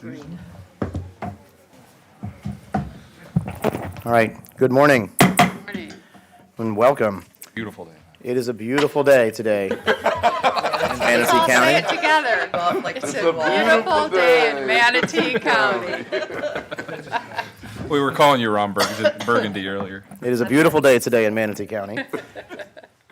Agreed. All right, good morning Morning. and welcome. Beautiful day. It is a beautiful day today in Manatee All say it County. together. Like It's a beautiful day in Manatee County. We were calling you Ron Burgundy earlier. It is a beautiful day today in Manatee County.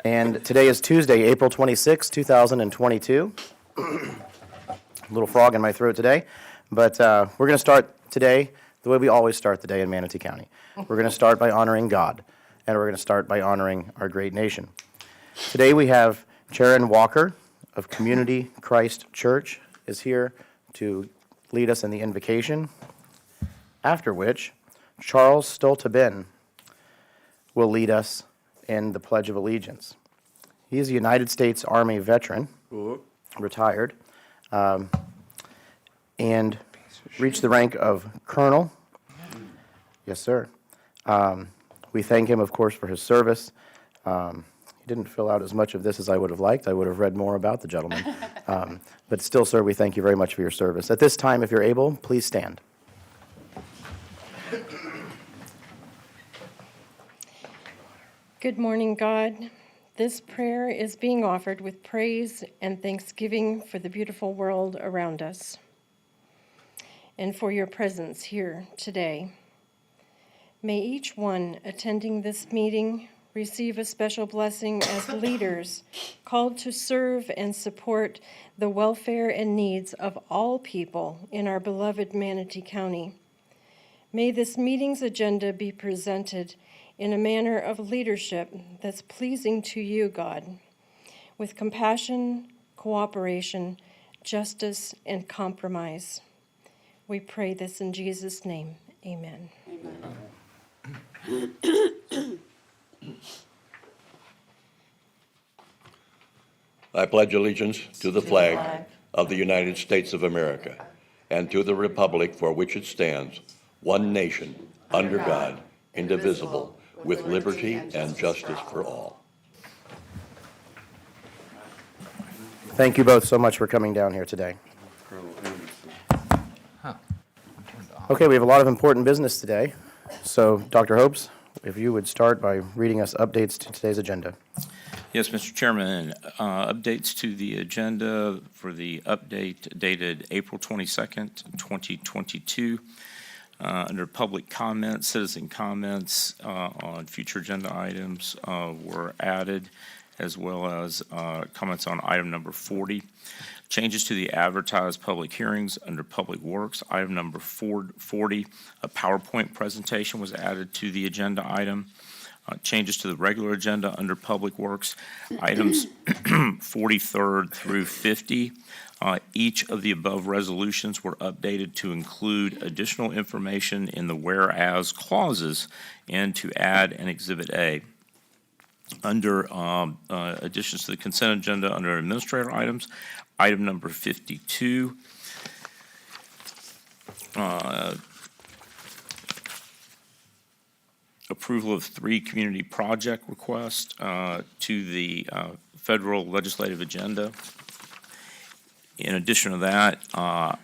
And today is Tuesday, April 26, 2022. A little frog in my throat today, but we're going to start today the way we always start the day in Manatee County. We're going to start by honoring God, and we're going to start by honoring our great nation. Today we have Sharon Walker of Community Christ Church is here to lead us in the invocation, after which Charles Stolteben will lead us in the Pledge of Allegiance. He is a United States Army veteran, retired, and reached the rank of colonel. Yes, sir. We thank him, of course, for his service. He didn't fill out as much of this as I would have liked. I would have read more about the gentleman. But still, sir, we thank you very much for your service. At this time, if you're able, please stand. Good morning, God. This prayer is being offered with praise and thanksgiving for the beautiful world around us and for your presence here today. May each one attending this meeting receive a special blessing as leaders called to serve and support the welfare and needs of all people in our beloved Manatee County. May this meeting's agenda be presented in a manner of leadership that's pleasing to you, God, with compassion, cooperation, justice, and compromise. We pray this in Jesus' name. Amen. I pledge allegiance to the flag of the United States of America and to the republic for which it stands, one nation, under God, indivisible, with liberty and justice for all. Thank you both so much for coming down here today. Okay, we have a lot of important business today. So, Dr. Hopes, if you would start by reading us updates to today's agenda. Yes, Mr. Chairman, updates to the agenda for the update dated April 22nd, 2022. Under public comments, citizen comments on future agenda items were added, as well as comments on item number 40. Changes to the advertised public hearings under Public Works. Item number 40, a PowerPoint presentation was added to the agenda item. Changes to the regular agenda under Public Works. Items 43rd through 50. Each of the above resolutions were updated to include additional information in the whereas clauses and to add an Exhibit A. Under additions to the consent agenda under administrator items, item number 52, approval of 3 community project requests to the federal legislative agenda. In addition to that,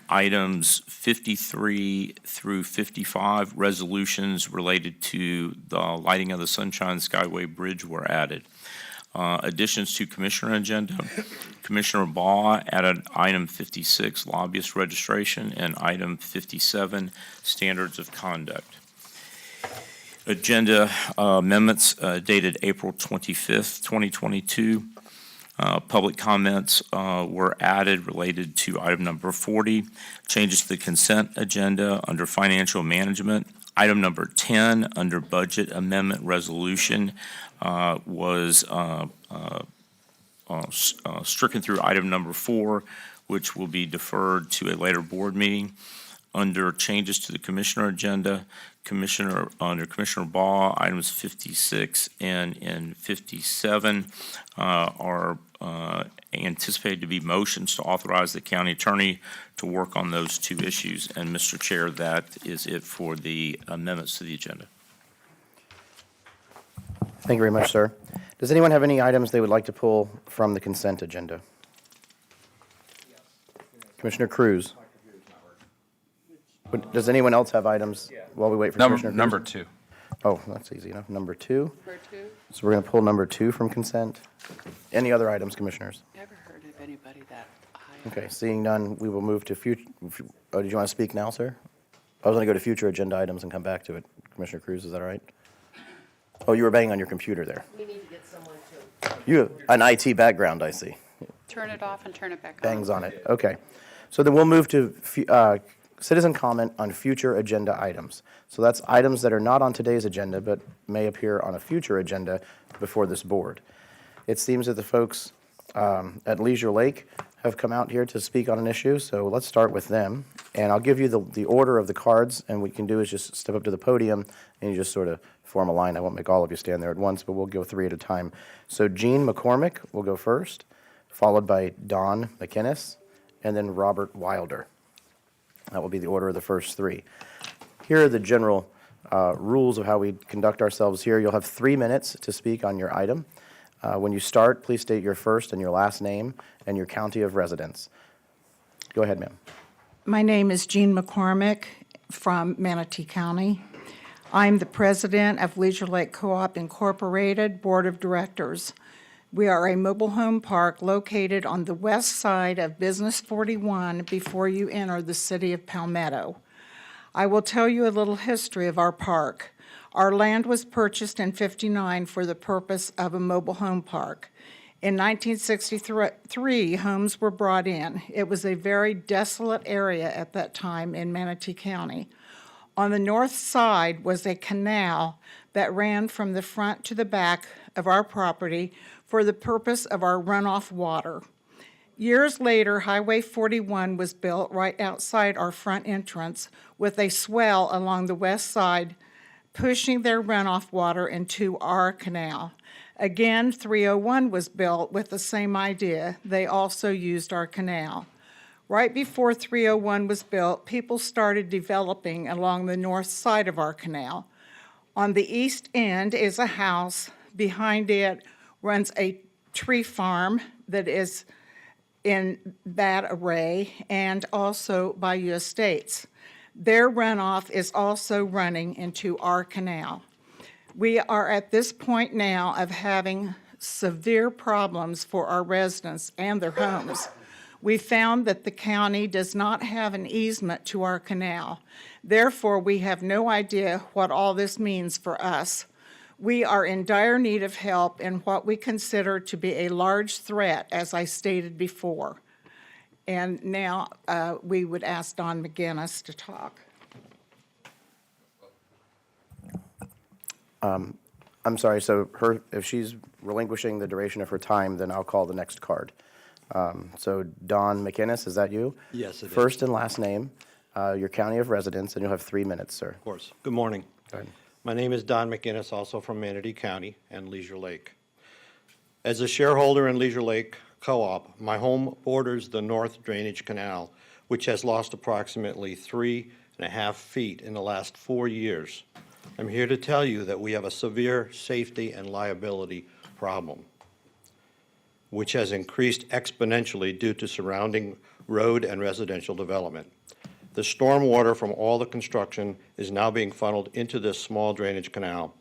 items 53 through 55, resolutions related to the lighting of the Sunshine Skyway Bridge were added. Additions to Commissioner agenda, Commissioner Baugh added item 56, lobbyist registration, and item 57, standards of conduct. Agenda amendments dated April 25th, 2022. Public comments were added related to item number 40. Changes to the consent agenda under financial management. Item number 10 under budget amendment resolution was stricken through item number 4, which will be deferred to a later board meeting. Under changes to the commissioner agenda, under Commissioner Baugh, items 56 and 57 are anticipated to be motions to authorize the county attorney to work on those 2 issues. And Mr. Chair, that is it for the amendments to the agenda. Thank you very much, sir. Does anyone have any items they would like to pull from the consent agenda? Commissioner Cruz. Does anyone else have items while we wait for Commissioner Cruz? Number 2. Oh, that's easy enough. Number 2. Number 2, So we're going to pull number 2 from consent. Any other items, Commissioners? never heard of anybody that high. Okay, seeing none, we will move to future, oh, did you want to speak now, sir? I was going to go to future agenda items and come back to it. Commissioner Cruz, is that all right? Oh, you were banging on your computer there. We need to get someone to. You have an IT background, I see. Turn it off and turn it back on. Bangs on it. Okay. So then we'll move to citizen comment on future agenda items. So that's items that are not on today's agenda but may appear on a future agenda before this board. It seems that the folks at Leisure Lake have come out here to speak on an issue, so let's start with them. And I'll give you the order of the cards, and what you can do is just step up to the podium and you just sort of form a line. I won't make all of you stand there at once, but we'll go 3 at a time. So Jean McCormick will go first, followed by Don McInnes, and then Robert Wilder. That will be the order of the first 3. Here are the general rules of how we conduct ourselves here. You'll have 3 minutes to speak on your item. When you start, please state your first and your last name and your county of residence. Go ahead, ma'am. My name is Jean McCormick from Manatee County. I'm the president of Leisure Lake Co-op Incorporated Board of Directors. We are a mobile home park located on the west side of Business 41 before you enter the city of Palmetto. I will tell you a little history of our park. Our land was purchased in '59 for the purpose of a mobile home park. In 1963, homes were brought in. It was a very desolate area at that time in Manatee County. On the north side was a canal that ran from the front to the back of our property for the purpose of our runoff water. Years later, Highway 41 was built right outside our front entrance with a swell along the west side, pushing their runoff water into our canal. Again, 301 was built with the same idea. They also used our canal. Right before 301 was built, people started developing along the north side of our canal. On the east end is a house. Behind it runs a tree farm that is in that array, and also Bayou Estates. Their runoff is also running into our canal. We are at this point now of having severe problems for our residents and their homes. We found that the county does not have an easement to our canal. Therefore, we have no idea what all this means for us. We are in dire need of help in what we consider to be a large threat, as I stated before. And now we would ask Don McInnes to talk. I'm sorry, so if she's relinquishing the duration of her time, then I'll call the next card. So Don McInnes, is that you? Yes, it is. First and last name, your county of residence, and you'll have 3 minutes, sir. Of course. Good morning. Go ahead. My name is Don McInnes, also from Manatee County and Leisure Lake. As a shareholder in Leisure Lake Co-op, my home borders the North Drainage Canal, which has lost approximately 3.5 feet in the last 4 years. I'm here to tell you that we have a severe safety and liability problem, which has increased exponentially due to surrounding road and residential development. The stormwater from all the construction is now being funneled into this small drainage canal.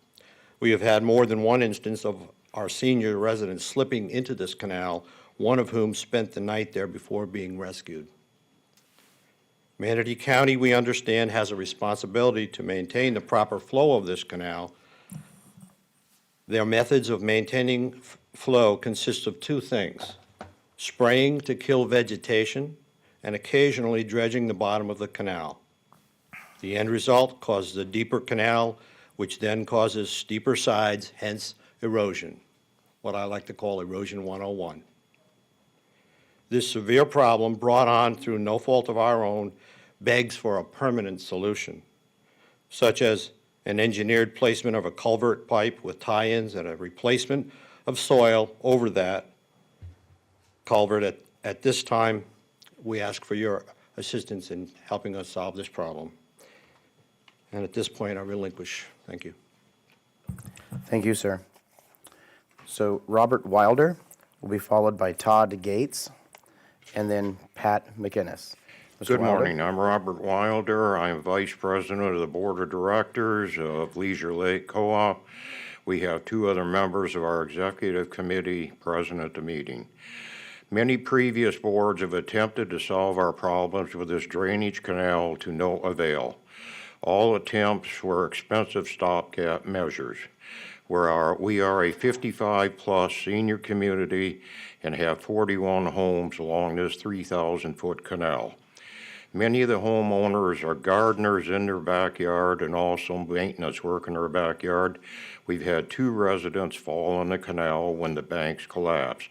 We have had more than one instance of our senior residents slipping into this canal, one of whom spent the night there before being rescued. Manatee County, we understand, has a responsibility to maintain the proper flow of this canal. Their methods of maintaining flow consist of 2 things: spraying to kill vegetation and occasionally dredging the bottom of the canal. The end result causes a deeper canal, which then causes steeper sides, hence erosion, what I like to call erosion 101. This severe problem, brought on through no fault of our own, begs for a permanent solution, such as an engineered placement of a culvert pipe with tie-ins and a replacement of soil over that culvert. At this time, we ask for your assistance in helping us solve this problem. And at this point, I relinquish. Thank you. Thank you, sir. So Robert Wilder will be followed by Todd Gates, and then Pat McInnes. Good Wilder. morning. I'm Robert Wilder. I'm Vice President of the Board of Directors of Leisure Lake Co-op. We have two other members of our executive committee present at the meeting. Many previous boards have attempted to solve our problems with this drainage canal to no avail. All attempts were expensive stopgap measures. We are a 55-plus senior community and have 41 homes along this 3,000-foot canal. Many of the homeowners are gardeners in their backyard and also maintenance work in their backyard. We've had 2 residents fall in the canal when the banks collapsed.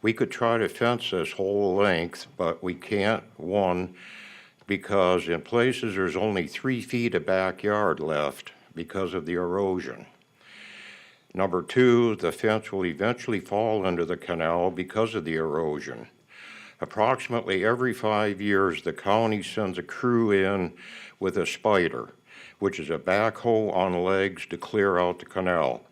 We could try to fence this whole length, but we can't, one, because in places there's only 3 feet of backyard left because of the erosion. Number 2, the fence will eventually fall into the canal because of the erosion. Approximately every 5 years, the county sends a crew in with a spider, which is a backhoe on legs to clear out the canal.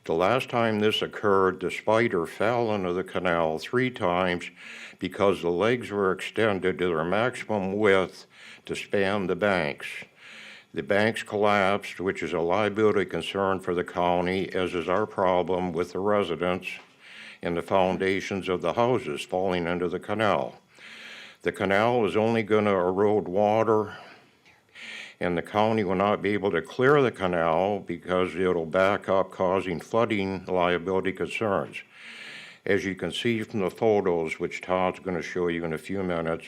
The last time this occurred, the spider fell into the canal 3 times because the legs were extended to their maximum width to span the banks. The banks collapsed, which is a liability concern for the county, as is our problem with the residents and the foundations of the houses falling into the canal. The canal is only going to erode water, and the county will not be able to clear the canal because it'll back up, causing flooding liability concerns. As you can see from the photos, which Todd's going to show you in a few minutes,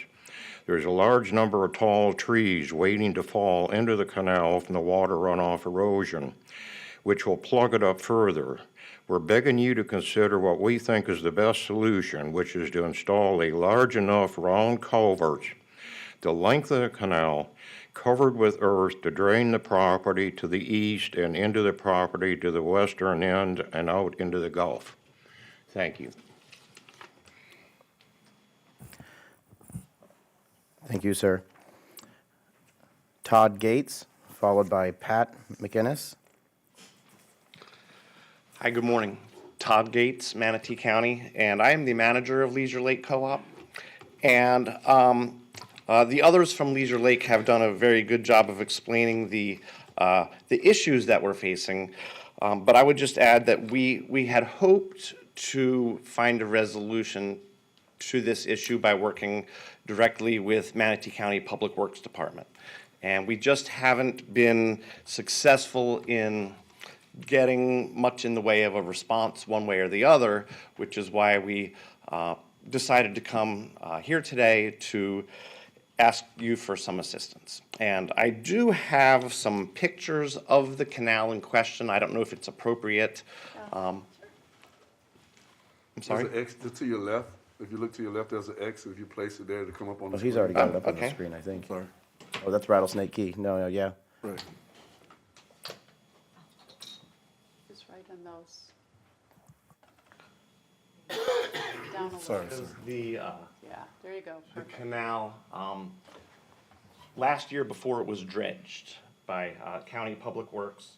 there's a large number of tall trees waiting to fall into the canal from the water runoff erosion, which will plug it up further. We're begging you to consider what we think is the best solution, which is to install a large enough round culvert the length of the canal covered with earth to drain the property to the east and into the property to the western end and out into the Gulf. Thank you. Thank you, sir. Todd Gates, followed by Pat McInnes. Hi, good morning. Todd Gates, Manatee County, and I am the manager of Leisure Lake Co-op. And the others from Leisure Lake have done a very good job of explaining the issues that we're facing. But I would just add that we had hoped to find a resolution to this issue by working directly with Manatee County Public Works Department. And we just haven't been successful in getting much in the way of a response one way or the other, which is why we decided to come here today to ask you for some assistance. And I do have some pictures of the canal in question. I don't know if it's appropriate. I'm sorry? There's an X to your left. If you look to your left, there's an X. If you place it there, it'll come up on the Oh, screen. he's already got it up on the okay. screen, I think. Sorry. Oh, that's Rattlesnake Key. No, yeah. Right. Just right on those. Down a little. Sorry, sir. The Yeah, there you go. the Perfect. canal, last year before it was dredged by County Public Works.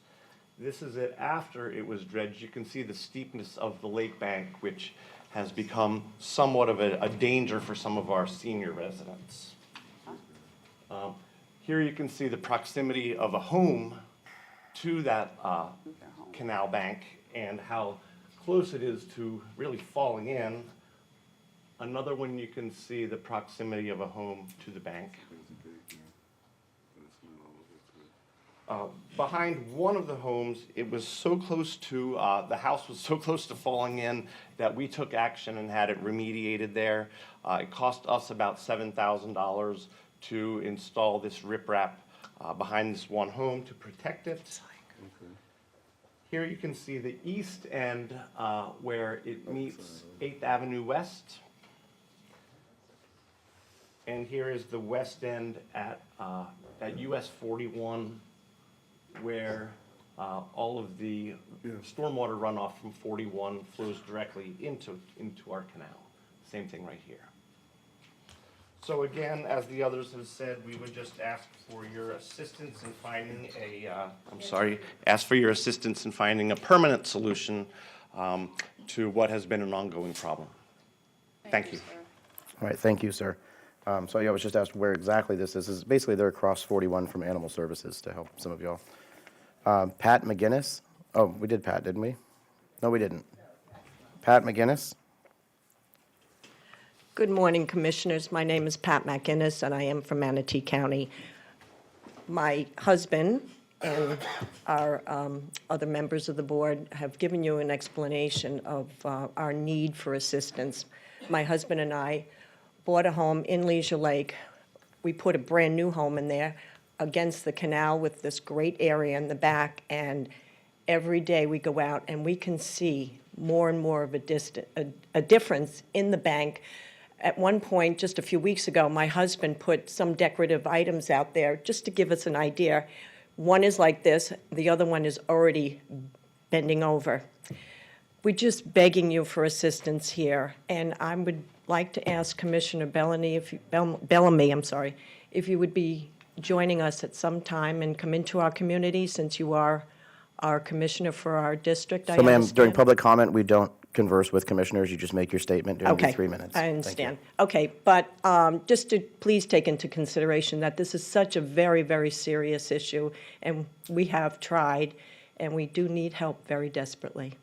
This is it after it was dredged. You can see the steepness of the lake bank, which has become somewhat of a danger for some of our senior residents. Here you can see the proximity of a home to that canal bank and how close it is to really falling in. Another one, you can see the proximity of a home to the bank. Behind one of the homes, it was so close to, the house was so close to falling in that we took action and had it remediated there. It cost us about $7,000 to install this riprap behind this one home to protect it. Here you can see the east end where it meets 8th Avenue West. And here is the west end at US 41, where all of the stormwater runoff from 41 flows directly into our canal. Same thing right here. So again, as the others have said, we would just ask for your assistance in finding ask for your assistance in finding a permanent solution to what has been an ongoing problem. Thank you. sir. All right, thank you, sir. So I was just asked where exactly this is. This is basically they're across 41 from Animal Services to help some of y'all. Pat McGinnis. Oh, we did Pat, didn't we? No, we didn't. Pat McGinnis. Good morning, Commissioners. My name is Pat McInnes, and I am from Manatee County. My husband and our other members of the board have given you an explanation of our need for assistance. My husband and I bought a home in Leisure Lake. We put a brand-new home in there against the canal with this great area in the back, and every day we go out and we can see more and more of a difference in the bank. At one point, just a few weeks ago, my husband put some decorative items out there just to give us an idea. One is like this, the other one is already bending over. We're just begging you for assistance here, and I would like to ask Commissioner Bellamy, if you would be joining us at some time and come into our community, since you are our commissioner for our district. So, ma'am, during public comment, we don't converse with commissioners. You just make your statement during the 3 minutes. I Thank you. understand. Okay, but just to please take into consideration that this is such a very, very serious issue, and we have tried, and we do need help very desperately.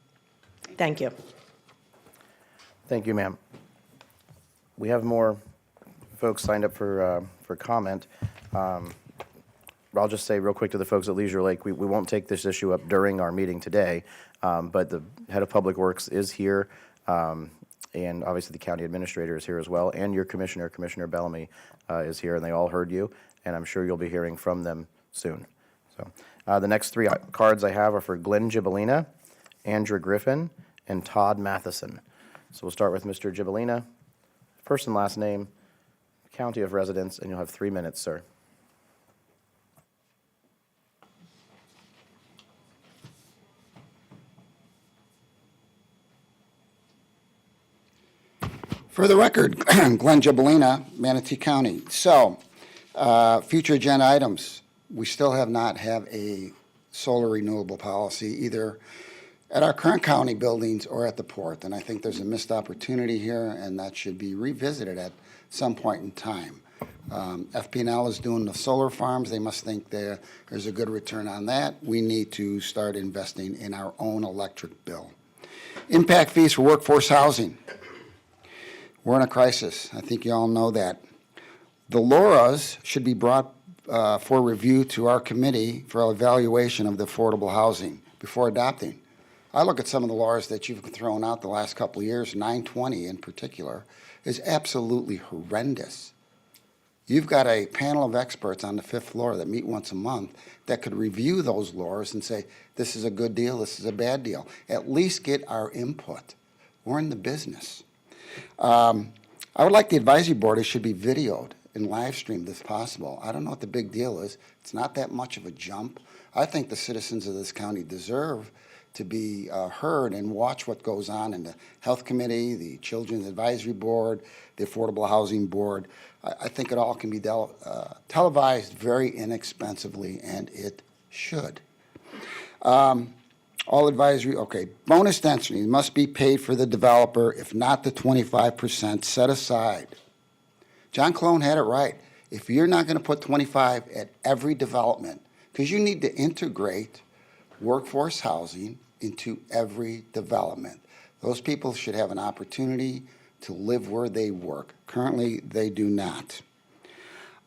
Thank you. Thank you, ma'am. We have more folks signed up for comment. I'll just say real quick to the folks at Leisure Lake, we won't take this issue up during our meeting today, but the head of Public Works is here, and obviously the county administrator is here as well, and your commissioner, Commissioner Bellamy, is here, and they all heard you, and I'm sure you'll be hearing from them soon. So the next three cards I have are for Glenn Gibellina, Andrew Griffin, and Todd Matheson. So we'll start with Mr. Gibellina, first and last name, county of residence, and you'll have 3 minutes, sir. For the record, Glenn Gibellina, Manatee County. So, future agenda items. We still have not have a solar renewable policy either at our current county buildings or at the port. And I think there's a missed opportunity here, and that should be revisited at some point in time. FP&L is doing the solar farms. They must think there's a good return on that. We need to start investing in our own electric bill. Impact fees for workforce housing. We're in a crisis. I think you all know that. The LORAs should be brought for review to our committee for evaluation of the affordable housing before adopting. I look at some of the LORAs that you've thrown out the last couple of years, 920 in particular, is absolutely horrendous. You've got a panel of experts on the 5th floor that meet once a month that could review those LORAs and say, this is a good deal, this is a bad deal. At least get our input. We're in the business. I would like the advisory board, it should be videoed and live streamed if possible. I don't know what the big deal is. It's not that much of a jump. I think the citizens of this county deserve to be heard and watch what goes on in the Health Committee, the Children's Advisory Board, the Affordable Housing Board. I think it all can be televised very inexpensively, and it should. All advisory, okay. Bonus density must be paid for the developer, if not the 25% set aside. John Clone had it right. If you're not going to put 25 at every development, because you need to integrate workforce housing into every development. Those people should have an opportunity to live where they work. Currently, they do not.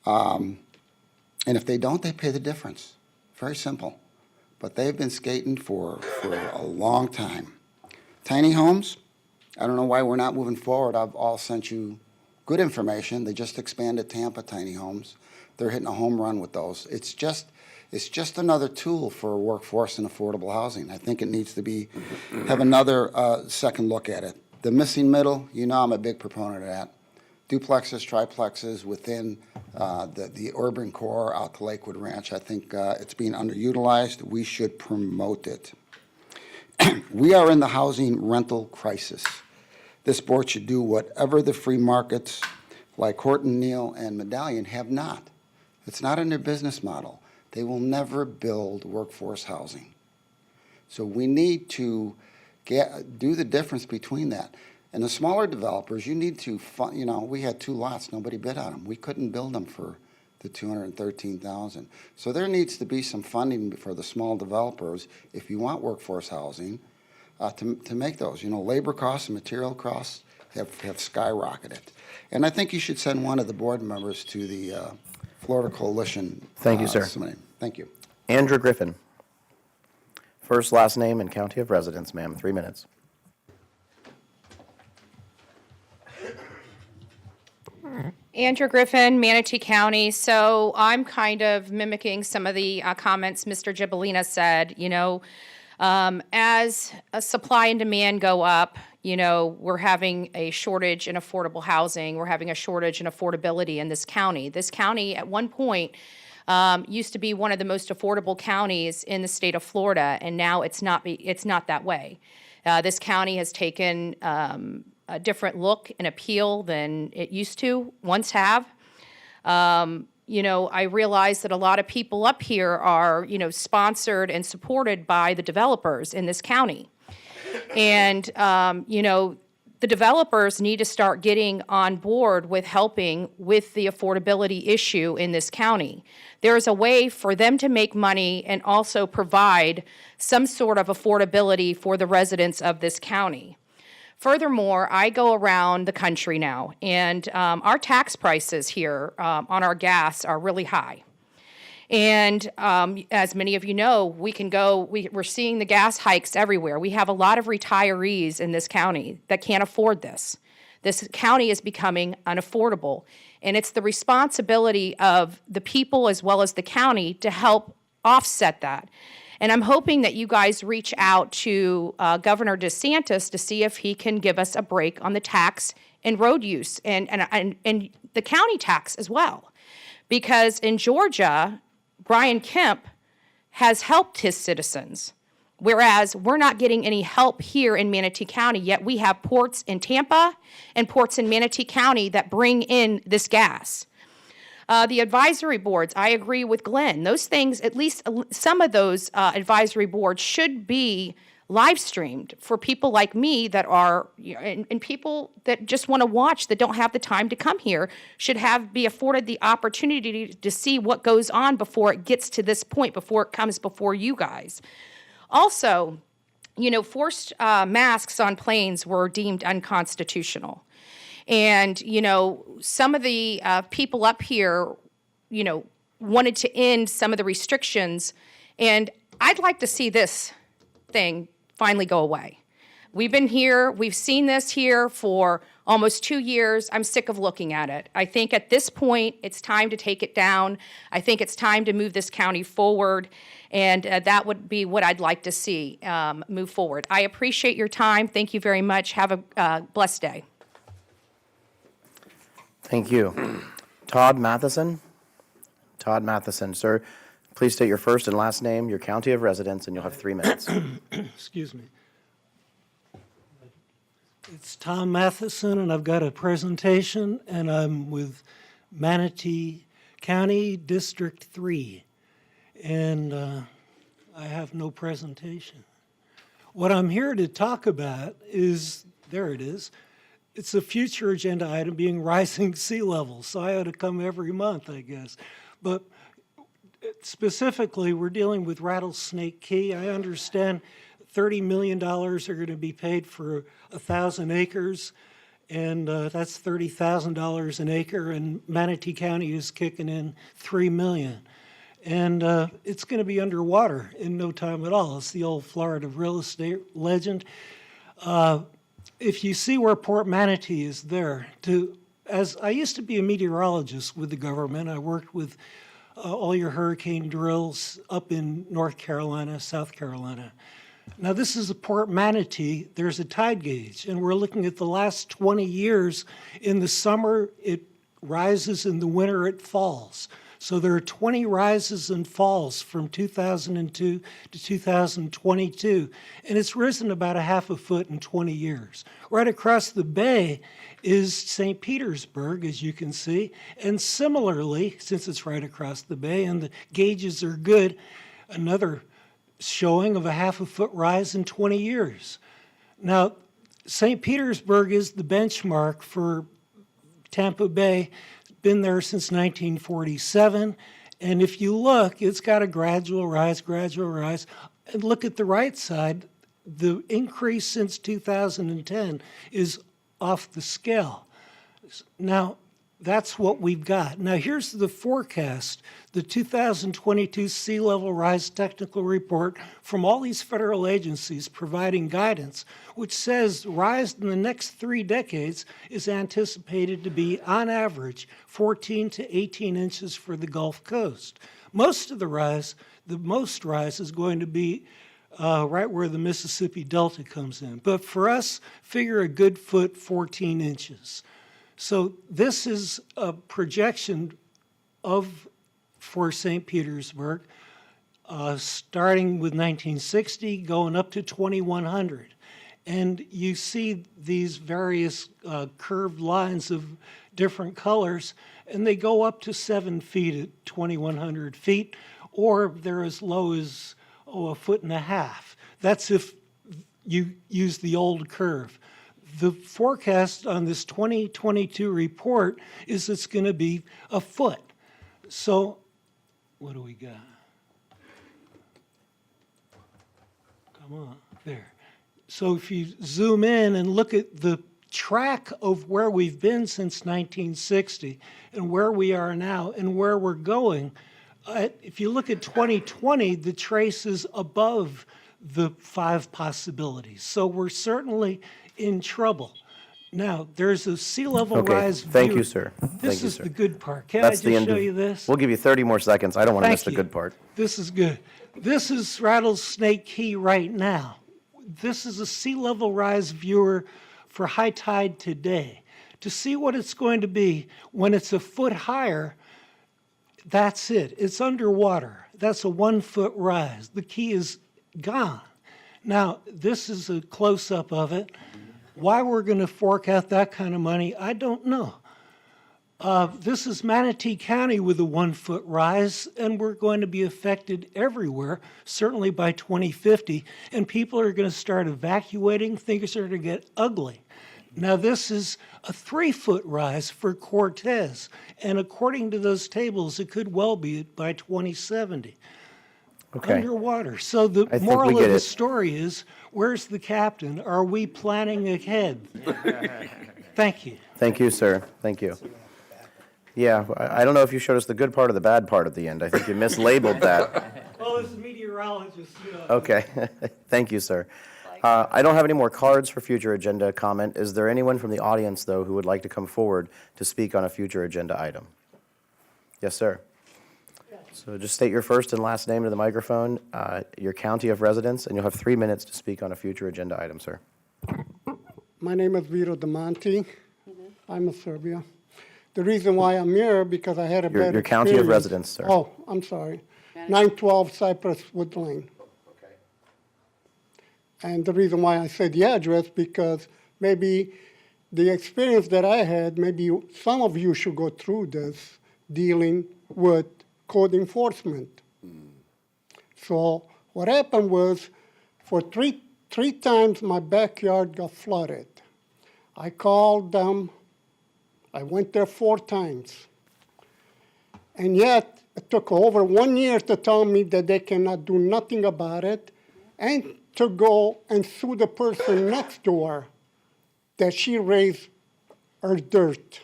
And if they don't, they pay the difference. Very simple. But they've been skating for a long time. Tiny homes, I don't know why we're not moving forward. I've all sent you good information. They just expanded Tampa tiny homes. They're hitting a home run with those. It's just another tool for workforce and affordable housing. I think it needs to have another second look at it. The missing middle, you know I'm a big proponent of that. Duplexes, triplexes within the urban core out to Lakewood Ranch. I think it's being underutilized. We should promote it. We are in the housing rental crisis. This board should do whatever the free markets like Horton, Neal, and Medallion have not. It's not in their business model. They will never build workforce housing. So we need to do the difference between that. And the smaller developers, you need to, you know, we had 2 lots, nobody bid on them. We couldn't build them for the 213,000. So there needs to be some funding for the small developers if you want workforce housing to make those. You know, labor costs and material costs have skyrocketed. And I think you should send one of the board members to the Florida Coalition. Thank you, sir. Thank you. Andrew Griffin. First, last name, and county of residence, ma'am. 3 minutes. Andrew Griffin, Manatee County. So I'm kind of mimicking some of the comments Mr. Gibolina said. You know, as supply and demand go up, you know, we're having a shortage in affordable housing. We're having a shortage in affordability in this county. This county, at one point, used to be one of the most affordable counties in the state of Florida, and now it's not that way. This county has taken a different look and appeal than it used to once have. You know, I realize that a lot of people up here are, you know, sponsored and supported by the developers in this county. And, you know, the developers need to start getting on board with helping with the affordability issue in this county. There is a way for them to make money and also provide some sort of affordability for the residents of this county. Furthermore, I go around the country now, and our tax prices here on our gas are really high. And as many of you know, we're seeing the gas hikes everywhere. We have a lot of retirees in this county that can't afford this. This county is becoming unaffordable, and it's the responsibility of the people as well as the county to help offset that. And I'm hoping that you guys reach out to Governor DeSantis to see if he can give us a break on the tax and road use and the county tax as well. Because in Georgia, Brian Kemp has helped his citizens, whereas we're not getting any help here in Manatee County, yet we have ports in Tampa and ports in Manatee County that bring in this gas. The advisory boards, I agree with Glenn. Those things, at least some of those advisory boards should be live streamed for people like me that are, and people that just want to watch that don't have the time to come here should be afforded the opportunity to see what goes on before it gets to this point, before it comes before you guys. Also, you know, forced masks on planes were deemed unconstitutional. And, you know, some of the people up here, you know, wanted to end some of the restrictions. And I'd like to see this thing finally go away. We've been here, we've seen this here for almost 2 years. I'm sick of looking at it. I think at this point, it's time to take it down. I think it's time to move this county forward. And that would be what I'd like to see move forward. I appreciate your time. Thank you very much. Have a blessed day. Thank you. Todd Matheson. Todd Matheson, sir, please state your first and last name, your county of residence, and you'll have 3 minutes. Excuse me. It's Tom Matheson, and I've got a presentation, and I'm with Manatee County District 3, and I have no presentation. What I'm here to talk about is, there it is, it's a future agenda item being rising sea levels, so I ought to come every month, I guess. But specifically, we're dealing with Rattlesnake Key. I understand $30 million are going to be paid for 1,000 acres, and that's $30,000 an acre, and Manatee County is kicking in $3 million. And it's going to be underwater in no time at all. It's the old Florida real estate legend. If you see where Port Manatee is there, as I used to be a meteorologist with the government, I worked with all your hurricane drills up in North Carolina, South Carolina. Now this is a Port Manatee, there's a tide gauge, and we're looking at the last 20 years. In the summer, it rises, in the winter, it falls. So there are 20 rises and falls from 2002 to 2022, and it's risen about a half a foot in 20 years. Right across the bay is St. Petersburg, as you can see, and similarly, since it's right across the bay and the gauges are good, another showing of a half a foot rise in 20 years. Now, St. Petersburg is the benchmark for Tampa Bay. It's been there since 1947. And if you look, it's got a gradual rise. And look at the right side, the increase since 2010 is off the scale. Now, that's what we've got. Now, here's the forecast, the 2022 sea level rise technical report from all these federal agencies providing guidance, which says rise in the next 3 decades is anticipated to be, on average, 14 to 18 inches for the Gulf Coast. Most of the rise, the most rise is going to be right where the Mississippi Delta comes in. But for us, figure a good foot, 14 inches. So this is a projection for St. Petersburg, starting with 1960, going up to 2100. And you see these various curved lines of different colors, and they go up to 7 feet at 2100 feet, or they're as low as, 1.5 feet. That's if you use the old curve. The forecast on this 2022 report is it's going to be a foot. So what do we got? Come on, there. So if you zoom in and look at the track of where we've been since 1960 and where we are now and where we're going, if you look at 2020, the trace is above the 5 possibilities. So we're certainly in trouble. Now, there's a sea level rise view. Thank you, sir. This is sir. the good part. Can That's I the just end show of- you this? We'll give you 30 more seconds. I don't want to miss Thank the you. good part. This is good. This is Rattlesnake Key right now. This is a sea level rise viewer for high tide today. To see what it's going to be when it's a foot higher, that's it. It's underwater. That's a 1 foot rise. The key is gone. Now, this is a close-up of it. Why we're going to fork out that kind of money, I don't know. This is Manatee County with a 1 foot rise, and we're going to be affected everywhere, certainly by 2050, and people are going to start evacuating. Things are going to get ugly. Now, this is a 3 foot rise for Cortez, and according to those tables, it could well be by 2070. Okay. Underwater. So the I think we moral get of the it. story is, where's the captain? Are we planning ahead? Thank you. Thank you, sir. Thank you. Yeah, I don't know if you showed us the good part or the bad part at the end. I think you mislabeled that. Well, as a meteorologist, Okay. Thank you, sir. I don't have any more cards for future agenda comment. Is there anyone from the audience, though, who would like to come forward to speak on a future agenda item? Yes, sir. So just state your first and last name to the microphone, your county of residence, and you'll have 3 minutes to speak on a future agenda item, sir. My name is Vito Damanti. I'm a Serbia. The reason why I'm here, because I had a bad Your county of experience. residence, sir. Oh, I'm sorry. 912 Cypress Wood Lane. Okay. And the reason why I said the address, because maybe the experience that I had, maybe some of you should go through this dealing with code enforcement. So what happened was, for three times my backyard got flooded. I called them. I went there 4 times. And yet, it took over 1 year to tell me that they cannot do nothing about it, and to go and sue the person next door that she raised her dirt.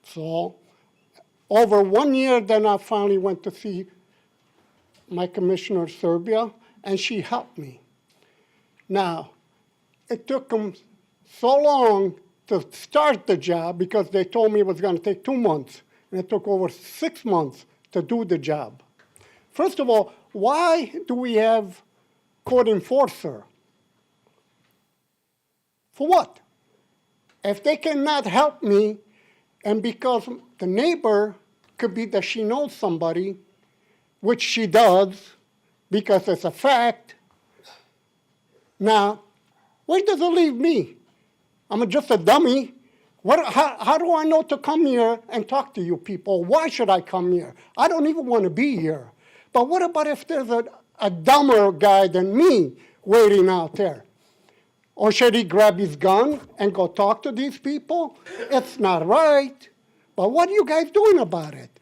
So, over 1 year, then I finally went to see my commissioner, Serbia, and she helped me. Now, it took them so long to start the job because they told me it was going to take 2 months, and it took over 6 months to do the job. First of all, why do we have code enforcer? For what? If they cannot help me, and because the neighbor could be that she knows somebody, which she does, because it's a fact. Now, where does it leave me? I'm just a dummy. How do I know to come here and talk to you people? Why should I come here? I don't even want to be here. But what about if there's a dumber guy than me waiting out there? Or should he grab his gun and go talk to these people? It's not right. But what are you guys doing about it?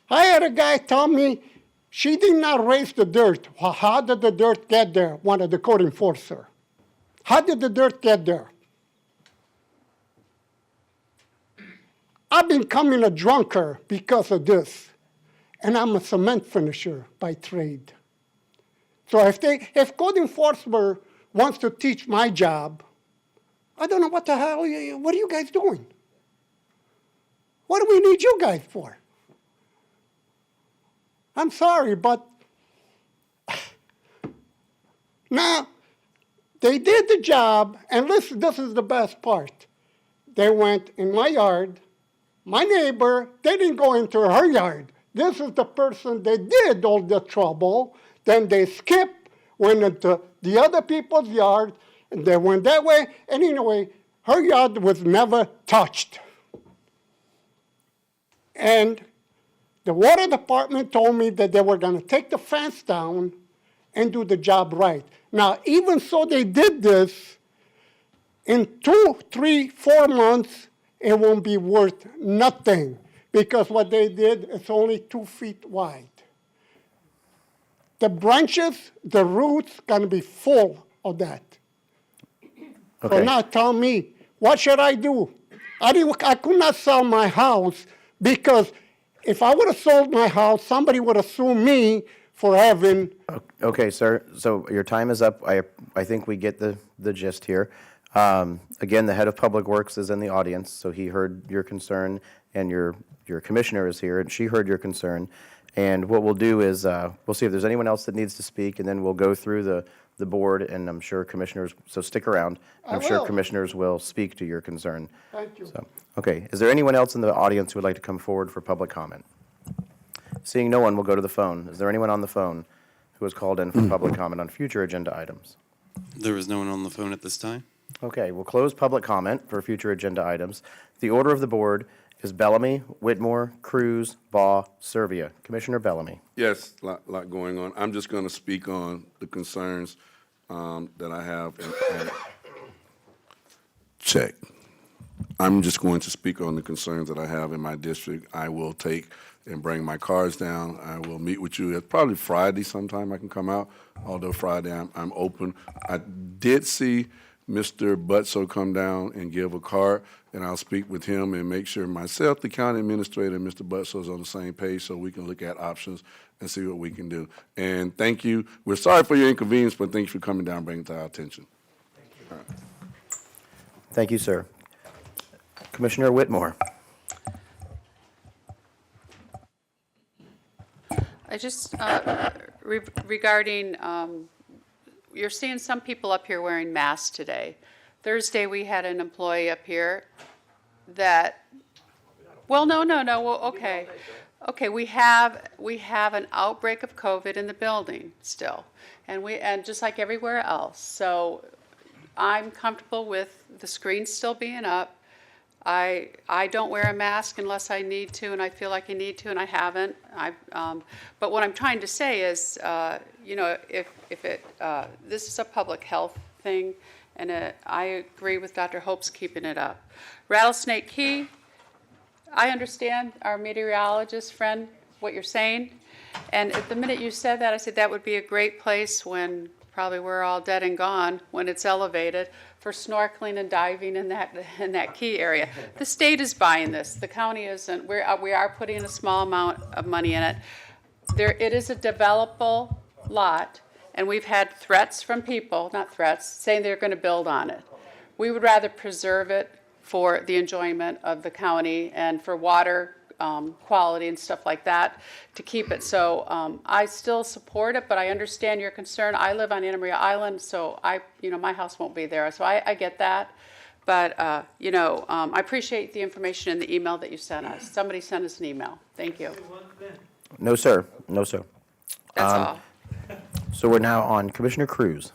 I had a guy tell me she did not raise the dirt. Well, how did the dirt get there? One of the code enforcer. How did the dirt get there? I've been becoming a drunkard because of this. And I'm a cement finisher by trade. So if code enforcement wants to teach my job, I don't know what the hell, what are you guys doing? What do we need you guys for? I'm sorry, but now they did the job, and listen, this is the best part. They went in my yard, my neighbor, they didn't go into her yard. This is the person that did all the trouble. Then they skipped, went into the other people's yard, and they went that way. And anyway, her yard was never touched. And the water department told me that they were going to take the fence down and do the job right. Now, even so they did this, in 2, 3, 4 months, it won't be worth nothing because what they did is only 2 feet wide. The branches, the roots, going to be full of that. Okay. So now tell me, what should I do? I could not sell my house because if I would have sold my house, somebody would have sued me for having. Okay, sir, so your time is up. I think we get the gist here. Again, the head of Public Works is in the audience, so he heard your concern, and your commissioner is here, and she heard your concern. And what we'll do is, we'll see if there's anyone else that needs to speak, and then we'll go through the board, and I'm sure commissioners, so stick around. I'm sure will. commissioners will speak to your concern. Thank you. So, okay, is there anyone else in the audience who would like to come forward for public comment? Seeing no one, we'll go to the phone. Is there anyone on the phone who has called in for public comment on future agenda items? There is no one on the phone at this time. Okay, we'll close public comment for future agenda items. The order of the board is Bellamy, Whitmore, Cruz, Baugh, Servia. Commissioner Bellamy. Yes, lot going on. I'm just going to speak on the concerns that I have. And check. I'm just going to speak on the concerns that I have in my district. I will take and bring my cars down. I will meet with you. It's probably Friday sometime I can come out, although Friday I'm open. I did see Mr. Butso come down and give a card, and I'll speak with him and make sure myself, the county administrator, and Mr. Butso is on the same page so we can look at options and see what we can do. And thank you. We're sorry for your inconvenience, but thank you for coming down and bringing it to our attention. Thank you, sir. Commissioner Whitmore. I just, regarding, you're seeing some people up here wearing masks today. Thursday, we had an employee up here that, well, no, well, okay. Okay, we have an outbreak of COVID in the building still, and just like everywhere else. So I'm comfortable with the screen still being up. I don't wear a mask unless I need to, and I feel like I need to, and I haven't. But what I'm trying to say is, you know, if this is a public health thing, and I agree with Dr. Hope's keeping it up. Rattlesnake Key, I understand our meteorologist friend, what you're saying, and at the minute you said that, I said that would be a great place when probably we're all dead and gone, when it's elevated, for snorkeling and diving in that key area. The state is buying this. The county isn't. We are putting a small amount of money in it. It is a developable lot, and we've had threats from people, not threats, saying they're going to build on it. We would rather preserve it for the enjoyment of the county and for water quality and stuff like that, to keep it. So I still support it, but I understand your concern. I live on Anna Maria Island, so my house won't be there. So I get that. But, I appreciate the information in the email that you sent us. Somebody sent us an email. Thank you. No, sir. No, sir. That's all. So we're now on Commissioner Cruz.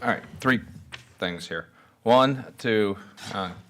All right, 3 things here. One, to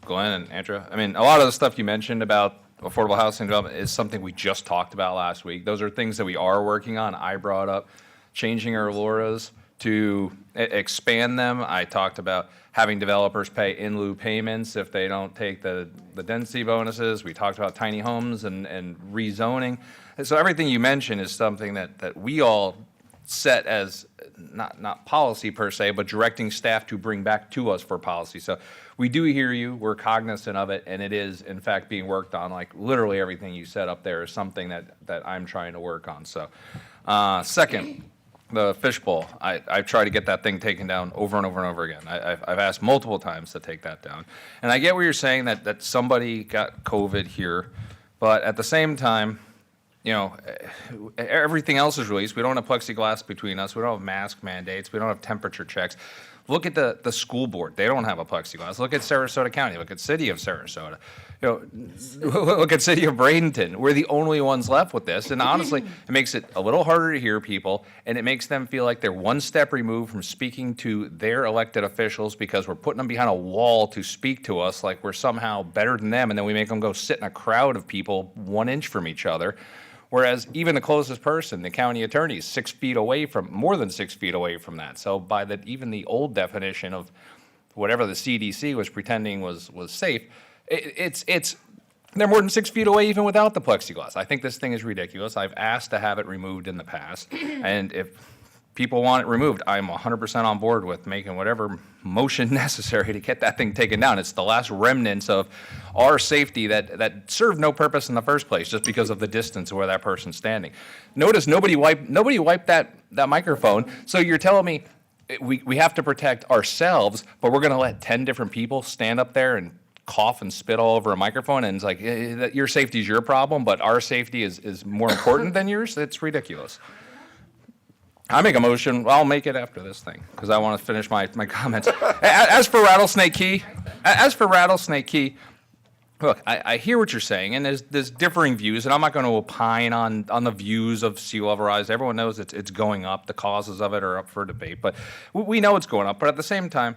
Glenn and Andrea. I mean, a lot of the stuff you mentioned about affordable housing development is something we just talked about last week. Those are things that we are working on. I brought up changing our LORAs to expand them. I talked about having developers pay in lieu payments if they don't take the density bonuses. We talked about tiny homes and rezoning. And so everything you mentioned is something that we all set as not policy per se, but directing staff to bring back to us for policy. So we do hear you, we're cognizant of it, and it is in fact being worked on. Like literally everything you said up there is something that I'm trying to work on. So second, the fishbowl. I've tried to get that thing taken down over and over and over again. I've asked multiple times to take that down. And I get where you're saying that somebody got COVID here, but at the same time, you know, everything else is released. We don't have plexiglass between us. We don't have mask mandates. We don't have temperature checks. Look at the school board. They don't have a plexiglass. Look at Sarasota County. Look at City of Sarasota. You know, look at City of Bradenton. We're the only ones left with this. And honestly, it makes it a little harder to hear people, and it makes them feel like they're one step removed from speaking to their elected officials because we're putting them behind a wall to speak to us like we're somehow better than them, and then we make them go sit in a crowd of people 1 inch from each other. Whereas even the closest person, the county attorney, is 6 feet away from, more than 6 feet away from that. So by even the old definition of whatever the CDC was pretending was safe, they're more than 6 feet away even without the plexiglass. I think this thing is ridiculous. I've asked to have it removed in the past, and if people want it removed, I'm 100% on board with making whatever motion necessary to get that thing taken down. It's the last remnants of our safety that served no purpose in the first place just because of the distance of where that person's standing. Notice nobody wiped that microphone, so you're telling me we have to protect ourselves, but we're going to let 10 different people stand up there and cough and spit all over a microphone, and it's like, your safety is your problem, but our safety is more important than yours? It's ridiculous. I make a motion, I'll make it after this thing, because I want to finish my comments. As for Rattlesnake Key, look, I hear what you're saying, and there's differing views, and I'm not going to opine on the views of sea level rise. Everyone knows it's going up. The causes of it are up for debate, but we know it's going up. But at the same time,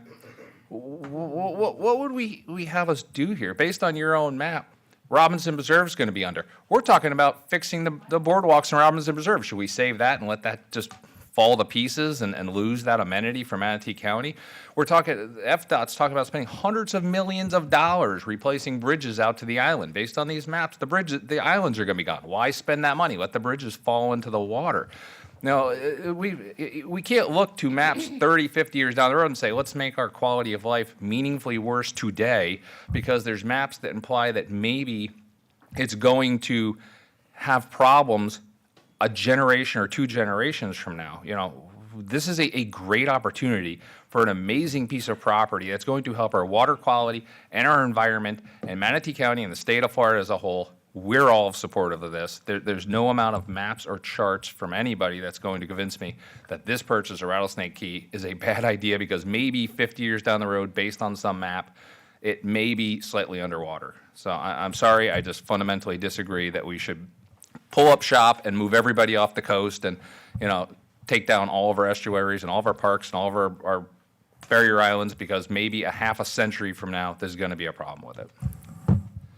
what would we have us do here? Based on your own map, Robinson Preserve is going to be under. We're talking about fixing the boardwalks in Robinson Preserve. Should we save that and let that just fall to pieces and lose that amenity for Manatee County? We're talking, FDOT's talking about spending hundreds of millions of dollars replacing bridges out to the island. Based on these maps, the islands are going to be gone. Why spend that money? Let the bridges fall into the water. Now, we can't look to maps 30, 50 years down the road and say, let's make our quality of life meaningfully worse today, because there's maps that imply that maybe it's going to have problems a generation or 2 generations from now. You know, this is a great opportunity for an amazing piece of property that's going to help our water quality and our environment, and Manatee County and the state of Florida as a whole. We're all supportive of this. There's no amount of maps or charts from anybody that's going to convince me that this purchase of Rattlesnake Key is a bad idea, because maybe 50 years down the road, based on some map, it may be slightly underwater. So I'm sorry, I just fundamentally disagree that we should pull up shop and move everybody off the coast and, you know, take down all of our estuaries and all of our parks and all of our barrier islands, because maybe a half a century from now, there's going to be a problem with it.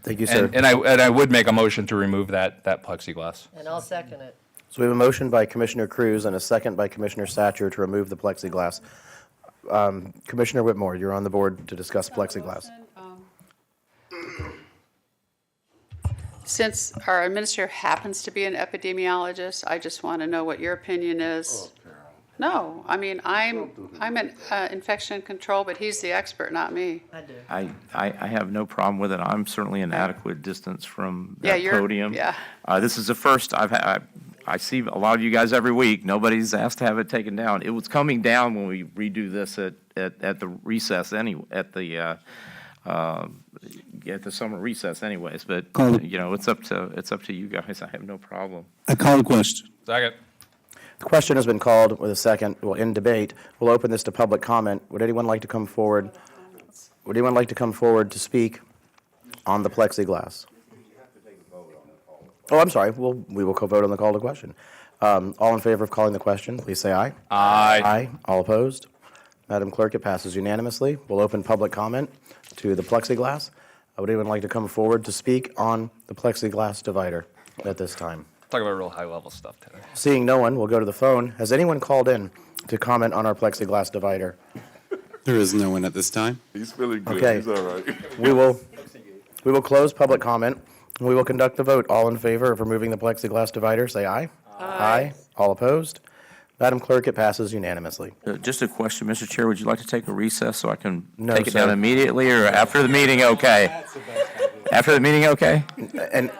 Thank you, sir. And I would make a motion to remove that plexiglass. And I'll second it. So we have a motion by Commissioner Cruz and a second by Commissioner Satcher to remove the plexiglass. Commissioner Whitmore, you're on the board to discuss plexiglass. Since our administrator happens to be an epidemiologist, I just want to know what your opinion is. No, I mean, I'm an infection control, but he's the expert, not me. I do. I have no problem with it. I'm certainly an adequate distance from Yeah, that podium. yeah. This is the first I see a lot of you guys every week. Nobody's asked to have it taken down. It was coming down when we redo this at the recess at the summer recess anyways. But you know, it's up to you guys. I have no problem. I call the question. Second. The question has been called with a second. Well, in debate, we'll open this to public comment. Would anyone like to come forward? Would anyone like to come forward to speak on the plexiglass? Oh, I'm sorry. We will vote on the call to question. All in favor of calling the question, please say aye. Aye. Aye. All opposed? Madam Clerk, it passes unanimously. We'll open public comment to the plexiglass. Would anyone like to come forward to speak on the plexiglass divider at this time? Talk about real high-level stuff today. Seeing no one, we'll go to the phone. Has anyone called in to comment on our plexiglass divider? There is no one at this time. He's feeling good. Okay. He's all right. We will close public comment. We will conduct the vote. All in favor of removing the plexiglass divider, say aye. Aye. All opposed? Madam Clerk, it passes unanimously. Just a question, Mr. Chair, would you like to take a recess so I can No, take it down sir. immediately, or after the meeting, okay? After the meeting, okay? And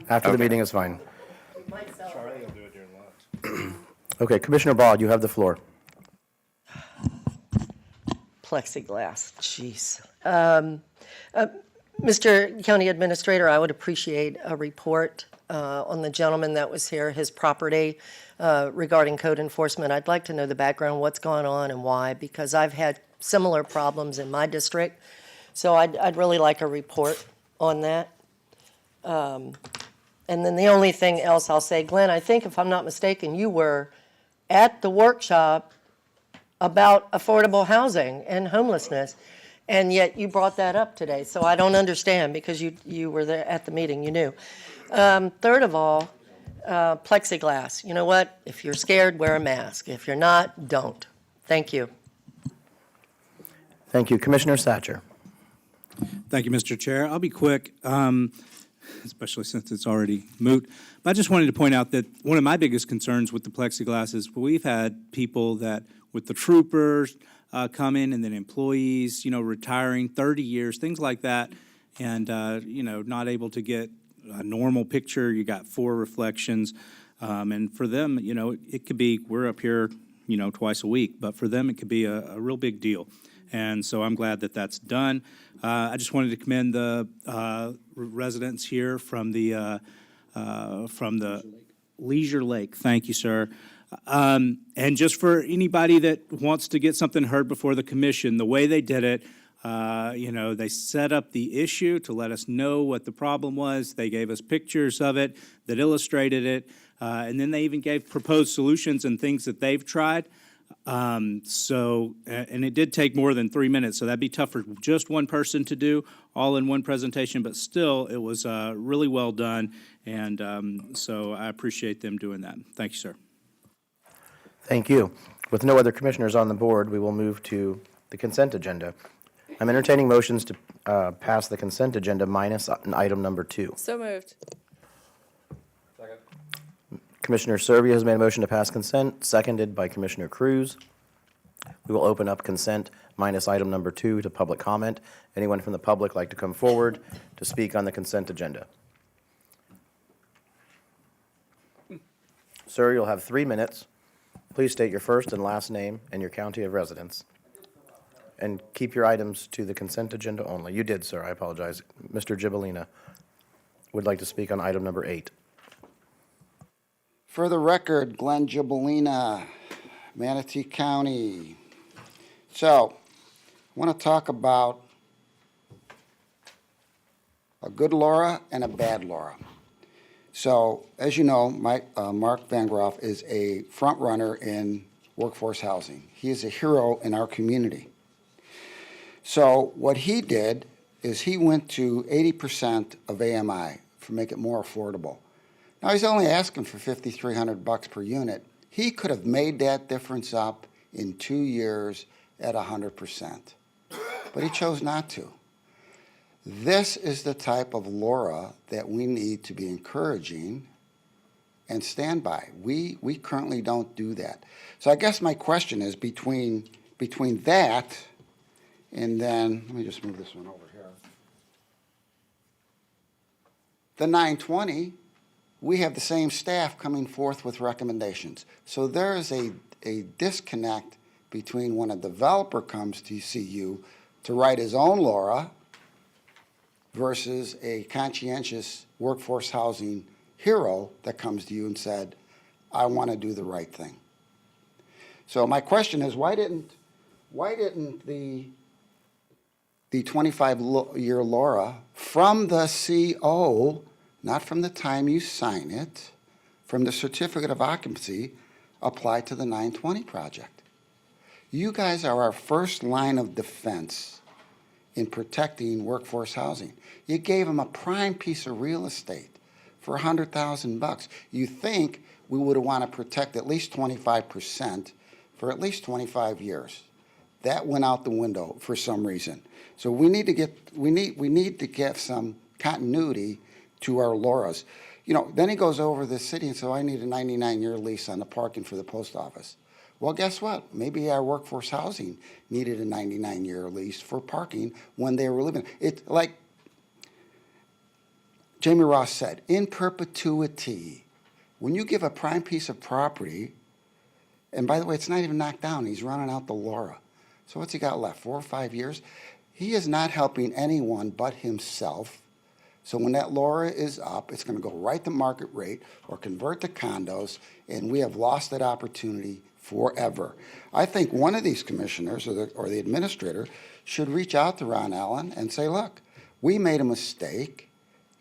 after the meeting is fine. Okay, Commissioner Ball, you have the floor. Plexiglass, jeez. Mr. County Administrator, I would appreciate a report on the gentleman that was here, his property regarding code enforcement. I'd like to know the background, what's going on and why, because I've had similar problems in my district. So I'd really like a report on that. And then the only thing else I'll say, Glenn, I think if I'm not mistaken, you were at the workshop about affordable housing and homelessness, and yet you brought that up today. So I don't understand, because you were there at the meeting, you knew. Third of all, plexiglass. You know what? If you're scared, wear a mask. If you're not, don't. Thank you. Thank you. Commissioner Satcher. Thank you, Mr. Chair. I'll be quick, especially since it's already moot. But I just wanted to point out that one of my biggest concerns with the plexiglass is we've had people that, with the troopers come in, and then employees, retiring 30 years, things like that, and, not able to get a normal picture. You got 4 reflections. And for them, it could be, we're up here, twice a week, but for them, it could be a real big deal. And so I'm glad that that's done. I just wanted to commend the residents here from the Leisure Lake. Thank you, sir. And just for anybody that wants to get something heard before the commission, the way they did it, they set up the issue to let us know what the problem was. They gave us pictures of it that illustrated it. And then they even gave proposed solutions and things that they've tried. And it did take more than 3 minutes, so that'd be tough for just one person to do all in one presentation, but still, it was really well done, and so I appreciate them doing that. Thank you, sir. Thank you. With no other commissioners on the board, we will move to the consent agenda. I'm entertaining motions to pass the consent agenda minus item number 2. So moved. Commissioner Servia has made a motion to pass consent, seconded by Commissioner Cruz. We will open up consent minus item number 2 to public comment. Anyone from the public like to come forward to speak on the consent agenda? Sir, you'll have 3 minutes. Please state your first and last name and your county of residence. And keep your items to the consent agenda only. You did, sir. I apologize. Mr. Gibellina would like to speak on item number 8. For the record, Glenn Gibellina, Manatee County. So, I want to talk about a good Laura and a bad Laura. So, as you know, Mark Van Groff is a front runner in workforce housing. He is a hero in our community. So, what he did is he went to 80% of AMI to make it more affordable. Now, he's only asking for $5,300 per unit. He could have made that difference up in 2 years at 100%, but he chose not to. This is the type of Laura that we need to be encouraging and stand by. We currently don't do that. So I guess my question is between that and then, let me just move this one over here. The 920, we have the same staff coming forth with recommendations. So there is a disconnect between when a developer comes to see you to write his own Laura versus a conscientious workforce housing hero that comes to you and said, I want to do the right thing. So my question is, why didn't the 25-year Laura from the CO, not from the time you sign it, from the certificate of occupancy, apply to the 920 project? You guys are our first line of defense in protecting workforce housing. You gave them a prime piece of real estate for $100,000. You think we would want to protect at least 25% for at least 25 years. That went out the window for some reason. So we need to get some continuity to our LoRa's. You know, then he goes over the city and says, I need a 99-year lease on the parking for the post office. Well, guess what? Maybe our workforce housing needed a 99-year lease for parking when they were living. It's like Jamie Ross said, in perpetuity. When you give a prime piece of property, and by the way, it's not even knocked down, he's running out the LoRa. So what's he got left, 4 or 5 years? He is not helping anyone but himself. So when that LoRa is up, it's going to go right to market rate or convert to condos, and we have lost that opportunity forever. I think one of these commissioners or the administrator should reach out to Ron Allen and say, look, we made a mistake.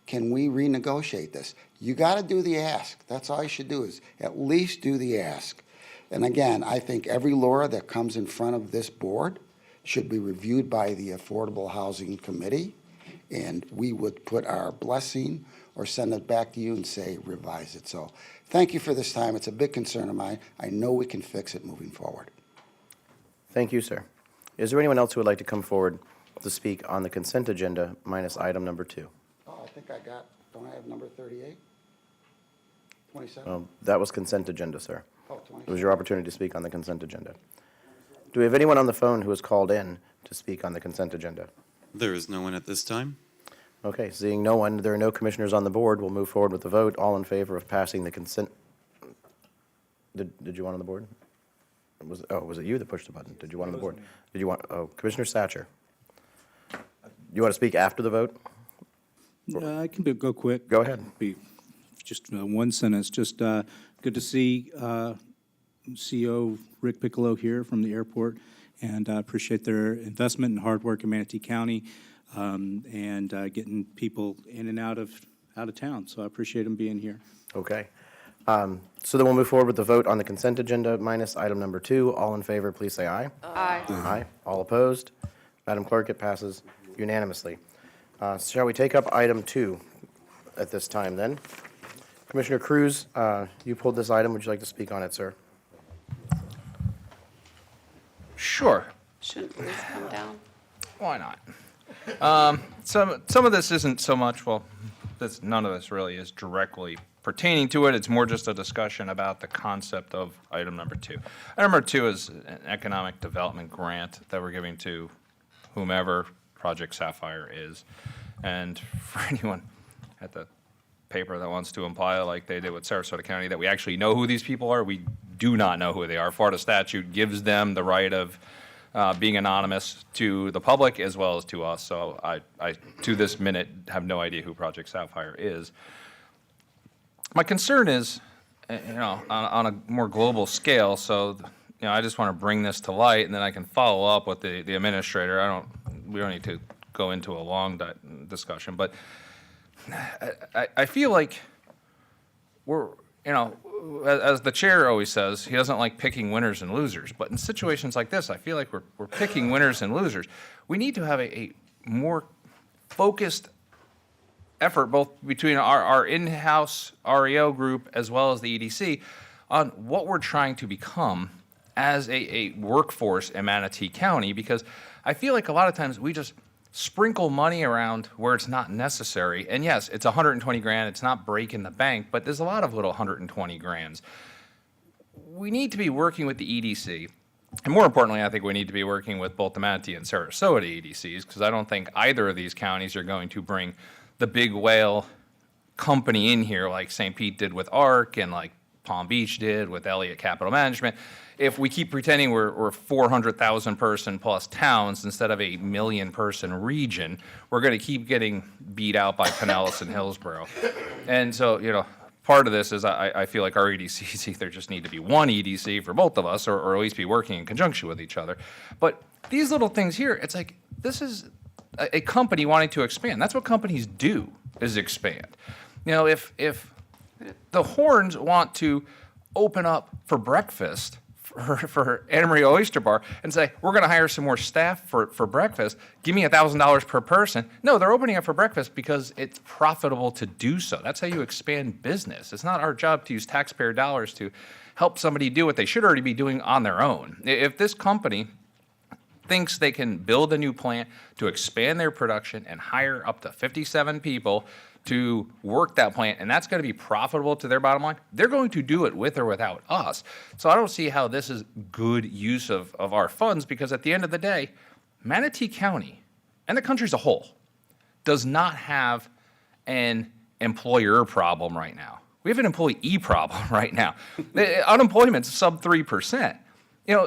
Can we renegotiate this? You got to do the ask. That's all you should do, is at least do the ask. And again, I think every LoRa that comes in front of this board should be reviewed by the Affordable Housing Committee, and we would put our blessing or send it back to you and say, revise it. So thank you for this time. It's a big concern of mine. I know we can fix it moving forward. Thank you, sir. Is there anyone else who would like to come forward to speak on the consent agenda minus item number 2? Oh, I think don't I have number 38? 27? That was consent agenda, sir. Oh, It 27. was your opportunity to speak on the consent agenda. Do we have anyone on the phone who has called in to speak on the consent agenda? There is no one at this time. Okay, seeing no one, there are no commissioners on the board. We'll move forward with the vote. All in favor of passing the consent. Did you want on the board? Was it you that pushed the button? Did you want on the board? Did you want, Commissioner Satcher? You want to speak after the vote? I can go quick. Go ahead. Be just one sentence. Just good to see CEO Rick Piccolo here from the airport, and I appreciate their investment and hard work in Manatee County, and getting people in and out of town. So I appreciate them being here. Okay. So then we'll move forward with the vote on the consent agenda minus item number 2. All in favor, please say aye. Aye. Aye. All opposed? Madam Clerk, it passes unanimously. Shall we take up item 2 at this time then? Commissioner Cruz, you pulled this item. Would you like to speak on it, sir? Sure. Shouldn't Liz come down? Why not? Some of this isn't so much, none of this really is directly pertaining to it. It's more just a discussion about the concept of item number 2. Item number 2 is an economic development grant that we're giving to whomever Project Sapphire is. And for anyone at the paper that wants to imply, like they did with Sarasota County, that we actually know who these people are, we do not know who they are. Florida statute gives them the right of being anonymous to the public as well as to us. So I to this minute, have no idea who Project Sapphire is. My concern is, on a more global scale, so, I just want to bring this to light, and then I can follow up with the administrator. We don't need to go into a long discussion, but I feel like we're, as the chair always says, he doesn't like picking winners and losers. But in situations like this, I feel like we're picking winners and losers. We need to have a more focused effort, both between our in-house REO group as well as the EDC, on what we're trying to become as a workforce in Manatee County, because I feel like a lot of times we just sprinkle money around where it's not necessary. And yes, it's 120 grand, it's not breaking the bank, but there's a lot of little 120 grands. We need to be working with the EDC, and more importantly, I think we need to be working with both the Manatee and Sarasota EDCs, because I don't think either of these counties are going to bring the big whale company in here like St. Pete did with ARC and like Palm Beach did with Elliott Capital Management. If we keep pretending we're 400,000 person plus towns instead of a 1 million person region, we're going to keep getting beat out by Pinellas and Hillsborough. And so, part of this is I feel like our EDCs either just need to be one EDC for both of us, or at least be working in conjunction with each other. But these little things here, it's like, this is a company wanting to expand. That's what companies do, is expand. If the Horns want to open up for breakfast for Anna Maria Oyster Bar and say, we're going to hire some more staff for breakfast, give me $1,000 per person. No, they're opening up for breakfast because it's profitable to do so. That's how you expand business. It's not our job to use taxpayer dollars to help somebody do what they should already be doing on their own. If this company thinks they can build a new plant to expand their production and hire up to 57 people to work that plant, and that's going to be profitable to their bottom line, they're going to do it with or without us. So I don't see how this is good use of our funds, because at the end of the day, Manatee County and the country as a whole does not have an employer problem right now. We have an employee problem right now. Unemployment's sub 3%.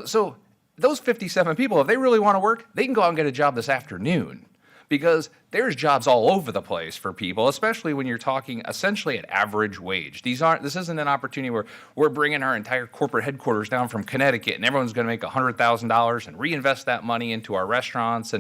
So those 57 people, if they really want to work, they can go out and get a job this afternoon, because there's jobs all over the place for people, especially when you're talking essentially at average wage. This isn't an opportunity where we're bringing our entire corporate headquarters down from Connecticut and everyone's going to make $100,000 and reinvest that money into our restaurants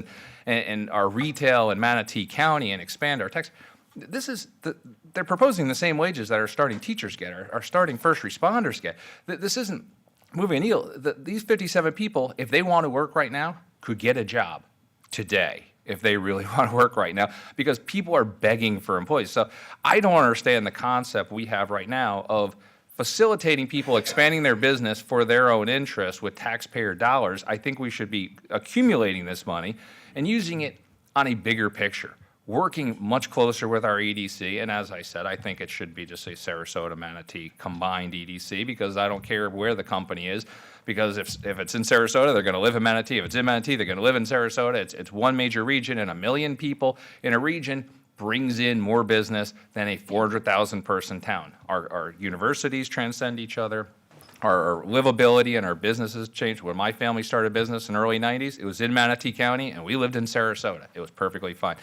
and our retail in Manatee County and expand our tax. They're proposing the same wages that our starting teachers get, our starting first responders get. This isn't moving a needle. These 57 people, if they want to work right now, could get a job today if they really want to work right now, because people are begging for employees. So I don't understand the concept we have right now of facilitating people expanding their business for their own interest with taxpayer dollars. I think we should be accumulating this money and using it on a bigger picture, working much closer with our EDC. And as I said, I think it should be just a Sarasota, Manatee combined EDC, because I don't care where the company is, because if it's in Sarasota, they're going to live in Manatee. If it's in Manatee, they're going to live in Sarasota. It's one major region, and 1 million people in a region brings in more business than a 400,000 person town. Our universities transcend each other. Our livability and our businesses changed. When my family started business in the early 90s, it was in Manatee County, and we lived in Sarasota. It was perfectly fine.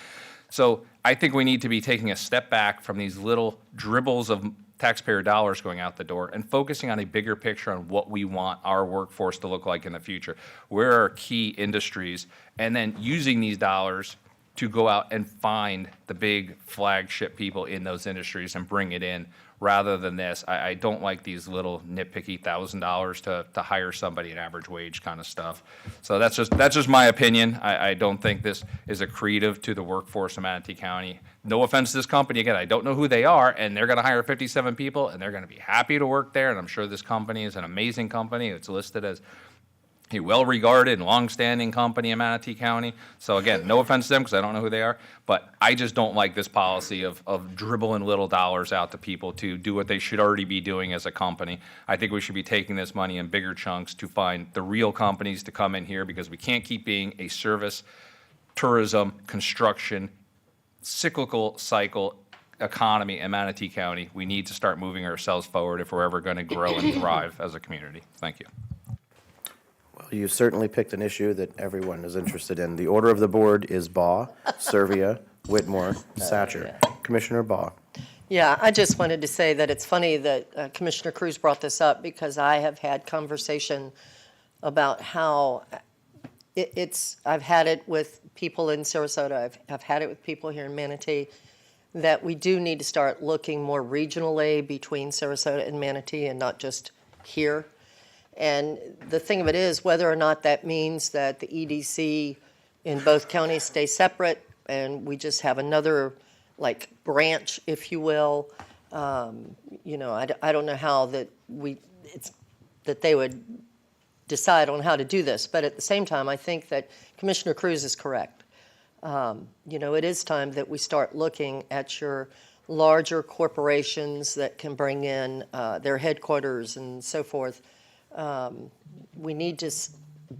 So I think we need to be taking a step back from these little dribbles of taxpayer dollars going out the door and focusing on a bigger picture on what we want our workforce to look like in the future. Where are key industries? And then using these dollars to go out and find the big flagship people in those industries and bring it in, rather than this. I don't like these little nitpicky $1,000 to hire somebody at average wage kind of stuff. So that's just my opinion. I don't think this is accretive to the workforce of Manatee County. No offense to this company. Again, I don't know who they are, and they're going to hire 57 people, and they're going to be happy to work there. And I'm sure this company is an amazing company. It's listed as a well-regarded and long-standing company in Manatee County. So again, no offense to them, because I don't know who they are, but I just don't like this policy of dribbling little dollars out to people to do what they should already be doing as a company. I think we should be taking this money in bigger chunks to find the real companies to come in here, because we can't keep being a service, tourism, construction, cyclical cycle economy in Manatee County. We need to start moving ourselves forward if we're ever going to grow and thrive as a community. Thank you. Well, you certainly picked an issue that everyone is interested in. The order of the board is Baugh, Servia, Whitmore, Satcher. Commissioner Baugh. Yeah, I just wanted to say that it's funny that Commissioner Cruz brought this up, because I have had conversation about how I've had it with people in Sarasota, I've had it with people here in Manatee, that we do need to start looking more regionally between Sarasota and Manatee and not just here. And the thing of it is, whether or not that means that the EDC in both counties stay separate and we just have another branch, if you will, I don't know how that they would decide on how to do this. But at the same time, I think that Commissioner Cruz is correct. It is time that we start looking at your larger corporations that can bring in their headquarters and so forth. We need to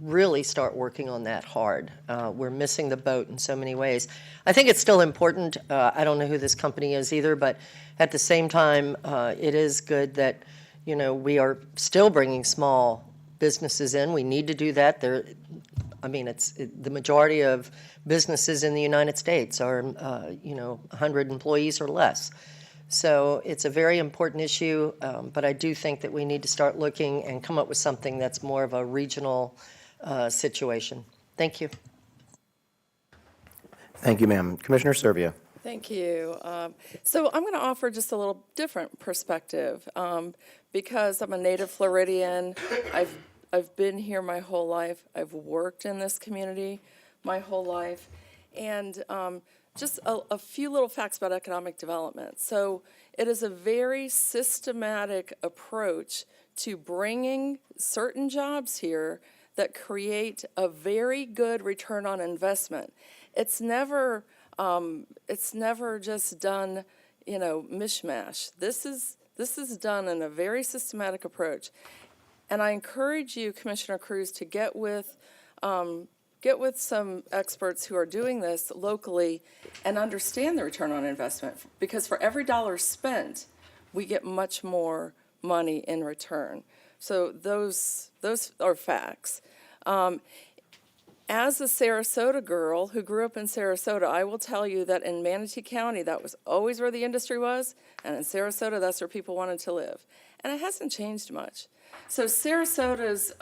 really start working on that hard. We're missing the boat in so many ways. I think it's still important. I don't know who this company is either, but at the same time, it is good that, we are still bringing small businesses in. We need to do that. The majority of businesses in the United States are, 100 employees or less. So it's a very important issue, but I do think that we need to start looking and come up with something that's more of a regional situation. Thank you. Thank you, ma'am. Commissioner Servia. Thank you. So I'm going to offer just a little different perspective because I'm a native Floridian. I've been here my whole life. I've worked in this community my whole life. And just a few little facts about economic development. So it is a very systematic approach to bringing certain jobs here that create a very good return on investment. It's never just done, mishmash. This is done in a very systematic approach. And I encourage you, Commissioner Cruz, to get with some experts who are doing this locally and understand the return on investment. Because for every dollar spent, we get much more money in return. So those are facts. As a Sarasota girl who grew up in Sarasota, I will tell you that in Manatee County, that was always where the industry was, and in Sarasota, that's where people wanted to live. And it hasn't changed much. So Sarasota's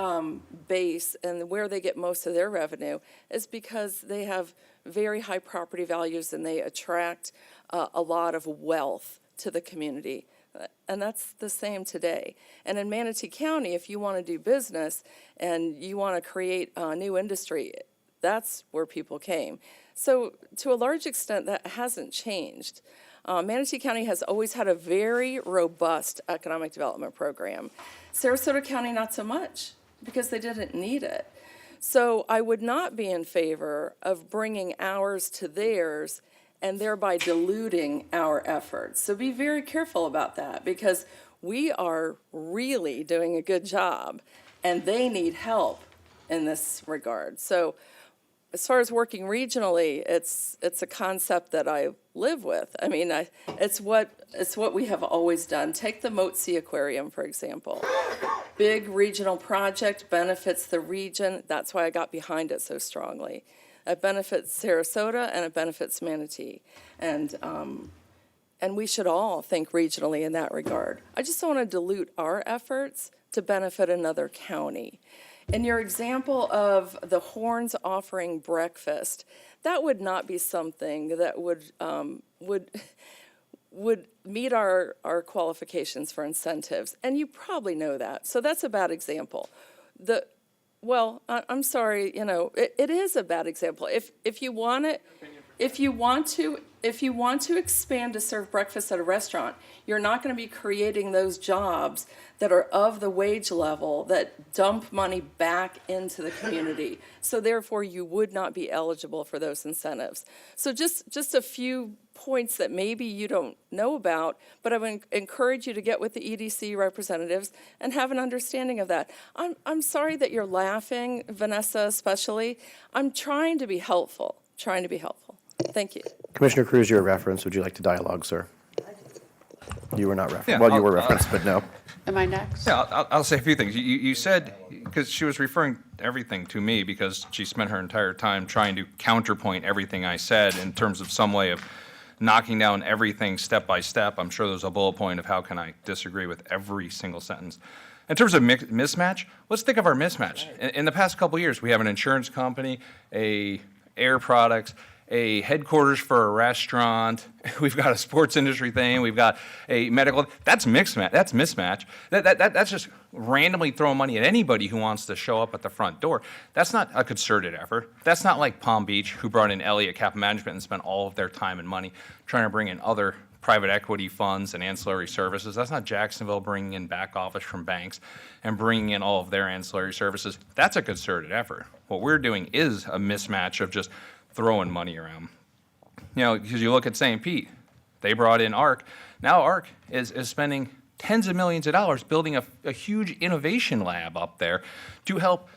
base and where they get most of their revenue is because they have very high property values and they attract a lot of wealth to the community. And that's the same today. And in Manatee County, if you want to do business and you want to create a new industry, that's where people came. So to a large extent, that hasn't changed. Manatee County has always had a very robust economic development program. Sarasota County, not so much, because they didn't need it. So I would not be in favor of bringing ours to theirs and thereby diluting our efforts. So be very careful about that, because we are really doing a good job, and they need help in this regard. So as far as working regionally, it's a concept that I live with. I mean, it's what we have always done. Take the Moat Sea Aquarium, for example. Big regional project, benefits the region. That's why I got behind it so strongly. It benefits Sarasota and it benefits Manatee. And we should all think regionally in that regard. I just don't want to dilute our efforts to benefit another county. In your example of the Horns offering breakfast, that would not be something that would meet our qualifications for incentives, and you probably know that. So that's a bad example. I'm sorry, it is a bad example. If you want to expand to serve breakfast at a restaurant, you're not going to be creating those jobs that are of the wage level that dump money back into the community. So therefore, you would not be eligible for those incentives. So just a few points that maybe you don't know about, but I would encourage you to get with the EDC representatives and have an understanding of that. I'm sorry that you're laughing, Vanessa especially. I'm trying to be helpful, Thank you. Commissioner Cruz, you're a reference. Would you like to dialogue, sir? You were not referenced. Yeah, Well, you were referenced, but no. Am I next? Yeah, I'll say a few things. You said, because she was referring everything to me because she spent her entire time trying to counterpoint everything I said in terms of some way of knocking down everything step by step. I'm sure there's a bullet point of how can I disagree with every single sentence. In terms of mismatch, let's think of our mismatch. In the past couple of years, we have an insurance company, a Air Products, a headquarters for a restaurant. We've got a sports industry thing. We've got a medical. That's mismatch. That's mismatch. That's just randomly throwing money at anybody who wants to show up at the front door. That's not a concerted effort. That's not like Palm Beach, who brought in Elliott Capital Management and spent all of their time and money trying to bring in other private equity funds and ancillary services. That's not Jacksonville bringing in back office from banks and bringing in all of their ancillary services. That's a concerted effort. What we're doing is a mismatch of just throwing money around. Because you look at St. Pete, they brought in ARC. Now ARC is spending tens of millions of dollars building a huge innovation lab up there to help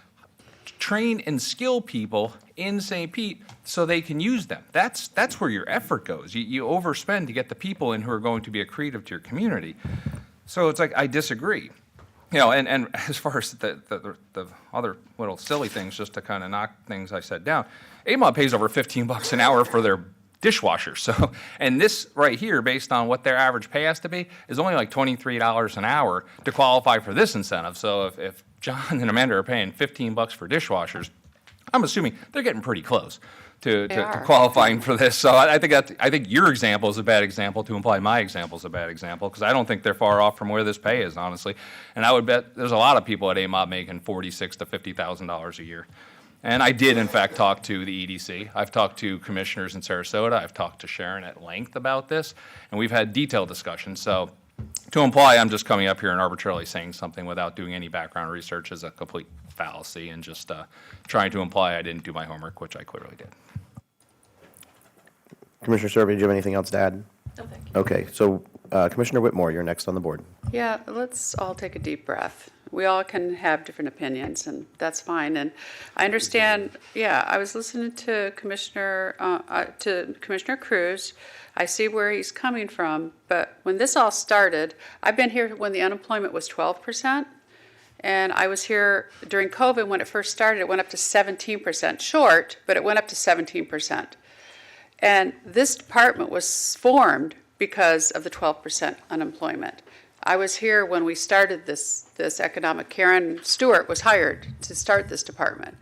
train and skill people in St. Pete so they can use them. That's where your effort goes. You overspend to get the people in who are going to be accretive to your community. So it's like, I disagree. And as far as the other little silly things, just to kind of knock things I said down, AMOB pays over $15 an hour for their dishwashers. So, and this right here, based on what their average pay has to be, is only like $23 an hour to qualify for this incentive. So if John and Amanda are paying $15 for dishwashers, I'm assuming they're getting pretty close to qualifying for this. So I think your example is a bad example to imply my example is a bad example, because I don't think they're far off from where this pay is, honestly. And I would bet there's a lot of people at AMOB making $46,000 to $50,000 a year. And I did, in fact, talk to the EDC. I've talked to commissioners in Sarasota. I've talked to Sharon at length about this, and we've had detailed discussions. So to imply I'm just coming up here and arbitrarily saying something without doing any background research is a complete fallacy and just trying to imply I didn't do my homework, which I clearly did. Commissioner Serby, do you have anything else to add? No, thank you. Okay, so Commissioner Whitmore, you're next on the board. Yeah, let's all take a deep breath. We all can have different opinions, and that's fine. And I understand, yeah, I was listening to Commissioner Cruz. I see where he's coming from, but when this all started, I've been here when the unemployment was 12%, and I was here during COVID when it first started. It went up to 17%, short, but it went up to 17%. And this department was formed because of the 12% unemployment. I was here when we started this economic. Karen Stewart was hired to start this department.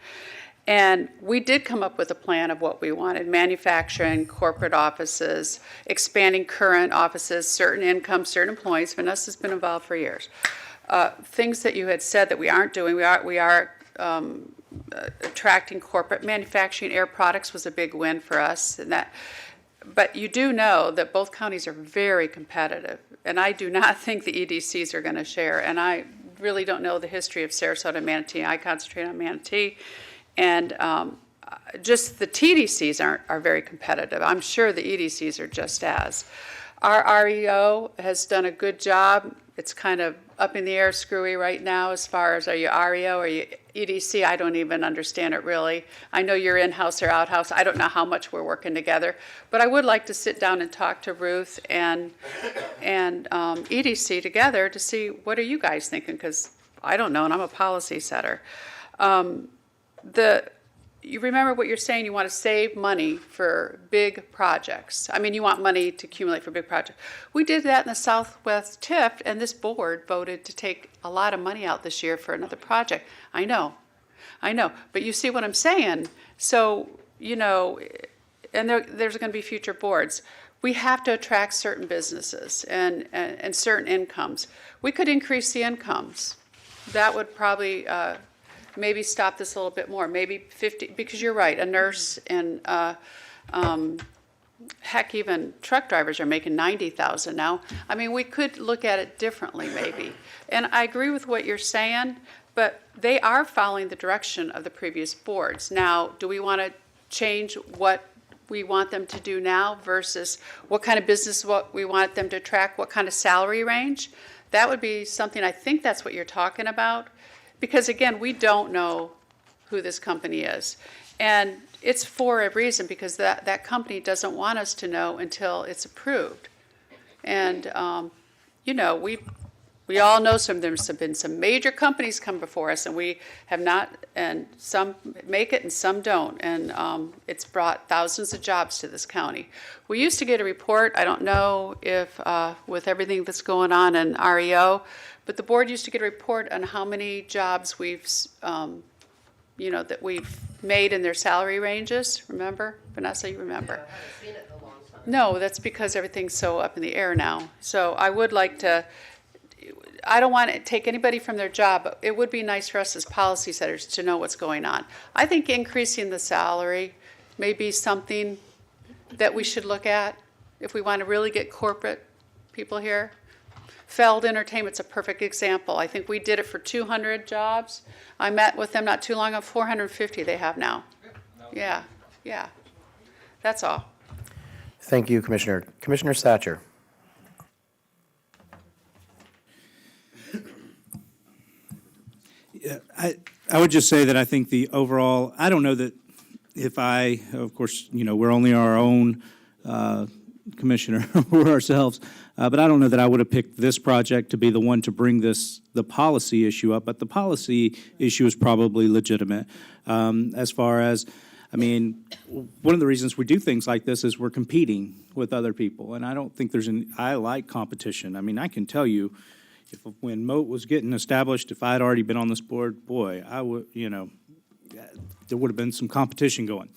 And we did come up with a plan of what we wanted: manufacturing, corporate offices, expanding current offices, certain income, certain employees. Vanessa's been involved for years. Things that you had said that we aren't doing, we are attracting corporate manufacturing. Air Products was a big win for us, and that. But you do know that both counties are very competitive, and I do not think the EDCs are going to share. And I really don't know the history of Sarasota and Manatee. I concentrate on Manatee, and just the TDCs are very competitive. I'm sure the EDCs are just as. Our REO has done a good job. It's kind of up in the air, screwy right now as far as, are you REO or are you EDC? I don't even understand it really. I know you're in-house or out-house. I don't know how much we're working together. But I would like to sit down and talk to Ruth and EDC together to see, what are you guys thinking? Because I don't know, and I'm a policy setter. You remember what you're saying, you want to save money for big projects. I mean, you want money to accumulate for big projects. We did that in the Southwest TIF, and this board voted to take a lot of money out this year for another project. I know, but you see what I'm saying? So, you know, and there's going to be future boards. We have to attract certain businesses and certain incomes. We could increase the incomes. That would probably maybe stop this a little bit more, maybe 50, because you're right, a nurse and heck, even truck drivers are making $90,000 now. I mean, we could look at it differently maybe. And I agree with what you're saying, but they are following the direction of the previous boards. Now, do we want to change what we want them to do now versus what kind of business what we want them to attract, what kind of salary range? That would be something, I think that's what you're talking about. Because again, we don't know who this company is. And it's for a reason, because that company doesn't want us to know until it's approved. And, you know, we all know there's been some major companies come before us, and we have not, and some make it and some don't. And it's brought thousands of jobs to this county. We used to get a report, I don't know if with everything that's going on in REO, but the board used to get a report on how many jobs we've, you know, that we've made in their salary ranges. Remember? Vanessa, you remember? I haven't seen it in a long time. No, that's because everything's so up in the air now. So I would like to, I don't want to take anybody from their job, but it would be nice for us as policy setters to know what's going on. I think increasing the salary may be something that we should look at if we want to really get corporate people here. Feld Entertainment's a perfect example. I think we did it for 200 jobs. I met with them not too long ago, 450 they have now. Yeah. That's all. Thank you, Commissioner. Commissioner Satcher. Yeah, I would just say that I think the overall, I don't know that if of course, you know, we're only our own commissioner, we're ourselves, but I don't know that I would have picked this project to be the one to bring the policy issue up, but the policy issue is probably legitimate. As far as, I mean, one of the reasons we do things like this is we're competing with other people, and I don't think I like competition. I mean, I can tell you, when Moat was getting established, if I had already been on this board, boy, I would, you know, there would have been some competition going.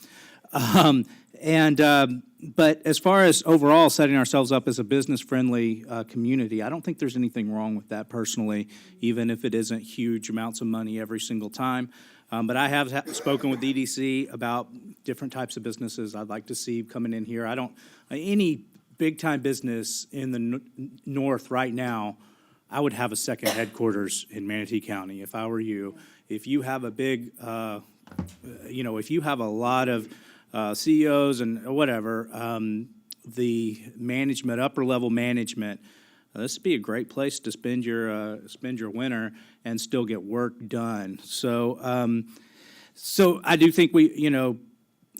But as far as overall setting ourselves up as a business-friendly community, I don't think there's anything wrong with that personally, even if it isn't huge amounts of money every single time. But I have spoken with EDC about different types of businesses I'd like to see coming in here. Any big-time business in the north right now, I would have a second headquarters in Manatee County if I were you. if you have a big, if you have a lot of CEOs and whatever, the management, upper level management, this would be a great place to spend your winter and still get work done. So, so I do think we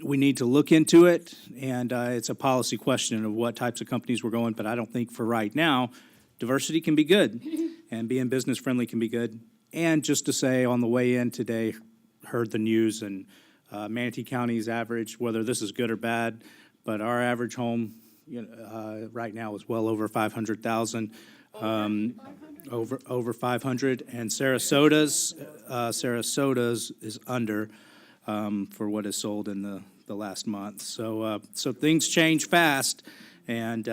need to look into it, and it's a policy question of what types of companies we're going. But I don't think for right now, diversity can be good, and being business friendly can be good. And just to say, on the way in today, heard the news, and Manatee County's average, whether this is good or bad, but our average home right now is well over 500,000. Over 500, and Sarasota's is under for what is sold in the last month. So things change fast, and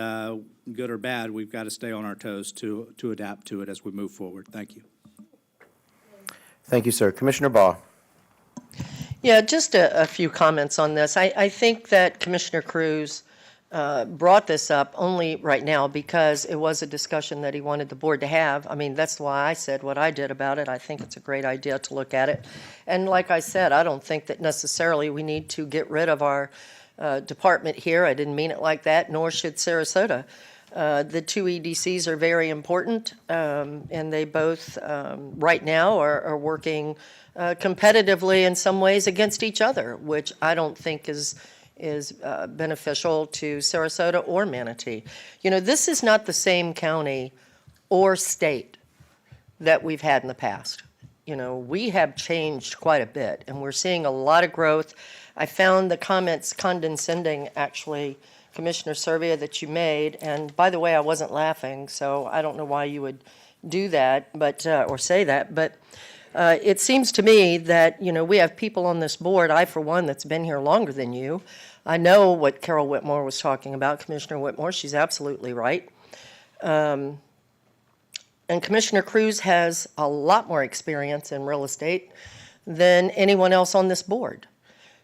good or bad, we've got to stay on our toes to adapt to it as we move forward. Thank you. Thank you, sir. Commissioner Baugh. Yeah, just a few comments on this. I think that Commissioner Cruz brought this up only right now because it was a discussion that he wanted the board to have. I mean, that's why I said what I did about it. I think it's a great idea to look at it. And like I said, I don't think that necessarily we need to get rid of our department here. I didn't mean it like that, nor should Sarasota. The two EDCs are very important, and they both, right now, are working competitively in some ways against each other, which I don't think is beneficial to Sarasota or Manatee. This is not the same county or state that we've had in the past. We have changed quite a bit, and we're seeing a lot of growth. I found the comments condescending, actually, Commissioner Serbia, that you made. And by the way, I wasn't laughing, so I don't know why you would do that, but or say that. But it seems to me that, we have people on this board, I for one, that's been here longer than you. I know what Carol Whitmore was talking about, Commissioner Whitmore. She's absolutely right. And Commissioner Cruz has a lot more experience in real estate than anyone else on this board.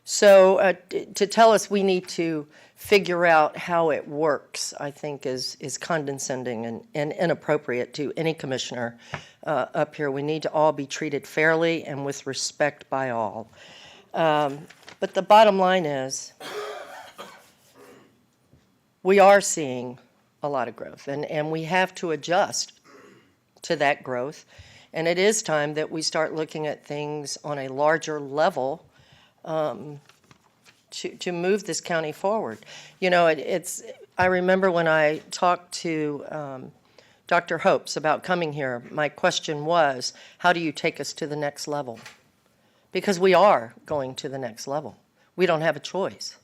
So to tell us we need to figure out how it works, I think is condescending and inappropriate to any commissioner up here. We need to all be treated fairly and with respect by all. But the bottom line is, we are seeing a lot of growth, and we have to adjust to that growth. And it is time that we start looking at things on a larger level to move this county forward. I remember when I talked to Dr. Hopes about coming here, my question was, how do you take us to the next level? Because we are going to the next level. We don't have a choice.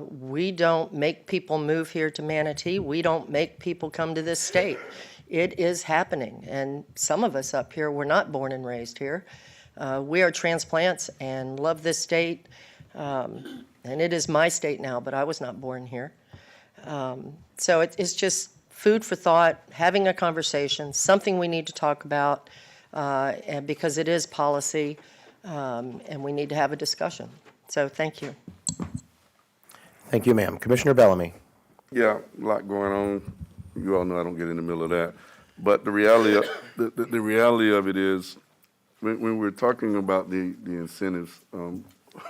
We don't make people move here to Manatee. We don't make people come to this state. It is happening. And some of us up here were not born and raised here. We are transplants and love this state. And it is my state now, but I was not born here. So it's just food for thought, having a conversation, something we need to talk about, and because it is policy, and we need to have a discussion. So thank you. Thank you, ma'am. Commissioner Bellamy. Yeah, a lot going on. You all know I don't get in the middle of that. But the reality of it is, when we're talking about the incentives,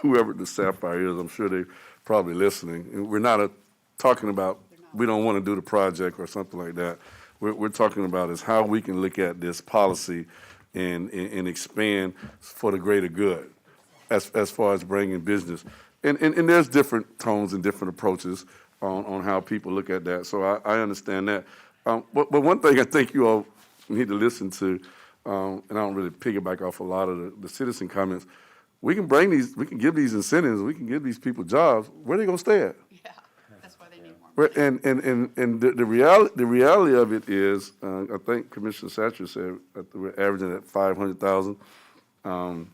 whoever the Sapphire is, I'm sure they're probably listening. And we're not talking about we don't want to do the project or something like that. We're talking about is how we can look at this policy and expand for the greater good as far as bringing business. And there's different tones and different approaches on how people look at that. So I understand that. But one thing I think you all need to listen to, and I don't really piggyback off a lot of the citizen comments, we can give these incentives, we can give these people jobs. Where are they going to stay at? Yeah, that's why they need more. And the reality of it is, I think Commissioner Satcher said that we're averaging at 500,000. And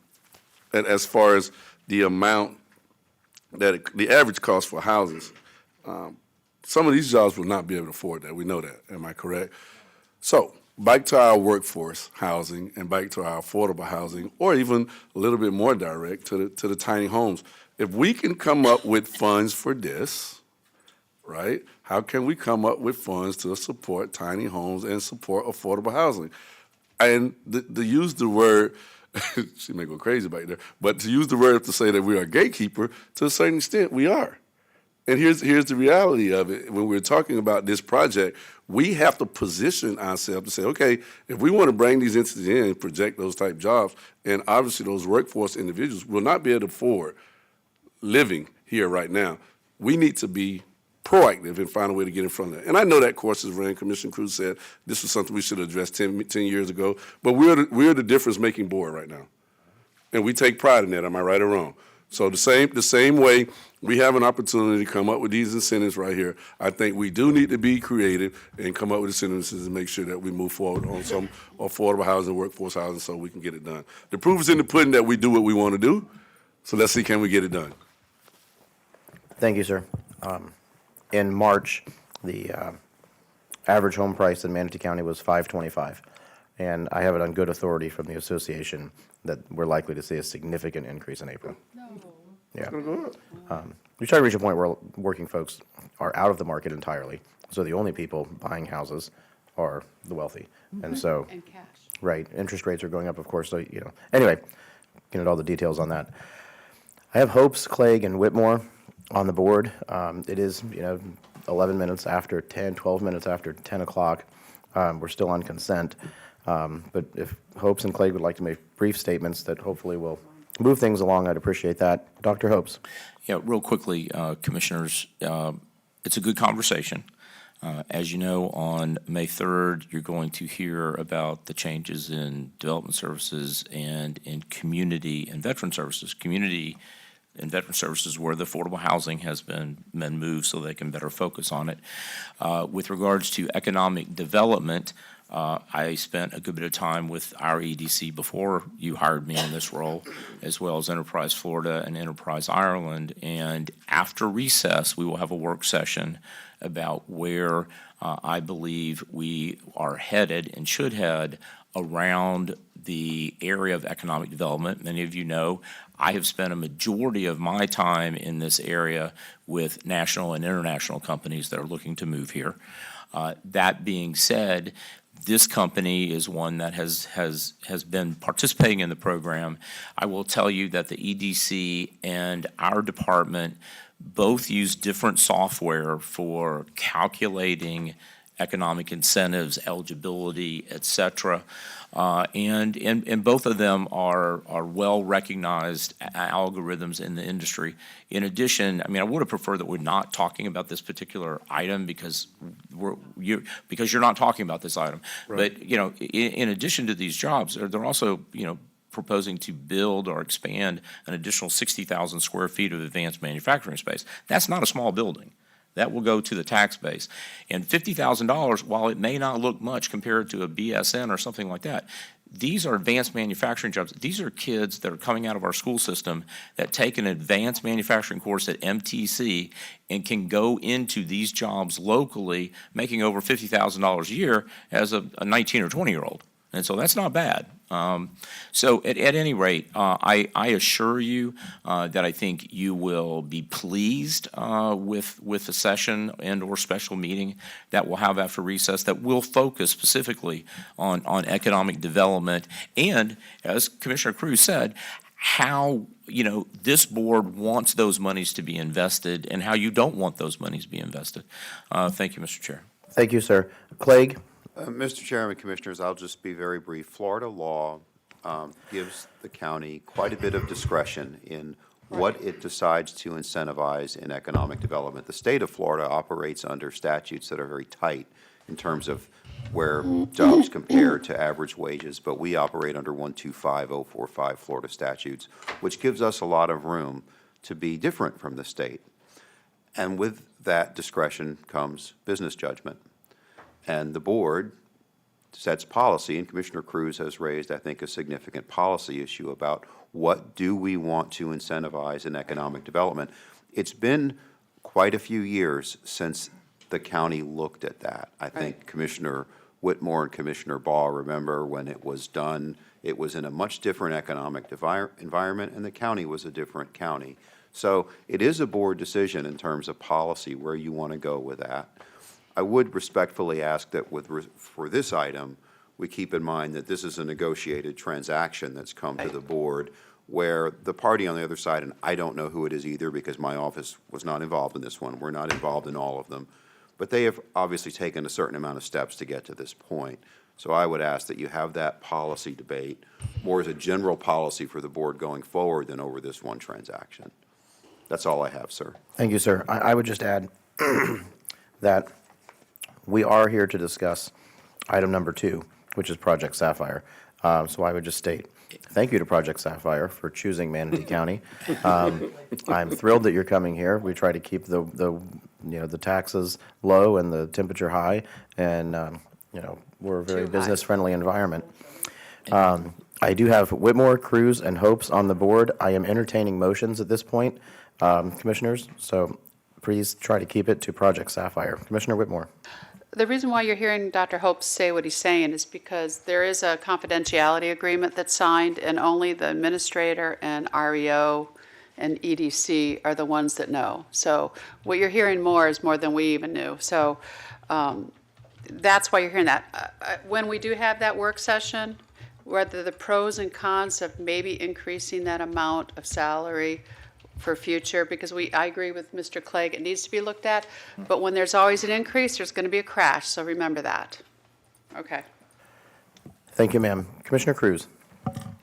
as far as the amount the average cost for houses, some of these jobs will not be able to afford that. We know that. Am I correct? So back to our workforce housing and back to our affordable housing, or even a little bit more direct to the tiny homes. If we can come up with funds for this, right? How can we come up with funds to support tiny homes and support affordable housing? And to use the word She may go crazy back there. But to use the word to say that we are a gatekeeper, to a certain extent, we are. And here's the reality of it. When we're talking about this project, we have to position ourselves to say, okay, if we want to bring these entities in and project those type jobs, and obviously those workforce individuals will not be able to afford living here right now, we need to be proactive and find a way to get in front of that. And I know that course is ran. Commissioner Cruz said this was something we should have addressed 10 years ago, but we're the difference-making board right now. And we take pride in that, am I right or wrong? So the same way we have an opportunity to come up with these incentives right here, I think we do need to be creative and come up with incentives and make sure that we move forward on some affordable housing, workforce housing, so we can get it done. The proof is in the pudding that we do what we want to do, so let's see, can we get it done? Thank you, sir. In March, the average home price in Manatee County was $525, and I have it on good authority from the association that we're likely to see a significant increase in April. Yeah. We try to reach a point where working folks are out of the market entirely, so the only people buying houses are the wealthy. And so, And cash. right, interest rates are going up, of course, so, Anyway, get into all the details on that. I have Hopes, Clegg, and Whitmore on the board. It is, 11 minutes after 10, 12 minutes after 10 o'clock. We're still on consent. But if Hopes and Clegg would like to make brief statements that hopefully will move things along, I'd appreciate that. Dr. Hopes. Yeah, real quickly, Commissioners, it's a good conversation. As you know, on May 3rd, you're going to hear about the changes in development services and in community and veteran services. Community and veteran services where the affordable housing has been moved so they can better focus on it. With regards to economic development, I spent a good bit of time with our EDC before you hired me in this role, as well as Enterprise Florida and Enterprise Ireland. And after recess, we will have a work session about where I believe we are headed and should head around the area of economic development. Many of you know I have spent a majority of my time in this area with national and international companies that are looking to move here. That being said, this company is one that has been participating in the program. I will tell you that the EDC and our department both use different software for calculating economic incentives, eligibility, et cetera. And both of them are well-recognized algorithms in the industry. In addition, I would have preferred that we're not talking about this particular item because you're not talking about this item. Right. But, in addition to these jobs, they're also, proposing to build or expand an additional 60,000 square feet of advanced manufacturing space. That's not a small building. That will go to the tax base. And $50,000, while it may not look much compared to a BSN or something like that, these are advanced manufacturing jobs. These are kids that are coming out of our school system that take an advanced manufacturing course at MTC and can go into these jobs locally, making over $50,000 a year as a 19 or 20-year-old. And so that's not bad. So at any rate, I assure you that I think you will be pleased with the session and or special meeting that we'll have after recess that will focus specifically on economic development and, as Commissioner Cruz said, how this board wants those monies to be invested and how you don't want those monies to be invested. Thank you, Mr. Chair. Thank you, sir. Clegg? Mr. Chairman, Commissioners, I'll just be very brief. Florida law gives the county quite a bit of discretion in what it decides to incentivize in economic development. The state of Florida operates under statutes that are very tight in terms of where jobs compare to average wages, but we operate under 125045 Florida statutes, which gives us a lot of room to be different from the state. And with that discretion comes business judgment. And the board sets policy, and Commissioner Cruz has raised, I think, a significant policy issue about what do we want to incentivize in economic development. It's been quite a few years since the county looked at that. I think Commissioner Whitmore and Commissioner Baugh remember when it was done, it was in a much different economic environment, and the county was a different county. So it is a board decision in terms of policy where you want to go with that. I would respectfully ask that for this item, we keep in mind that this is a negotiated transaction that's come to the board where the party on the other side, and I don't know who it is either because my office was not involved in this one, we're not involved in all of them, but they have obviously taken a certain amount of steps to get to this point. So I would ask that you have that policy debate more as a general policy for the board going forward than over this one transaction. That's all I have, sir. Thank you, sir. I would just add that we are here to discuss item number 2, which is Project Sapphire. So I would just state, thank you to Project Sapphire for choosing Manatee County. I'm thrilled that you're coming here. We try to keep the taxes low and the temperature high, and we're a very business-friendly environment. I do have Whitmore, Cruz, and Hopes on the board. I am entertaining motions at this point, commissioners, so please try to keep it to Project Sapphire. Commissioner Whitmore. The reason why you're hearing Dr. Hope say what he's saying is because there is a confidentiality agreement that's signed, and only the administrator and REO and EDC are the ones that know. So what you're hearing more is more than we even knew. So that's why you're hearing that. When we do have that work session, whether the pros and cons of maybe increasing that amount of salary for future, because I agree with Mr. Clegg, it needs to be looked at, but when there's always an increase, there's going to be a crash, so remember that. Okay. Thank you, ma'am. Commissioner Cruz.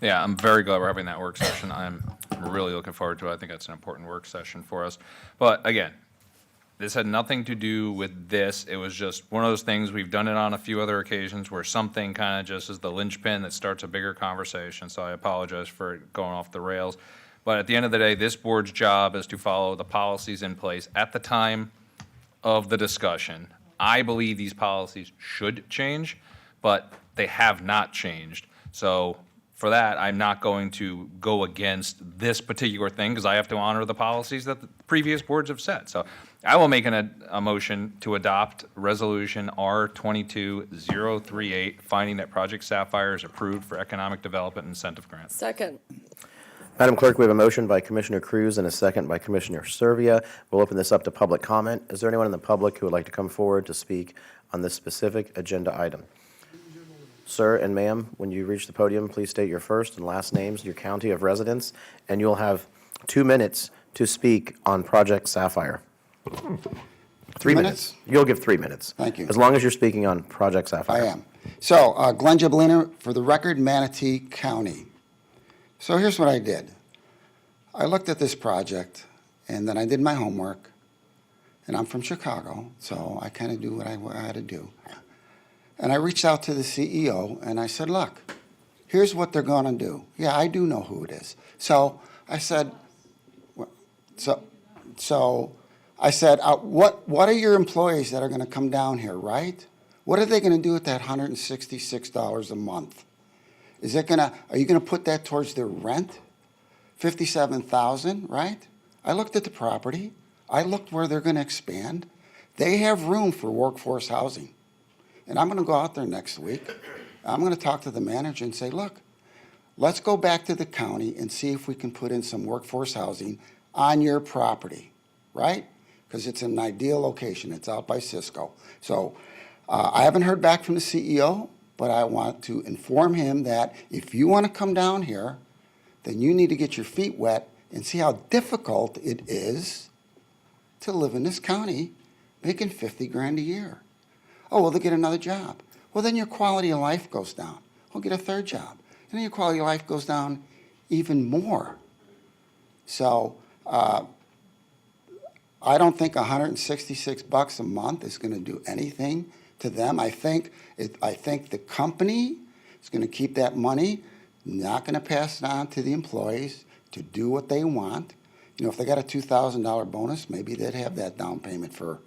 Yeah, I'm very glad we're having that work session. I'm really looking forward to it. I think that's an important work session for us. But again, this had nothing to do with this. It was just one of those things, we've done it on a few other occasions where something kind of just is the linchpin that starts a bigger conversation. So I apologize for going off the rails. But at the end of the day, this board's job is to follow the policies in place at the time of the discussion. I believe these policies should change, but they have not changed. So for that, I'm not going to go against this particular thing because I have to honor the policies that the previous boards have set. So I will make a motion to adopt Resolution R-22-038, finding that Project Sapphire is approved for economic development incentive grant. Second. Madam Clerk, we have a motion by Commissioner Cruz and a second by Commissioner Servia. We'll open this up to public comment. Is there anyone in the public who would like to come forward to speak on this specific agenda item? Sir and ma'am, when you reach the podium, please state your first and last names, your county of residence, and you'll have 2 minutes to speak on Project Sapphire. 3 minutes? You'll give 3 minutes. Thank you. As long as you're speaking on Project Sapphire. I am. So, Glenn Gibolina, for the record, Manatee County. So here's what I did. I looked at this project, and then I did my homework, and I'm from Chicago, so I kind of do what I had to do. And I reached out to the CEO, and I said, look, here's what they're going to do. Yeah, I do know who it is. So I said, what are your employees that are going to come down here, right? What are they going to do with that $166 a month? Are you going to put that towards their rent? $57,000, right? I looked at the property. I looked where they're going to expand. They have room for workforce housing. And I'm going to go out there next week. I'm going to talk to the manager and say, look, let's go back to the county and see if we can put in some workforce housing on your property, right? Because it's an ideal location. It's out by Cisco. So I haven't heard back from the CEO, but I want to inform him that if you want to come down here, then you need to get your feet wet and see how difficult it is to live in this county making $50,000 a year. Oh, well, they'll get another job. Well, then your quality of life goes down. We'll get a third job. And then your quality of life goes down even more. So I don't think $166 a month is going to do anything to them. I think the company is going to keep that money, not going to pass it on to the employees to do what they want. You know, if they got a $2,000 bonus, maybe they'd have that down payment for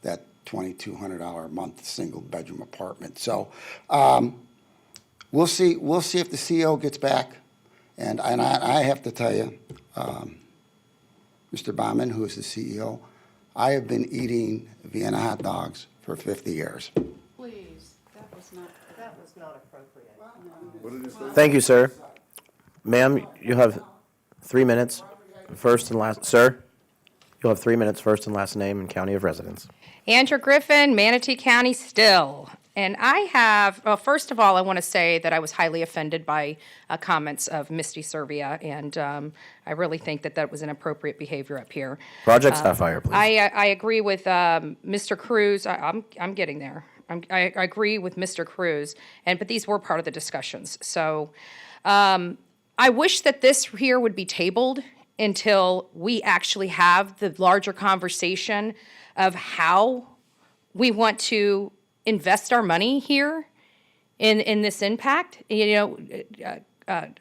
that $2,200 a month single bedroom apartment. So we'll see if the CEO gets back. And I have to tell you, Mr. Baumann, who is the CEO, I have been eating Vienna hot dogs for 50 years. Please, that was not appropriate. Thank you, sir. Ma'am, you have 3 minutes, first and last. Sir, you'll have 3 minutes, first and last name and county of residence. Andrew Griffin, Manatee County still. And I have, well, first of all, I want to say that I was highly offended by comments of Misty Servia, and I really think that that was inappropriate behavior up here. Project Sapphire, please. I agree with Mr. Cruz. I'm getting there. I agree with Mr. Cruz, but these were part of the discussions. So I wish that this here would be tabled until we actually have the larger conversation of how we want to invest our money here in this impact. You know,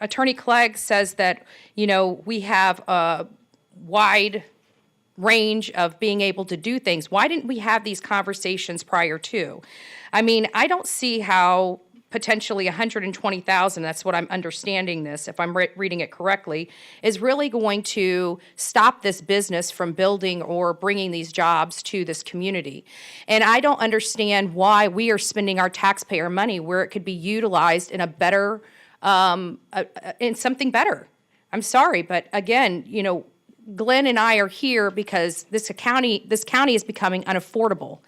Attorney Clegg says that, you know, we have a wide range of being able to do things. Why didn't we have these conversations prior to? I mean, I don't see how potentially 120,000, that's what I'm understanding this, if I'm reading it correctly, is really going to stop this business from building or bringing these jobs to this community. And I don't understand why we are spending our taxpayer money where it could be utilized in a better, in something better. I'm sorry, but again, you know, Glenn and I are here because this county is becoming unaffordable.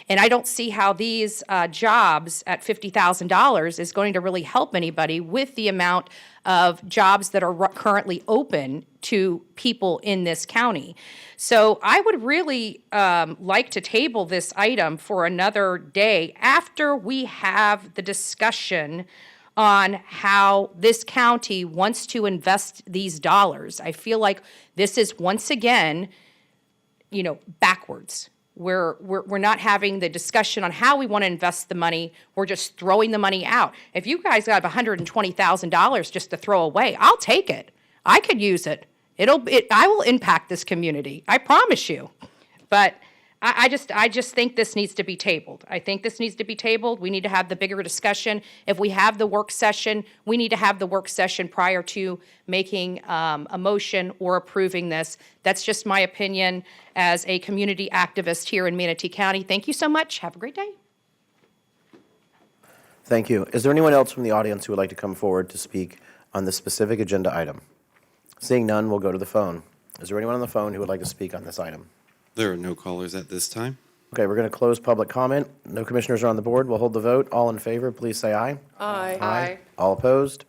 And I don't see how these jobs at $50,000 is going to really help anybody with the amount of jobs that are currently open to people in this county. So I would really like to table this item for another day after we have the discussion on how this county wants to invest these dollars. I feel like this is once again, you know, backwards. We're not having the discussion on how we want to invest the money. We're just throwing the money out. If you guys have $120,000 just to throw away, I'll take it. I could use it. I will impact this community. I promise you. But I just think this needs to be tabled. I think this needs to be tabled. We need to have the bigger discussion. If we have the work session, we need to have the work session prior to making a motion or approving this. That's just my opinion as a community activist here in Manatee County. Thank you so much. Have a great day. Thank you. Is there anyone else from the audience who would like to come forward to speak on this specific agenda item? Seeing none, we'll go to the phone. Is there anyone on the phone who would like to speak on this item? There are no callers at this time. Okay, we're going to close public comment. No commissioners are on the board. We'll hold the vote. All in favor, please say aye. Aye. Aye. All opposed?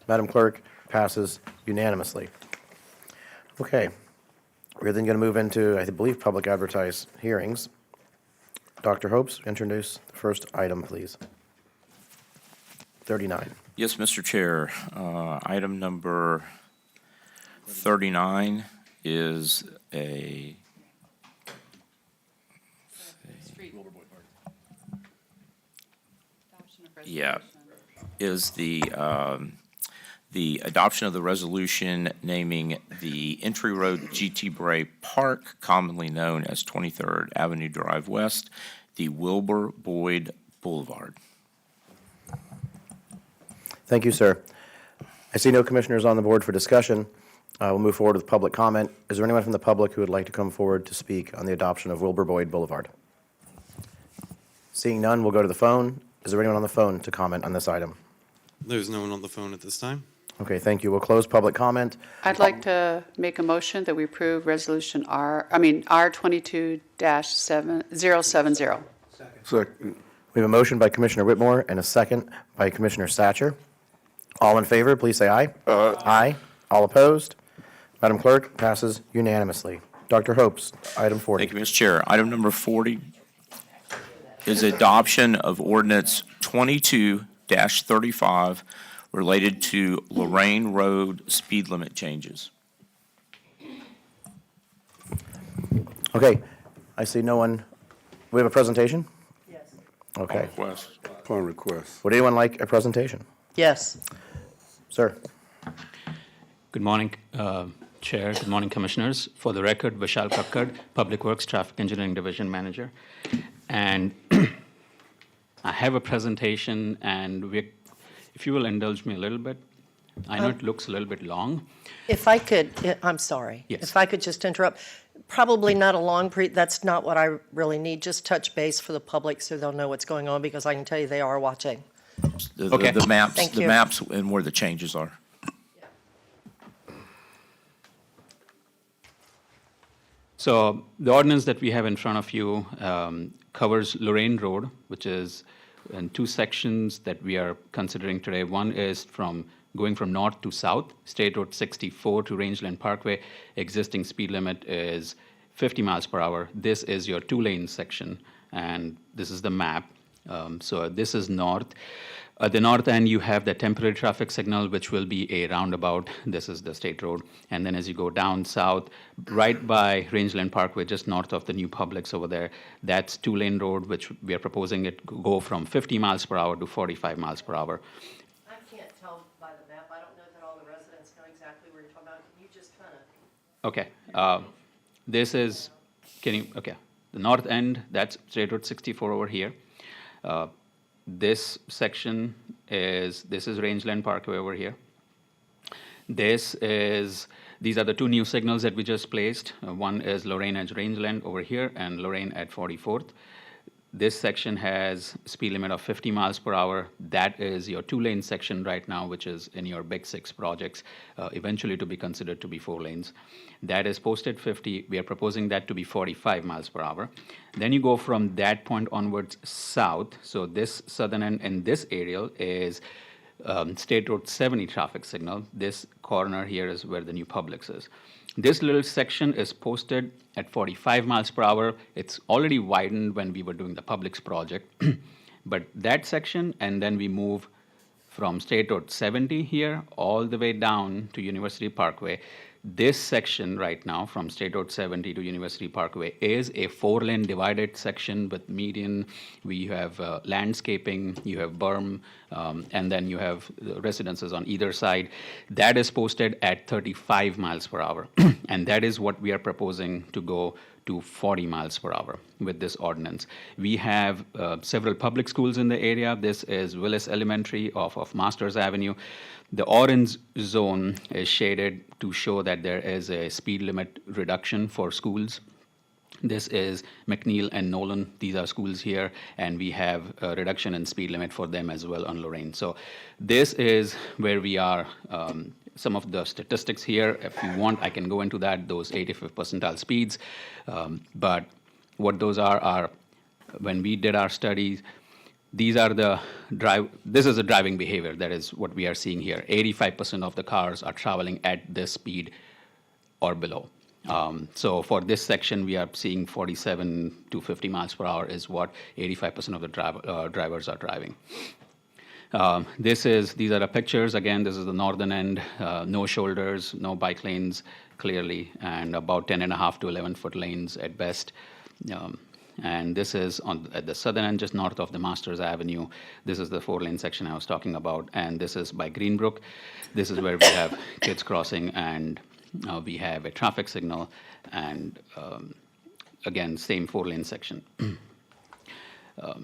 Madam Clerk, passes unanimously. Okay, we're then going to move into, I believe, public advertised hearings. Dr. Hopes, introduce the first item, please. 39. Yes, Mr. Chair. Item number 39 is a the adoption of the resolution naming the Entry Road GT Bray Park, commonly known as 23rd Avenue Drive West, the Wilbur Boyd Boulevard. Thank you, sir. I see no commissioners on the board for discussion. We'll move forward with public comment. Is there anyone from the public who would like to come forward to speak on the adoption of Wilbur Boyd Boulevard? Seeing none, we'll go to the phone. Is there anyone on the phone to comment on this item? There's no one on the phone at this time. Okay, thank you. We'll close public comment. I'd like to make a motion that we approve resolution R22-070. Second. We have a motion by Commissioner Whitmore and a second by Commissioner Satcher. All in favor, please say aye. Aye. All opposed? Madam Clerk, passes unanimously. Dr. Hopes, item 40. Thank you, Mr. Chair. Item number 40 is adoption of ordinance 22-35 related to Lorraine Road speed limit changes. Okay, I see no one. We have a presentation? Yes. Okay. Upon request. Would anyone like a presentation? Yes. Sir. Good morning, Chair. Good morning, Commissioners. For the record, Vishal Kakkad, Public Works Traffic Engineering Division Manager. And I have a presentation, and if you will indulge me a little bit, I know it looks a little bit long. If I could, I'm sorry. Yes. If I could just interrupt. Probably not a long that's not what I really need. Just touch base for the public so they'll know what's going on, because I can tell you they are watching. Okay. The maps, Thank the you. maps and where the changes are. So the ordinance that we have in front of you covers Lorraine Road, which is and two sections that we are considering today. One is going from north to south, State Road 64 to Rangeland Parkway. Existing speed limit is 50 miles per hour. This is your two-lane section, and this is the map. So this is north. At the north end, you have the temporary traffic signal, which will be a roundabout. This is the state road. And then as you go down south, right by Rangeland Parkway, just north of the new Publix over there, that's two-lane road, which we are proposing it go from 50 miles per hour to 45 miles per hour. I can't tell by the map. I don't know that all the residents know exactly where you're talking about. Can you just kind of? Okay. This is, okay. The north end, that's State Road 64 over here. This section this is Rangeland Parkway over here. These are the two new signals that we just placed. One is Lorraine at Rangeland over here and Lorraine at 44th. This section has speed limit of 50 miles per hour. That is your two-lane section right now, which is in your Big Six projects, eventually to be considered to be 4 lanes. That is posted 50. We are proposing that to be 45 miles per hour. Then you go from that point onwards south. So this southern end in this area is State Road 70 traffic signal. This corner here is where the new Publix is. This little section is posted at 45 miles per hour. It's already widened when we were doing the Publix project. But that section, and then we move from State Road 70 here all the way down to University Parkway. This section right now from State Road 70 to University Parkway is a 4-lane divided section with median. We have landscaping, you have berm, and then you have residences on either side. That is posted at 35 miles per hour. And that is what we are proposing to go to 40 miles per hour with this ordinance. We have several public schools in the area. This is Willis Elementary off of Masters Avenue. The orange zone is shaded to show that there is a speed limit reduction for schools. This is McNeil and Nolan. These are schools here, and we have a reduction in speed limit for them as well on Lorraine. So this is where we are. Some of the statistics here, if you want, I can go into that, those 85th percentile speeds. But what those are when we did our studies, this is a driving behavior. That is what we are seeing here. 85% of the cars are traveling at this speed or below. So for this section, we are seeing 47 to 50 miles per hour is what 85% of the drivers are driving. These are the pictures. Again, this is the northern end, no shoulders, no bike lanes clearly, and about 10.5 to 11-foot lanes at best. And this is at the southern end, just north of the Masters Avenue. This is the 4-lane section I was talking about, and this is by Greenbrook. This is where we have kids crossing, and we have a traffic signal, and again, same 4-lane section. I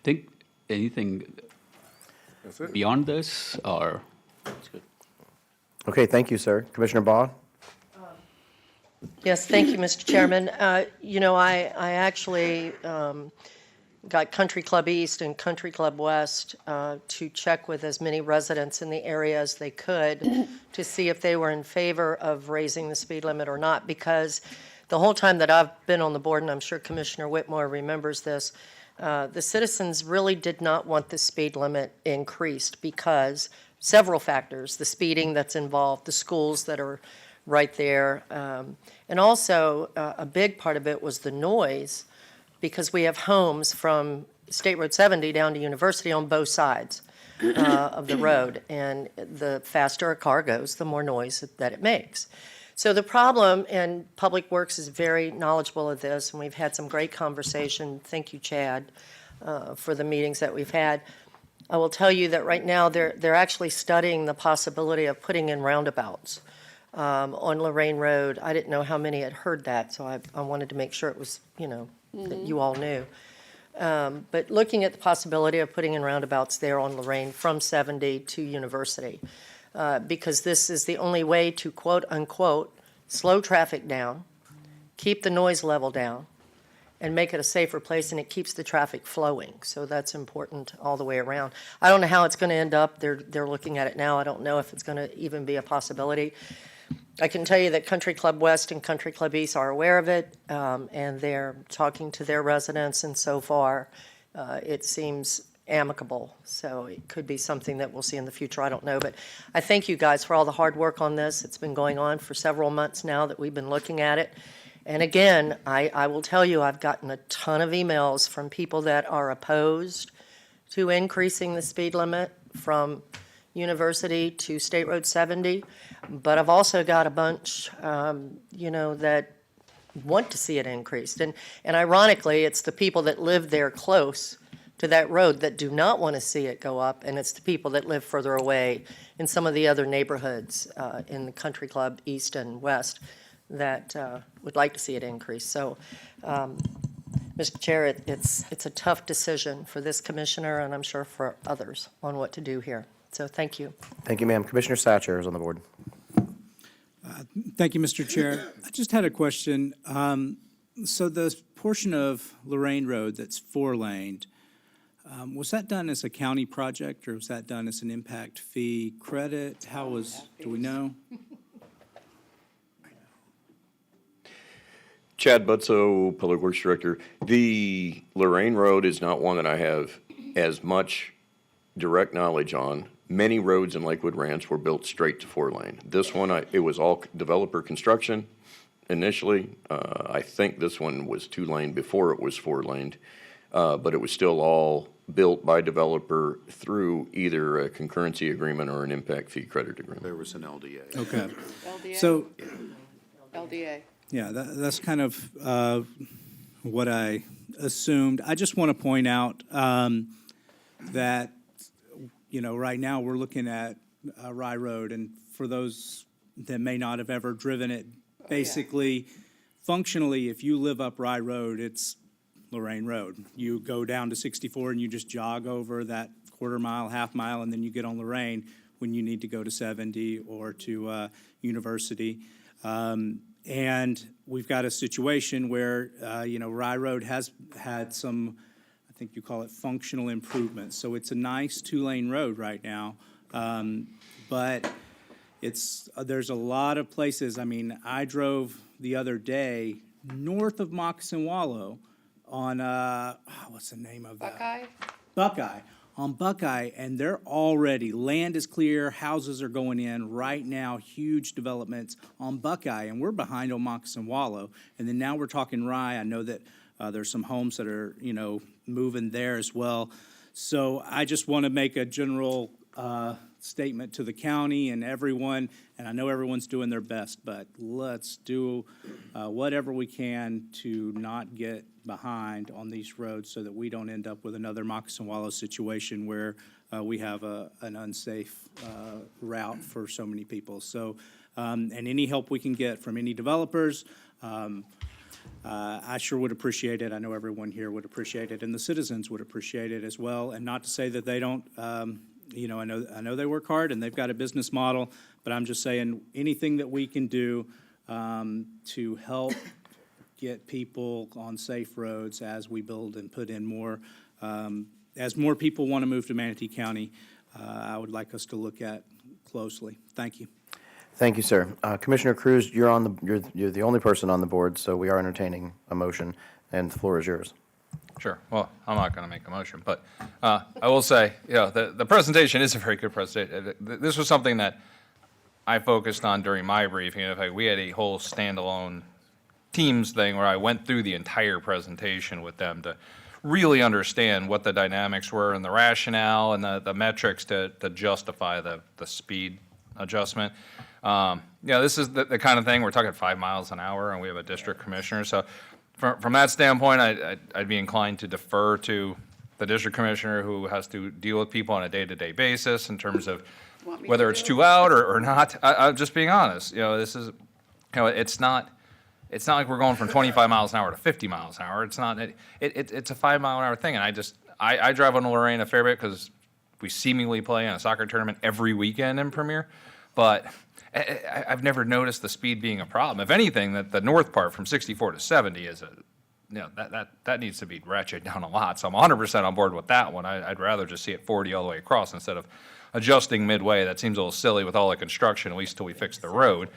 think anything beyond this, or? That's good. Okay, thank you, sir. Commissioner Baugh? Yes, thank you, Mr. Chairman. I actually got Country Club East and Country Club West to check with as many residents in the area as they could to see if they were in favor of raising the speed limit or not, because the whole time that I've been on the board, and I'm sure Commissioner Whitmore remembers this, the citizens really did not want the speed limit increased because several factors, the speeding that's involved, the schools that are right there, and also a big part of it was the noise, because we have homes from State Road 70 down to University on both sides of the road, and the faster a car goes, the more noise that it makes. So the problem, and Public Works is very knowledgeable of this, and we've had some great conversation. Thank you, Chad, for the meetings that we've had. I will tell you that right now they're actually studying the possibility of putting in roundabouts on Lorraine Road. I didn't know how many had heard that, so I wanted to make sure it was, that you all knew. But looking at the possibility of putting in roundabouts there on Lorraine from 70 to University, because this is the only way to quote unquote slow traffic down, keep the noise level down, and make it a safer place, and it keeps the traffic flowing. So that's important all the way around. I don't know how it's going to end up. They're looking at it now. I don't know if it's going to even be a possibility. I can tell you that Country Club West and Country Club East are aware of it, and they're talking to their residents, and so far it seems amicable. So it could be something that we'll see in the future. I don't know. But I thank you guys for all the hard work on this. It's been going on for several months now that we've been looking at it. And again, I will tell you, I've gotten a ton of emails from people that are opposed to increasing the speed limit from University to State Road 70. But I've also got a bunch, that want to see it increased. And ironically, it's the people that live there close to that road that do not want to see it go up, and it's the people that live further away in some of the other neighborhoods in the Country Club East and West that would like to see it increase. So, Mr. Chair, it's a tough decision for this commissioner, and I'm sure for others, on what to do here. So thank you. Thank you, ma'am. Commissioner Satcher is on the board. Thank you, Mr. Chair. I just had a question. So the portion of Lorraine Road that's four-laned, was that done as a county project, or was that done as an impact fee credit? Do we know? Chad Butzo, Public Works Director. The Lorraine Road is not one that I have as much direct knowledge on. Many roads in Lakewood Ranch were built straight to four-lane. This one, it was all developer construction initially. I think this one was two-lane before it was four-laned, but it was still all built by developer through either a concurrency agreement or an impact fee credit agreement. There was an LDA. Okay. LDA? So, LDA. yeah, that's kind of what I assumed. I just want to point out that, right now we're looking at Rye Road, and for those that may not have ever driven it, basically, functionally, if you live up Rye Road, it's Lorraine Road. You go down to 64 and you just jog over that quarter mile, half mile, and then you get on Lorraine when you need to go to 70 or to University. And we've got a situation where, Rye Road has had some, I think you call it functional improvements. So it's a nice two-lane road right now. But there's a lot of places. I mean, I drove the other day north of Moccasin Wallow on, what's the name of that? Buckeye? Buckeye. On Buckeye, and they're already, land is clear, houses are going in right now, huge developments on Buckeye, and we're behind on Moccasin Wallow. And then now we're talking Rye. I know that there's some homes that are, moving there as well. So I just want to make a general statement to the county and everyone, and I know everyone's doing their best, but let's do whatever we can to not get behind on these roads so that we don't end up with another Moccasin Wallow situation where we have an unsafe route for so many people. So, and any help we can get from any developers, I sure would appreciate it. I know everyone here would appreciate it, and the citizens would appreciate it as well. And not to say that they don't, I know they work hard and they've got a business model, but I'm just saying anything that we can do to help get people on safe roads as we build and put in more, as more people want to move to Manatee County, I would like us to look at closely. Thank you. Thank you, sir. Commissioner Cruz, you're the only person on the board, so we are entertaining a motion, and the floor is yours. Sure. Well, I'm not going to make a motion, but I will say, the presentation is a very good presentation. This was something that I focused on during my briefing. In fact, we had a whole standalone Teams thing where I went through the entire presentation with them to really understand what the dynamics were and the rationale and the metrics to justify the speed adjustment. This is the kind of thing, we're talking 5 miles an hour, and we have a district commissioner. So from that standpoint, I'd be inclined to defer to the district commissioner who has to deal with people on a day-to-day basis in terms of whether it's too loud or not. I'm just being honest. This is, it's not like we're going from 25 miles an hour to 50 miles an hour. It's not. It's a 5 mile an hour thing, and I drive on Lorraine a fair bit because we seemingly play in a soccer tournament every weekend in Premier, but I've never noticed the speed being a problem. If anything, that the north part from 64 to 70 is that needs to be ratcheted down a lot. So I'm 100% on board with that one. I'd rather just see it 40 all the way across instead of adjusting midway. That seems a little silly with all the construction, at least till we fix the road.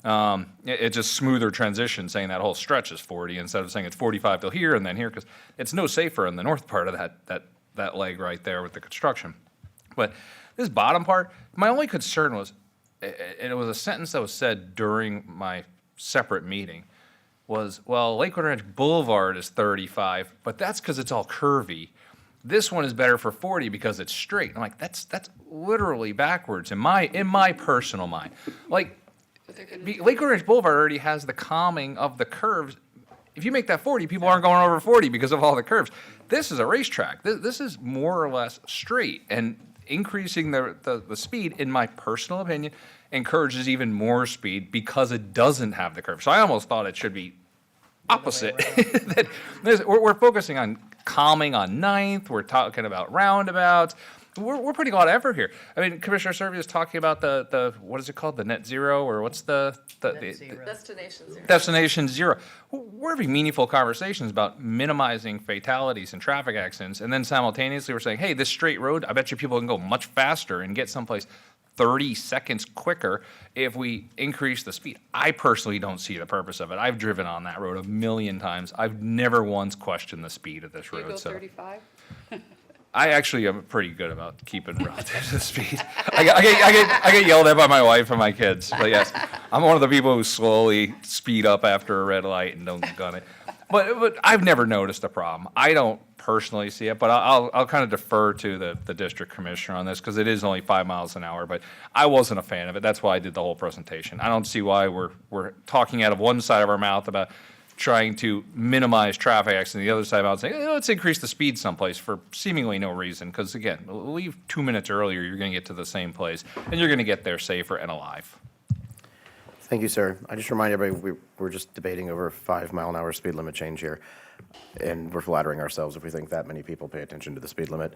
It's just smoother transition saying that whole stretch is 40 instead of saying it's 45 till here and then here, because it's no safer in the north part of that leg right there with the construction. But this bottom part, my only concern was, and it was a sentence that was said during my separate meeting, was, well, Lakewood Ranch Boulevard is 35, but that's because it's all curvy. This one is better for 40 because it's straight. I'm like, that's literally backwards in my personal mind. Like, Lakewood Ranch Boulevard already has the calming of the curves. If you make that 40, people aren't going over 40 because of all the curves. This is a racetrack. This is more or less straight, and increasing the speed, in my personal opinion, encourages even more speed because it doesn't have the curve. So I almost thought it should be opposite. That we're focusing on calming on 9th. We're talking about roundabouts. We're putting a lot of effort here. I mean, Commissioner Servia is talking about the what is it called, the net zero, or what's the Destination zero. Destination zero. We're having meaningful conversations about minimizing fatalities and traffic accidents, and then simultaneously we're saying, hey, this straight road, I bet you people can go much faster and get someplace 30 seconds quicker if we increase the speed. I personally don't see the purpose of it. I've driven on that road a million times. I've never once questioned the speed of this road. You go 35? I actually am pretty good about keeping relative to speed. I get yelled at by my wife and my kids, but yes, I'm one of the people who slowly speed up after a red light and don't gun it. But I've never noticed a problem. I don't personally see it, but I'll kind of defer to the district commissioner on this because it is only 5 miles an hour. But I wasn't a fan of it. That's why I did the whole presentation. I don't see why we're talking out of one side of our mouth about trying to minimize traffic accidents, the other side about saying, let's increase the speed someplace for seemingly no reason. Because again, leave 2 minutes earlier, you're going to get to the same place, and you're going to get there safer and alive. Thank you, sir. I just remind everybody, we're just debating over a 5-mile-an-hour speed limit change here, and we're flattering ourselves if we think that many people pay attention to the speed limit.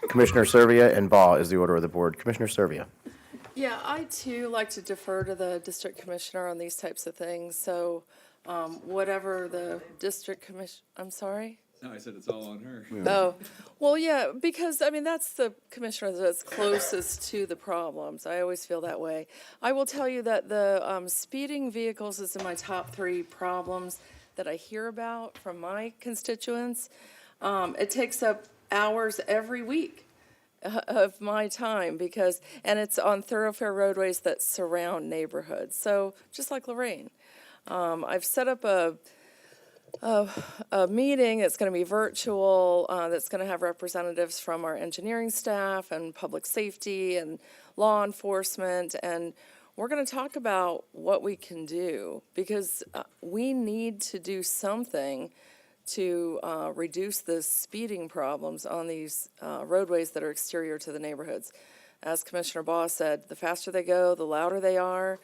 Commissioner Servia and Baugh is the order of the board. Commissioner Servia. Yeah, I too like to defer to the district commissioner on these types of things. So whatever the district commission, I'm sorry? No, I said it's all on her. Oh, well, yeah, because, I mean, that's the commissioner that's closest to the problems. I always feel that way. I will tell you that the speeding vehicles is in my top 3 problems that I hear about from my constituents. It takes up hours every week of my time and it's on thoroughfare roadways that surround neighborhoods. So just like Lorraine, I've set up a meeting that's going to be virtual, that's going to have representatives from our engineering staff and public safety and law enforcement, and we're going to talk about what we can do, because we need to do something to reduce the speeding problems on these roadways that are exterior to the neighborhoods. As Commissioner Baugh said, the faster they go, the louder they are.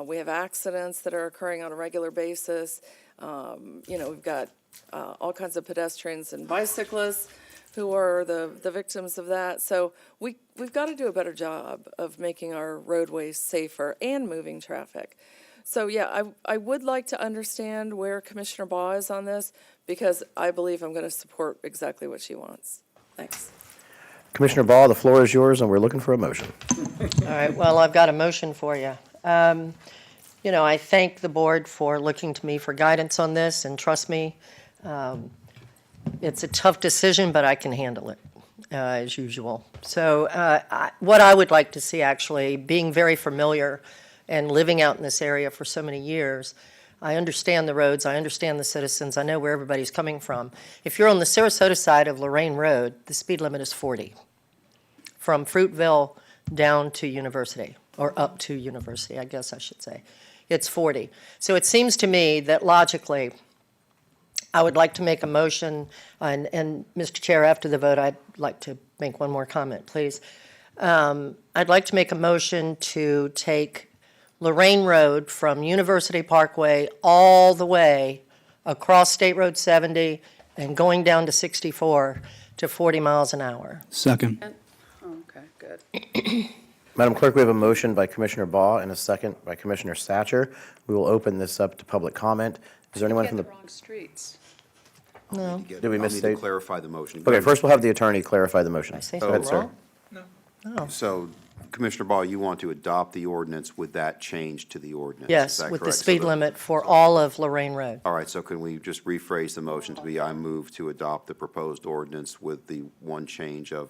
We have accidents that are occurring on a regular basis. We've got all kinds of pedestrians and bicyclists who are the victims of that. So we've got to do a better job of making our roadways safer and moving traffic. So yeah, I would like to understand where Commissioner Baugh is on this, because I believe I'm going to support exactly what she wants. Thanks. Commissioner Baugh, the floor is yours, and we're looking for a motion. All right, well, I've got a motion for you. I thank the board for looking to me for guidance on this, and trust me, it's a tough decision, but I can handle it, as usual. So what I would like to see, actually, being very familiar and living out in this area for so many years, I understand the roads, I understand the citizens, I know where everybody's coming from. If you're on the Sarasota side of Lorraine Road, the speed limit is 40, from Fruitville down to University, or up to University, I guess I should say. It's 40. So it seems to me that logically, I would like to make a motion, and Mr. Chair, after the vote, I'd like to make one more comment, please. I'd like to make a motion to take Lorraine Road from University Parkway all the way across State Road 70 and going down to 64 to 40 miles an hour. Second. Okay, good. Madam Clerk, we have a motion by Commissioner Baugh and a second by Commissioner Satcher. We will open this up to public comment. Is there anyone from the... wrong streets. No. Did we I'll misstate? need to clarify the motion. Okay, first we'll have the attorney clarify the motion. I say Go ahead, something sir. wrong? So Commissioner Ball, you want to adopt the ordinance with that change to the ordinance? Is Yes, that with the correct? So speed limit for all of Lorraine Road. All right, so can we just rephrase the motion to be, I move to adopt the proposed ordinance with the one change of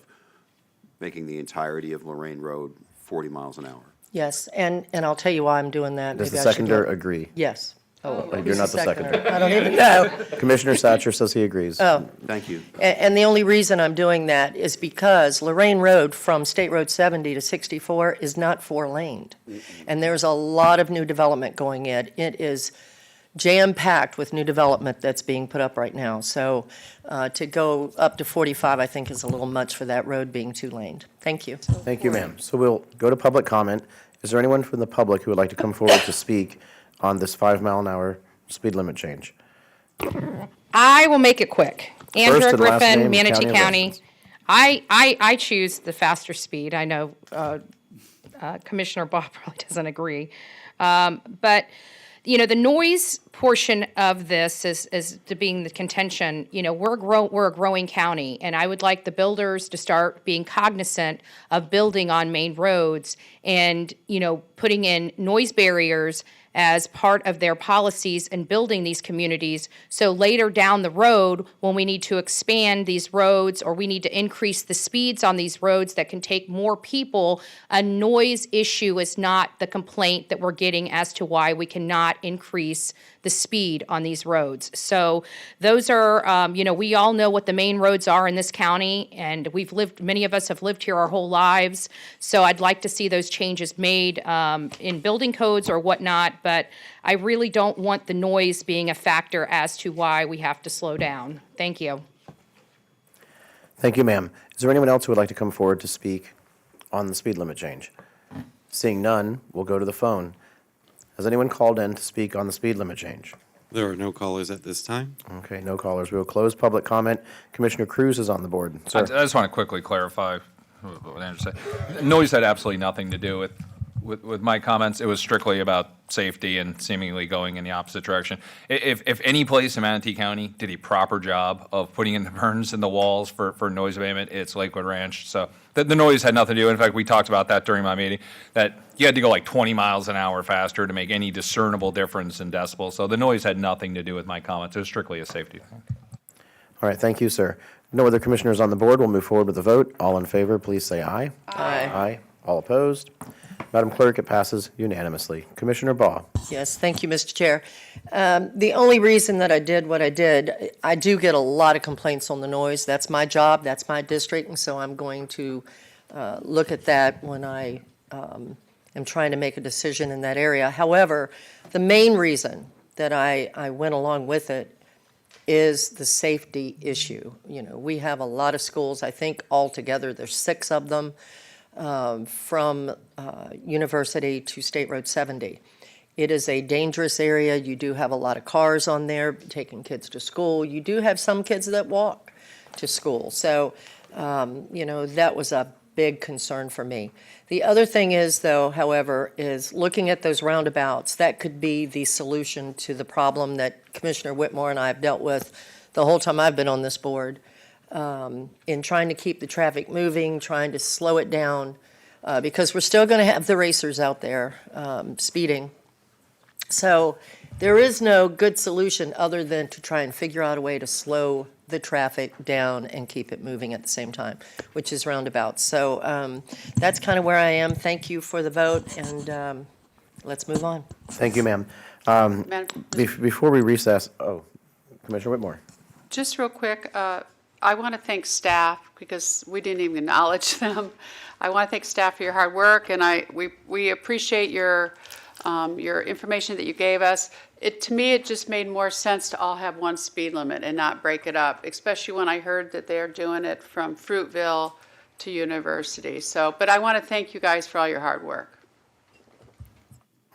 making the entirety of Lorraine Road 40 miles an hour? Yes, and I'll tell you why I'm doing that. Does the Maybe I should seconder go- agree? Yes. You're who's not the seconder. I don't even know. Commissioner Satcher says he agrees. Oh. Thank you. And the only reason I'm doing that is because Lorraine Road from State Road 70 to 64 is not four-laned. And there's a lot of new development going in. It is jam-packed with new development that's being put up right now. So to go up to 45, I think, is a little much for that road being two-laned. Thank you. Thank you, ma'am. So we'll go to public comment. Is there anyone from the public who would like to come forward to speak on this 5-mile-an-hour speed limit change? I will make it quick. First Andrea and last Griffin, name, Manatee county of County. residence. I choose the faster speed. I know Commissioner Bob probably doesn't agree. But, you know, the noise portion of this is to being the contention. You know, we're a growing county, and I would like the builders to start being cognizant of building on main roads and, you know, putting in noise barriers as part of their policies and building these communities. So later down the road, when we need to expand these roads or we need to increase the speeds on these roads that can take more people, a noise issue is not the complaint that we're getting as to why we cannot increase the speed on these roads. So those are, you know, we all know what the main roads are in this county, and many of us have lived here our whole lives. So I'd like to see those changes made in building codes or whatnot, but I really don't want the noise being a factor as to why we have to slow down. Thank you. Thank you, ma'am. Is there anyone else who would like to come forward to speak on the speed limit change? Seeing none, we'll go to the phone. Has anyone called in to speak on the speed limit change? There are no callers at this time. Okay, no callers. We will close public comment. Commissioner Cruz is on the board. I Sir. just want to quickly clarify what Andrew said. Noise had absolutely nothing to do with my comments. It was strictly about safety and seemingly going in the opposite direction. If any place in Manatee County did a proper job of putting in the berms and the walls for noise abatement, it's Lakewood Ranch. So the noise had nothing to do. In fact, we talked about that during my meeting, that you had to go like 20 miles an hour faster to make any discernible difference in decibels. So the noise had nothing to do with my comments. It was strictly a safety thing. All right, thank you, sir. No other commissioners on the board. We'll move forward with the vote. All in favor, please say aye. Aye. Aye. All opposed? Madam Clerk, it passes unanimously. Commissioner Baugh. Yes, thank you, Mr. Chair. The only reason that I did what I did, I do get a lot of complaints on the noise. That's my job, that's my district, and so I'm going to look at that when I am trying to make a decision in that area. However, the main reason that I went along with it is the safety issue. You know, we have a lot of schools, I think altogether there's 6 of them, from University to State Road 70. It is a dangerous area. You do have a lot of cars on there taking kids to school. You do have some kids that walk to school. So, you know, that was a big concern for me. The other thing is, though, however, is looking at those roundabouts, that could be the solution to the problem that Commissioner Whitmore and I have dealt with the whole time I've been on this board. In trying to keep the traffic moving, trying to slow it down, because we're still going to have the racers out there speeding. So there is no good solution other than to try and figure out a way to slow the traffic down and keep it moving at the same time, which is roundabouts. So that's kind of where I am. Thank you for the vote, and let's move on. Thank you, ma'am. Madam- Before we recess, Commissioner Whitmore. Just real quick, I want to thank staff because we didn't even acknowledge them. I want to thank staff for your hard work, and we appreciate your information that you gave us. To me, it just made more sense to all have one speed limit and not break it up, especially when I heard that they're doing it from Fruitville to University. So, but I want to thank you guys for all your hard work.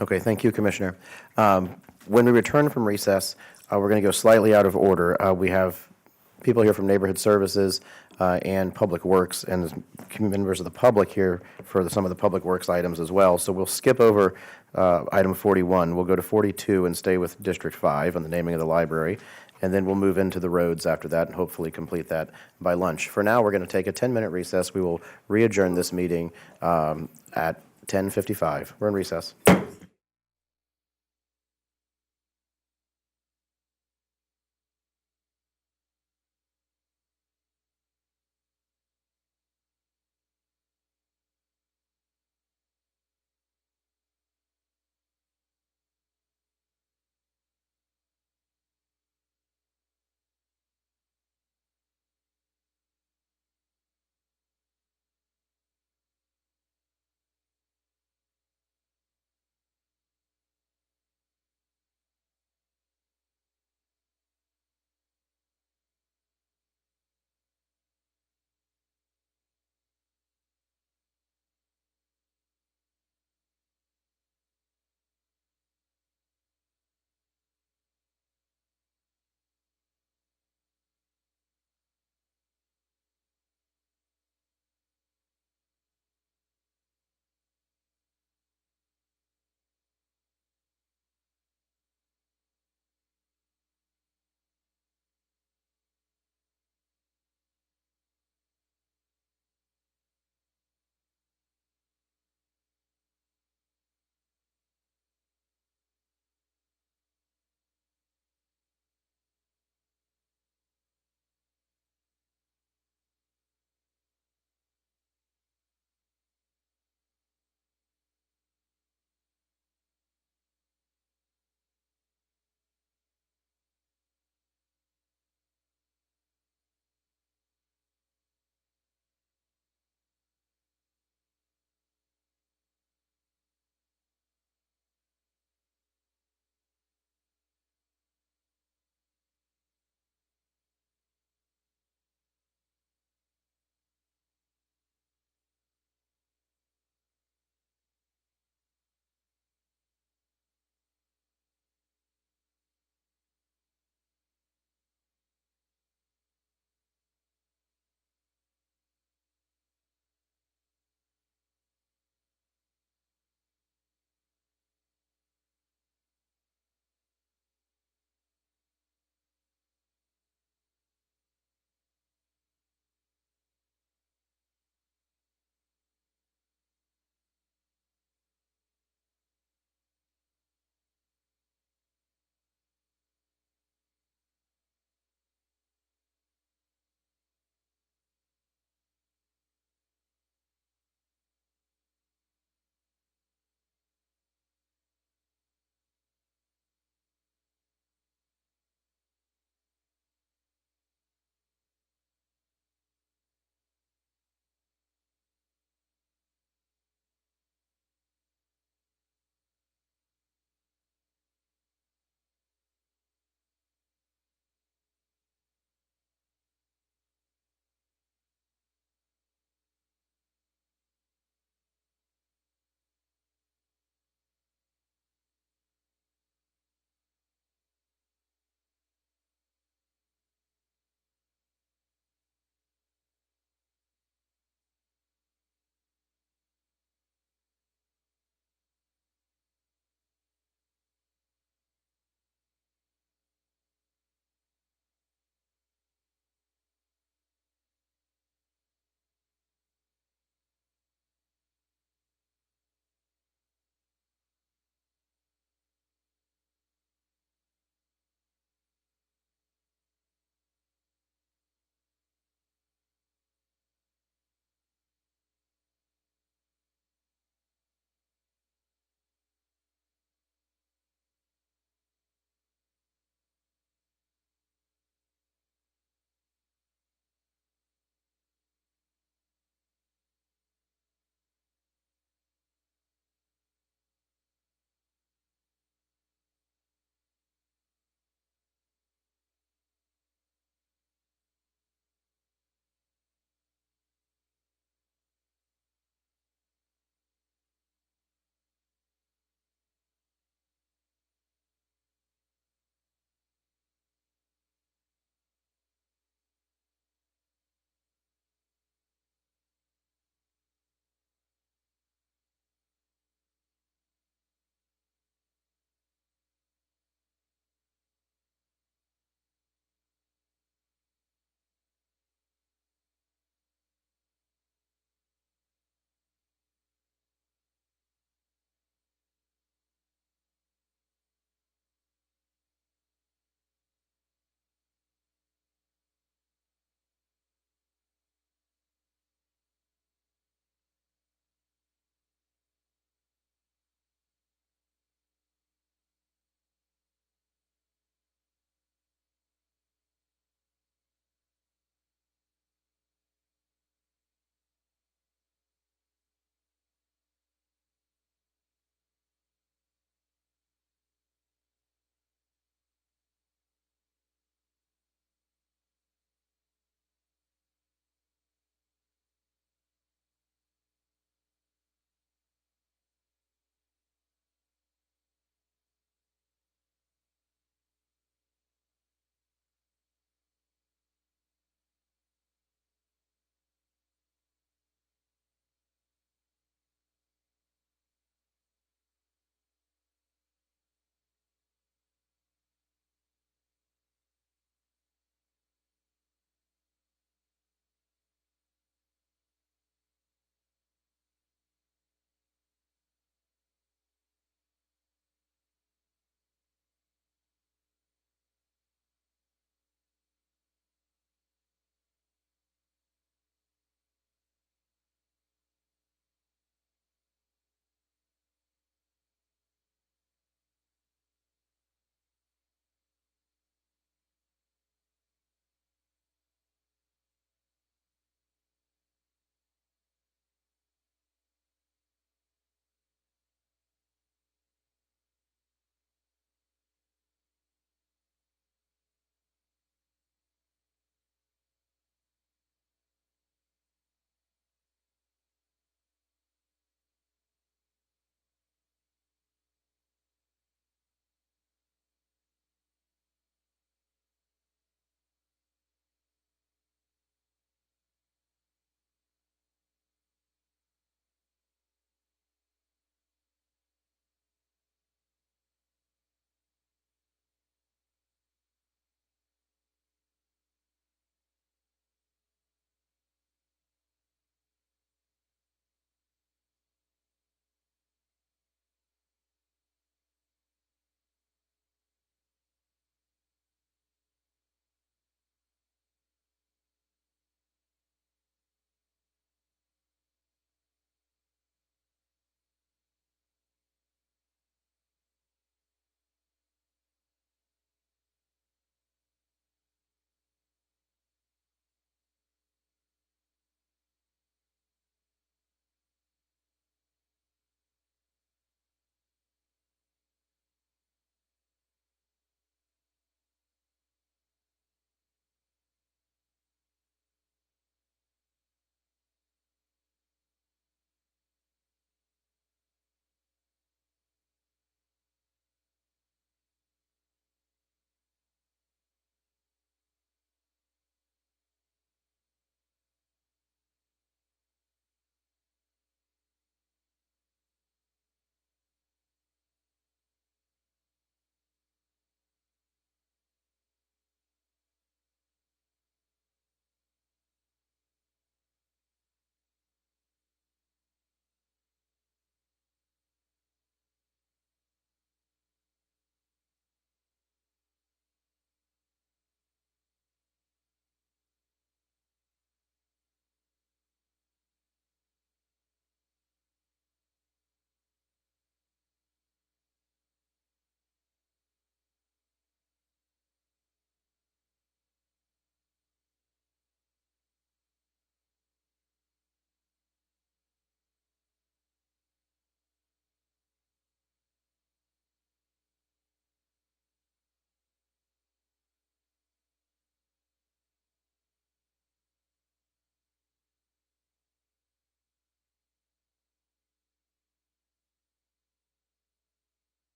Okay, thank you, Commissioner. When we return from recess, we're going to go slightly out of order. We have people here from Neighborhood Services and Public Works, and members of the public here for some of the Public Works items as well. So we'll skip over item 41. We'll go to 42 and stay with District 5 on the naming of the library. and then we'll move into the roads after that and hopefully complete that by lunch. For now, we're going to take a 10-minute recess. We will re-adjourn this meeting at 10:55. We're in recess.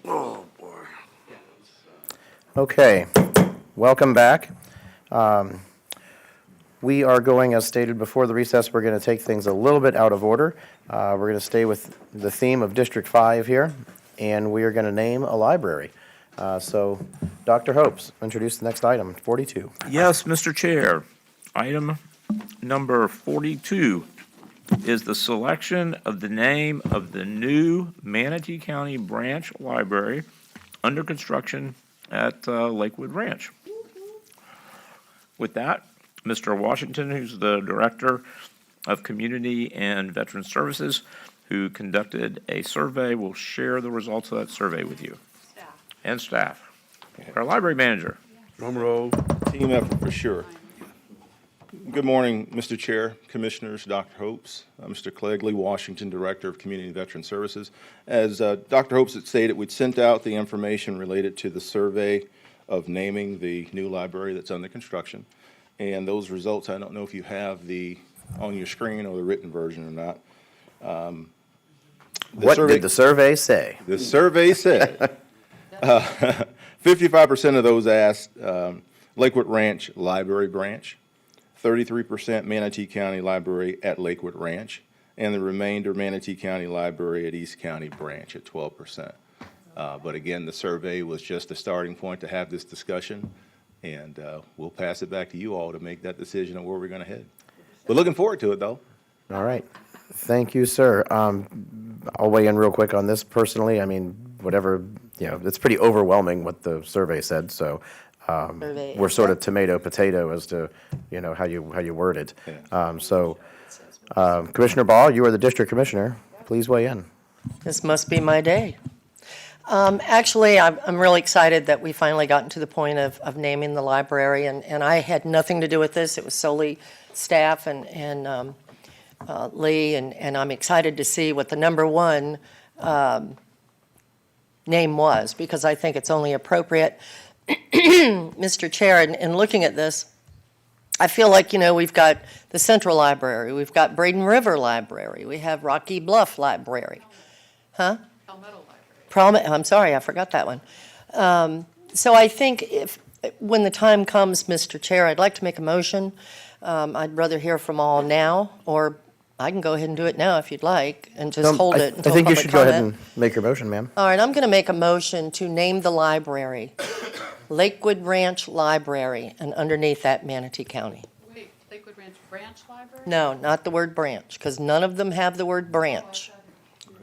Oh, boy. Okay, welcome back. We are going, as stated before the recess, we're going to take things a little bit out of order. We're going to stay with the theme of District 5 here, and we are going to name a library. So, Dr. Hopes, introduce the next item, 42. Yes, Mr. Chair. Item number 42 is the selection of the name of the new Manatee County Branch Library under construction at Lakewood Ranch. With that, Mr. Washington, who's the Director of Community and Veteran Services, who conducted a survey, will share the results of that survey with you. And staff. Our library manager. Drum roll. Team effort for sure. Good morning, Mr. Chair, Commissioners, Dr. Hopes, Mr. Clegg, Washington, Director of Community and Veteran Services. As Dr. Hopes had stated, we'd sent out the information related to the survey of naming the new library that's under construction. And those results, I don't know if you have on your screen or the written version or not. What did the survey say? The survey said 55% of those asked Lakewood Ranch Library Branch, 33% Manatee County Library at Lakewood Ranch, and the remainder Manatee County Library at East County Branch at 12%. But again, the survey was just a starting point to have this discussion, and we'll pass it back to you all to make that decision on where we're going to head. But looking forward to it, though. All right. Thank you, sir. I'll weigh in real quick on this personally. I mean, whatever, it's pretty overwhelming what the survey said, so we're sort of tomato, potato as to, how you word it. Commissioner Ball, you are the district commissioner. Please weigh in. This must be my day. Actually, I'm really excited that we finally gotten to the point of naming the library, and I had nothing to do with this. It was solely staff and Lee, and I'm excited to see what the number one name was, because I think it's only appropriate. Mr. Chair, in looking at this, I feel like, we've got the Central Library, we've got Braden River Library, we have Rocky Bluff Library. Huh? I'm sorry, I forgot that one. So I think when the time comes, Mr. Chair, I'd like to make a motion. I'd rather hear from all now, or I can go ahead and do it now if you'd like, and just hold it until I think you public should go ahead comment. and make your motion, ma'am. All right, I'm going to make a motion to name the library Lakewood Ranch Library, and underneath that, Manatee County. Wait, Lakewood Ranch Branch Library? No, not the word branch, because none of them have the word branch.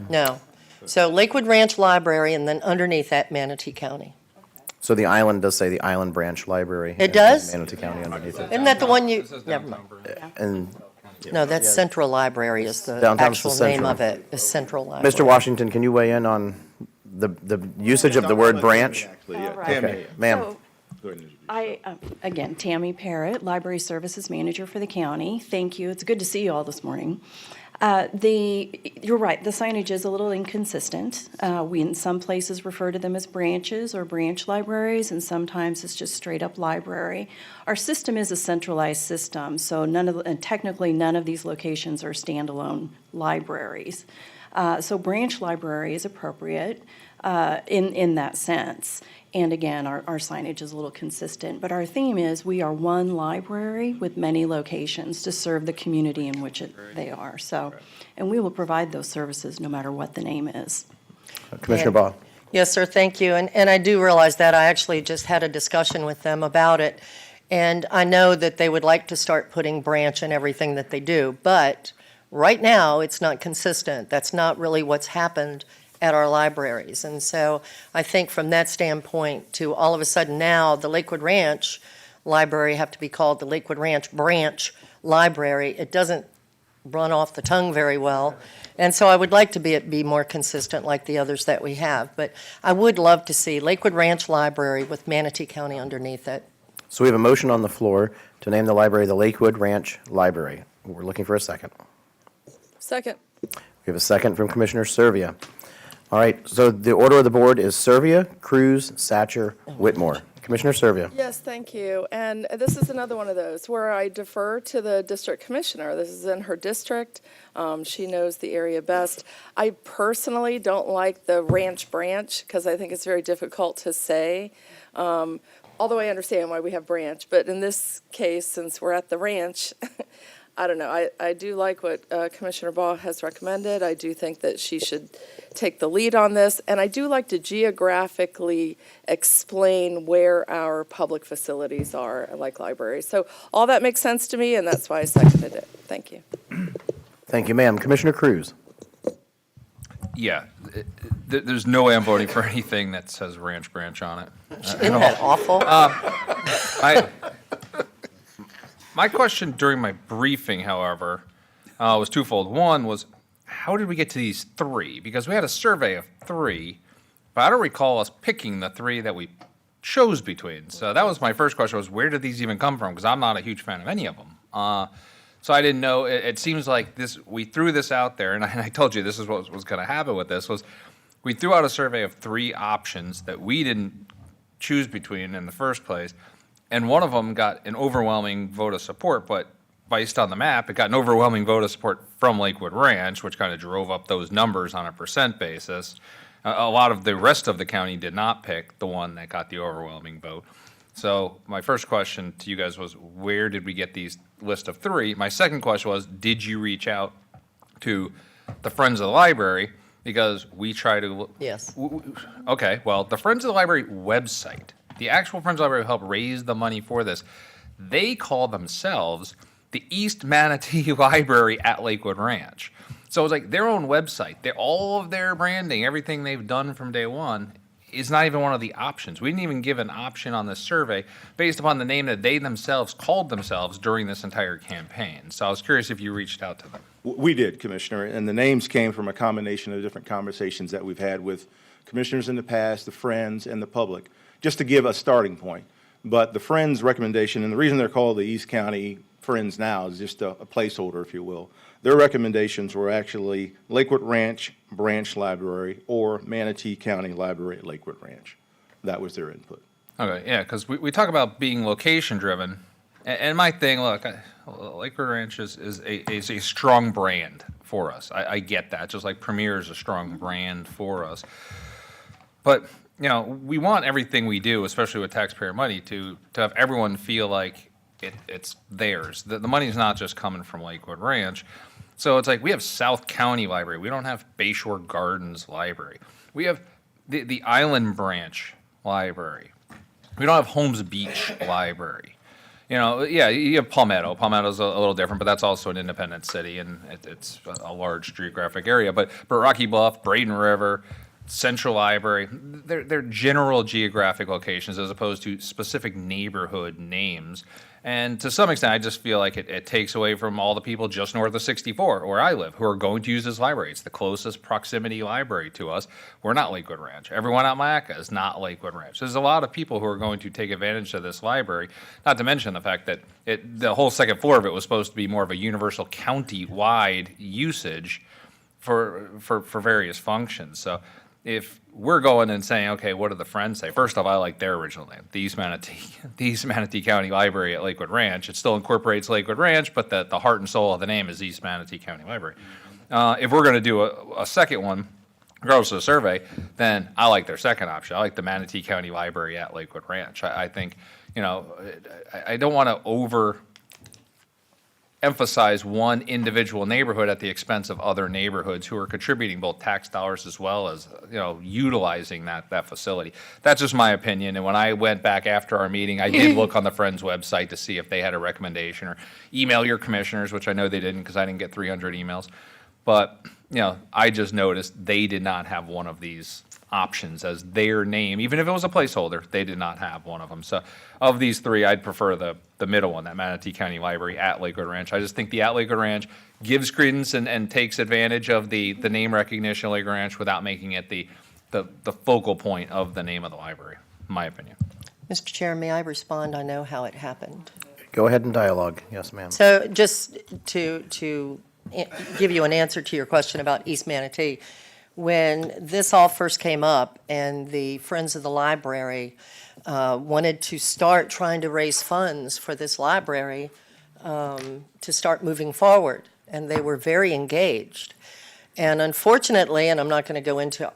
No. So Lakewood Ranch Library, and then underneath that, Manatee County. So the island does say the Island Branch Library. It does? Manatee County underneath it. Isn't that the one you, never mind. And No, that's Central Library is the Downtown's the actual name Central. of it, is Central Library. Mr. Washington, can you weigh in on the usage of the word branch? All right. Okay, ma'am. So, again, Tammy Parrott, Library Services Manager for the county. Thank you. It's good to see you all this morning. You're right, the signage is a little inconsistent. We, in some places, refer to them as branches or branch libraries, and sometimes it's just straight up library. Our system is a centralized system, so technically none of these locations are standalone libraries. So branch library is appropriate in that sense. And again, our signage is a little consistent. But our theme is we are one library with many locations to serve the community in which they are. So, and we will provide those services no matter what the name is. Commissioner Ball. Yes, sir, thank you. And I do realize that. I actually just had a discussion with them about it. And I know that they would like to start putting branch in everything that they do. But right now, it's not consistent. That's not really what's happened at our libraries. And so I think from that standpoint to all of a sudden now the Lakewood Ranch Library have to be called the Lakewood Ranch Branch Library, it doesn't run off the tongue very well. And so I would like to be more consistent like the others that we have. But I would love to see Lakewood Ranch Library with Manatee County underneath it. So we have a motion on the floor to name the library the Lakewood Ranch Library. We're looking for a second. Second. We have a second from Commissioner Servia. All right, so the order of the board is Servia, Cruz, Satcher, Whitmore. Commissioner Servia. Yes, thank you. And this is another one of those where I defer to the district commissioner. This is in her district. She knows the area best. I personally don't like the ranch branch because I think it's very difficult to say. Although I understand why we have branch, but in this case, since we're at the ranch, I don't know. I do like what Commissioner Ball has recommended. I do think that she should take the lead on this, and I do like to geographically explain where our public facilities are, like libraries. So all that makes sense to me, and that's why I seconded it. Thank you. Thank you, ma'am. Commissioner Cruz. Yeah, there's no way I'm voting for anything that says ranch branch on it. Isn't that awful? My question during my briefing, however, was twofold. One was, how did we get to these three? Because we had a survey of three, but I don't recall us picking the three that we chose between. So that was my first question, was where did these even come from? Because I'm not a huge fan of any of them. So I didn't know. It seems like we threw this out there, and I told you this is what was going to happen with this, was we threw out a survey of three options that we didn't choose between in the first place. And one of them got an overwhelming vote of support, but based on the map, it got an overwhelming vote of support from Lakewood Ranch, which kind of drove up those numbers on a percent basis. A lot of the rest of the county did not pick the one that got the overwhelming vote. So my first question to you guys was, where did we get these list of three? My second question was, did you reach out to the Friends of the Library? Because we try to... Yes. Okay, well, the Friends of the Library website, the actual Friends of the Library who helped raise the money for this, they call themselves the East Manatee Library at Lakewood Ranch. So it's like their own website. All of their branding, everything they've done from day one, is not even one of the options. We didn't even give an option on this survey based upon the name that they themselves called themselves during this entire campaign. So I was curious if you reached out to them. We did, Commissioner, and the names came from a combination of different conversations that we've had with commissioners in the past, the Friends, and the public, just to give a starting point. But the Friends recommendation, and the reason they're called the East County Friends now is just a placeholder, if you will. Their recommendations were actually Lakewood Ranch Branch Library or Manatee County Library at Lakewood Ranch. That was their input. Okay, yeah, because we talk about being location-driven, and my thing, look, Lakewood Ranch is a strong brand for us. I get that, just like Premier is a strong brand for us. But, you know, we want everything we do, especially with taxpayer money, to have everyone feel like it's theirs. The money's not just coming from Lakewood Ranch. So it's like we have South County Library. We don't have Bayshore Gardens Library. We have the Island Branch Library. We don't have Holmes Beach Library. You know, yeah, you have Palmetto. Palmetto's a little different, but that's also an independent city, and it's a large geographic area. But Rocky Bluff, Braden River, Central Library, they're general geographic locations as opposed to specific neighborhood names. And to some extent, I just feel like it takes away from all the people just north of 64, where I live, who are going to use this library. It's the closest proximity library to us. We're not Lakewood Ranch. Everyone at Mayaca is not Lakewood Ranch. There's a lot of people who are going to take advantage of this library, not to mention the fact that the whole second floor of it was supposed to be more of a universal county-wide usage for various functions. So if we're going and saying, okay, what do the Friends say? First off, I like their original name, the East Manatee County Library at Lakewood Ranch. It still incorporates Lakewood Ranch, but the heart and soul of the name is East Manatee County Library. If we're going to do a second one, regardless of the survey, then I like their second option. I like the Manatee County Library at Lakewood Ranch. I think, you know, I don't want to emphasize one individual neighborhood at the expense of other neighborhoods who are contributing both tax dollars as well as, you know, utilizing that facility. That's just my opinion. And when I went back after our meeting, I did look on the Friends website to see if they had a recommendation, or email your commissioners, which I know they didn't because I didn't get 300 emails. But, you know, I just noticed they did not have one of these options as their name. Even if it was a placeholder, they did not have one of them. So of these three, I'd prefer the middle one, that Manatee County Library at Lakewood Ranch. I just think the at Lakewood Ranch gives credence and takes advantage of the name recognition of Lakewood Ranch without making it the focal point of the name of the library, in my opinion. Mr. Chair, may I respond? I know how it happened. Go ahead and dialogue. Yes, ma'am. So just to give you an answer to your question about East Manatee, when this all first came up and the Friends of the Library wanted to start trying to raise funds for this library to start moving forward, and they were very engaged. And unfortunately, and I'm not going to go into,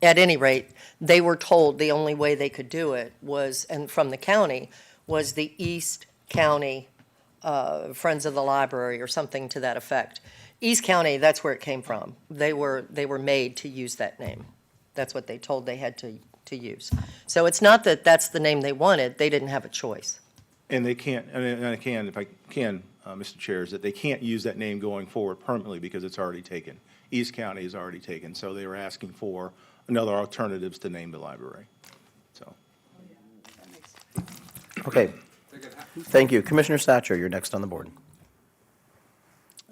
at any rate, they were told the only way they could do it was, and from the county, was the East County Friends of the Library or something to that effect. East County, that's where it came from. They were made to use that name. That's what they told they had to use. So it's not that that's the name they wanted, they didn't have a choice. And they can't, and I can, if I can, Mr. Chair, is that they can't use that name going forward permanently because it's already taken. East County is already taken, so they were asking for another alternatives to name the library, so. Okay. Thank you. Commissioner Satcher, you're next on the board.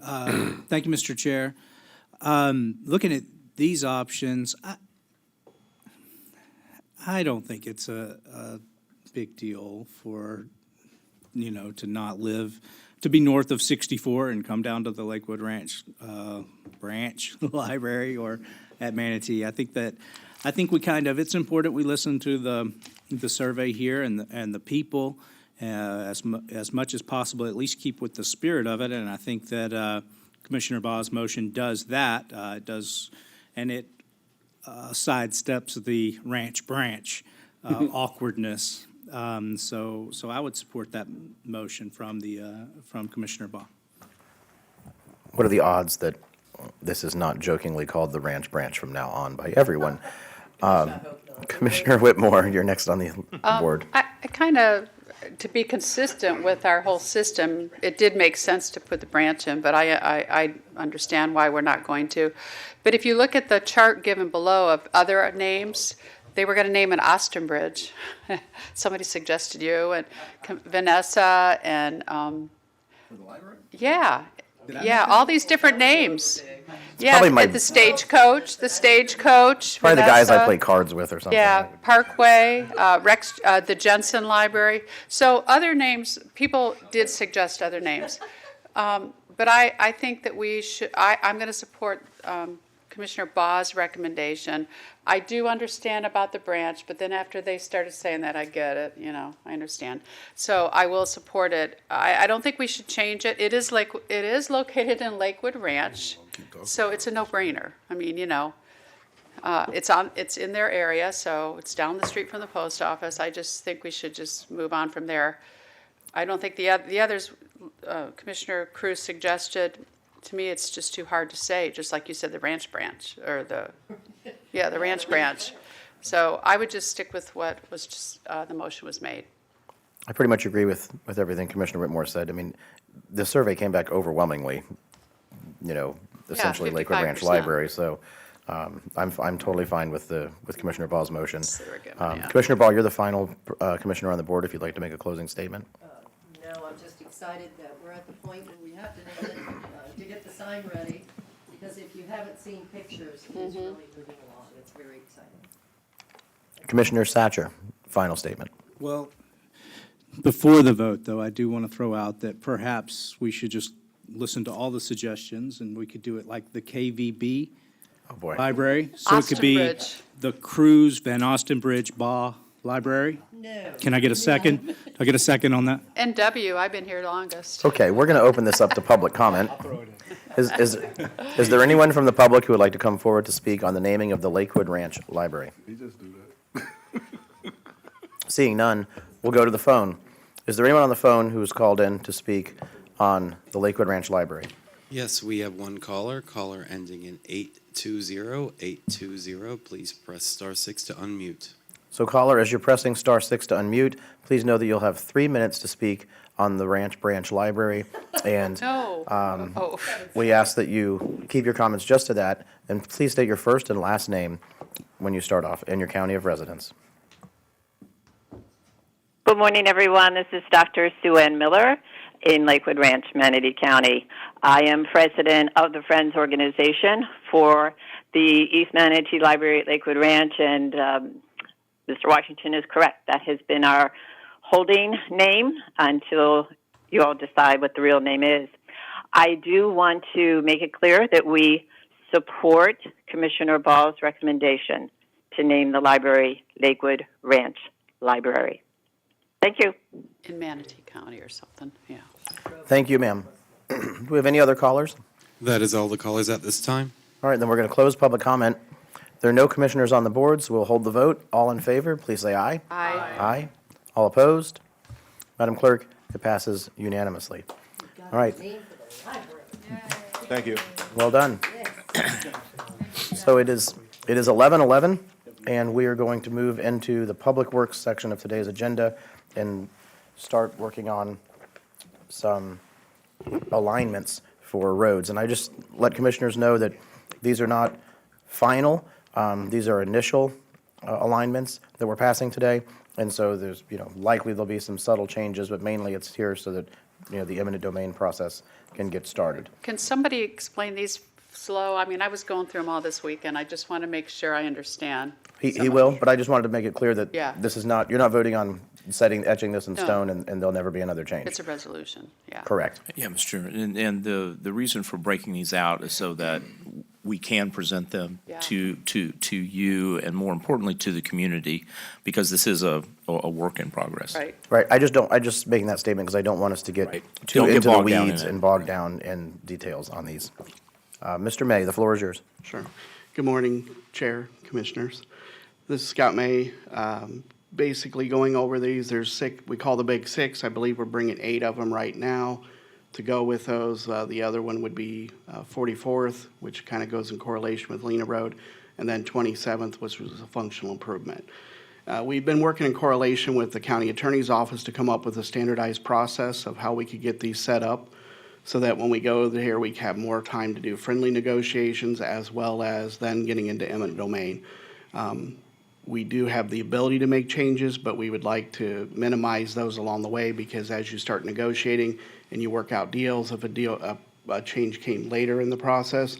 Thank you, Mr. Chair. Looking at these options, I don't think it's a big deal for, to not live, to be north of 64 and come down to the Lakewood Ranch branch library or at Manatee. I think we it's important we listen to the survey here and the people as much as possible, at least keep with the spirit of it. And I think that Commissioner Baugh's motion does that. It does, and it sidesteps the ranch branch awkwardness. So I would support that motion from Commissioner Baugh. What are the odds that this is not jokingly called the ranch branch from now on by everyone? Commissioner Whitmore, you're next on the board. I kind of, to be consistent with our whole system, it did make sense to put the branch in, but I understand why we're not going to. But if you look at the chart given below of other names, they were going to name an Austin Bridge. Somebody suggested you, and Vanessa, and yeah, all these different names. Yeah, at the Stagecoach, Probably the guys I play cards with or something. Yeah, Parkway, Rex, the Jensen Library. So other names, people did suggest other names. But I think that we should, I'm going to support Commissioner Baugh's recommendation. I do understand about the branch, but then after they started saying that, I get it, I understand. So I will support it. I don't think we should change it. It is located in Lakewood Ranch, so it's a no-brainer. I mean, it's in their area, so it's down the street from the post office. I just think we should just move on from there. I don't think the others, Commissioner Cruz suggested, to me, it's just too hard to say, just like you said, the ranch branch, or the ranch branch. So I would just stick with what was just, the motion was made. I pretty much agree with everything Commissioner Whitmore said. I mean, the survey came back overwhelmingly, essentially Lakewood Ranch 55%. Library. So I'm totally fine with Commissioner Baugh's motion. So they were giving, yeah. Commissioner Baugh, you're the final commissioner on the board if you'd like to make a closing statement. No, I'm just excited that we're at the point where we have to name it, to get the sign ready, because if you haven't seen pictures, it's really moving along. It's very exciting. Commissioner Satcher, final statement. Well, before the vote, though, I do want to throw out that perhaps we should just listen to all the suggestions, and we could do it like the KVB library. So it could be Bridge. the Cruz Van Austin Bridge Baugh Library. No. Can I get a second? Do I get a second on that? NW, I've been here longest. Okay, we're going to open this up to public comment. Is there anyone from the public who would like to come forward to speak on the naming of the Lakewood Ranch Library? You just do that. Seeing none, we'll go to the phone. Is there anyone on the phone who is called in to speak on the Lakewood Ranch Library? Yes, we have one caller ending in 820. 820, please press *6 to unmute. So caller, as you're pressing *6 to unmute, please know that you'll have 3 minutes to speak on the Ranch Branch Library. And No. we ask that you keep your comments just to that, and please state your first and last name when you start off and your county of residence. Good morning, everyone. This is Dr. Sue Ann Miller in Lakewood Ranch, Manatee County. I am president of the Friends Organization for the East Manatee Library at Lakewood Ranch, and Mr. Washington is correct. That has been our holding name until you all decide what the real name is. I do want to make it clear that we support Commissioner Baugh's recommendation. to name the library Lakewood Ranch Library. Thank you. In Manatee County or something, yeah. Thank you, ma'am. Do we have any other callers? That is all the callers at this time. All right, then we're going to close public comment. There are no commissioners on the board, so we'll hold the vote. All in favor, please say aye. Aye. Aye. All opposed? Madam Clerk, it passes unanimously. All right, Thank you. well done. So it is 11:11, and we are going to move into the Public Works section of today's agenda and start working on some alignments for roads. And I just let commissioners know that these are not final. These are initial alignments that we're passing today. And so there's, likely there'll be some subtle changes, but mainly it's here so that, the eminent domain process can get started. Can somebody explain these slow? I mean, I was going through them all this weekend. I just want to make sure I understand. He will, but I just wanted to make it clear that Yeah. this is not, you're not voting on etching this in No. stone, and there'll never be another change. It's a resolution, yeah. Correct. Yeah, Mr. Chairman, and the reason for breaking these out is so that we can present them Yeah. to you and more importantly to the community, because this is a work in progress. Right. Right, I'm just making that statement because I don't want us to get too Don't get into the bogged down in weeds it. and bogged down in details on these. Mr. May, the floor is yours. Sure. Good morning, Chair, Commissioners. This is Scott May. Basically going over these, there's six, we call the big six. I believe we're bringing 8 of them right now to go with those. The other one would be 44th, which kind of goes in correlation with Lena Road, and then 27th, which was a functional improvement. We've been working in correlation with the county attorney's office to come up with a standardized process of how we could get these set up so that when we go there, we have more time to do friendly negotiations as well as then getting into eminent domain. We do have the ability to make changes, but we would like to minimize those along the way, because as you start negotiating and you work out deals, if a change came later in the process,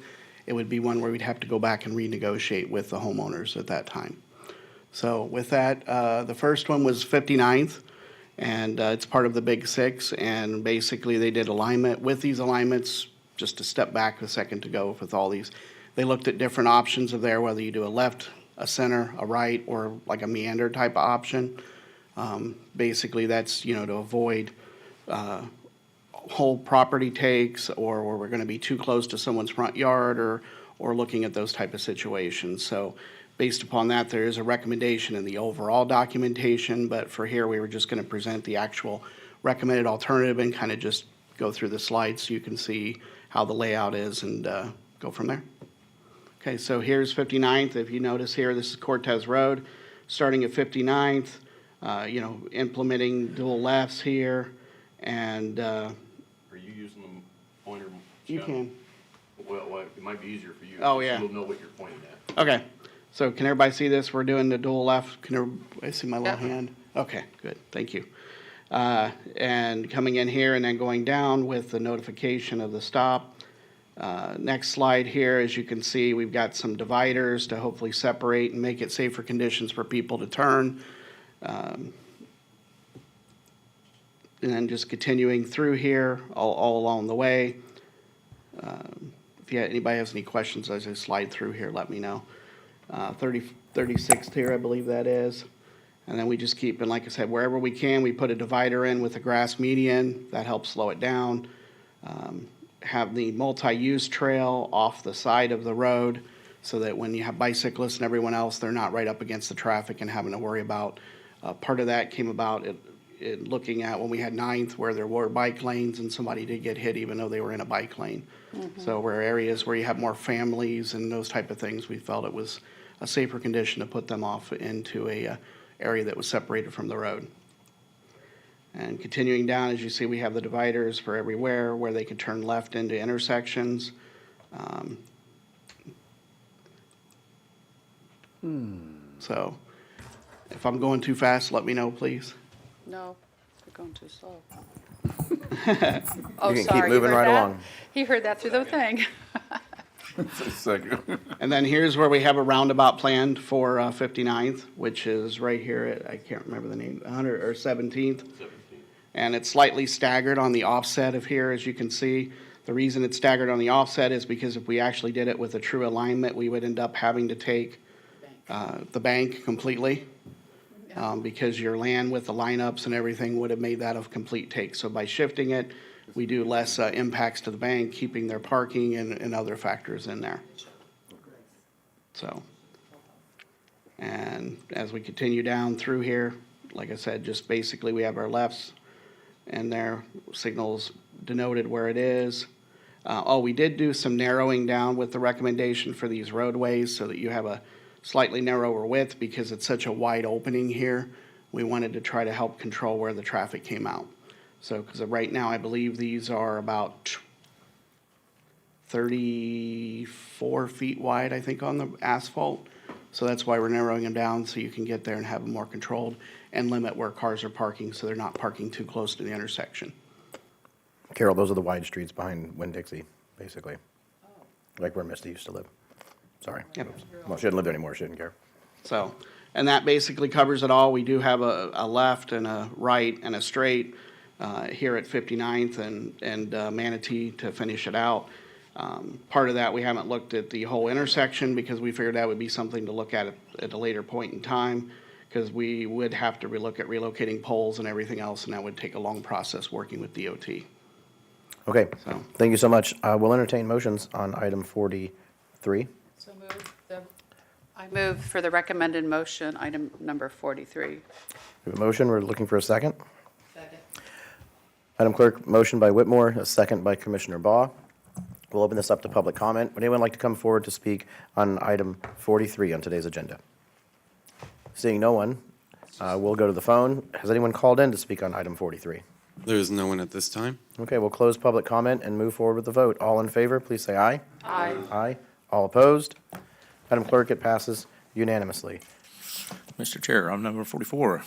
it would be one where we'd have to go back and renegotiate with the homeowners at that time. So with that, the first one was 59th, and it's part of the Big Six, and basically they did alignment. With these alignments, just to step back a second to go with all these, they looked at different options of there, whether you do a left, a center, a right, or like a meander type of option. Basically, that's, to avoid whole property takes, or where we're going to be too close to someone's front yard, or looking at those type of situations. So based upon that, there is a recommendation in the overall documentation, but for here, we were just going to present the actual recommended alternative and kind of just go through the slides so you can see how the layout is and go from there. Okay, so here's 59th. If you notice here, this is Cortez Road, starting at 59th, implementing dual lefts here, and Are you using the pointer? you can. Well, it might be easier for you. Oh, yeah. You'll know what you're pointing at. Okay, so can everybody see this? We're doing the dual left. Can everybody see my little hand? Okay, good, thank you. And coming in here and then going down with the notification of the stop. Next slide here, as you can see, we've got some dividers to hopefully separate and make it safer conditions for people to turn. And then just continuing through here, all along the way. If anybody has any questions as I slide through here, let me know. 36th here, I believe that is. And then we just keep, and like I said, wherever we can, we put a divider in with a grass median. That helps slow it down. Have the multi-use trail off the side of the road so that when you have bicyclists and everyone else, they're not right up against the traffic and having to worry about. Part of that came about looking at when we had 9th where there were bike lanes and somebody did get hit even though they were in a bike lane. So where areas where you have more families and those type of things, we felt it was a safer condition to put them off into a area that was separated from the road. And continuing down, as you see, we have the dividers for everywhere where they could turn left into intersections. So if I'm going too fast, let me know, please. No, you're going too slow. You can keep moving right along. He heard that through the thing. And then here's where we have a roundabout planned for 59th, which is right here at, I can't remember the name, 100 or 17th. And it's slightly staggered on the offset of here, as you can see. The reason it's staggered on the offset is because if we actually did it with a true alignment, we would end up having to take the bank completely, because your land with the lineups and everything would have made that a complete take. So by shifting it, we do less impacts to the bank, keeping their parking and other factors in there. So, and as we continue down through here, like I said, just basically we have our lefts and their signals denoted where it is. We did do some narrowing down with the recommendation for these roadways so that you have a slightly narrower width because it's such a wide opening here. We wanted to try to help control where the traffic came out. So, because right now I believe these are about 34 feet wide, I think, on the asphalt. So that's why we're narrowing them down so you can get there and have them more controlled and limit where cars are parking so they're not parking too close to the intersection. Carol, those are the wide streets behind Winn-Dixie, basically. Like where Misty used to live. Sorry. Yep. Oops. Well, she didn't live there anymore, she didn't care. So, and that basically covers it all. We do have a left and a right and a straight here at 59th and Manatee to finish it out. Part of that, we haven't looked at the whole intersection because we figured that would be something to look at a later point in time, because we would have to relook at relocating poles and everything else, and that would take a long process working with DOT. Okay, So- thank you so much. We'll entertain motions on item 43. So I move for the recommended motion, item number 43. We have a motion, we're looking for a second. Madam Clerk, motion by Whitmore, a second by Commissioner Baugh. We'll open this up to public comment. Would anyone like to come forward to speak on item 43 on today's agenda? Seeing no one, we'll go to the phone. Has anyone called in to speak on item 43? There is no one at this time. Okay, we'll close public comment and move forward with the vote. All in favor, please say aye. Aye. Aye. All opposed? Madam Clerk, it passes unanimously. Mr. Chair, item number 44,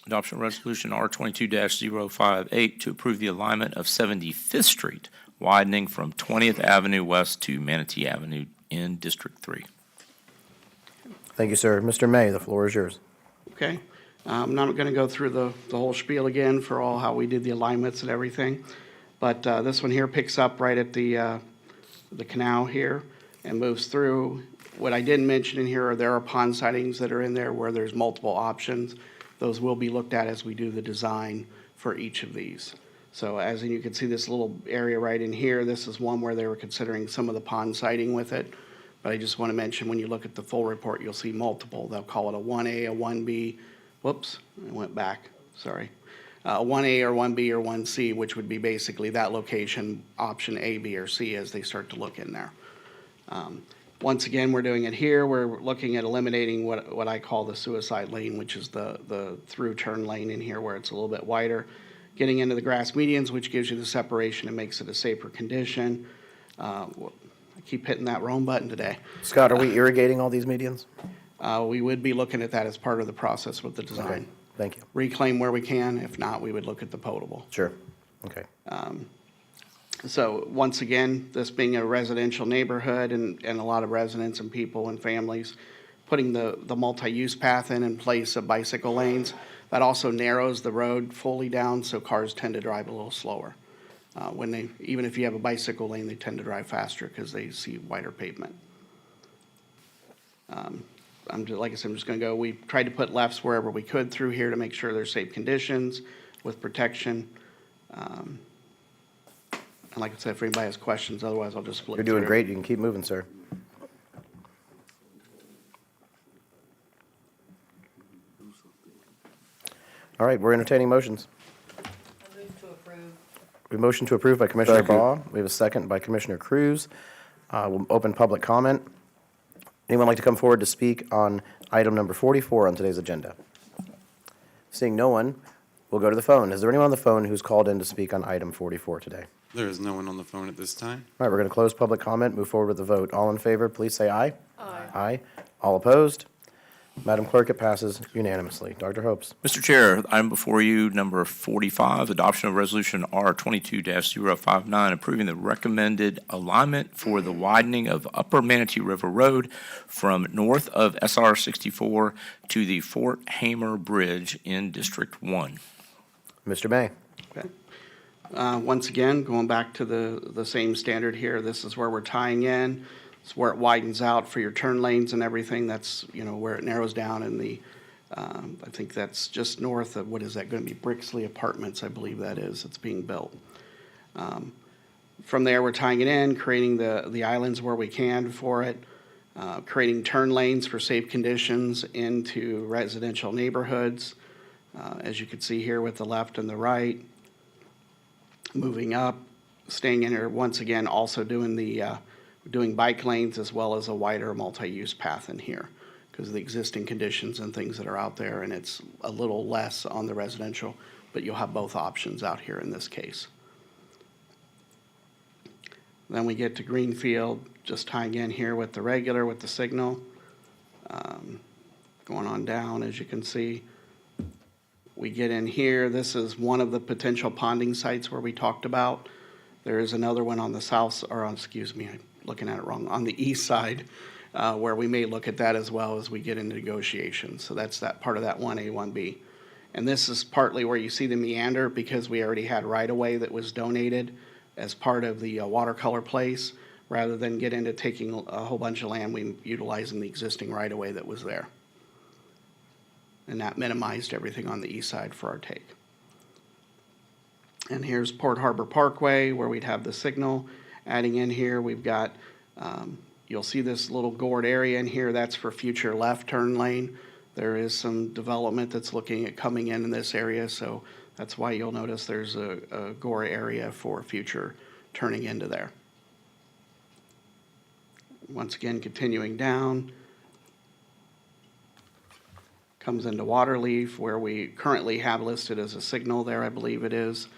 adoption of resolution R22-058 to approve the alignment of 75th Street, widening from 20th Avenue West to Manatee Avenue in District 3. Thank you, sir. Mr. May, the floor is yours. Okay. I'm not going to go through the whole spiel again for all how we did the alignments and everything, but this one here picks up right at the canal here and moves through. What I didn't mention in here are there are pond sightings that are in there where there's multiple options. Those will be looked at as we do the design for each of these. So as you can see this little area right in here, this is one where they were considering some of the pond siting with it. But I just want to mention, when you look at the full report, you'll see multiple. They'll call it a 1A, a 1B. Whoops, I went back, sorry. 1A or 1B or 1C, which would be basically that location, option A, B, or C as they start to look in there. Once again, we're doing it here. We're looking at eliminating what I call the suicide lane, which is the through turn lane in here where it's a little bit wider. Getting into the grass medians, which gives you the separation and makes it a safer condition. I keep hitting that wrong button today. Scott, are we irrigating all these medians? We would be looking at that as part of the process with the design. Okay, thank you. Reclaim where we can. If not, we would look at the potable. Sure, okay. So once again, this being a residential neighborhood and a lot of residents and people and families, putting the multi-use path in place of bicycle lanes, that also narrows the road fully down, so cars tend to drive a little slower. Even if you have a bicycle lane, they tend to drive faster because they see wider pavement. Like I said, I'm just going to go. We tried to put lefts wherever we could through here to make sure there's safe conditions with protection. And like I said, if anybody has questions, otherwise I'll just flip You're doing through. great. You can keep moving, sir. All right, we're entertaining motions. We have a motion to approve by Commissioner Second. Baugh. We have a second by Commissioner Cruz. We'll open public comment. Anyone like to come forward to speak on item number 44 on today's agenda? Seeing no one, we'll go to the phone. Is there anyone on the phone who's called in to speak on item 44 today? There is no one on the phone at this time. All right, we're going to close public comment, move forward with the vote. All in favor, please say aye. Aye. Aye. All opposed? Madam Clerk, it passes unanimously. Dr. Hopes. Mr. Chair, item before you, number 45, adoption of resolution R22-059, approving the recommended alignment for the widening of Upper Manatee River Road from north of SR 64 to the Fort Hamer Bridge in District 1. Mr. May. Okay. Once again, going back to the same standard here, this is where we're tying in It's where it widens out for your turn lanes and everything. That's, where it narrows down in the, I think that's just north of, what is that going to be? Brixley Apartments, I believe that is. It's being built. From there, we're tying it in, creating the islands where we can for it, creating turn lanes for safe conditions into residential neighborhoods, as you can see here with the left and the right. Moving up, staying in here, once again, also doing bike lanes as well as a wider multi-use path in here because of the existing conditions and things that are out there, and it's a little less on the residential, but you'll have both options out here in this case. Then we get to Greenfield, just tying in here with the regular, with the signal. Going on down, as you can see. We get in here, this is one of the potential ponding sites where we talked about. There is another one on the south, or on, excuse me, I'm looking at it wrong, on the east side, where we may look at that as well as we get into negotiations. So that's that part of that 1A, 1B. And this is partly where you see the meander because we already had right-of-way that was donated as part of the watercolor place. Rather than get into taking a whole bunch of land, we utilizing the existing right-of-way that was there. And that minimized everything on the east side for our take. And here's Port Harbor Parkway where we'd have the signal. Adding in here, we've got, you'll see this little gored area in here. That's for future left turn lane. There is some development that's looking at coming in this area, so that's why you'll notice there's a gore area for future turning into there. Once again, continuing down, comes into Waterleaf where we currently have listed as a signal there, I believe it is.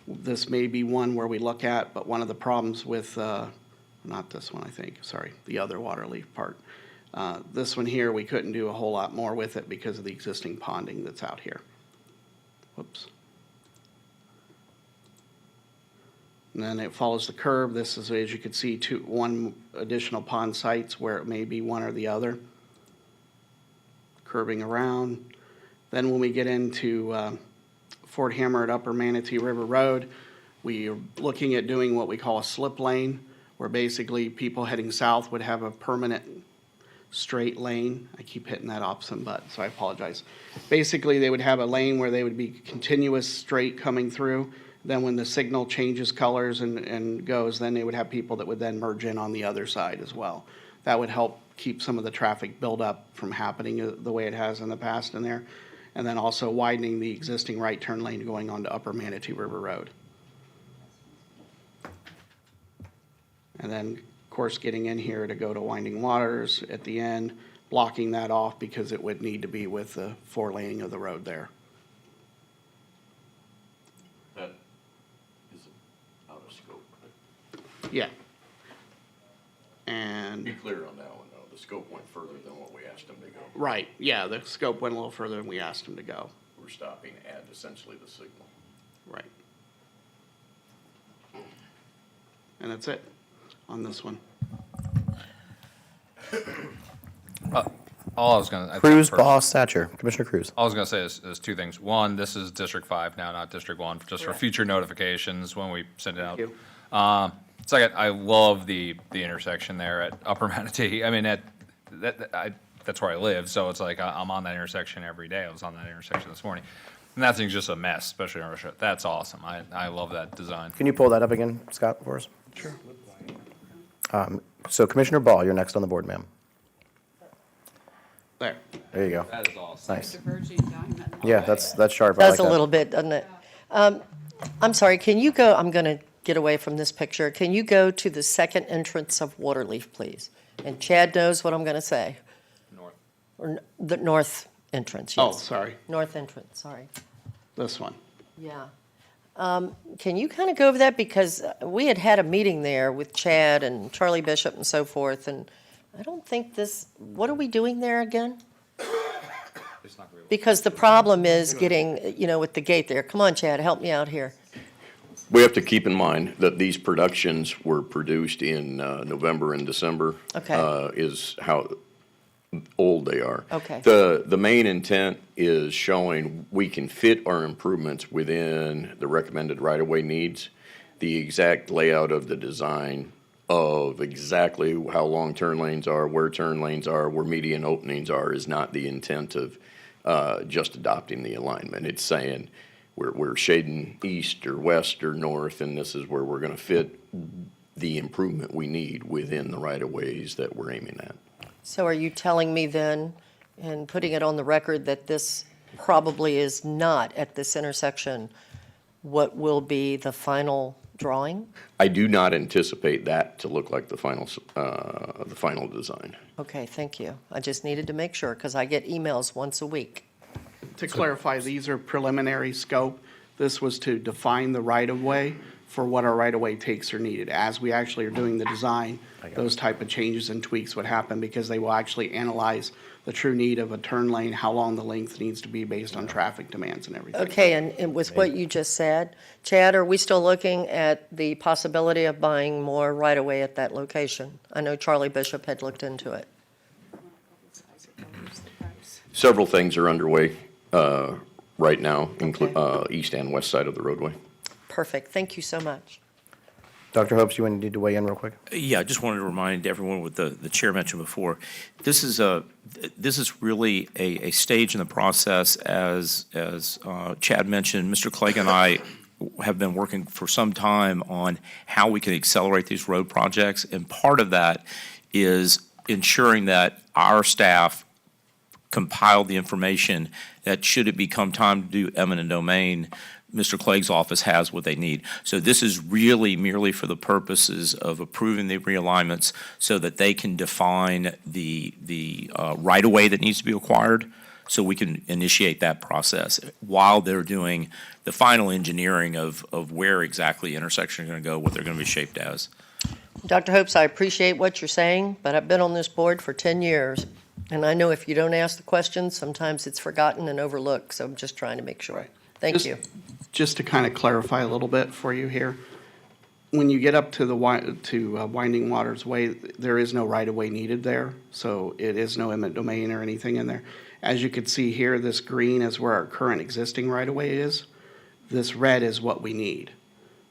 This may be one where we look at, but one of the problems with, not this one I think, sorry, the other Waterleaf part. This one here, we couldn't do a whole lot more with it because of the existing ponding that's out here. Whoops. And then it follows the curve. This is, as you can see, one additional pond sites where it may be one or the other. Curving around. Then when we get into Fort Hammer at Upper Manatee River Road, we are looking at doing what we call a slip lane, where basically people heading south would have a permanent straight lane. I keep hitting that opposite button, so I apologize. Basically, they would have a lane where they would be continuous straight coming through. Then when the signal changes colors and goes, then they would have people that would then merge in on the other side as well. That would help keep some of the traffic buildup from happening the way it has in the past in there. And then also widening the existing right turn lane going on to Upper Manatee River Road. And then, of course, getting in here to go to Winding Waters at the end, blocking that off because it would need to be with the 4-laning of the road there. That is out of scope, right? Yeah. And Be clear on that one, though. The scope went further than what we asked them to go. right, yeah, the scope went a little further than we asked them to go. We're stopping at essentially the signal. Right. And that's it on this one. All I was going to. Cruz, Boss, Satcher. Commissioner Cruz. All I was going to say is two things. One, this is District 5 now, not District 1, just for future notifications when we send it out. Second, I love the intersection there at Upper Manatee. I mean, that's where I live, so it's like I'm on that intersection every day. I was on that intersection this morning. And that thing's just a mess, especially on Russia. That's awesome. I love that design. Can you pull that up again, Scott, for us? Sure. So Commissioner Ball, you're next on the board, ma'am. There. There you go. That is awesome. Nice. Diverging diamond. Yeah, that's sharp. I Does like a that. little bit, doesn't it? I'm sorry, can you go, I'm going to get away from this picture. Can you go to the second entrance of Waterleaf, please? And Chad knows what I'm going to say. North. Or the north entrance, Oh, yes. sorry, North entrance, sorry. this one. Yeah. Can you kind of go over that? Because we had a meeting there with Chad and Charlie Bishop and so forth, and I don't think what are we doing there again? Because the problem is getting, with the gate there. Come on, Chad, help me out here. We have to keep in mind that these productions were produced in November and December. Okay. Is how old they are. Okay. The main intent is showing we can fit our improvements within the recommended right-of-way needs. The exact layout of the design, of exactly how long turn lanes are, where turn lanes are, where median openings are is not the intent of just adopting the alignment. It's saying we're shading east or west or north, and this is where we're going to fit the improvement we need within the right-of-ways that we're aiming at. So are you telling me then, and putting it on the record, that this probably is not at this intersection what will be the final drawing? I do not anticipate that to look like the final design. Okay, thank you. I just needed to make sure, because I get emails once a week. To clarify, these are preliminary scope. This was to define the right-of-way for what our right-of-way takes are needed. As we actually are doing the design, those type of changes and tweaks would happen because they will actually analyze the true need of a turn lane, how long the length needs to be based on traffic demands and everything. Okay, and with what you just said, Chad, are we still looking at the possibility of buying more right-of-way at that location? I know Charlie Bishop had looked into it. Several things are underway right now, east and west side of the roadway. Perfect, thank you so much. Dr. Hopes, you need to weigh in real quick? Yeah, I just wanted to remind everyone what the chair mentioned before. This is really a stage in the process, as Chad mentioned. Mr. Clegg and I have been working for some time on how we can accelerate these road projects, and part of that is ensuring that our staff compile the information that, should it become time to do eminent domain, Mr. Clegg's office has what they need. So this is really merely for the purposes of approving the realignments so that they can define the right-of-way that needs to be acquired, so we can initiate that process while they're doing the final engineering of where exactly intersections are going to go, what they're going to be shaped as. Dr. Hopes, I appreciate what you're saying, but I've been on this board for 10 years, and I know if you don't ask the questions, sometimes it's forgotten and overlooked, so I'm just trying to make sure. Thank you. Just to kind of clarify a little bit for you here, when you get up to the Winding Waters Way, there is no right-of-way needed there, so it is no eminent domain or anything in there. As you can see here, this green is where our current existing right-of-way is. This red is what we need.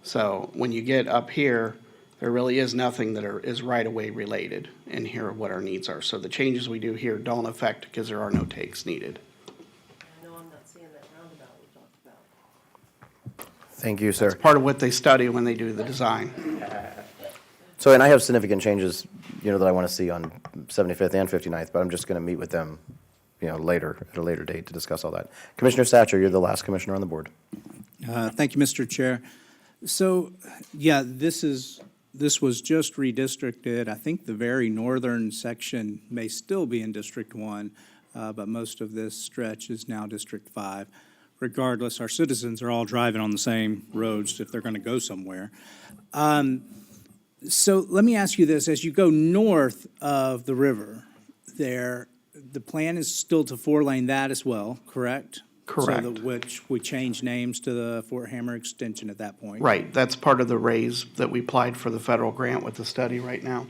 So when you get up here, there really is nothing that is right-of-way related in here, what our needs are. So the changes we do here don't affect because there are no takes needed. Thank you, sir. It's part of what they study when they do the design. So, and I have significant changes, that I want to see on 75th and 59th, but I'm just going to meet with them, later, at a later date to discuss all that. Commissioner Satcher, you're the last commissioner on the board. Thank you, Mr. Chair. So, yeah, this was just redistricted. I think the very northern section may still be in District 1, but most of this stretch is now District 5. Regardless, our citizens are all driving on the same roads if they're going to go somewhere. So let me ask you this. As you go north of the river there, the plan is still to four-lane that as well, correct? Correct. So which we changed names to the Fort Hammer extension at that point. Right, that's part of the raise that we applied for the federal grant with the study right now.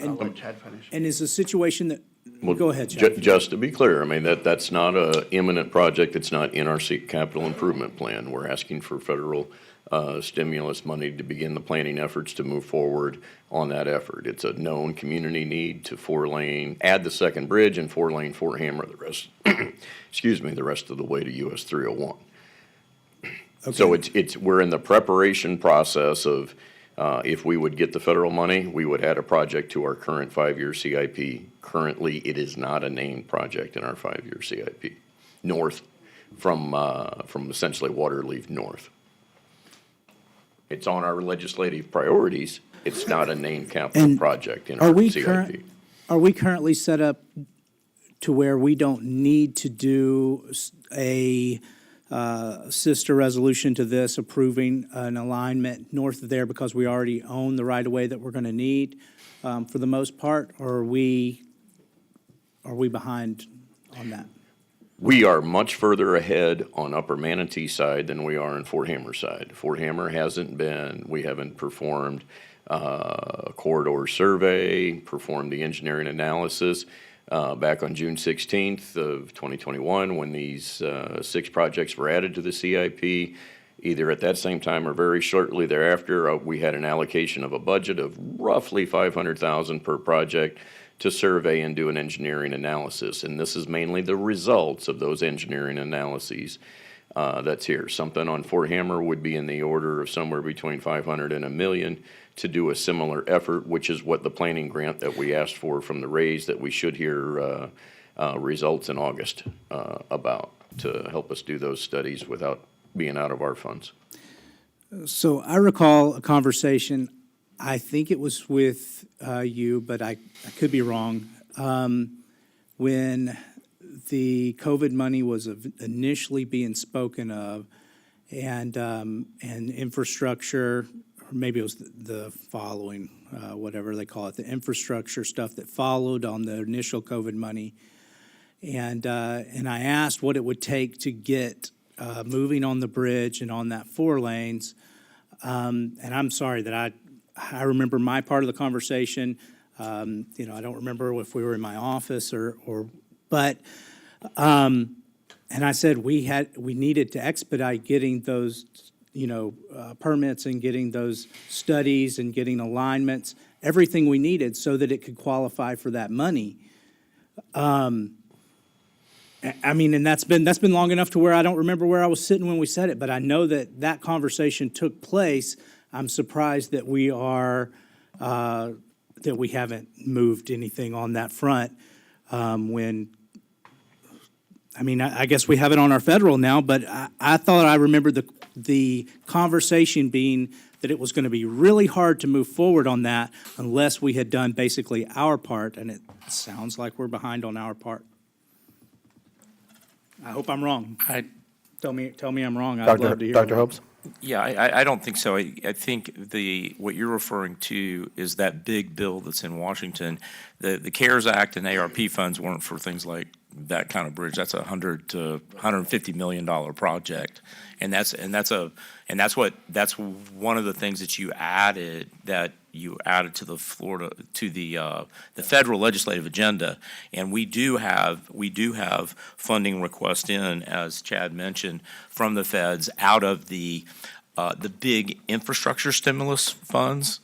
I'll let Chad finish. And is the situation that, Well, go ahead, Chad. Just to be clear, I mean, that's not a imminent project. It's not in our capital improvement plan. We're asking for federal stimulus money to begin the planning efforts to move forward on that effort. It's a known community need to four-lane, add the second bridge and four-lane Fort Hammer the rest, the rest of the way to US 301. Okay. So we're in the preparation process of, if we would get the federal money, we would add a project to our current 5-year CIP. Currently, it is not a named project in our 5-year CIP, north from essentially Waterleaf north. It's on our legislative priorities. It's not a named capital project in our CIP. Are we currently set up to where we don't need to do a sister resolution to this approving an alignment north of there because we already own the right-of-way that we're going to need for the most part, or are we behind on that? We are much further ahead on Upper Manatee side than we are in Fort Hammer side. Fort Hammer we haven't performed a corridor survey, performed the engineering analysis. Back on June 16th of 2021, when these 6 projects were added to the CIP, Either at that same time or very shortly thereafter, we had an allocation of a budget of roughly $500,000 per project to survey and do an engineering analysis. And this is mainly the results of those engineering analyses that's here. Something on Fort Hammer would be in the order of somewhere between 500 and $1 million to do a similar effort, which is what the planning grant that we asked for from the raise that we should hear results in August about, to help us do those studies without being out of our funds. So I recall a conversation, I think it was with you, but I could be wrong, when the COVID money was initially being spoken of, and infrastructure, or maybe it was the following, whatever they call it, the infrastructure stuff that followed on the initial COVID money. And I asked what it would take to get moving on the bridge and on that 4 lanes. And I'm sorry that I remember my part of the conversation. I don't remember if we were in my office but and I said we needed to expedite getting those, permits and getting those studies and getting alignments, everything we needed so that it could qualify for that money. I mean, and that's been long enough to where I don't remember where I was sitting when we said it, but I know that conversation took place. I'm surprised that we haven't moved anything on that front. I guess we have it on our federal now, but I thought I remembered the conversation being that it was going to be really hard to move forward on that unless we had done basically our part, and it sounds like we're behind on our part. I hope I'm wrong. Tell me I'm wrong. I'd love to hear Dr. Hopes? Yeah, I don't think so. I think what you're referring to is that big bill that's in Washington. The CARES Act and ARP funds weren't for things like that kind of bridge. That's a $100 to $150 million project, and that's one of the things that you added to the federal legislative agenda. And we do have funding requests in, as Chad mentioned, from the feds out of the big infrastructure stimulus funds,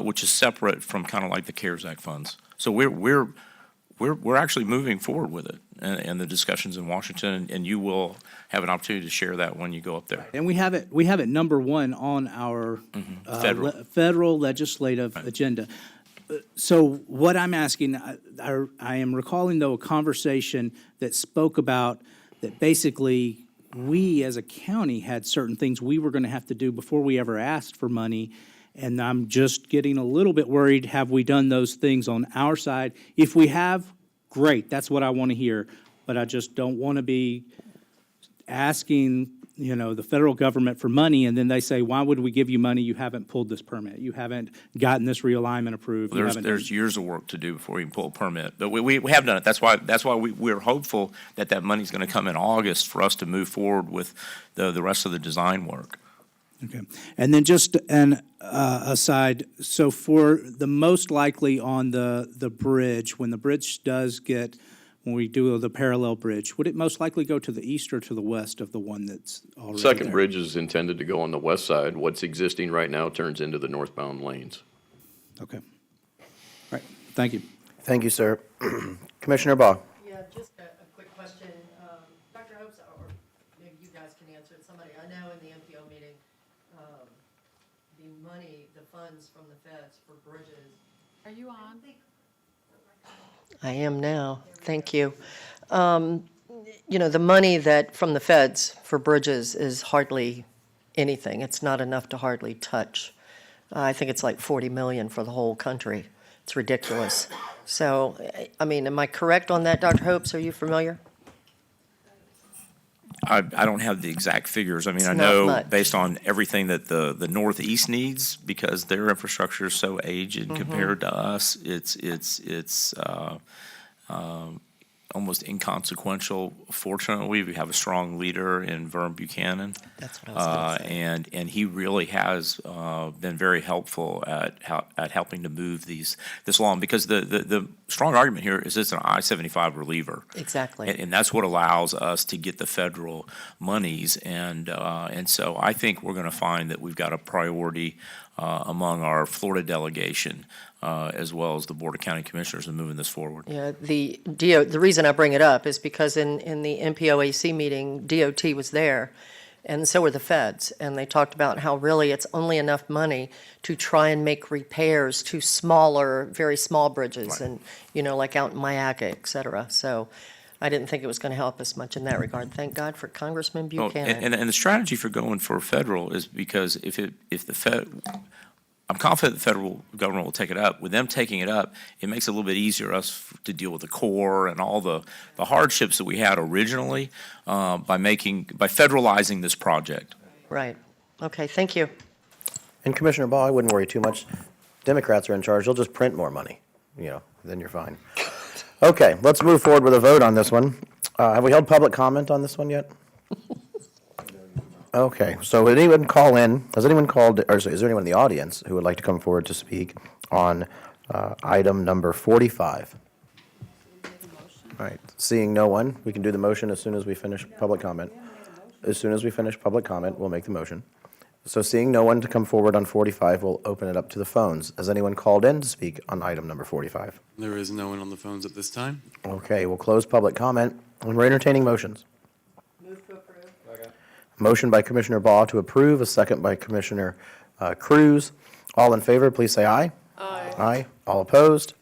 which is separate from kind of like the CARES Act funds. So we're actually moving forward with it and the discussions in Washington, and you will have an opportunity to share that when you go up there. And we have it number 1 on our federal legislative agenda. So what I'm asking, I am recalling, though, a conversation that spoke about that basically we as a county had certain things we were going to have to do before we ever asked for money. And I'm just getting a little bit worried, have we done those things on our side? If we have, great, that's what I want to hear. But I just don't want to be asking, the federal government for money, and then they say, why would we give you money? You haven't pulled this permit. You haven't gotten this realignment approved. There's years of work to do before you can pull a permit. But we have done it. That's why we're hopeful that money's going to come in August for us to move forward with the rest of the design work. Okay. And then just an aside, so for the most likely on the bridge, when the bridge when we do the parallel bridge, would it most likely go to the east or to the west of the one that's already Second there? bridge is intended to go on the west side. What's existing right now turns into the northbound lanes. Okay. All right. Thank you. Thank you, sir. Commissioner Baugh. Yeah, just a quick question. Dr. Hopes, or maybe you guys can answer it, somebody. I know in the MPO meeting, the funds from the feds for bridges. Are you on? I am now. Thank you. The money from the feds for bridges is hardly anything. It's not enough to hardly touch. I think it's like 40 million for the whole country. It's ridiculous. So, am I correct on that, Dr. Hopes? Are you familiar? I don't have the exact figures. I It's know not much. based on everything that the Northeast needs, because their infrastructure is so aged compared to us, it's almost inconsequential. Fortunately, we have a strong leader in Vern Buchanan. That's what I was going to say. And he really has been very helpful at helping to move this along, because the strong argument here is it's an I-75 reliever. Exactly. And that's what allows us to get the federal monies. And so I think we're going to find that we've got a priority among our Florida delegation, as well as the Board of County Commissioners, in moving this forward. Yeah, the reason I bring it up is because in the MPOAC meeting, DOT was there, and so were the feds, and they talked about how really it's only enough money to try and make repairs to smaller, very small bridges, and, like out in Mayaca, et cetera. So I didn't think it was going to help us much in that regard. Thank God for Congressman Well, Buchanan. and the strategy for going for federal is because if the Fed, I'm confident the federal government will take it up. With them taking it up, it makes it a little bit easier for us to deal with the Corps and all the hardships that we had originally by federalizing this project. Right. Okay, thank you. And Commissioner Ball, I wouldn't worry too much. Democrats are in charge. They'll just print more money, then you're fine. Okay, let's move forward with a vote on this one. Have we held public comment on this one yet? Okay, so would anyone call in? Has anyone called, or is there anyone in the audience who would like to come forward to speak on item number 45? All right, seeing no one, we can do the motion as soon as we finish public comment. As soon as we finish public comment, we'll make the motion. So seeing no one to come forward on 45, we'll open it up to the phones. Has anyone called in to speak on item number 45? There is no one on the phones at this time. Okay, we'll close public comment, and we're entertaining motions. Move to approve. Motion by Commissioner Baugh to approve, a second by Commissioner Cruz. All in favor, please say aye. Aye. Aye. All opposed?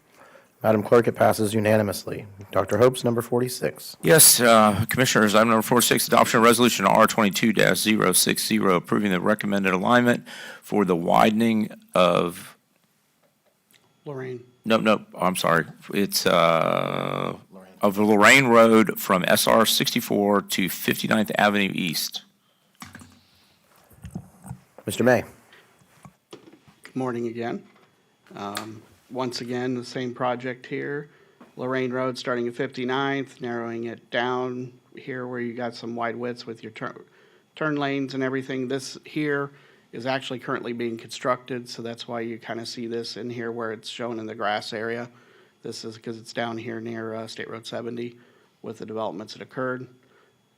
Madam Clerk, it passes unanimously. Dr. Hopes, number 46. Yes, Commissioners, item number 46, adoption of resolution R22-060, approving the recommended alignment for the widening of, Lorraine. no, I'm sorry. It's of the Lorraine Road from SR 64 to 59th Avenue East. Mr. May. Good morning again. Once again, the same project here. Lorraine Road starting at 59th, narrowing it down here where you got some wide widths with your turn lanes and everything. This here is actually currently being constructed, so that's why you kind of see this in here where it's shown in the grass area. This is because it's down here near State Road 70 with the developments that occurred.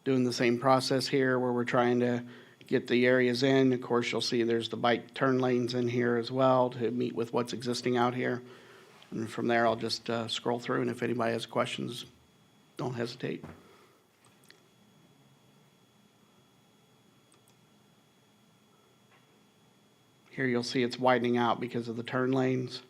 Doing the same process here where we're trying to get the areas in. Of course, you'll see there's the bike turn lanes in here as well to meet with what's existing out here. And from there, I'll just scroll through, and if anybody has questions, don't hesitate. Here you'll see it's widening out because of the turn lanes.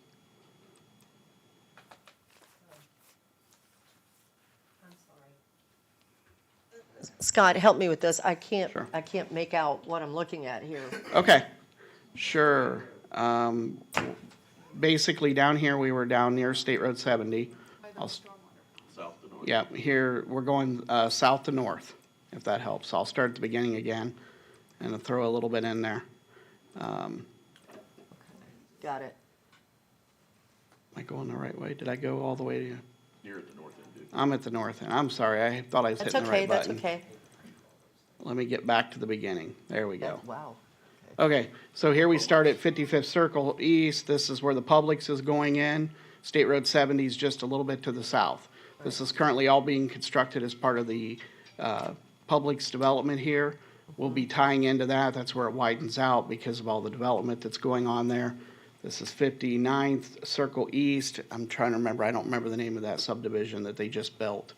Scott, help me with this. I can't Sure. make out what I'm looking at here. Okay, sure. Basically, down here, we were down near State Road 70. Yeah, here, we're going south to north, if that helps. I'll start at the beginning again and I'll throw a little bit in there. Got it. Am I going the right way? Did I go all the way to? You're at the north end, dude. I'm at the north end. I'm sorry, I thought I was That's hitting the okay, right that's button. okay. Let me get back to the beginning. There we go. Wow. Okay, so here we start at 55th Circle East. This is where the Publix is going in. State Road 70 is just a little bit to the south. This is currently all being constructed as part of the Publix development here. We'll be tying into that. That's where it widens out because of all the development that's going on there. This is 59th Circle East. I'm trying to remember. I don't remember the name of that subdivision that they just built.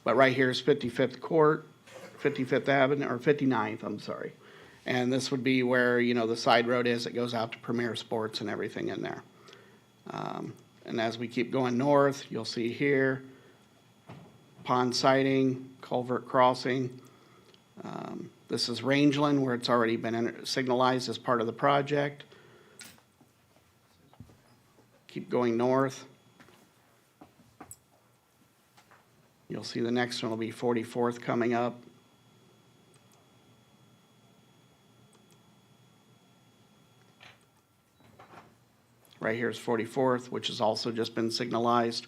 But right here is 55th Court, 55th Avenue, or 59th, I'm sorry. And this would be where, the side road is. It goes out to Premier Sports and everything in there. And as we keep going north, you'll see here, pond siding, culvert crossing. This is Rangeland, where it's already been signalized as part of the project. Keep going north. You'll see the next one will be 44th coming up. Right here is 44th, which has also just been signalized,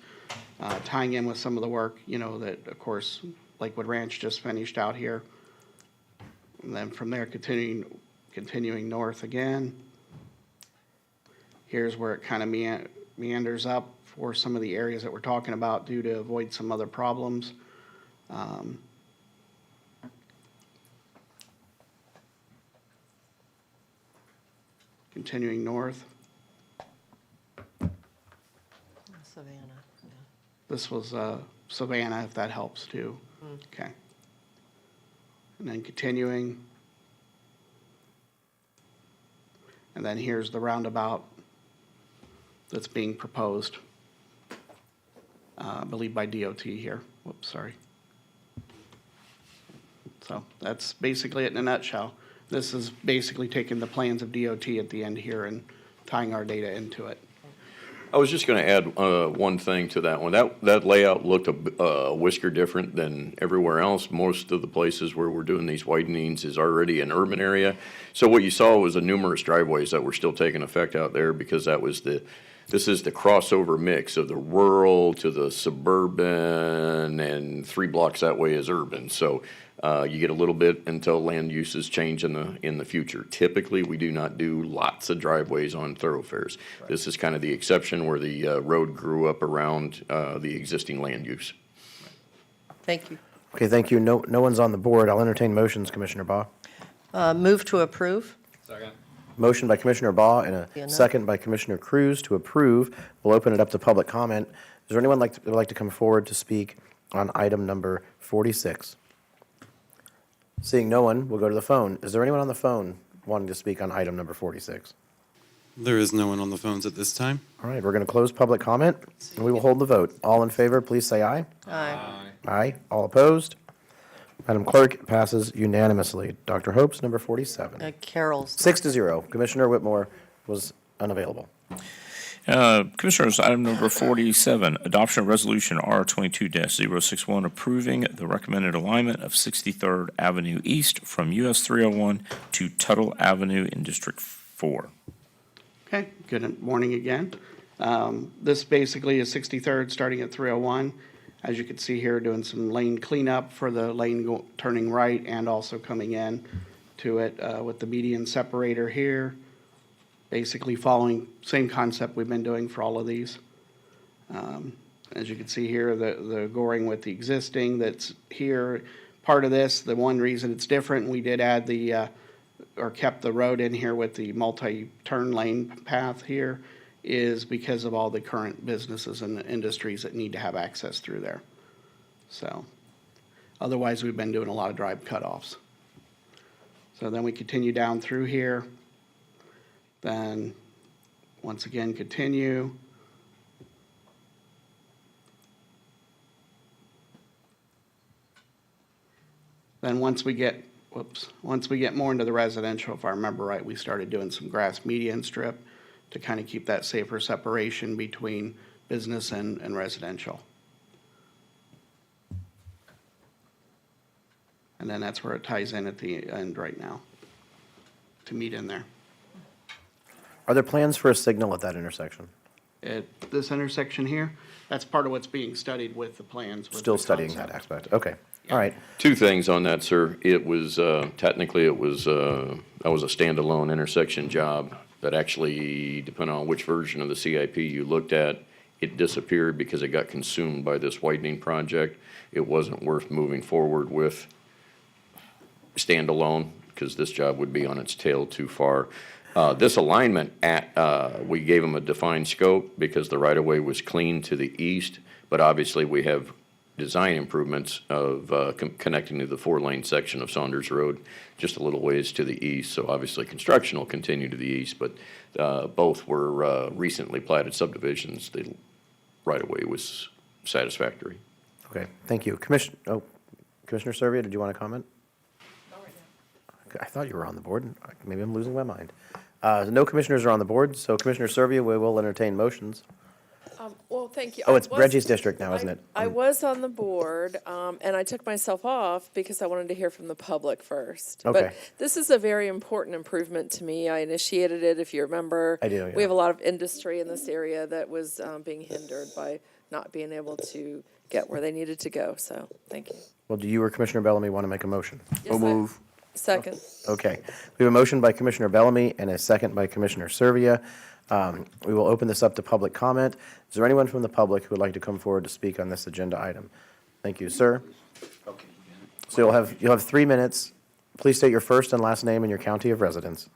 tying in with some of the work, that, of course, Lakewood Ranch just finished out here. And then from there, continuing north again. Here's where it kind of meanders up for some of the areas that we're talking about due to avoid some other problems. Continuing north. Savannah. This was Savannah, if that helps too. Okay. And then continuing. And then here's the roundabout that's being proposed, I believe by DOT here. Whoops, sorry. So that's basically it in a nutshell. This is basically taking the plans of DOT at the end here and tying our data into it. I was just going to add one thing to that one. That layout looked a whisker different than everywhere else. Most of the places where we're doing these widenings is already an urban area. So what you saw was the numerous driveways that were still taking effect out there because this is the crossover mix of the rural to the suburban, and 3 blocks that way is urban. So you get a little bit until land uses change in the future. Typically, we do not do lots of driveways on thoroughfares. Right. This is kind of the exception where the road grew up around the existing land use. Thank you. Okay, thank you. No one's on the board. I'll entertain motions, Commissioner Baugh. Move to approve. Second. Motion by Commissioner Baugh and a second by Commissioner Cruz to approve. We'll open it up to public comment. Is there anyone would like to come forward to speak on item number 46? Seeing no one, we'll go to the phone. Is there anyone on the phone wanting to speak on item number 46? There is no one on the phones at this time. All right, we're going to close public comment, and we will hold the vote. All in favor, please say aye. Aye. Aye. All opposed? Madam Clerk, it passes unanimously. Dr. Hopes, number 47. Carol's. 6-0. Commissioner Whitmore was unavailable. Commissioners, item number 47, adoption of resolution R22-061 approving the recommended alignment of 63rd Avenue East from US 301 to Tuttle Avenue in District 4. Okay, good morning again. This basically is 63rd starting at 301. As you can see here, doing some lane cleanup for the lane turning right and also coming in to it with the median separator here. Basically following same concept we've been doing for all of these. As you can see here, the goring with the existing that's here. Part of this, the one reason it's different, we did add or kept the road in here with the multi-turn lane path here, is because of all the current businesses and industries that need to have access through there. So otherwise, we've been doing a lot of drive cutoffs. So then we continue down through here. Then, once again, continue. Then once we get more into the residential, if I remember right, we started doing some grass median strip to kind of keep that safer separation between business and residential. And then that's where it ties in at the end right now to meet in there. Are there plans for a signal at that intersection? At this intersection here, that's part of what's being studied with the plans. Still studying that aspect. Okay. All right. 2 things on that, sir. It was, technically, that was a standalone intersection job that actually, depending on which version of the CIP you looked at, it disappeared because it got consumed by this widening project. It wasn't worth moving forward with standalone because this job would be on its tail too far. This alignment, we gave them a defined scope because the right-of-way was clean to the east, but obviously we have design improvements of connecting to the 4-lane section of Saunders Road just a little ways to the east. So obviously construction will continue to the east, but both were recently platted subdivisions. The right-of-way was satisfactory. Okay, thank you. Commissioner Servia, did you want to comment? I thought you were on the board. Maybe I'm losing my mind. No commissioners are on the board, so Commissioner Servia, we will entertain motions. Well, thank you. Oh, I it's was- Reggie's district now, isn't it? I was on the board, and I took myself off because I wanted to hear from the public first. Okay. But this is a very important improvement to me. I initiated it, if you remember. I do, yeah. We have a lot of industry in this area that was being hindered by not being able to get where they needed to go, so thank you. Well, do you or Commissioner Bellamy want to make a motion? Yes, I- Second. Okay. We have a motion by Commissioner Bellamy and a second by Commissioner Servia. We will open this up to public comment. Is there anyone from the public who would like to come forward to speak on this agenda item? Thank you, sir. So you'll have 3 minutes. Please state your first and last name and your county of residence.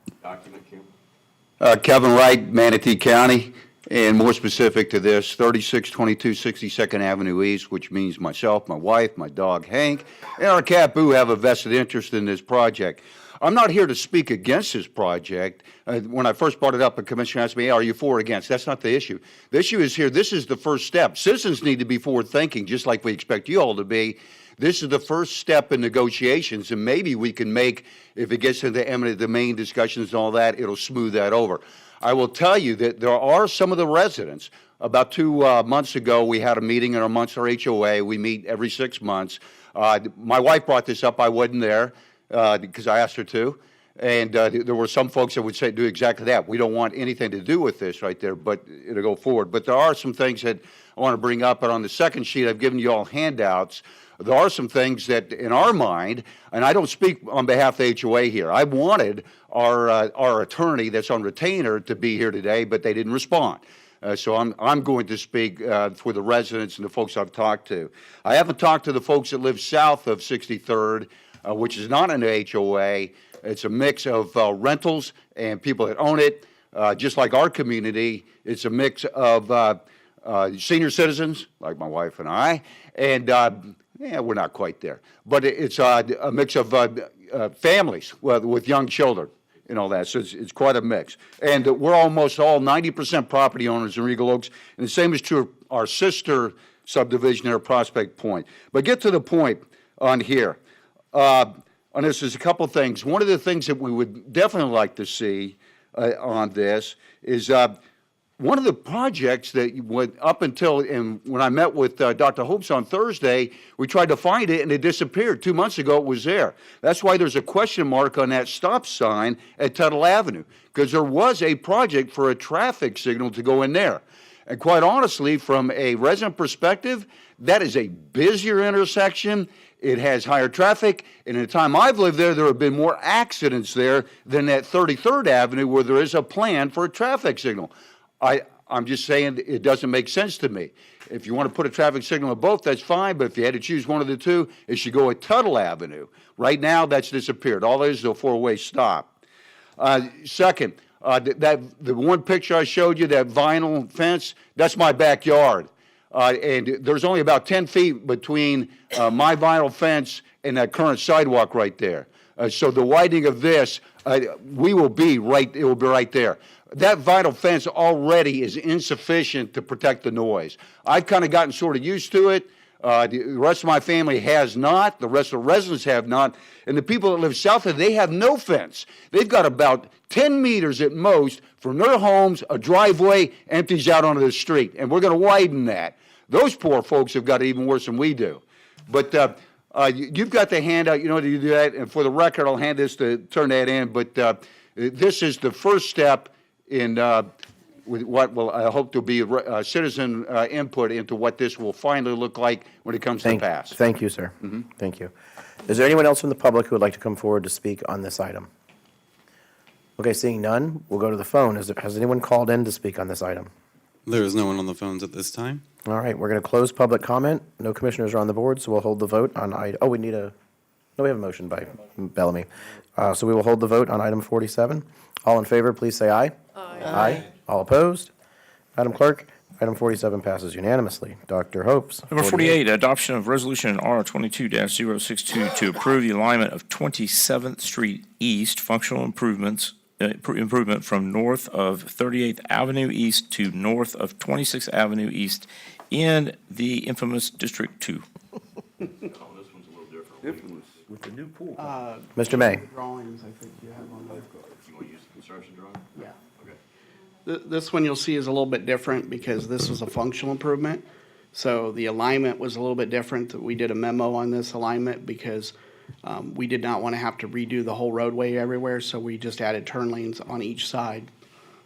Kevin Wright, Manatee County, and more specific to this, 3622 62nd Avenue East, which means myself, my wife, my dog Hank, and our cat Boo have a vested interest in this project. I'm not here to speak against this project. When I first brought it up, a commissioner asked me, are you for or against? That's not the issue. The issue is here, this is the first step. Citizens need to be forward-thinking, just like we expect you all to be. This is the first step in negotiations, and maybe we can make, if it gets into eminent domain discussions and all that, it'll smooth that over. I will tell you that there are some of the residents. About 2 months ago, we had a meeting amongst our HOA. We meet every 6 months. My wife brought this up. I wasn't there because I asked her to. And there were some folks that would say, do exactly that. We don't want anything to do with this right there, but it'll go forward. But there are some things that I want to bring up. And on the second sheet, I've given you all handouts. There are some things that, in our mind, and I don't speak on behalf of the HOA here. I wanted our attorney that's on retainer to be here today, but they didn't respond. So I'm going to speak for the residents and the folks I've talked to. I haven't talked to the folks that live south of 63rd, which is not an HOA. It's a mix of rentals and people that own it. Just like our community, it's a mix of senior citizens, like my wife and I, and yeah, we're not quite there. But it's a mix of families with young children and all that. So it's quite a mix. And we're almost all 90% property owners in Regal Oaks. And the same is true of our sister subdivision there, Prospect Point. But get to the point on here. On this, there's a couple things. One of the things that we would definitely like to see on this is one of the projects that went up until, and when I met with Dr. Hopes on Thursday, we tried to find it and it disappeared. 2 months ago it was there. That's why there's a question mark on that stop sign at Tuttle Avenue, because there was a project for a traffic signal to go in there. And quite honestly, from a resident perspective, that is a busier intersection. It has higher traffic, and in the time I've lived there, there have been more accidents there than at 33rd Avenue where there is a plan for a traffic signal. I'm just saying it doesn't make sense to me. If you want to put a traffic signal at both, that's fine, but if you had to choose one of the two, it should go at Tuttle Avenue. Right now, that's disappeared. All there is a four-way stop. Second, the one picture I showed you, that vinyl fence, that's my backyard. And there's only about 10 feet between my vinyl fence and that current sidewalk right there. So the widening of this, it will be right there. That vinyl fence already is insufficient to protect the noise. I've kind of gotten sort of used to it. The rest of my family has not. The rest of the residents have not. And the people that live south of it, they have no fence. They've got about 10 meters at most from their homes. A driveway empties out onto the street, and we're going to widen that. Those poor folks have got it even worse than we do. But you've got the handout. You know how to do that. And for the record, I'll hand this to turn that in. But this is the first step in with what will, I hope to be citizen input into what this will finally look like when it comes to pass. Thank you, sir. Thank you. Is there anyone else from the public who would like to come forward to speak on this item? Okay, seeing none, we'll go to the phone. Has anyone called in to speak on this item? There is no one on the phones at this time. All right, we're going to close public comment. No commissioners are on the board, so we'll hold the vote on item. Oh, we have a motion by Bellamy. So we will hold the vote on item 47. All in favor, please say aye. Aye. All opposed? Madam Clerk, item 47 passes unanimously. Dr. Hopes. Number 48, adoption of resolution R22-062 to approve the alignment of 27th Street East functional improvement from north of 38th Avenue East to north of 26th Avenue East in the infamous District 2. Oh, this one's a little different. With the new pool. Mr. May. Drawings, I think you have on there. You want to use the construction drawing? Yeah. Okay. This one you'll see is a little bit different because this was a functional improvement. So the alignment was a little bit different. We did a memo on this alignment because we did not want to have to redo the whole roadway everywhere, so we just added turn lanes on each side,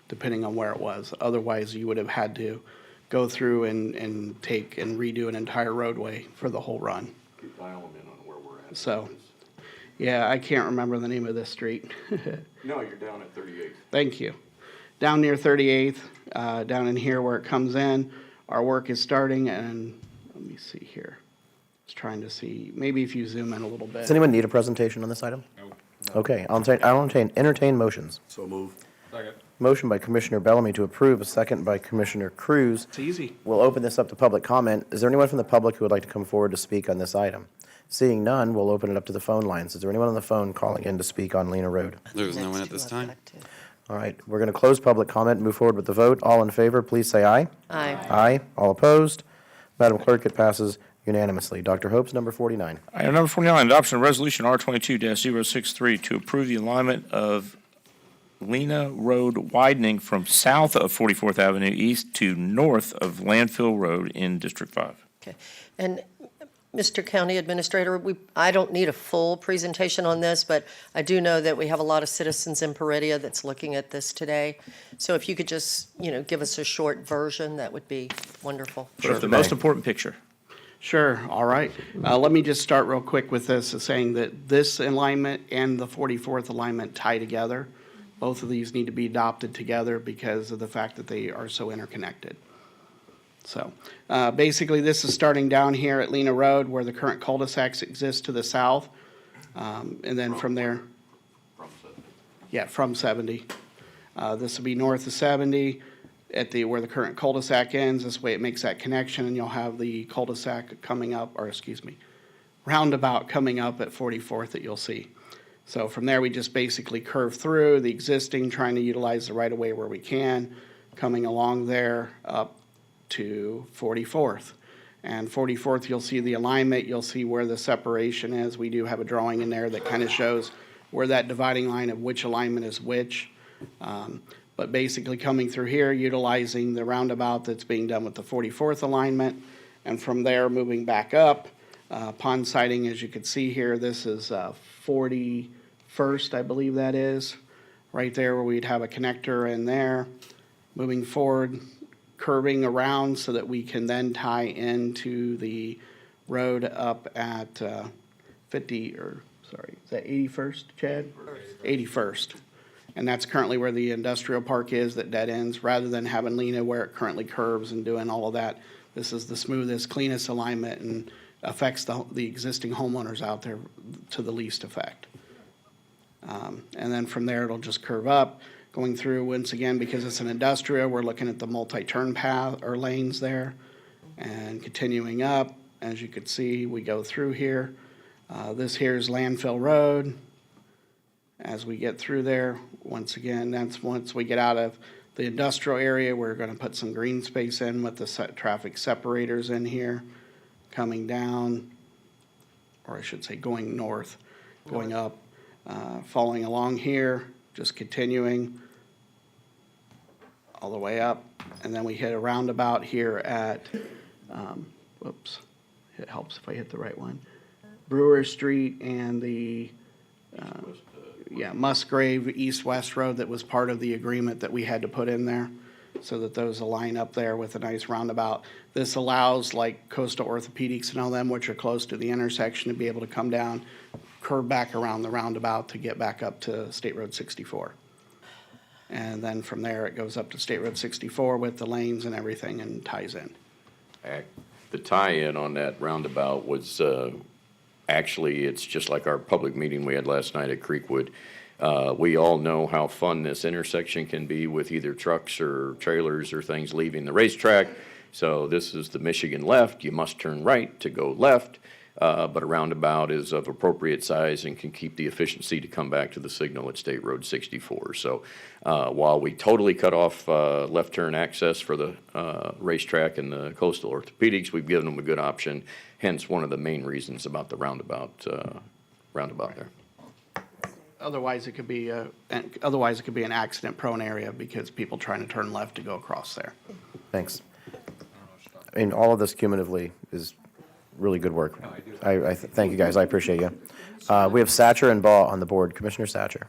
depending on where it was. Otherwise, you would have had to go through and take and redo an entire roadway for the whole run. Dial them in on where we're at. So, yeah, I can't remember the name of this street. No, you're down at 38th. Thank you. Down near 38th, down in here where it comes in, our work is starting, and let me see here. Just trying to see, maybe if you zoom in a little bit. Does anyone need a presentation on this item? No. Okay, I'll entertain motions. So move. Second. Motion by Commissioner Bellamy to approve, a second by Commissioner Cruz. It's easy. We'll open this up to public comment. Is there anyone from the public who would like to come forward to speak on this item? Seeing none, we'll open it up to the phone lines. Is there anyone on the phone calling in to speak on Lena Road? There's no one at this time. All right, we're going to close public comment and move forward with the vote. All in favor, please say aye. Aye. Aye. All opposed? Madam Clerk, it passes unanimously. Dr. Hopes, number 49. Item number 49, adoption of resolution R22-063 to approve the alignment of Lena Road widening from south of 44th Avenue East to north of Landfill Road in District 5. Okay. And Mr. County Administrator, I don't need a full presentation on this, but I do know that we have a lot of citizens in Peridia that's looking at this today. So if you could just, give us a short version, that would be wonderful. Sure. The most important picture. Sure, all right. Let me just start real quick with this, saying that this alignment and the 44th alignment tie together. Both of these need to be adopted together because of the fact that they are so interconnected. So basically, this is starting down here at Lena Road where the current cul-de-sacs exist to the south. And then from there, from 70. This will be north of 70 at where the current cul-de-sac ends. This way it makes that connection, and you'll have the cul-de-sac coming up, roundabout coming up at 44th that you'll see. So from there, we just basically curve through the existing, trying to utilize the right-of-way where we can, coming along there up to 44th. And 44th, you'll see the alignment, you'll see where the separation is. We do have a drawing in there that kind of shows where that dividing line of which alignment is which. But basically coming through here, utilizing the roundabout that's being done with the 44th alignment. And from there, moving back up, pond sighting, as you can see here, this is 41st, I believe that is, right there where we'd have a connector in there. Moving forward, curving around so that we can then tie into the road up at is that 81st, Chad? 81st. And that's currently where the industrial park is that dead ends, rather than having Lena where it currently curves and doing all of that. This is the smoothest, cleanest alignment and affects the existing homeowners out there to the least effect. And then from there, it'll just curve up, going through, once again, because it's an industrial, we're looking at the multi-turn path or lanes there, and continuing up. As you can see, we go through here. This here is Landfill Road. As we get through there, once again, that's once we get out of the industrial area, we're going to put some green space in with the traffic separators in here, coming down, or I should say going north, going up, following along here, just continuing all the way up, and then we hit a roundabout here at, it helps if I hit the right one, Brewer Street and the, Musgrave East-West Road that was part of the agreement that we had to put in there, so that those align up there with a nice roundabout. This allows like Coastal Orthopedics and all them, which are close to the intersection, to be able to come down, curve back around the roundabout to get back up to State Road 64. And then from there, it goes up to State Road 64 with the lanes and everything and ties in. The tie-in on that roundabout was, actually, it's just like our public meeting we had last night at Creekwood. We all know how fun this intersection can be with either trucks or trailers or things leaving the racetrack. So this is the Michigan left. You must turn right to go left. But a roundabout is of appropriate size and can keep the efficiency to come back to the signal at State Road 64. So while we totally cut off left turn access for the racetrack and the Coastal Orthopedics, we've given them a good option, hence one of the main reasons about the roundabout there. Otherwise, it could be an accident-prone area because people trying to turn left to go across there. Thanks. I mean, all of this cumulatively is really good work. I thank you, guys. I appreciate you. We have Satcher and Baugh on the board. Commissioner Satcher.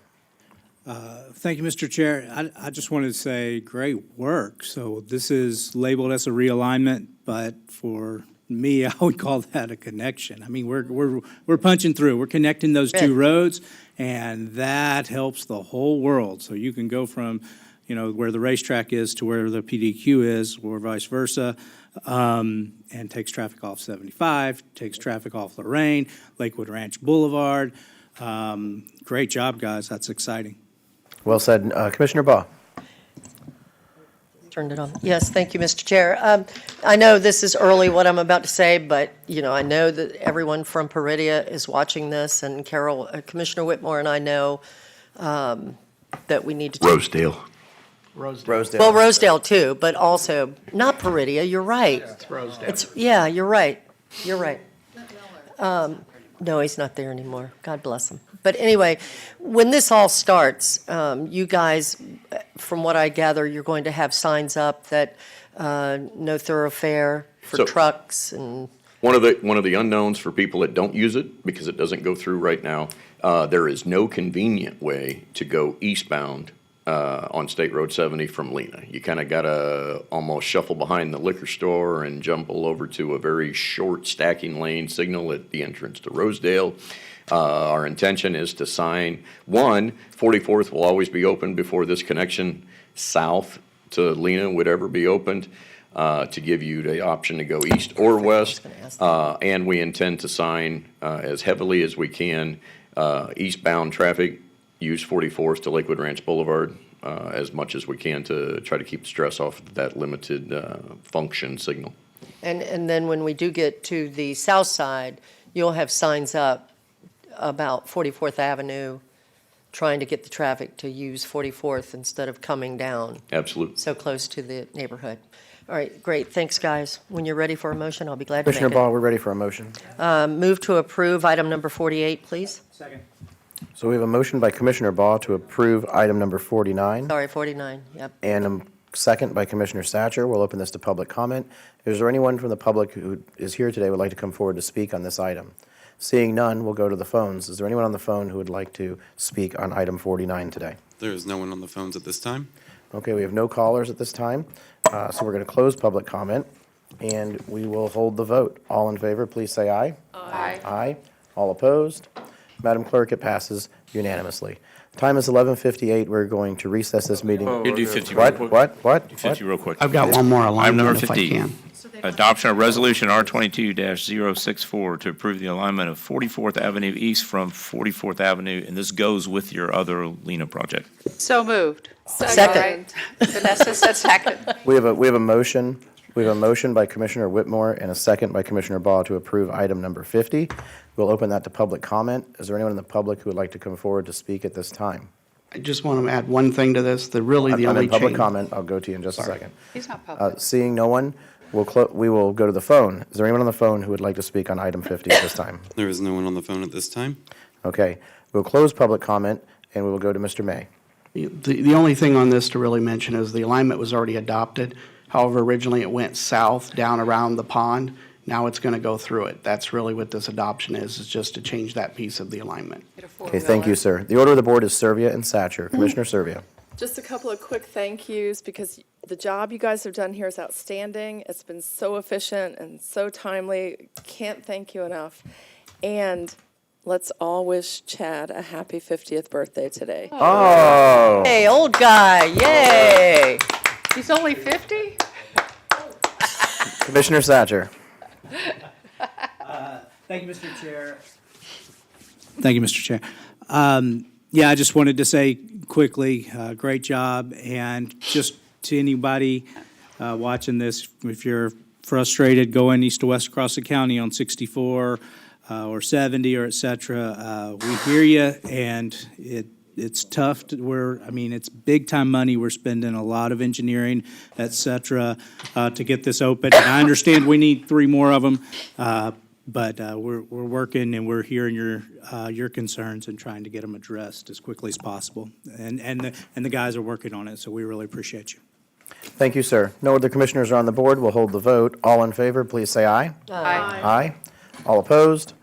Thank you, Mr. Chair. I just wanted to say great work. So this is labeled as a realignment, but for me, I would call that a connection. I mean, we're punching through. We're connecting those two roads, and that helps the whole world. So you can go from, where the racetrack is to where the PDQ is, or vice versa, and takes traffic off 75, takes traffic off Lorraine, Lakewood Ranch Boulevard. Great job, guys. That's exciting. Well said. Commissioner Baugh. Turned it on. Yes, thank you, Mr. Chair. I know this is early, what I'm about to say, but, I know that everyone from Peridia is watching this, and Commissioner Whitmore and I know that we need to. Rosedale. Rosedale. Well, Rosedale too, but also, not Peridia, you're right. It's Rosedale. Yeah, you're right. You're right. No, he's not there anymore. God bless him. But anyway, when this all starts, you guys, from what I gather, you're going to have signs up that no thoroughfare for So- trucks and. One of the unknowns for people that don't use it, because it doesn't go through right now, there is no convenient way to go eastbound on State Road 70 from Lena. You kind of got to almost shuffle behind the liquor store and jumble over to a very short stacking lane signal at the entrance to Rosedale. Our intention is to sign, 44th will always be open before this connection south to Lena would ever be opened, to give you the option to go east or west. And we intend to sign as heavily as we can eastbound traffic, use 44th to Lakewood Ranch Boulevard as much as we can to try to keep the stress off that limited function signal. And then when we do get to the south side, you'll have signs up about 44th Avenue, trying to get the traffic to use 44th instead of coming down Absolutely. so close to the neighborhood. All right, great. Thanks, guys. When you're ready for a motion, I'll be glad to make Commissioner it. Baugh, we're ready for a motion. Move to approve item number 48, please. Second. So we have a motion by Commissioner Baugh to approve item number 49. Sorry, 49, yep. And a second by Commissioner Satcher. We'll open this to public comment. Is there anyone from the public who is here today who would like to come forward to speak on this item? Seeing none, we'll go to the phones. Is there anyone on the phone who would like to speak on item 49 today? There is no one on the phones at this time. Okay, we have no callers at this time, so we're going to close public comment, and we will hold the vote. All in favor, please say aye. Aye. Aye. All opposed? Madam Clerk, it passes unanimously. Time is 11:58. We're going to recess this meeting. Here, do 50 real quick. What? Do 50 real quick. I've got one more Item number alignment if I 50. can. Adoption of Resolution R22-064 to approve the alignment of 44th Avenue East from 44th Avenue, and this goes with your other Lena project. So moved. Second. Vanessa said second. We have a motion. We have a motion by Commissioner Whitmore and a second by Commissioner Baugh to approve item number 50. We'll open that to public comment. Is there anyone in the public who would like to come forward to speak at this time? I just want to add one thing to this, the only I'm in change. public comment. I'll go to you in just a second. He's not public. Seeing no one, we will go to the phone. Is there anyone on the phone who would like to speak on item 50 at this time? There is no one on the phone at this time. Okay, we'll close public comment, and we will go to Mr. May. The only thing on this to really mention is the alignment was already adopted. However, originally it went south down around the pond. Now it's going to go through it. That's really what this adoption is just to change that piece of the alignment. Okay, thank you, sir. The order of the board is Servia and Satcher. Commissioner Servia. Just a couple of quick thank yous because the job you guys have done here is outstanding. It's been so efficient and so timely. Can't thank you enough. And let's all wish Chad a happy 50th birthday today. Oh. Hey, old guy, yay! He's only 50? Commissioner Satcher. Thank you, Mr. Chair. Thank you, Mr. Chair. Yeah, I just wanted to say quickly, great job. And just to anybody watching this, if you're frustrated going east to west across the county on 64 or 70 or et cetera, we hear you, and it's tough. It's big time money. We're spending a lot of engineering, et cetera, to get this open. And I understand we need 3 more of them, but we're working and we're hearing your concerns and trying to get them addressed as quickly as possible. And the guys are working on it, so we really appreciate you. Thank you, sir. No other commissioners are on the board. We'll hold the vote. All in favor, please say aye. Aye. Aye. All opposed?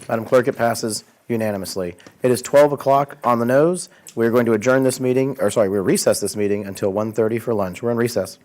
Madam Clerk, it passes unanimously. It is 12 o'clock on the nose. We're going to adjourn this meeting, we'll recess this meeting until 1:30 for lunch. We're in recess.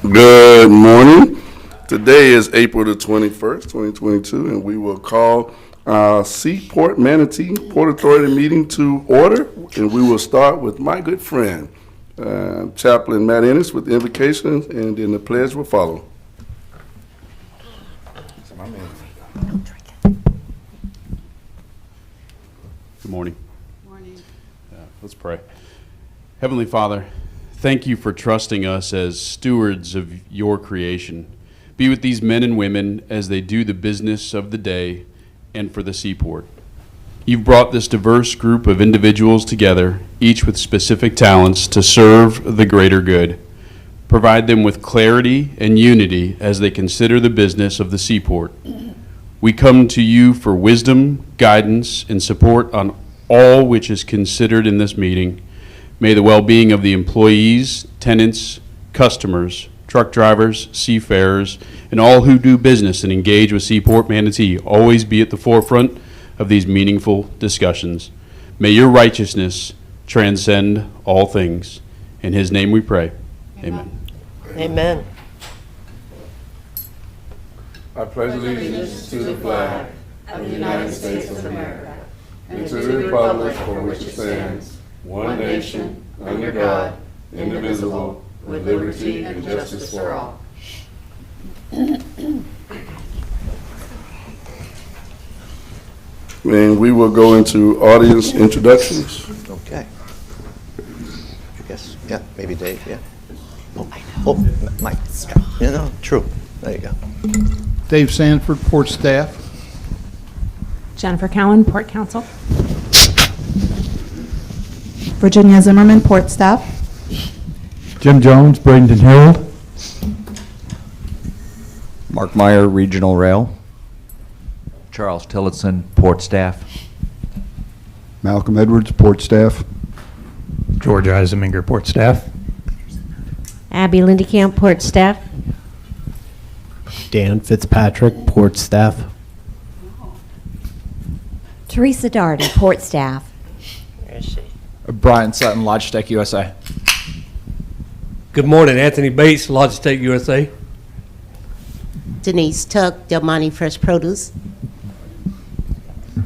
Good morning. Today is April the 21st, 2022, and we will call our Seaport Manatee Port Authority meeting to order, and we will start with my good friend, Chaplain Matt Ennis with the invocation, and then the pledge will follow. Good morning. Let's pray. Heavenly Father, Thank you for trusting us as stewards of your creation. Be with these men and women as they do the business of the day and for the seaport. You've brought this diverse group of individuals together, each with specific talents, to serve the greater good. Provide them with clarity and unity as they consider the business of the seaport. We come to you for wisdom, guidance, and support on all which is considered in this meeting. May the well-being of the employees, tenants, customers, truck drivers, seafarers, and all who do business and engage with Seaport Manatee always be at the forefront of these meaningful discussions. May your righteousness transcend all things. In his name we pray. Amen. Amen. I pledge allegiance to the flag of the United States of America and to the republic for which it stands, one nation, under God, indivisible, with liberty and justice for all. And we will go into audience introductions. Okay. Yes, yeah, maybe Dave, yeah. Oh, Mike. Yeah, no, true. There you go. Dave Sanford, Port Staff. Jennifer Cowan, Port Council. Virginia Zimmerman, Port Staff. Jim Jones, Bradenton Herald. Mark Meyer, Regional Rail. Charles Tillotson, Port Staff. Malcolm Edwards, Port Staff. George Eiseminger, Port Staff. Abby Lindekamp, Port Staff. Dan Fitzpatrick, Port Staff. Teresa Darty, Port Staff. Brian Sutton, Logitech USA. Good morning, Anthony Bates, Logitech USA. Denise Tuck, Del Monte Fresh Produce.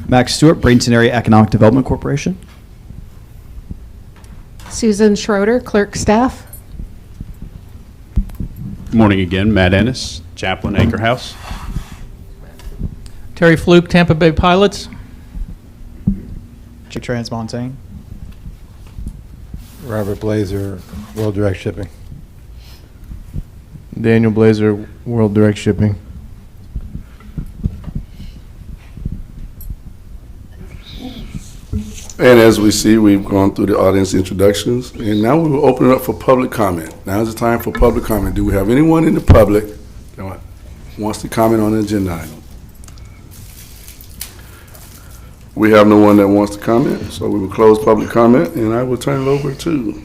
Max Stewart, Bradenton Area Economic Development Corporation. Susan Schroeder, Clerk Staff. Good morning again. Matt Ennis, Chaplain, Anchor House. Terry Fluke, Tampa Bay Pilots. Transmontane. Robert Blazer, World Direct Shipping. Daniel Blazer, World Direct Shipping. And as we see, we've gone through the audience introductions, and now we will open it up for public comment. Now is the time for public comment. Do we have anyone in the public that wants to comment on an agenda item? We have no one that wants to comment, so we will close public comment, and I will turn it over to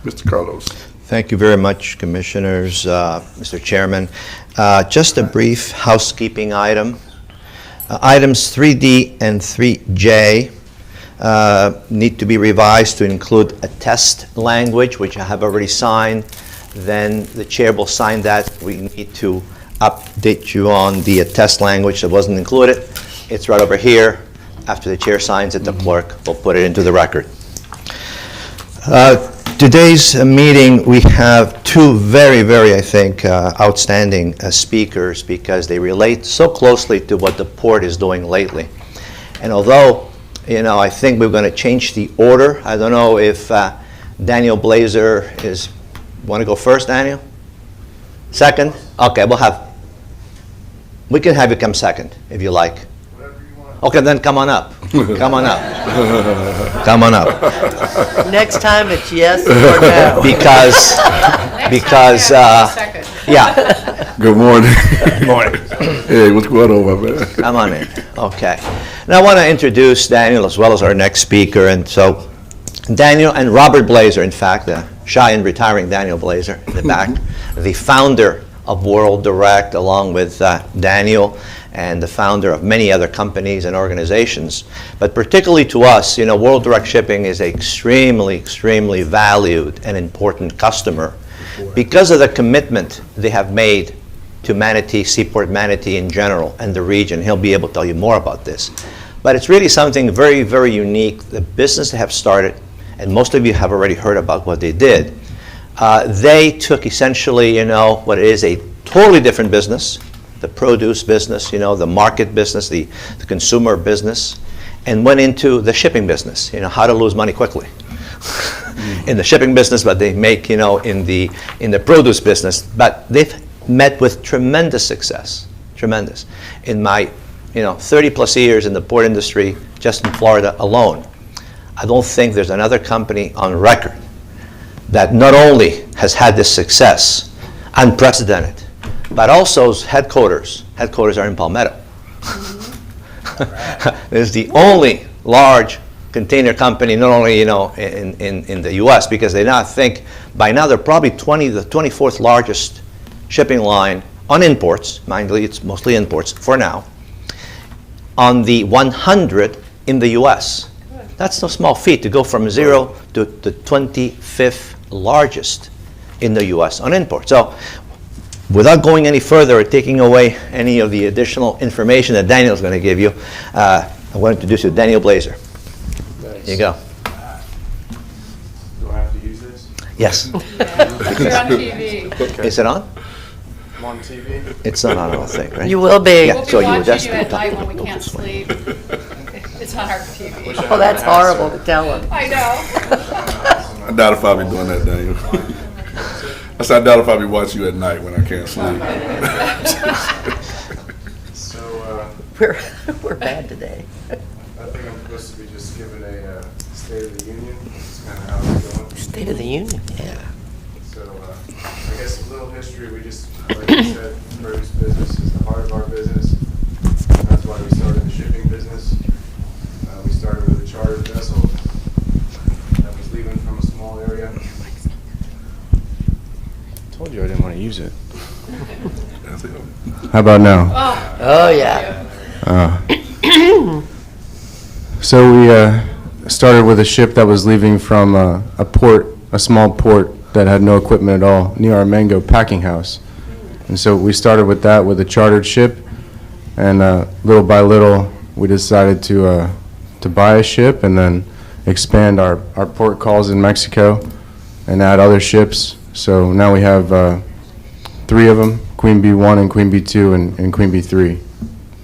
Mr. Carlos. Thank you very much, Commissioners, Mr. Chairman. Just a brief housekeeping item. Items 3D and 3J need to be revised to include a test language, which I have already signed. Then the chair will sign that. We need to update you on the test language that wasn't included. It's right over here. After the chair signs it, the clerk will put it into the record. Today's meeting, we have two very, very, I think, outstanding speakers because they relate so closely to what the port is doing lately. And although, you know, I think we're going to change the order. I don't know if Daniel Blazer want to go first, Daniel? Second? Okay, we can have you come second if you like. Okay, then come on up. Come on up. Come on up. Next time it's yes or no. Because yeah. Good morning. Good morning. Hey, what's going on, my man? Come on in. Okay. Now I want to introduce Daniel as well as our next speaker. And so Daniel and Robert Blazer, in fact, shy and retiring Daniel Blazer in the back, the founder of World Direct, along with Daniel, and the founder of many other companies and organizations. But particularly to us, you know, World Direct Shipping is an extremely, extremely valued and important customer because of the commitment they have made to Manatee, Seaport Manatee in general, and the region. He'll be able to tell you more about this. But it's really something very, very unique. The business they have started, and most of you have already heard about what they did. They took essentially, you know, what is a totally different business, the produce business, you know, the market business, the consumer business, and went into the shipping business, you know, how to lose money quickly. in the shipping business, but they make, in the produce business. But they've met with tremendous success, tremendous. In my, 30 plus years in the port industry, just in Florida alone, I don't think there's another company on record that not only has had this success, unprecedented, but also its headquarters are in Palmetto. It's the only large container company, not only in the U.S., because they now think by now they're probably the 24th largest shipping line on imports. Mind you, it's mostly imports for now. On the 100 in the U.S. That's no small feat to go from 0 to the 25th largest in the U.S. on imports. So, without going any further or taking away any of the additional information that Daniel's going to give you, I want to introduce you to Daniel Blazer. Nice. Here you go. Do I have to use this? Yes. You're on TV. Okay. Is it on? I'm on TV? It's not on, I don't think, right? You will be. Yeah, We'll be so you watching just you at night when we can't sleep. It's on our TV. Oh, that's horrible to tell him. I know. I doubt if I'll be doing that, Daniel. I said, I doubt if I'll be watching you at night when I can't sleep. So, We're bad today. I think I'm supposed to be just giving a State of the Union. That's kind of how it's going. State of the Union, yeah. So, I guess a little history. We just, like you said, produce business is the heart of our business. That's why we started the shipping business. We started with a chartered vessel that was leaving from a small area. Told you I didn't want to use it. How about now? Oh, yeah. So we started with a ship that was leaving from a small port that had no equipment at all, near our Mango packing house. And so we started with that, with a chartered ship, and little by little we decided to buy a ship and then expand our port calls in Mexico and add other ships. So now we have 3 of them, Queen B1 and Queen B2 and Queen B3.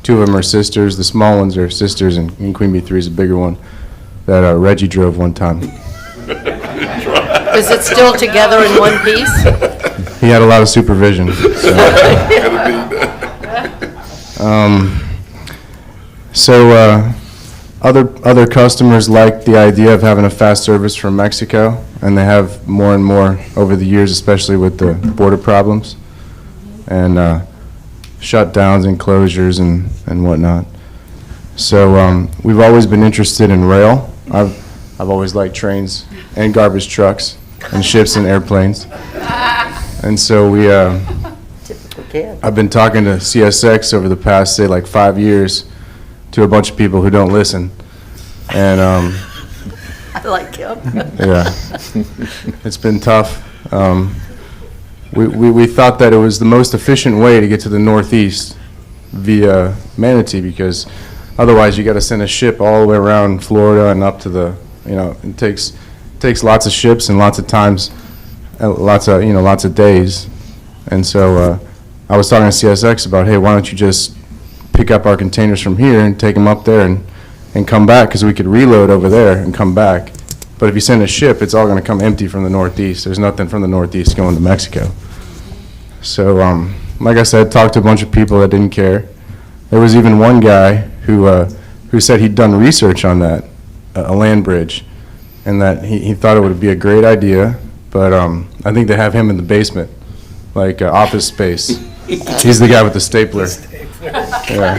2 of them are sisters. The small ones are sisters, and Queen B3 is a bigger one that Reggie drove one time. Is it still together in one piece? He had a lot of supervision. So, other customers like the idea of having a fast service from Mexico, and they have more and more over the years, especially with the border problems and shutdowns and closures and whatnot. So we've always been interested in rail. I've always liked trains and garbage trucks and ships and airplanes. And so we I've been talking to CSX over the past, say, like 5 years to a bunch of people who don't listen. And I like him. yeah, it's been tough. We thought that it was the most efficient way to get to the Northeast via Manatee, because otherwise you got to send a ship all the way around Florida and up to the, it takes lots of ships and lots of times, lots of days. And so I was talking to CSX about, hey, why don't you just pick up our containers from here and take them up there and come back, because we could reload over there and come back. But if you send a ship, it's all going to come empty from the Northeast. There's nothing from the Northeast going to Mexico. So, like I said, talked to a bunch of people that didn't care. There was even one guy who said he'd done research on that, a land bridge, and that he thought it would be a great idea, but I think they have him in the basement, like office space. He's the guy with the stapler. Yeah.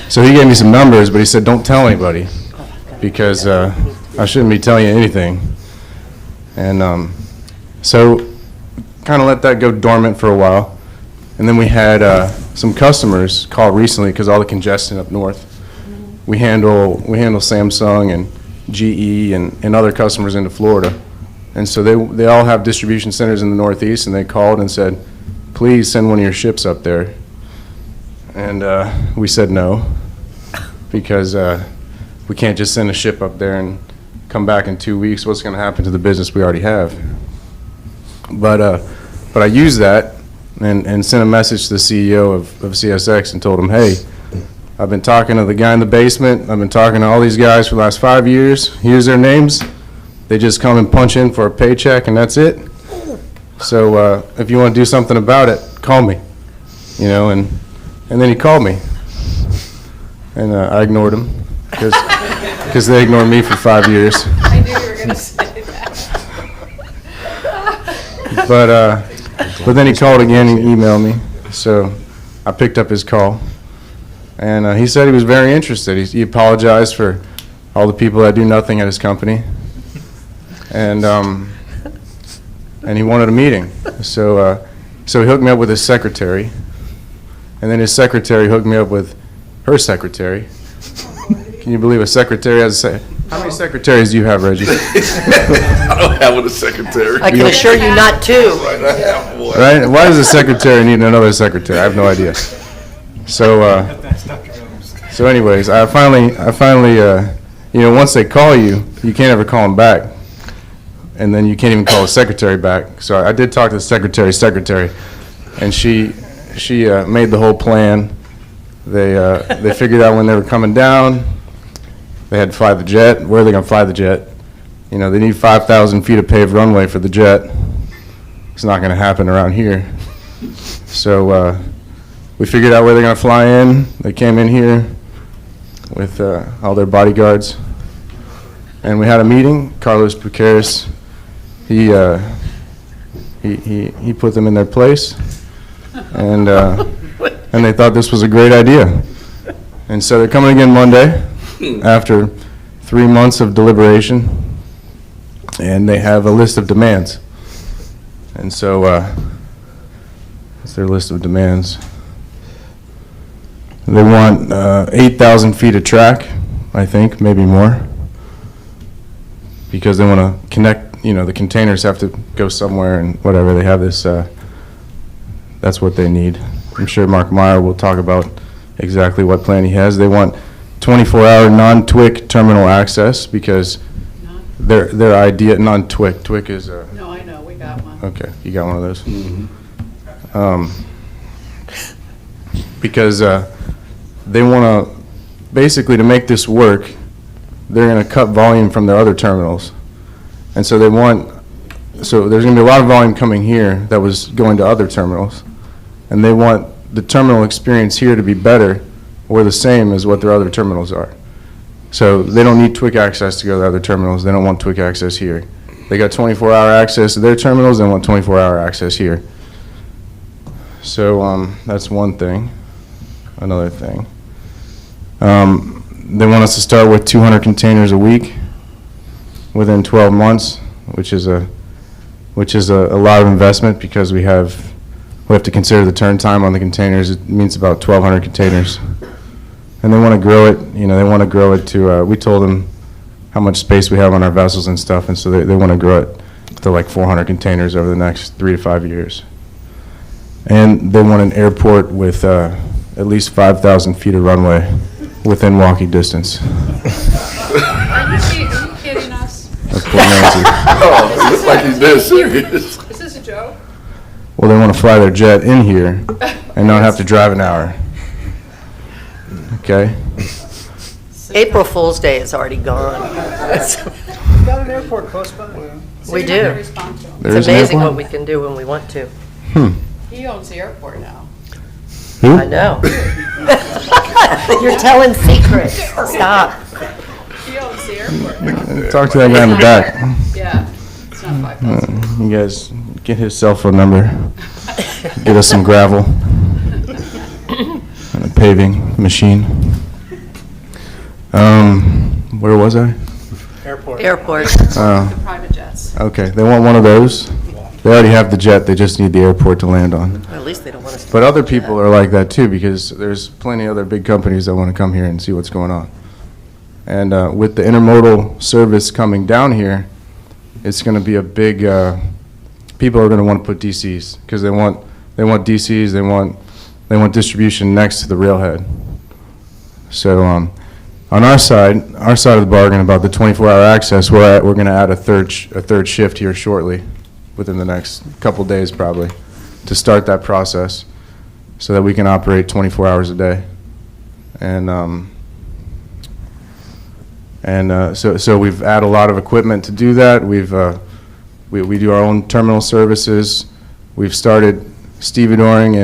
So he gave me some numbers, but he said, don't tell anybody, because I shouldn't be telling you anything. And so kind of let that go dormant for a while. And then we had some customers call recently because all the congestion up north. We handle Samsung and GE and other customers into Florida. And so they all have distribution centers in the Northeast, and they called and said, please send one of your ships up there. And we said no, because we can't just send a ship up there and come back in 2 weeks. What's going to happen to the business we already have? But I used that and sent a message to the CEO of CSX and told him, hey, I've been talking to the guy in the basement. I've been talking to all these guys for the last 5 years. Here's their names. They just come and punch in for a paycheck, and that's it. So if you want to do something about it, call me. You know, and then he called me, and I ignored him because they ignored me for 5 years. I knew you were going to say that. But then he called again and emailed me, so I picked up his call, and he said he was very interested. He apologized for all the people that do nothing at his company, and he wanted a meeting. So he hooked me up with his secretary, and then his secretary hooked me up with her secretary. Can you believe a secretary has a How many secretaries do you have, Reggie? I don't have a secretary. I can assure you not two. Right? Why does a secretary need another secretary? I have no idea. So anyways, I finally, once they call you, you can't ever call them back. And then you can't even call the secretary back. So I did talk to the secretary, and she made the whole plan. They figured out when they were coming down. They had to fly the jet. Where are they going to fly the jet? They need 5,000 feet of paved runway for the jet. It's not going to happen around here. So we figured out where they're going to fly in. They came in here with all their bodyguards, and we had a meeting. Carlos Pucaris, he put them in their place, and they thought this was a great idea. And so they're coming again Monday after 3 months of deliberation, and they have a list of demands. And so it's their list of demands. They want 8,000 feet of track, I think, maybe more, because they want to connect, the containers have to go somewhere and whatever. They have this, that's what they need. I'm sure Mark Meyer will talk about exactly what plan he has. They want 24-hour non-TWIC terminal access because their idea, non-TWIC, TWIC is No, I know, we got one. okay, you got one of those? Because they want to, basically to make this work, they're going to cut volume from their other terminals. And so there's going to be a lot of volume coming here that was going to other terminals. And they want the terminal experience here to be better or the same as what their other terminals are. So they don't need TWIC access to go to other terminals. They don't want TWIC access here. They got 24-hour access to their terminals. They want 24-hour access here. So that's one thing. Another thing. They want us to start with 200 containers a week within 12 months, which is a lot of investment because we have to consider the turn time on the containers. It means about 1,200 containers. And they want to grow it, they want to grow it to, we told them how much space we have on our vessels and stuff, and so they want to grow it to like 400 containers over the next 3 to 5 years. And they want an airport with at least 5,000 feet of runway within walking distance. Are you kidding us? That's poor Nancy. Oh, it looks like he's dead serious. Is this a joke? Well, they want to fly their jet in here and not have to drive an hour. Okay? April Fool's Day is already gone. You got an airport close by. We do. There It's is an amazing airport? what we can do when we want to. He owns the airport now. Who? I know. You're telling secrets. Stop. He owns the airport now. Talk to that guy in the back. Yeah, it's not 5,000. You guys get his cell phone number. Get us some gravel and a paving machine. Where was I? Airport. Private jets. Okay, they want one of those. They already have the jet, they just need the airport to land on. At least they don't want us to. But other people are like that too, because there's plenty of other big companies that want to come here and see what's going on. And with the intermodal service coming down here, it's going to be a big, people are going to want to put DCs, because they want DCs, they want distribution next to the railhead. So on our side of the bargain about the 24-hour access, we're going to add a third shift here shortly, within the next couple days probably, to start that process so that we can operate 24 hours a day. So we've added a lot of equipment to do that. We do our own terminal services. We've started stevedoring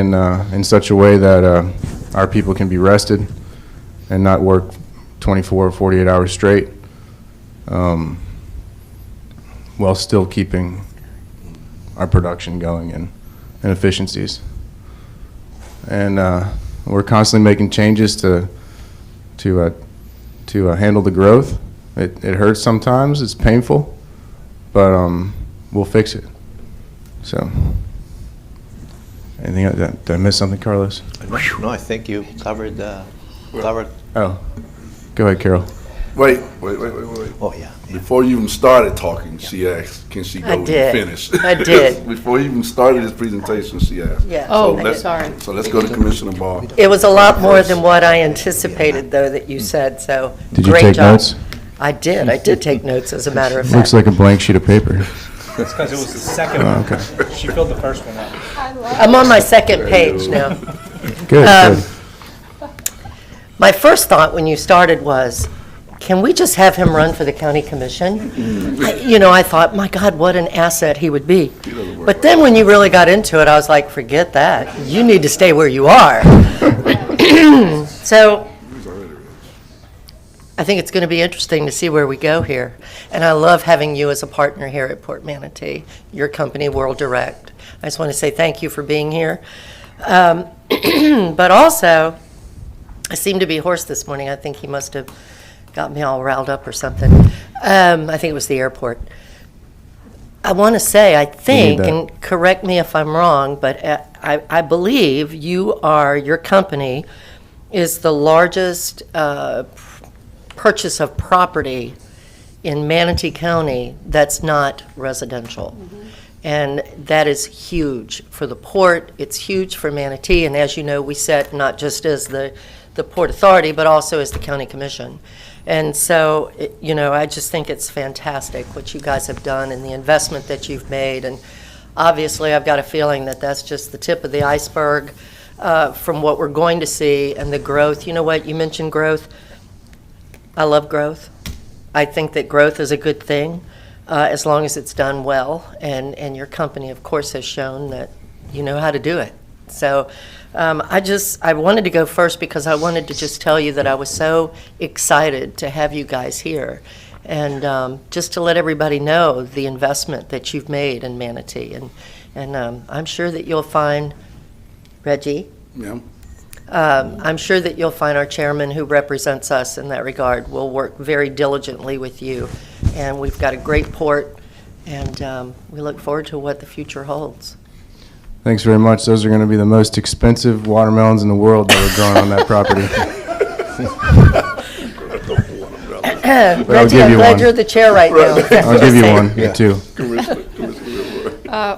in such a way that our people can be rested and not work 24 or 48 hours straight, while still keeping our production going and efficiencies. And we're constantly making changes to handle the growth. It hurts sometimes, it's painful, but we'll fix it. So, anything, did I miss something, Carlos? No, I think you covered. Oh, go ahead, Carol. Wait. Oh, yeah. Before you even started talking, she asked, can she go and finish? I did. Before you even started his presentation, she asked. Yeah. Sorry. So let's go to Commissioner Ball. It was a lot more than what I anticipated, though, that you said, so Did you great take job. notes? I did take notes, as a matter of Looks fact. like a blank sheet of paper. It's because it was the second Oh, one. okay. She filled the first one out. I'm on my second page now. Good. My first thought when you started was, can we just have him run for the county commission? You know, I thought, my God, what an asset he would be. But then when you really got into it, I was like, forget that. You need to stay where you are. So I think it's going to be interesting to see where we go here. And I love having you as a partner here at Port Manatee, your company, World Direct. I just want to say thank you for being here. But also, I seemed to be hoarse this morning. I think he must have got me all riled up or something. I think it was the airport. I want to say, I think, that. and correct me if I'm wrong, but I believe your company is the largest purchase of property in Manatee County that's not residential. And that is huge for the port, it's huge for Manatee, and as you know, we set not just as the Port Authority, but also as the County Commission. And so, you know, I just think it's fantastic what you guys have done and the investment that you've made. And obviously, I've got a feeling that that's just the tip of the iceberg from what we're going to see and the growth. You know what, you mentioned growth. I love growth. I think that growth is a good thing as long as it's done well. And your company, of course, has shown that you know how to do it. So I wanted to go first because I wanted to just tell you that I was so excited to have you guys here. And just to let everybody know the investment that you've made in Manatee. And I'm sure that you'll find, Reggie, Yeah. I'm sure that you'll find our chairman who represents us in that regard will work very diligently with you. And we've got a great port, and we look forward to what the future holds. Thanks very much. Those are going to be the most expensive watermelons in the world that are grown on that property. Reggie, give I'm you glad one. you're the chair right now. I'll give you one, too.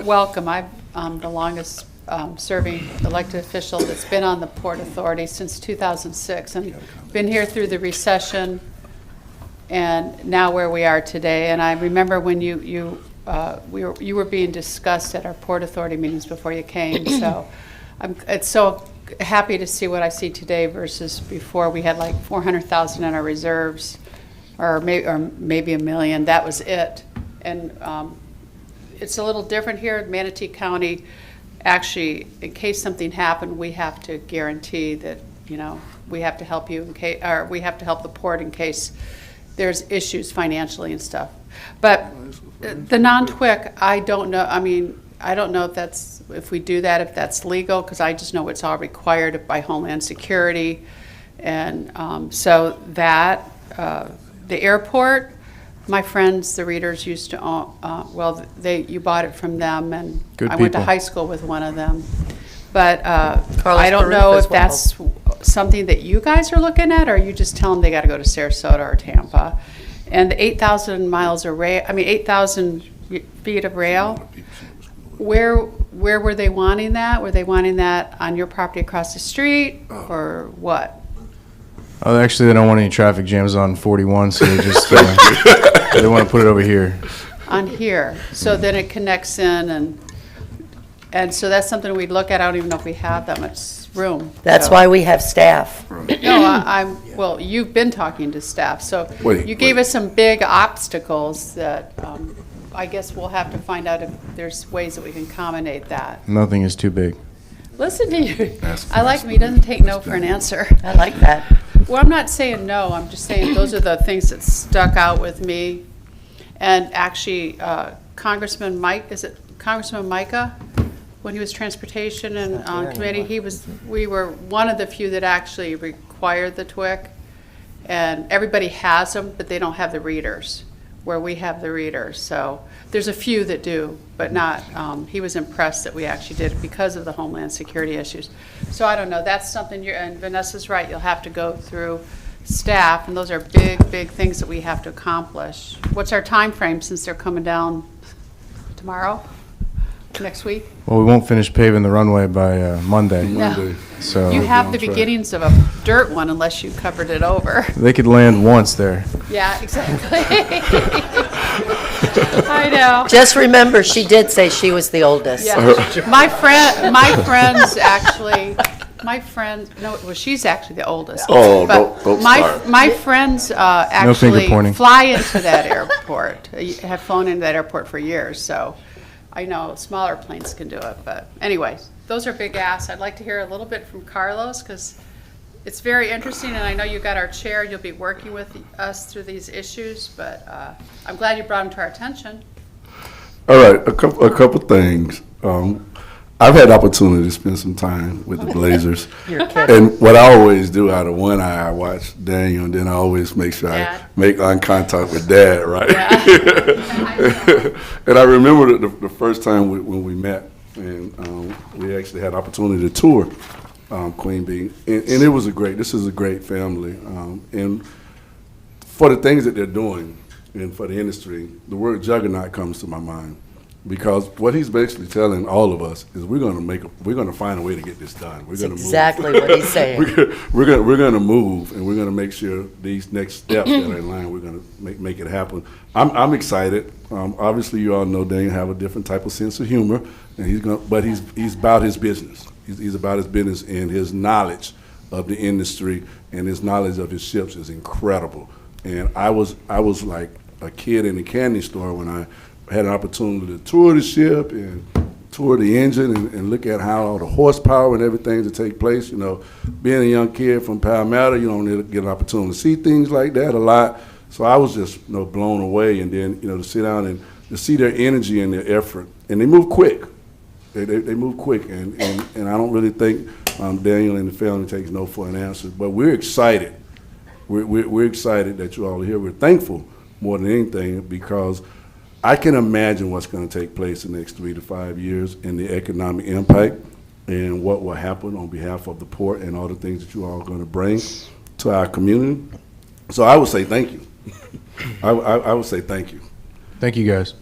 Welcome. I'm the longest serving elected official that's been on the Port Authority since 2006, and been here through the recession and now where we are today. And I remember when you were being discussed at our Port Authority meetings before you came. So it's so happy to see what I see today versus before. We had like 400,000 in our reserves, or maybe $1 million. That was it. And it's a little different here in Manatee County. Actually, in case something happened, we have to guarantee that, you know, we have to help you in case, or we have to help the port in case there's issues financially and stuff. But the non-TWIC, I don't know. I mean, I don't know if we do that, if that's legal, because I just know it's all required by Homeland Security. And so that, the airport, my friends, the readers used to own, you bought it from them, and Good I went to people. high school with one of them. But Carlos I don't Baruch know as if well. that's something that you guys are looking at, or you just tell them they got to go to Sarasota or Tampa. And the 8,000 miles of rail, 8,000 feet of rail, where were they wanting that? Were they wanting that on your property across the street, or what? Oh, actually, they don't want any traffic jams on 41, so they just they want to put it over here. On here, so then it connects in, and so that's something we'd look at. I don't even know if we have that much this room. That's so. why we have staff. No, well, you've been talking to staff, so you gave us some big obstacles that I guess we'll have to find out if there's ways that we can accommodate that. Nothing is too big. Listen to you. I like him. He doesn't take no for an answer. I like that. Well, I'm not saying no. I'm just saying those are the things that stuck out with me. And actually, Congressman Micah, when he was transportation and committee, we were one of the few that actually required the TWIC. And everybody has them, but they don't have the readers, where we have the readers. So there's a few that do, but not, he was impressed that we actually did it because of the Homeland Security issues. So I don't know, that's something and Vanessa's right, you'll have to go through staff, and those are big, big things that we have to accomplish. What's our time frame since they're coming down tomorrow, next week? Well, we won't finish paving the runway by Monday. No. So You have the beginnings of a dirt one unless you covered it over. they could land once there. Yeah, exactly. I know. Just remember, she did say she was the oldest. Yeah. My friend, no, well, she's actually the oldest. Oh, But don't start. my friends finger actually pointing. fly into that airport, have flown into that airport for years, so I know smaller planes can do it, but anyways, those are big asks. I'd like to hear a little bit from Carlos, because it's very interesting, and I know you got our chair, you'll be working with us through these issues, but I'm glad you brought them to our attention. All right, a couple things. I've had the opportunity to spend some time with the Blazers. You're kidding. And what I always do out of one eye, I watch Daniel, and then I always make sure I make eye contact with Dad, right? Yeah. And I remember the first time when we met, and we actually had the opportunity to tour Queen Bee. And it was this is a great family. And for the things that they're doing, and for the industry, the word juggernaut comes to my mind. Because what he's basically telling all of us is we're going to find a way to get this done. We're going to exactly what he's saying. We're going to move, and we're going to make sure these next steps that are in line, we're going to make it happen. I'm excited. Obviously, you all know Daniel have a different type of sense of humor, and he's about his business. He's about his business, and his knowledge of the industry and his knowledge of his ships is incredible. And I was like a kid in a candy store when I had an opportunity to tour the ship and tour the engine and look at how all the horsepower and everything to take place. You know, being a young kid from Palmetto, you don't get an opportunity to see things like that a lot. So I was just blown away, and then to sit down and to see their energy and their effort, and they move quick. They move quick, and I don't really think Daniel and the family takes no for an answer. But we're excited. We're excited that you all are here. We're thankful more than anything, because I can imagine what's going to take place in the next 3 to 5 years and the economic impact and what will happen on behalf of the port and all the things that you all are going to bring to our community. So I would say thank you. I would say thank you. Thank you, guys.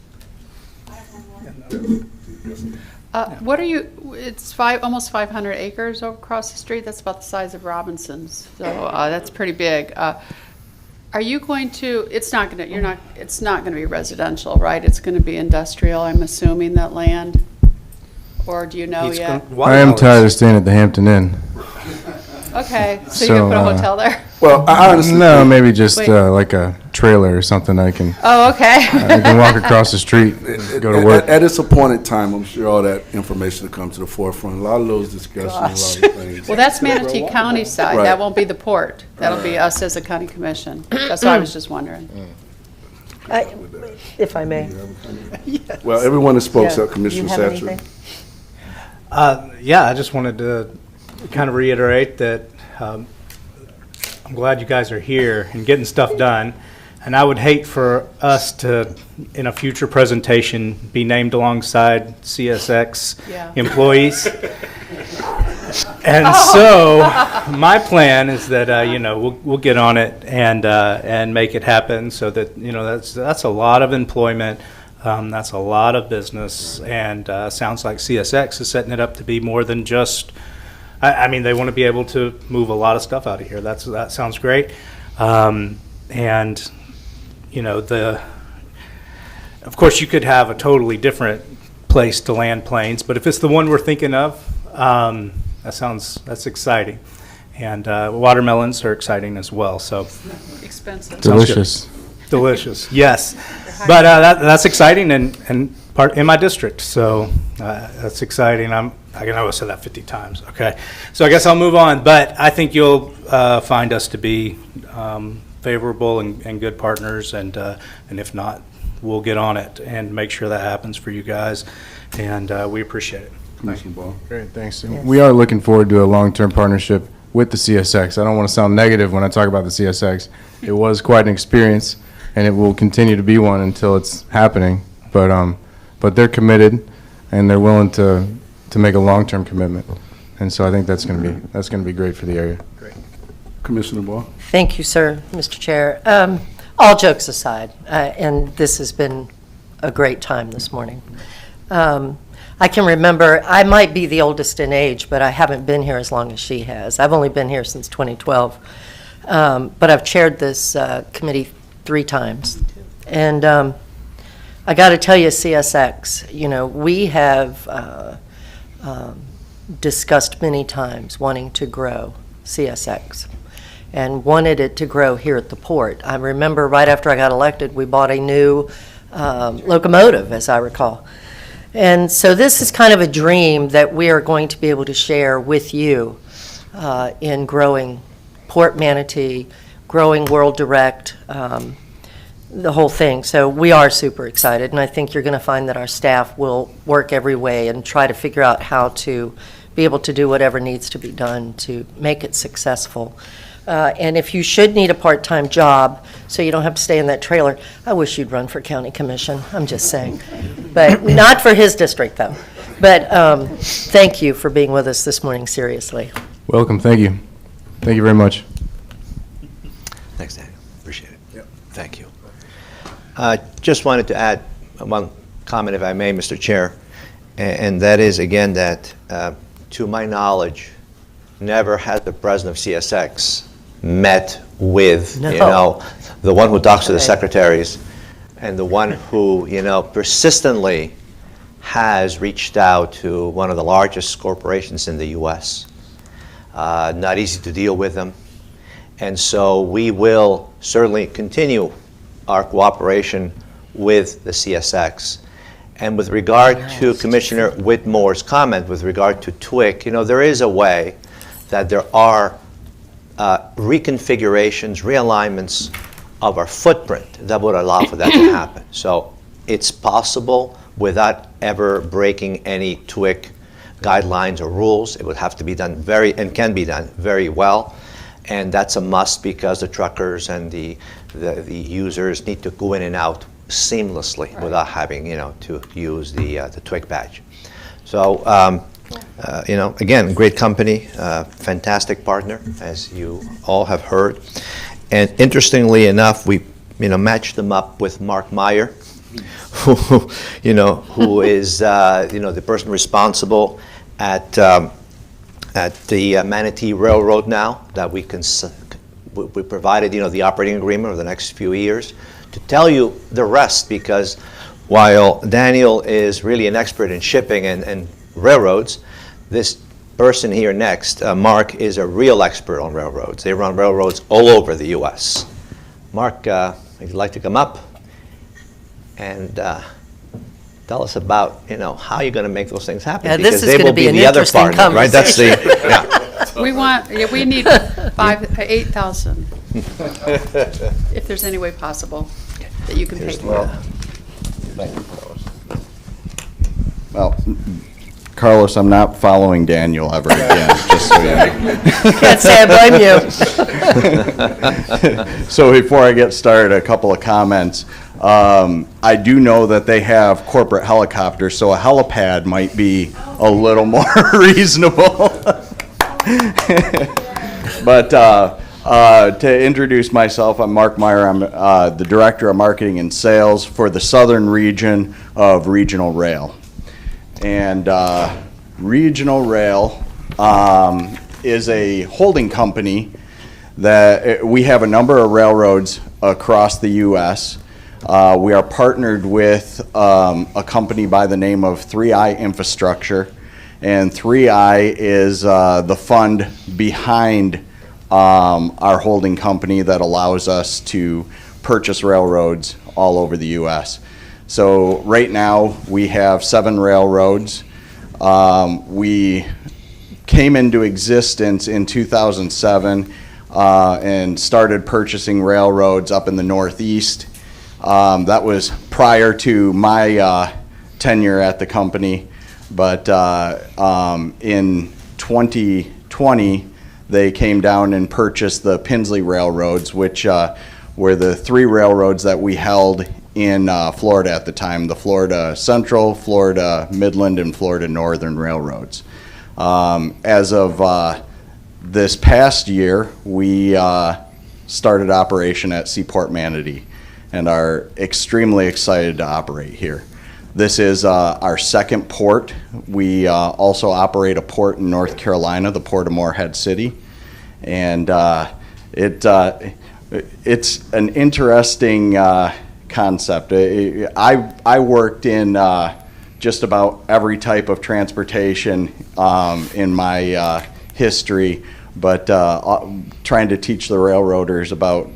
What are you, it's almost 500 acres across the street. That's about the size of Robinson's. So that's pretty big. Are you going to, it's not going to be residential, right? It's going to be industrial, I'm assuming, that land? Or do you know yet? I am tired of staying at the Hampton Inn. Okay, so you're going to put a hotel there? Well, I honestly no, maybe just like a trailer or something I can. Oh, okay. I can walk across the street, and go to work. At its appointed time, I'm sure all that information will come to the forefront. A lot of those discussions, a lot of things. Well, that's Manatee County side. Right. That won't be the port. That'll be us as a county commission. That's what I was just wondering. If I may. Well, everyone has spoke, Yeah. except Commissioner You have Satcher. anything? Yeah, I just wanted to kind of reiterate that I'm glad you guys are here and getting stuff done. And I would hate for us to, in a future presentation, be named alongside CSX employees. And so my plan is that, we'll get on it and make it happen so that, that's a lot of employment. That's a lot of business, and sounds like CSX is setting it up to be more than just, they want to be able to move a lot of stuff out of here. That sounds great. Of course, you could have a totally different place to land planes, but if it's the one we're thinking of, That's exciting. And watermelons are exciting as well, so. Expensive. Delicious. Delicious, yes. But that's exciting and part in my district, so that's exciting. I know I said that 50 times, okay. So I guess I'll move on, but I think you'll find us to be favorable and good partners, and if not, we'll get on it and make sure that happens for you guys, and we appreciate it. Commissioner Ball. Great, thanks. We are looking forward to a long-term partnership with the CSX. I don't want to sound negative when I talk about the CSX. It was quite an experience, and it will continue to be one until it's happening. But they're committed, and they're willing to make a long-term commitment. And so I think that's going to be great for the area. Great. Commissioner Ball. Thank you, sir, Mr. Chair. All jokes aside, and this has been a great time this morning. I can remember, I might be the oldest in age, but I haven't been here as long as she has. I've only been here since 2012. But I've chaired this committee 3 times. And I got to tell you, CSX, we have discussed many times wanting to grow CSX and wanted it to grow here at the port. I remember right after I got elected, we bought a new locomotive, as I recall. And so this is kind of a dream that we are going to be able to share with you in growing Port Manatee, growing World Direct, the whole thing. So we are super excited, and I think you're going to find that our staff will work every way and try to figure out how to be able to do whatever needs to be done to make it successful. And if you should need a part-time job so you don't have to stay in that trailer, I wish you'd run for county commission. I'm just saying. But not for his district, though. But thank you for being with us this morning, seriously. Welcome. Thank you. Thank you very much. Thanks, Daniel. Appreciate it. Yep. Thank you. Just wanted to add one comment, if I may, Mr. Chair, and that is, again, that to my knowledge, never has the president of CSX met with, the one who talks to the secretaries and the one who, persistently has reached out to one of the largest corporations in the U.S. Not easy to deal with them. And so we will certainly continue our cooperation with the CSX. And with regard to Commissioner Whitmore's comment with regard to TWIC, there is a way that there are reconfigurations, realignments of our footprint that would allow for that to happen. So it's possible without ever breaking any TWIC guidelines or rules. It would have to be done and can be done very well. And that's a must because the truckers and the users need to go in and out seamlessly without having, to use the TWIC badge. So, again, great company, fantastic partner, as you all have heard. And interestingly enough, we, matched them up with Mark Meyer, who is, the person responsible at the Manatee Railroad now that we provided, the operating agreement over the next few years. To tell you the rest, because while Daniel is really an expert in shipping and railroads, this person here next, Mark, is a real expert on railroads. They run railroads all over the U.S. Mark, if you'd like to come up and tell us about, how you're going to make those things happen. Yeah, because this is they gonna will be be an the other interesting partner, right? That's the, conversation. We need 8,000, if there's any way possible that you can pay for. Well, Carlos, I'm not following Daniel ever again, just so you know. Can't say I blame you. So before I get started, a couple of comments. I do know that they have corporate helicopters, so a helipad might be a little more reasonable. But to introduce myself, I'm Mark Meyer. I'm the Director of Marketing and Sales for the Southern Region of Regional Rail. And Regional Rail is a holding company that we have a number of railroads across the U.S. We are partnered with a company by the name of 3i Infrastructure, and 3I is the fund behind our holding company that allows us to purchase railroads all over the U.S. So right now, we have 7 railroads. We came into existence in 2007 and started purchasing railroads up in the Northeast. That was prior to my tenure at the company, but in 2020, they came down and purchased the Pinsley Railroads, which were the 3 railroads that we held in Florida at the time, the Florida Central, Florida Midland, and Florida Northern Railroads. As of this past year, we started operation at Seaport Manatee and are extremely excited to operate here. This is our second port. We also operate a port in North Carolina, the Port of Morehead City, and it's an interesting concept. I worked in just about every type of transportation in my history, but trying to teach the railroaders about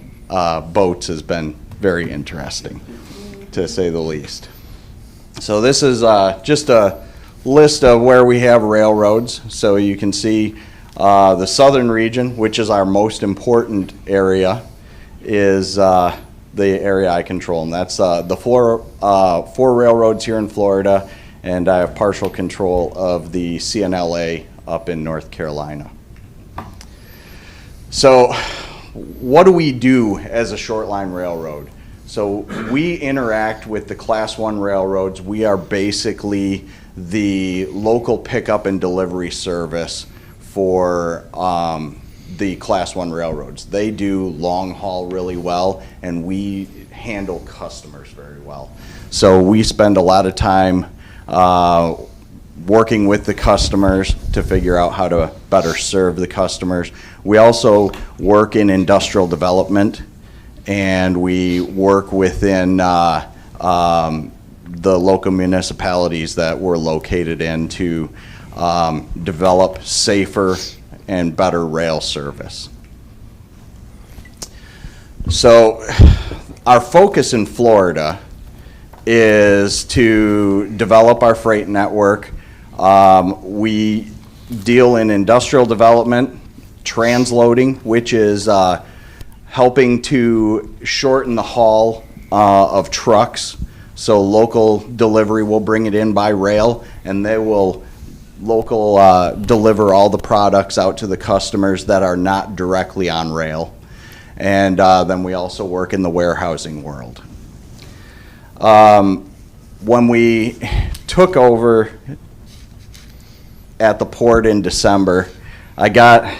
boats has been very interesting, to say the least. So this is just a list of where we have railroads. So you can see the southern region, which is our most important area, is the area I control, and that's the four railroads here in Florida, and I have partial control of the CNLA up in North Carolina. So what do we do as a short line railroad? So we interact with the Class 1 railroads. We are basically the local pickup and delivery service for the Class 1 railroads. They do long haul really well, and we handle customers very well. So we spend a lot of time working with the customers to figure out how to better serve the customers. We also work in industrial development, and we work within the local municipalities that we're located in to develop safer and better rail service. So our focus in Florida is to develop our freight network. We deal in industrial development, transloading, which is helping to shorten the haul of trucks. So local delivery will bring it in by rail, and they will deliver all the products out to the customers that are not directly on rail. And then we also work in the warehousing world. When we took over at the port in December, I got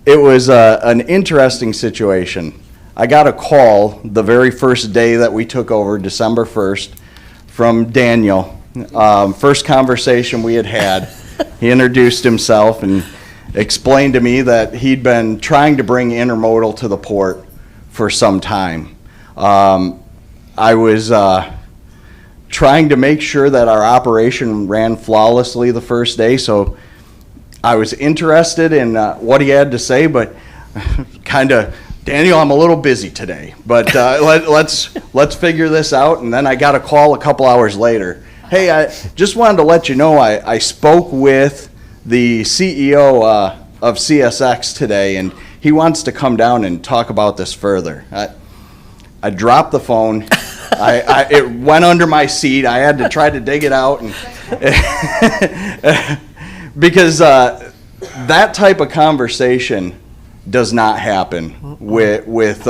it was an interesting situation. I got a call the very first day that we took over, December 1st, from Daniel. First conversation we had, he introduced himself and explained to me that he'd been trying to bring intermodal to the port for some time. I was trying to make sure that our operation ran flawlessly the first day, so I was interested in what he had to say, but kind of, Daniel, I'm a little busy today, but let's figure this out. And then I got a call a couple hours later. Hey, I just wanted to let you know I spoke with the CEO of CSX today, and he wants to come down and talk about this further. I dropped the phone. It went under my seat. I had to try to dig it out, and because that type of conversation does not happen with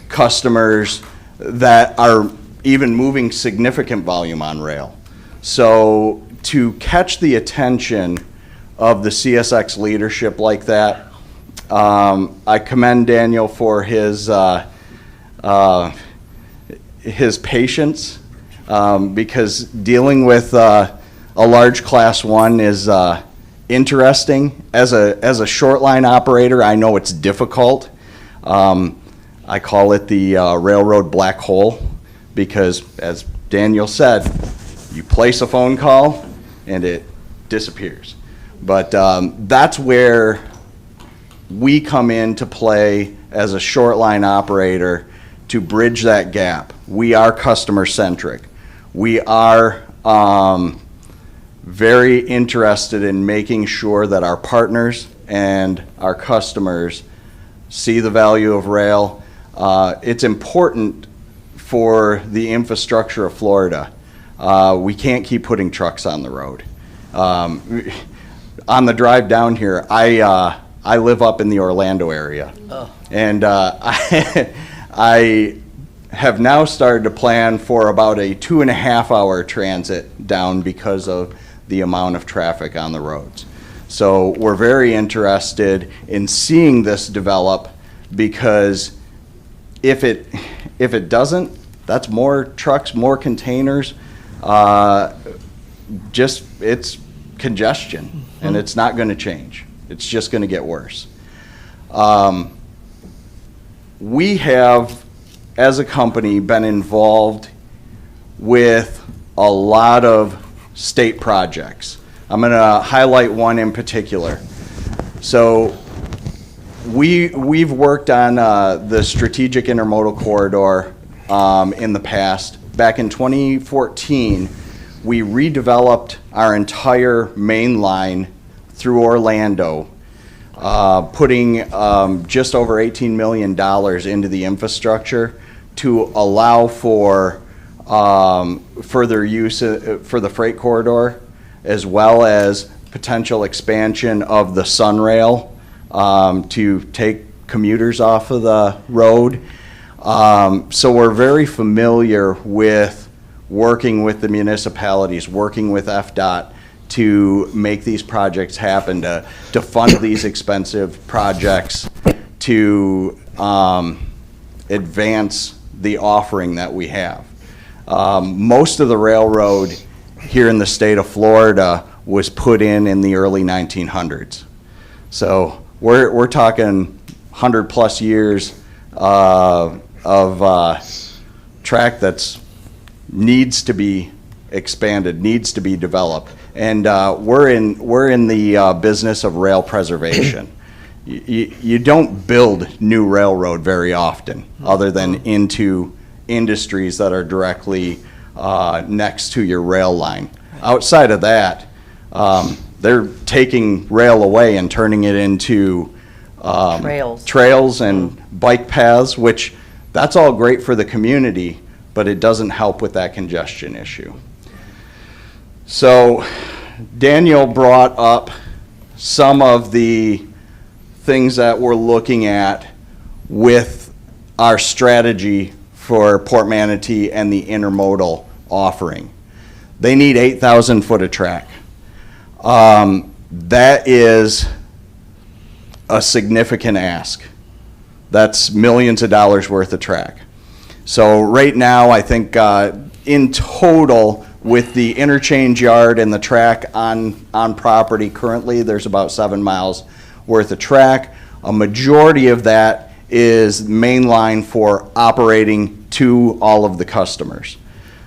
customers that are even moving significant volume on rail. So to catch the attention of the CSX leadership like that, I commend Daniel for his patience, because dealing with a large Class 1 is interesting. As a short line operator, I know it's difficult. I call it the railroad black hole, because as Daniel said, you place a phone call, and it disappears. But that's where we come into play as a short line operator to bridge that gap. We are customer centric. We are very interested in making sure that our partners and our customers see the value of rail. It's important for the infrastructure of Florida. We can't keep putting trucks on the road. On the drive down here, I live up in the Orlando area. And I have now started to plan for about a 2.5-hour transit down because of the amount of traffic on the roads. So we're very interested in seeing this develop, because if it doesn't, that's more trucks, more containers, it's congestion, and it's not going to change. It's just going to get worse. We have, as a company, been involved with a lot of state projects. I'm going to highlight one in particular. So we've worked on the strategic intermodal corridor in the past. Back in 2014, we redeveloped our entire main line through Orlando, putting just over $18 million into the infrastructure to allow for further use for the freight corridor, as well as potential expansion of the Sunrail to take commuters off of the road. So we're very familiar with working with the municipalities, working with FDOT to make these projects happen, to fund these expensive projects, to advance the offering that we have. Most of the railroad here in the state of Florida was put in the early 1900s. So we're talking 100+ years of track that's needs to be expanded, needs to be developed, and we're in the business of rail preservation. You don't build new railroad very often, other than into industries that are directly next to your rail line. Outside of that, they're taking rail away and turning it into trails and bike paths, which that's all great for the community, but it doesn't help with that congestion issue. So Daniel brought up some of the things that we're looking at with our strategy for Port Manatee and the intermodal offering. They need 8,000 foot of track. That is a significant ask. That's millions of dollars worth of track. So right now, I think in total, with the interchange yard and the track on property currently, there's about 7 miles worth of track. A majority of that is main line for operating to all of the customers.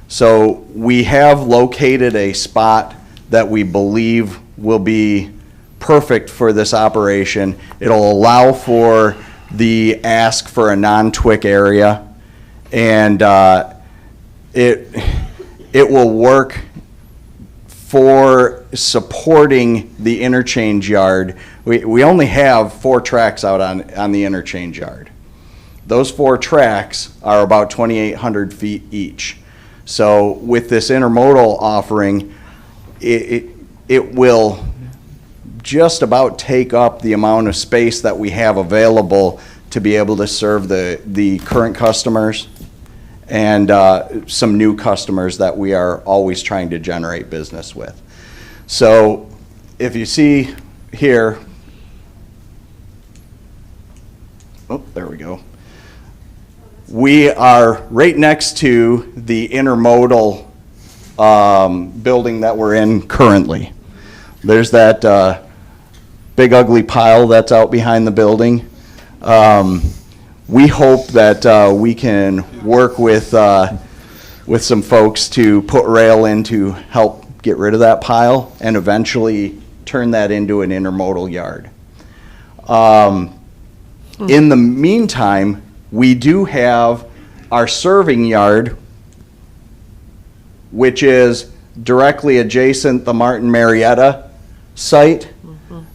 So we have located a spot that we believe will be perfect for this operation. It'll allow for the ask for a non-TWIC area, and it will work for supporting the interchange yard. We only have 4 tracks out on the interchange yard. Those 4 tracks are about 2,800 feet each. So with this intermodal offering, it will just about take up the amount of space that we have available to be able to serve the current customers and some new customers that we are always trying to generate business with. So if you see here, oh, there we go. We are right next to the intermodal building that we're in currently. There's that big ugly pile that's out behind the building. We hope that we can work with some folks to put rail in to help get rid of that pile, and eventually turn that into an intermodal yard. In the meantime, we do have our serving yard, which is directly adjacent the Martin Marietta site,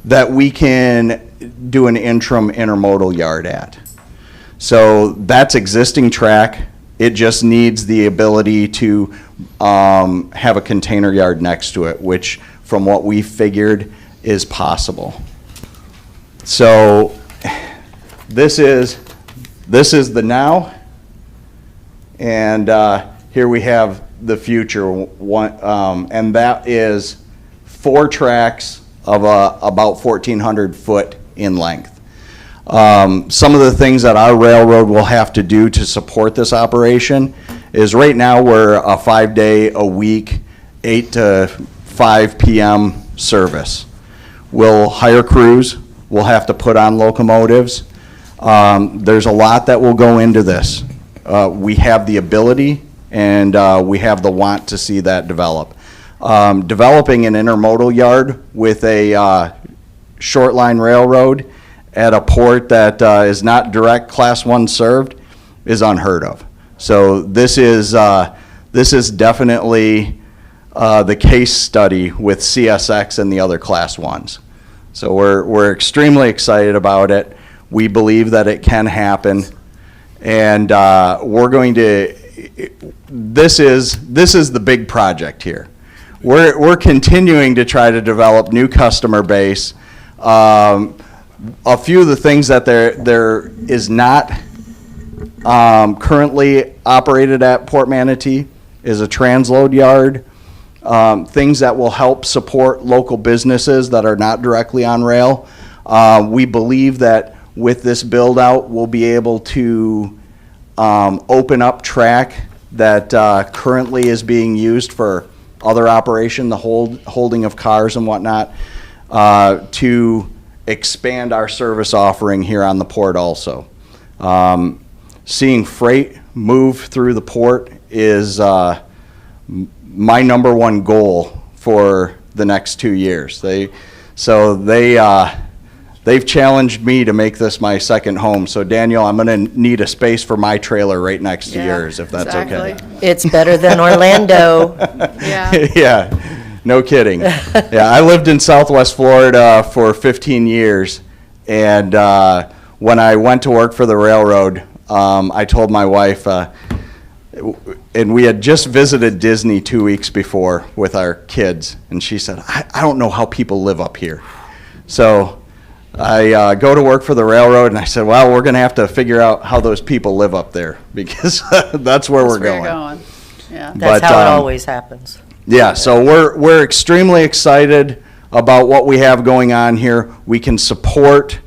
that we can do an interim intermodal yard at. So that's existing track. It just needs the ability to have a container yard next to it, which from what we figured is possible. So this is the now, and here we have the future one, and that is 4 tracks of about 1,400 foot in length. Some of the things that our railroad will have to do to support this operation is right now we're a 5-day-a-week, 8 to 5 p.m. service. We'll hire crews, we'll have to put on locomotives. There's a lot that will go into this. We have the ability and we have the want to see that develop. Developing an intermodal yard with a short line railroad at a port that is not direct Class 1 served is unheard of. So this is definitely the case study with CSX and the other Class 1s. So we're extremely excited about it. We believe that it can happen, and we're going to. This is the big project here. We're continuing to try to develop new customer base. A few of the things that there is not currently operated at Port Manatee is a transload yard. Things that will help support local businesses that are not directly on rail. We believe that with this build out, we'll be able to open up track that currently is being used for other operation, the holding of cars and whatnot, to expand our service offering here on the port also. Seeing freight move through the port is my number one goal for the next 2 years. They've challenged me to make this my second home. So Daniel, I'm going to need a space for my trailer right next to yours, if that's okay. It's better than Orlando. Yeah. Yeah, no kidding. Yeah, I lived in Southwest Florida for 15 years, and when I went to work for the railroad, I told my wife, and we had just visited Disney 2 weeks before with our kids, and she said, I don't know how people live up here. So I go to work for the railroad, and I said, well, we're going to have to figure out how those people live up there, because that's where we're going. Yeah. That's how it always happens. Yeah, so we're extremely excited about what we have going on here. We can support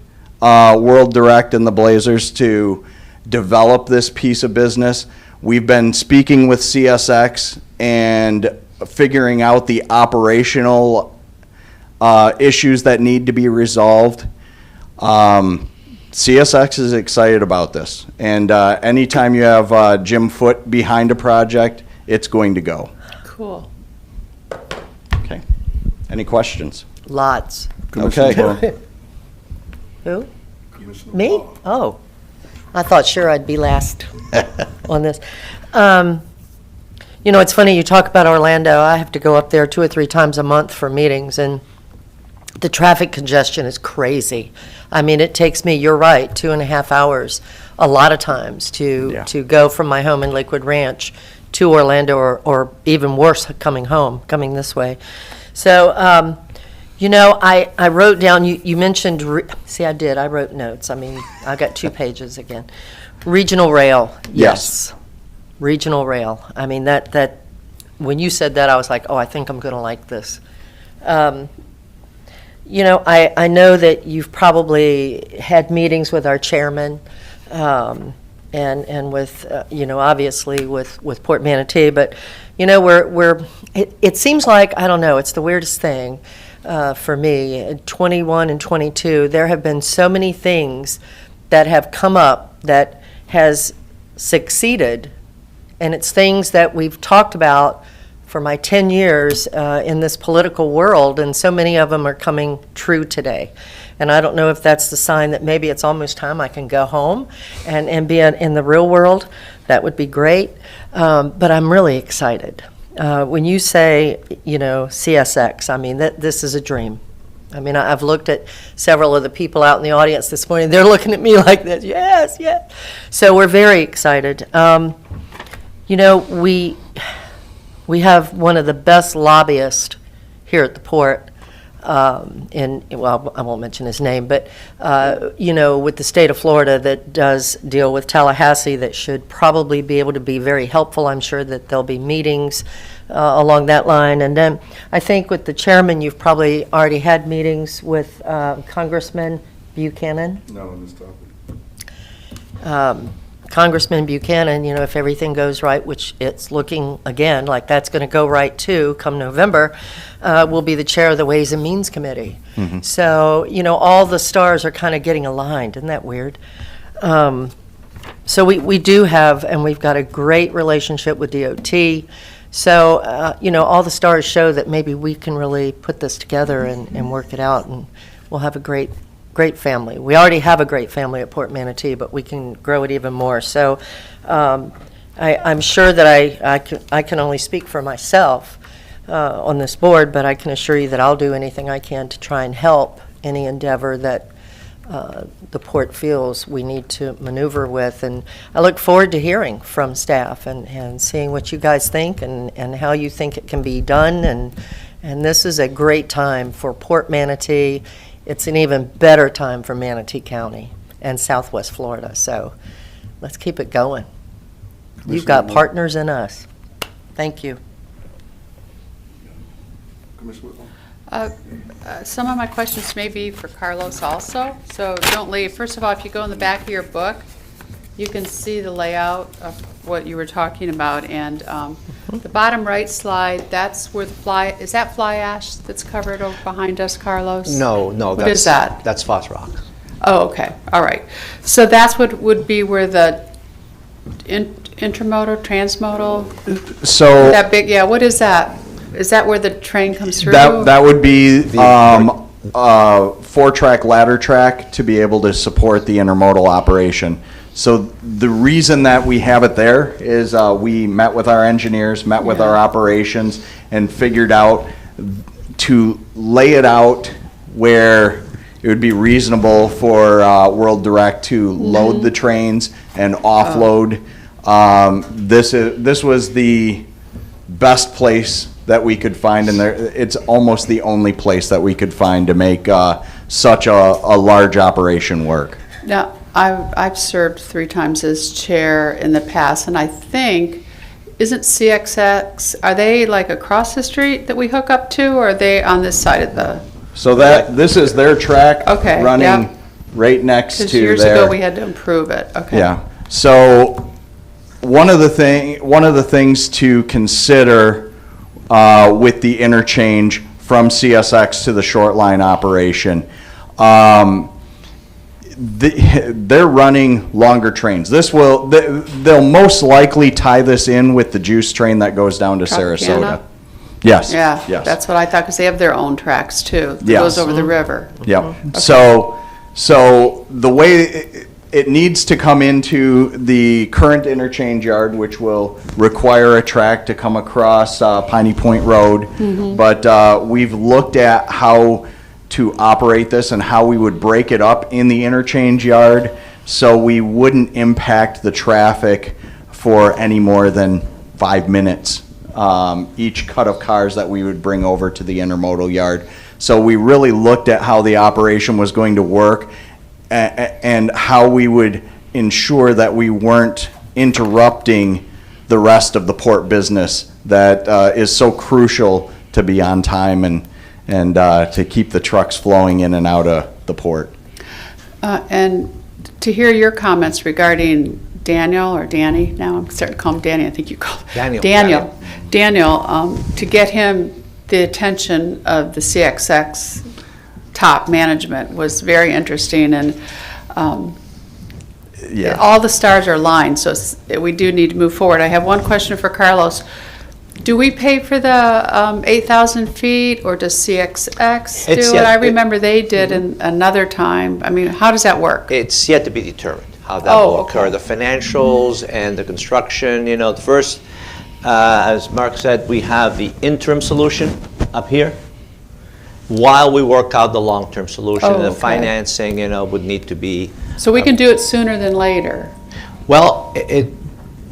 World Direct and the Blazers to develop this piece of business. We've been speaking with CSX and figuring out the operational issues that need to be resolved. CSX is excited about this, and anytime you have Jim Foote behind a project, it's going to go. Cool. Okay. Any questions? Lots. Okay. Who? Me? Oh, I thought sure I'd be last on this. You know, it's funny, you talk about Orlando. I have to go up there 2 or 3 times a month for meetings, and the traffic congestion is crazy. I mean, it takes me, you're right, 2.5 hours a lot of times to go from my home in Lakewood Ranch to Orlando, or even worse, coming this way. So, you know, I wrote down, you mentioned, see, I wrote notes. I mean, I got 2 pages again. Regional rail, yes. Regional rail. I mean, that when you said that, I was like, oh, I think I'm going to like this. You know, I know that you've probably had meetings with our chairman, and with, you know, obviously with Port Manatee, but, you know, it seems like, I don't know, it's the weirdest thing for me. 21 and 22, there have been so many things that have come up that has succeeded, and it's things that we've talked about for my 10 years in this political world, and so many of them are coming true today. And I don't know if that's the sign that maybe it's almost time I can go home and be in the real world. That would be great. But I'm really excited. When you say, CSX, I mean, this is a dream. I mean, I've looked at several of the people out in the audience this morning. They're looking at me like this, yes, yes. So we're very excited. We have one of the best lobbyists here at the port, well, I won't mention his name, but, with the state of Florida that does deal with Tallahassee that should probably be able to be very helpful. I'm sure that there'll be meetings along that line. And then I think with the chairman, you've probably already had meetings with Congressman Buchanan. Not on this topic. Congressman Buchanan, if everything goes right, which it's looking, again, like that's going to go right too, come November, will be the chair of the Ways and Means Committee. Mhm. So, all the stars are kind of getting aligned. Isn't that weird? So we do have, and we've got a great relationship with DOT. So, all the stars show that maybe we can really put this together and work it out, and we'll have a great family. We already have a great family at Port Manatee, but we can grow it even more. So I'm sure that I can only speak for myself on this board, but I can assure you that I'll do anything I can to try and help any endeavor that the port feels we need to maneuver with. And I look forward to hearing from staff and seeing what you guys think and how you think it can be done. And this is a great time for Port Manatee. It's an even better time for Manatee County and Southwest Florida. So let's keep it going. You've got partners in us. Thank you. Commissioner Whitmore? Some of my questions may be for Carlos also, so don't leave. First of all, if you go in the back of your book, you can see the layout of what you were talking about. And the bottom right slide, that's where is that fly ash that's covered over behind us, Carlos? No, What is that? That's phosphorus. Oh, okay, all right. So that's what would be where the intermodal, transmodal, So that big, yeah, what is that? Is that where the train comes through? that would be 4-track ladder track to be able to support the intermodal operation. So the reason that we have it there is we met with our engineers, met with our operations, and figured out to lay it out where it would be reasonable for World Direct to load the trains and offload. This was the best place that we could find, and it's almost the only place that we could find to make such a large operation work. Now, I've served 3 times as chair in the past, and I think, isn't CXX, are they like across the street that we hook up to, or are they on this side of the? So this is their track Okay, running yep. right next to Because years there. ago, we had to improve it, okay. Yeah. So one of the things to consider with the interchange from CSX to the short line operation, they're running longer trains. They'll most likely tie this in with the juice train that goes down to Sarasota. Yes. Yeah, Yes. that's what I thought, because they have their own tracks too. That Yes. goes over the river. Yep. So the way it needs to come into the current interchange yard, which will require a track to come across Piney Point Road. But we've looked at how to operate this and how we would break it up in the interchange yard so we wouldn't impact the traffic for any more than 5 minutes. Each cut of cars that we would bring over to the intermodal yard. So we really looked at how the operation was going to work and how we would ensure that we weren't interrupting the rest of the port business that is so crucial to be on time and to keep the trucks flowing in and out of the port. And to hear your comments regarding Daniel, or Danny, now I'm starting to call him Danny, I think you call him. Daniel, to get him the attention of the CXX top management was very interesting, and all the stars are aligned, so we do need to move forward. I have one question for Carlos. Do we pay for the 8,000 feet, or does CXX It's do it? yet- I remember they did in another time. I mean, how does that work? It's yet to be determined how that Oh, will occur. okay. The financials and the construction, the first, as Mark said, we have the interim solution up here while we work out the long-term solution. Oh, The okay. financing, would need to be, So we can do it sooner than later? well, it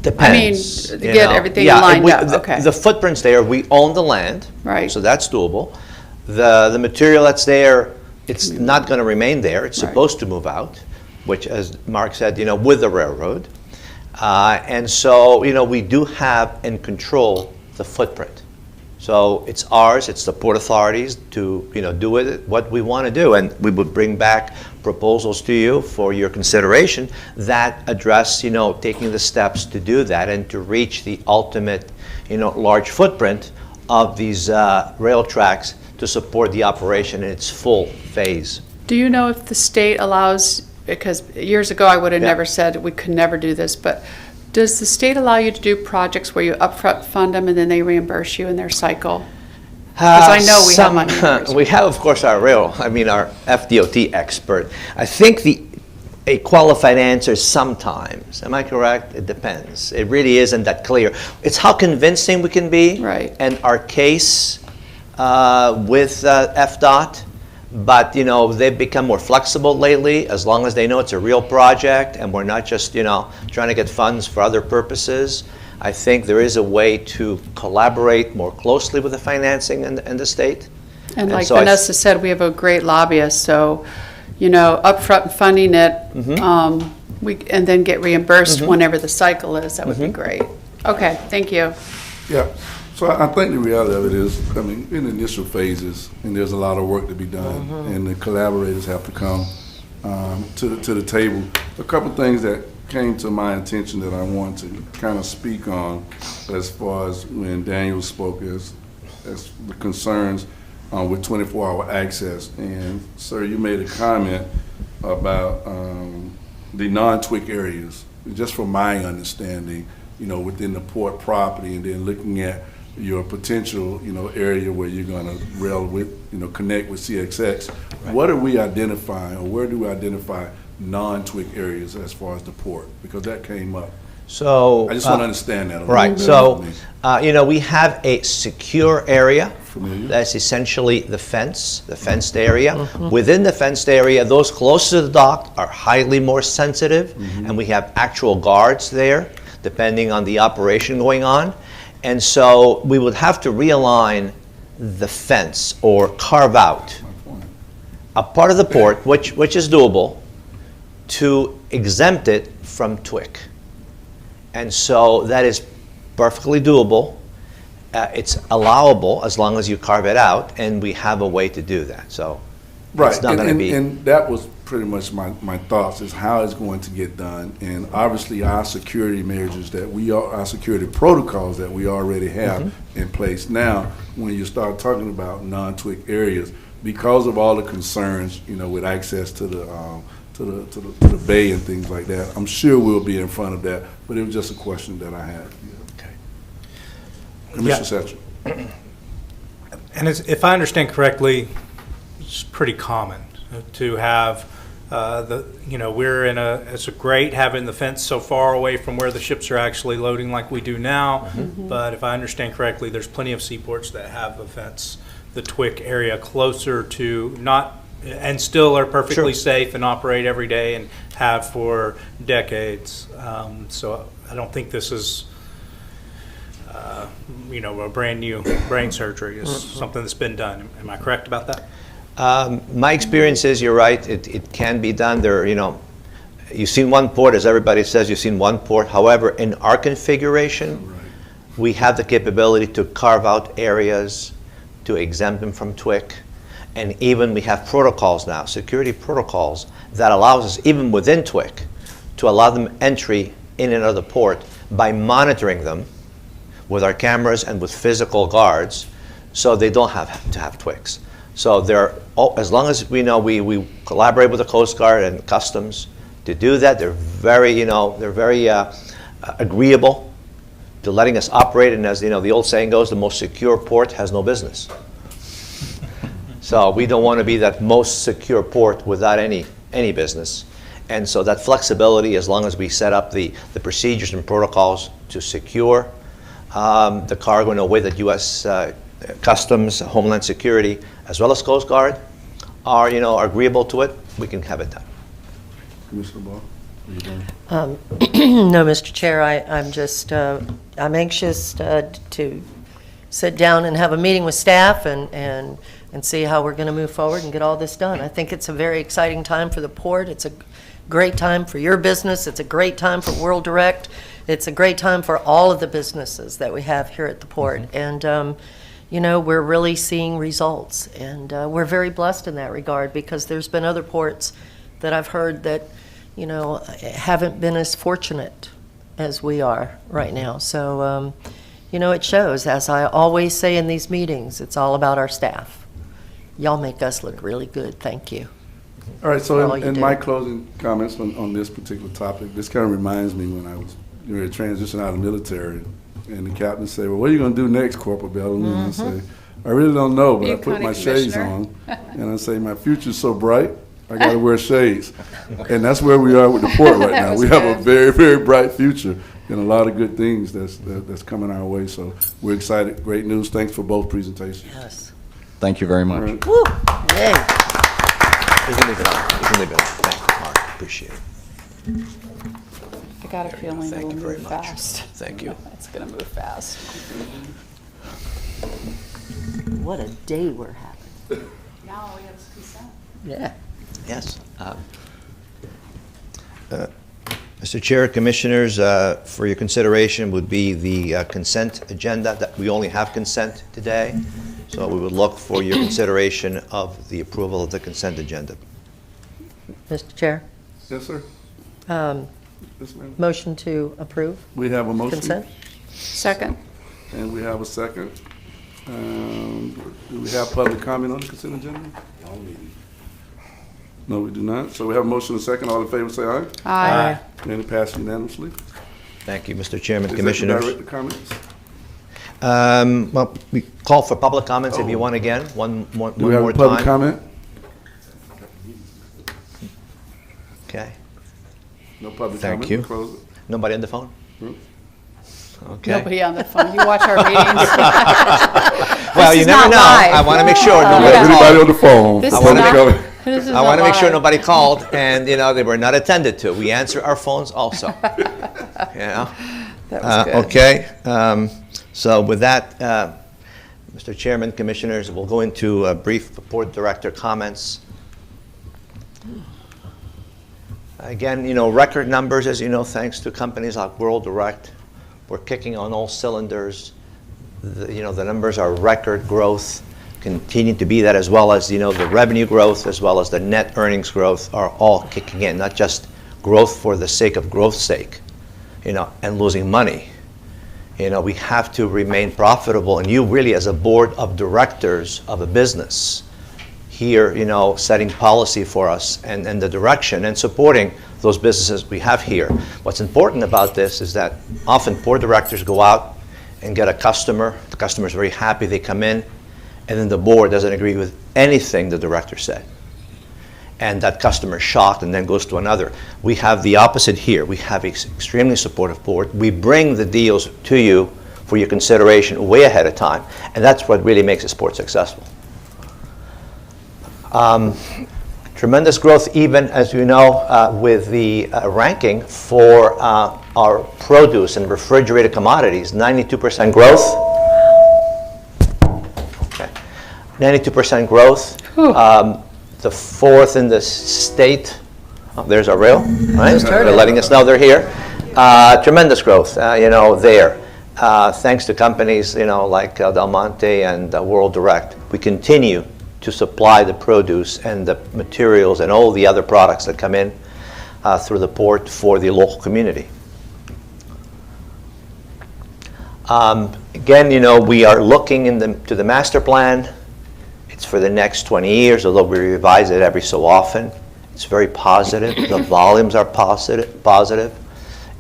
depends. to get everything Yeah, lined up, okay. The footprint's there, we own the land. Right. So that's doable. The material that's there, it's not going to remain there, it's Right. supposed to move out, which, as Mark said, with the railroad. And so, we do have and control the footprint. So it's ours, it's the Port Authority's to, do with it what we want to do. And we would bring back proposals to you for your consideration that address, taking the steps to do that and to reach the ultimate, large footprint of these rail tracks to support the operation in its full phase. Do you know if the state allows, because years ago I would have Yeah. never said we could never do this, but does the state allow you to do projects where you upfront fund them and then they reimburse you in their cycle? Because I know we have money. We have, of course, our FDOT expert. I think a qualified answer is sometimes. Am I correct? It depends. It really isn't that clear. It's how convincing we can be. Right. And our case with FDOT. But, they've become more flexible lately, as long as they know it's a real project and we're not just, trying to get funds for other purposes. I think there is a way to collaborate more closely with the financing and the state. And like so Vanessa said, we have a great lobbyist, so, upfront funding it, and then get reimbursed whenever the cycle is, that would be great. Okay, thank you. Yeah, so I think the reality of it is, in the initial phases, and there's a lot of work to be done, and the collaborators have to come to the table. A couple things that came to my attention that I want to kind of speak on as far as when Daniel spoke as the concerns with 24-hour access. And sir, you made a comment about the non-TWIC areas. Just from my understanding, within the port property, and then looking at your potential, area where you're going to rail with, connect with CXX. What are we identifying, or where do we identify non-TWIC areas as far as the port? Because that came up. So I just want to understand that a little right. bit. So, we have a secure area. Familiar. That's essentially the fenced area. Within the fenced area, those closest to the dock are highly more sensitive, and we have actual guards there, depending on the operation going on. And so we would have to realign the fence or carve out a part of the port, which is doable, to exempt it from TWIC. And so that is perfectly doable. It's allowable as long as you carve it out, and we have a way to do that. So it's not going to be. And that was pretty much my thoughts, is how it's going to get done. And obviously our security measures our security protocols that we already have in place. Now, when you start talking about non-TWIC areas, because of all the concerns, with access to the bay and things like that, I'm sure we'll be in front of that, but it was just a question that I had. Okay. Mr. Setchell. And if I understand correctly, it's pretty common to have it's great having the fence so far away from where the ships are actually loading like we do now. But if I understand correctly, there's plenty of seaports that have a fence, the TWIC area closer to and still are perfectly safe and operate every day and have for decades. So I don't think this is a brand new brain surgery. It's something that's been done. Am I correct about that? My experience is, you're right, it can be done. You've seen one port, as everybody says, you've seen one port. However, in our configuration, we have the capability to carve out areas, to exempt them from TWIC. And even we have protocols now, security protocols, that allows us, even within TWIC, to allow them entry in and out of the port by monitoring them with our cameras and with physical guards, so they don't have to have TWICs. So as long as we know we collaborate with the Coast Guard and Customs to do that, they're very agreeable to letting us operate, and as you know, the old saying goes, the most secure port has no business. So we don't want to be that most secure port without any business. And so that flexibility, as long as we set up the procedures and protocols to secure the cargo in a way that U.S. Customs, Homeland Security, as well as Coast Guard are agreeable to it, we can have it done. Commissioner Ball? No, Mr. Chair, I'm anxious to sit down and have a meeting with staff and see how we're going to move forward and get all this done. I think it's a very exciting time for the port. It's a great time for your business. It's a great time for World Direct. It's a great time for all of the businesses that we have here at the port. And, we're really seeing results. And we're very blessed in that regard, because there's been other ports that I've heard that haven't been as fortunate as we are right now. So, it shows, as I always say in these meetings, it's all about our staff. Y'all make us look really good. Thank you. All right, so all you in do. my closing comments on this particular topic, this kind of reminds me when I was ready to transition out of the military, and the captain said, well, what are you going to do next, Corporal Bellamy? And I say, I really don't know, but I put my shades on, and I say, my future's so bright, I got to wear shades. And that's where we are with the port right now. We have a very, very bright future and a lot of good things that's coming our way. So we're excited. Great news. Thanks for both presentations. Yes. Thank you very much. All right. Woo! Yay. You can leave it on. You can leave it on. Thank you, Mark. Appreciate it. I got a feeling Thank it'll you very move much. fast. Thank you. It's going to move fast. What a day we're having. Now we have consent. Yeah. Yes. Mr. Chair, Commissioners, for your consideration would be the consent agenda. That we only have consent today, so we would look for your consideration of the approval of the consent agenda. Mr. Chair, Yes, sir. Yes, ma'am. motion to approve We have a motion. consent? Second. And we have a second. Do we have public comment on the consent agenda? No, we do not. So we have a motion and a second. All in favor, say aye. Aye. And it passed unanimously. Thank you, Mr. Chairman, Is that Commissioners. the director comments? Well, we call for public comments if you want again, one Do we have more a public time. comment? Okay. No public Thank comment. you. We'll close it. Nobody on the phone? Nope. Okay. Nobody on the phone. You watch our meetings. Well, This you is never not know. live. I want to make sure We nobody have anybody on called. the phone. This I is wanna not- make- this is I want to not make sure live. nobody called and, they were not attended to. We answer our phones also. That was good. Okay. So with that, Mr. Chairman, Commissioners, we'll go into a brief Board Director comments. Again, record numbers, as you know, thanks to companies like World Direct. We're kicking on all cylinders. The numbers are record growth, continue to be that, as well as, the revenue growth, as well as the net earnings growth are all kicking in, not just growth for the sake of growth's sake, and losing money. We have to remain profitable, and you really, as a board of directors of a business, here, setting policy for us and the direction and supporting those businesses we have here. What's important about this is that often board directors go out and get a customer. The customer's very happy, they come in, and then the board doesn't agree with anything the director said. And that customer is shocked and then goes to another. We have the opposite here. We have an extremely supportive board. We bring the deals to you for your consideration way ahead of time, and that's what really makes a sport successful. Tremendous growth, even as you know, with the ranking for our produce and refrigerated commodities, 92% growth. Okay. 92% growth. The fourth in the state. Oh, there's our rail, right? They're letting us know they're here. Tremendous growth, there. Thanks to companies, like Del Monte and World Direct. We continue to supply the produce and the materials and all the other products that come in through the port for the local community. Again, we are looking to the master plan. It's for the next 20 years, although we revise it every so often. It's very positive. The volumes are positive.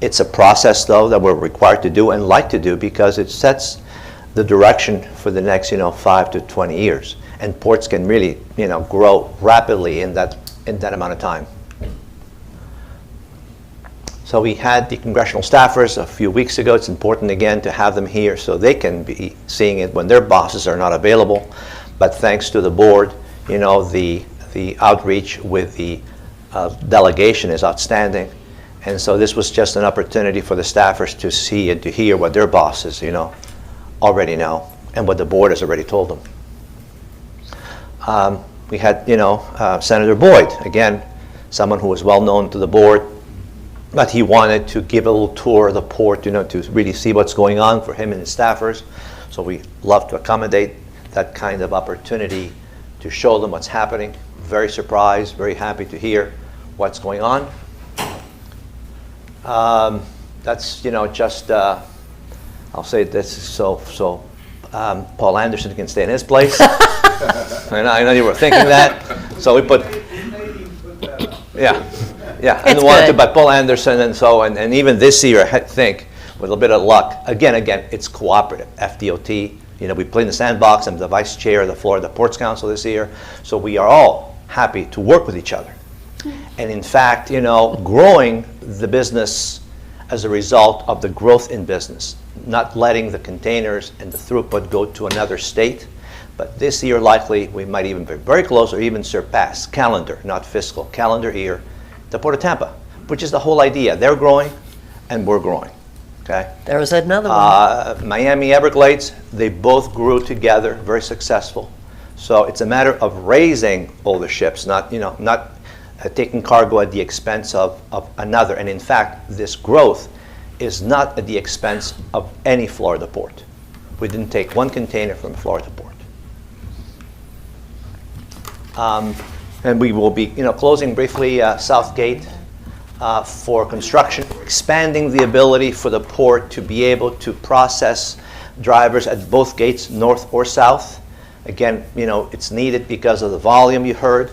It's a process, though, that we're required to do and like to do because it sets the direction for the next, 5 to 20 years. And ports can really, grow rapidly in that amount of time. So we had the congressional staffers a few weeks ago. It's important, again, to have them here so they can be seeing it when their bosses are not available. But thanks to the board, the outreach with the delegation is outstanding. And so this was just an opportunity for the staffers to see and to hear what their bosses, already know and what the board has already told them. We had, Senator Boyd, again, someone who was well known to the board, but he wanted to give a little tour of the port, to really see what's going on for him and his staffers. So we love to accommodate that kind of opportunity to show them what's happening. Very surprised, very happy to hear what's going on. That's, just, I'll say this so Paul Anderson can stay in his place. I know you were thinking that. So we put, yeah. I didn't want to, but Paul Anderson, and even this year, I think, with a bit of luck, again, it's cooperative. FDOT, we play in the sandbox. I'm the vice chair of the Florida Ports Council this year. So we are all happy to work with each other. And in fact, growing the business as a result of the growth in business, not letting the containers and the throughput go to another state. But this year, likely, we might even be very close or even surpass calendar, not fiscal, calendar year, the Port of Tampa, which is the whole idea. They're growing and we're growing, okay? There was another one. Miami Everglades, they both grew together, very successful. So it's a matter of raising all the ships, not taking cargo at the expense of another. And in fact, this growth is not at the expense of any Florida port. We didn't take one container from a Florida port. And we will be, closing briefly South Gate for construction, expanding the ability for the port to be able to process drivers at both gates, north or south. Again, it's needed because of the volume you heard.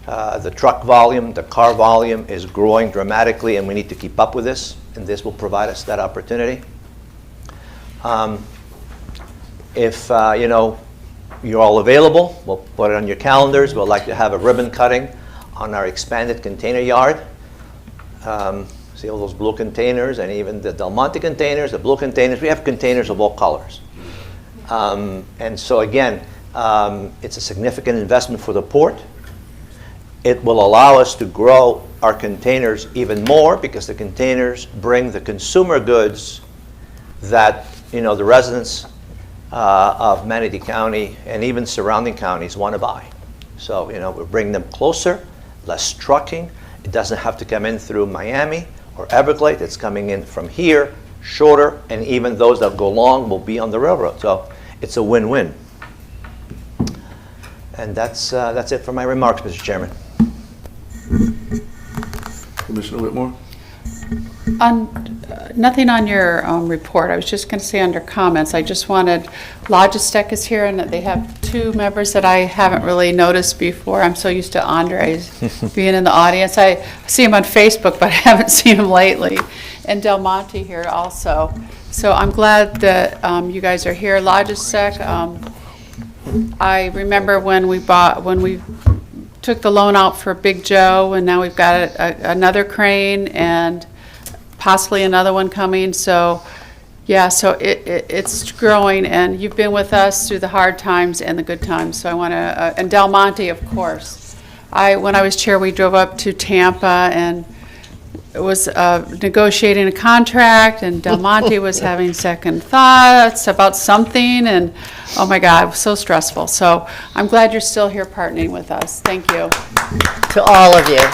The truck volume, the car volume is growing dramatically, and we need to keep up with this, and this will provide us that opportunity. If you're all available, we'll put it on your calendars. We'd like to have a ribbon cutting on our expanded container yard. See all those blue containers and even the Del Monte containers, the blue containers. We have containers of all colors. And so again, it's a significant investment for the port. It will allow us to grow our containers even more because the containers bring the consumer goods that the residents of Manatee County and even surrounding counties want to buy. So we bring them closer, less trucking. It doesn't have to come in through Miami or Everglades. It's coming in from here, shorter, and even those that go long will be on the railroad. So it's a win-win. And that's it for my remarks, Mr. Chairman. Commissioner Whitmore? Nothing on your report. I was just going to say under comments, I just wanted, Logistec is here and they have two members that I haven't really noticed before. I'm so used to Andres being in the audience. I see him on Facebook, but I haven't seen him lately. And Del Monte here also. So I'm glad that you guys are here. Logistec, I remember when we took the loan out for Big Joe, and now we've got another crane and possibly another one coming. So yeah, so it's growing, and you've been with us through the hard times and the good times. So I want to, and Del Monte, of course. When I was chair, we drove up to Tampa, and it was negotiating a contract, and Del Monte was having second thoughts about something, and oh my God, it was so stressful. So I'm glad you're still here partnering with us. Thank you. To all of you.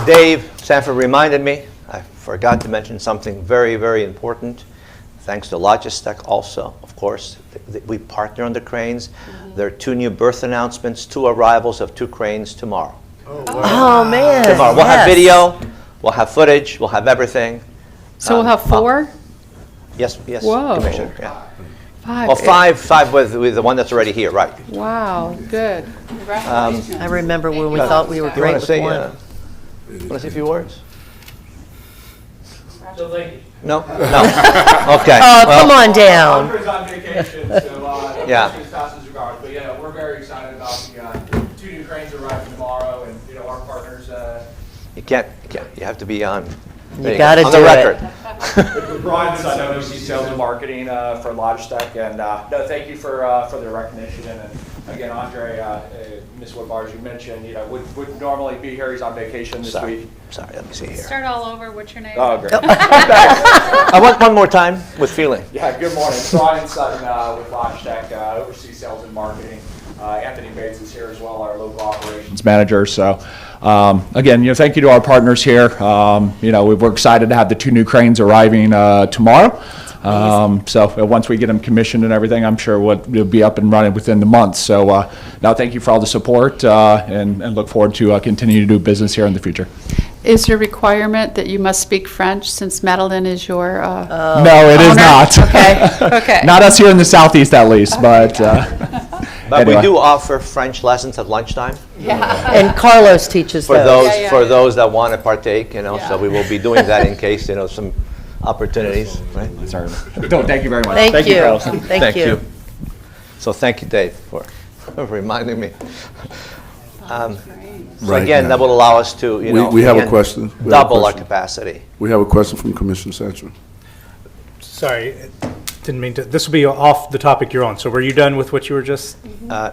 Dave Sanford reminded me, I forgot to mention something very, very important. Thanks to Logistec also, of course. We partner on the cranes. There are 2 new berth announcements, 2 arrivals of 2 cranes tomorrow. Oh, man. Tomorrow. We'll have video, we'll have footage, we'll have everything. So we'll have 4? Yes, Whoa. Commissioner. Yeah. 5. Well, five with the one that's already here, right. Wow, good. Congratulations. I remember when we thought we were great with one. Want to say a few words? No? No. Okay. Oh, Well, come on down. Andre's on vacation, so, Yeah. his passes regards. But yeah, we're very excited about the 2 new cranes arriving tomorrow, and, our partners, You can't, you have to be on. You gotta on the do record. Brian Sutton, BCC Sales and Marketing for Logitech, and no, thank you for the recognition. And again, Andre, Ms. Woodbar, as you mentioned, would normally be here. He's on vacation this week. Sorry, let me see here. Start all over. What's your name? Oh, great. I want one more time with feeling. Yeah, good morning. Brian Sutton with Logitech, oversees sales and marketing. Anthony Bates is here as well, our local operations manager. So, again, thank you to our partners here. We're excited to have the 2 new cranes arriving tomorrow. So once we get them commissioned and everything, I'm sure we'll be up and running within the month. So now thank you for all the support and look forward to continuing to do business here in the future. Is your requirement that you must speak French since Madeline is your No, it is owner? not. Okay, okay. Not us here in the Southeast, at least, but. But Anyway. we do offer French lessons at lunchtime Yeah. And Carlos teaches for those. those Yeah, yeah, for yeah. those that want to partake. So Yeah. we will be doing that in case some opportunities. Right? No, thank you very much. Thank you. Carlos. Thank you. So thank you, Dave, for reminding me. So Right again, now. that will allow us to, We have a again, question. We have a double our question. capacity. We have a question from Commissioner Satchel. Sorry, didn't mean to, this will be off the topic you're on. So were you done with what you were just?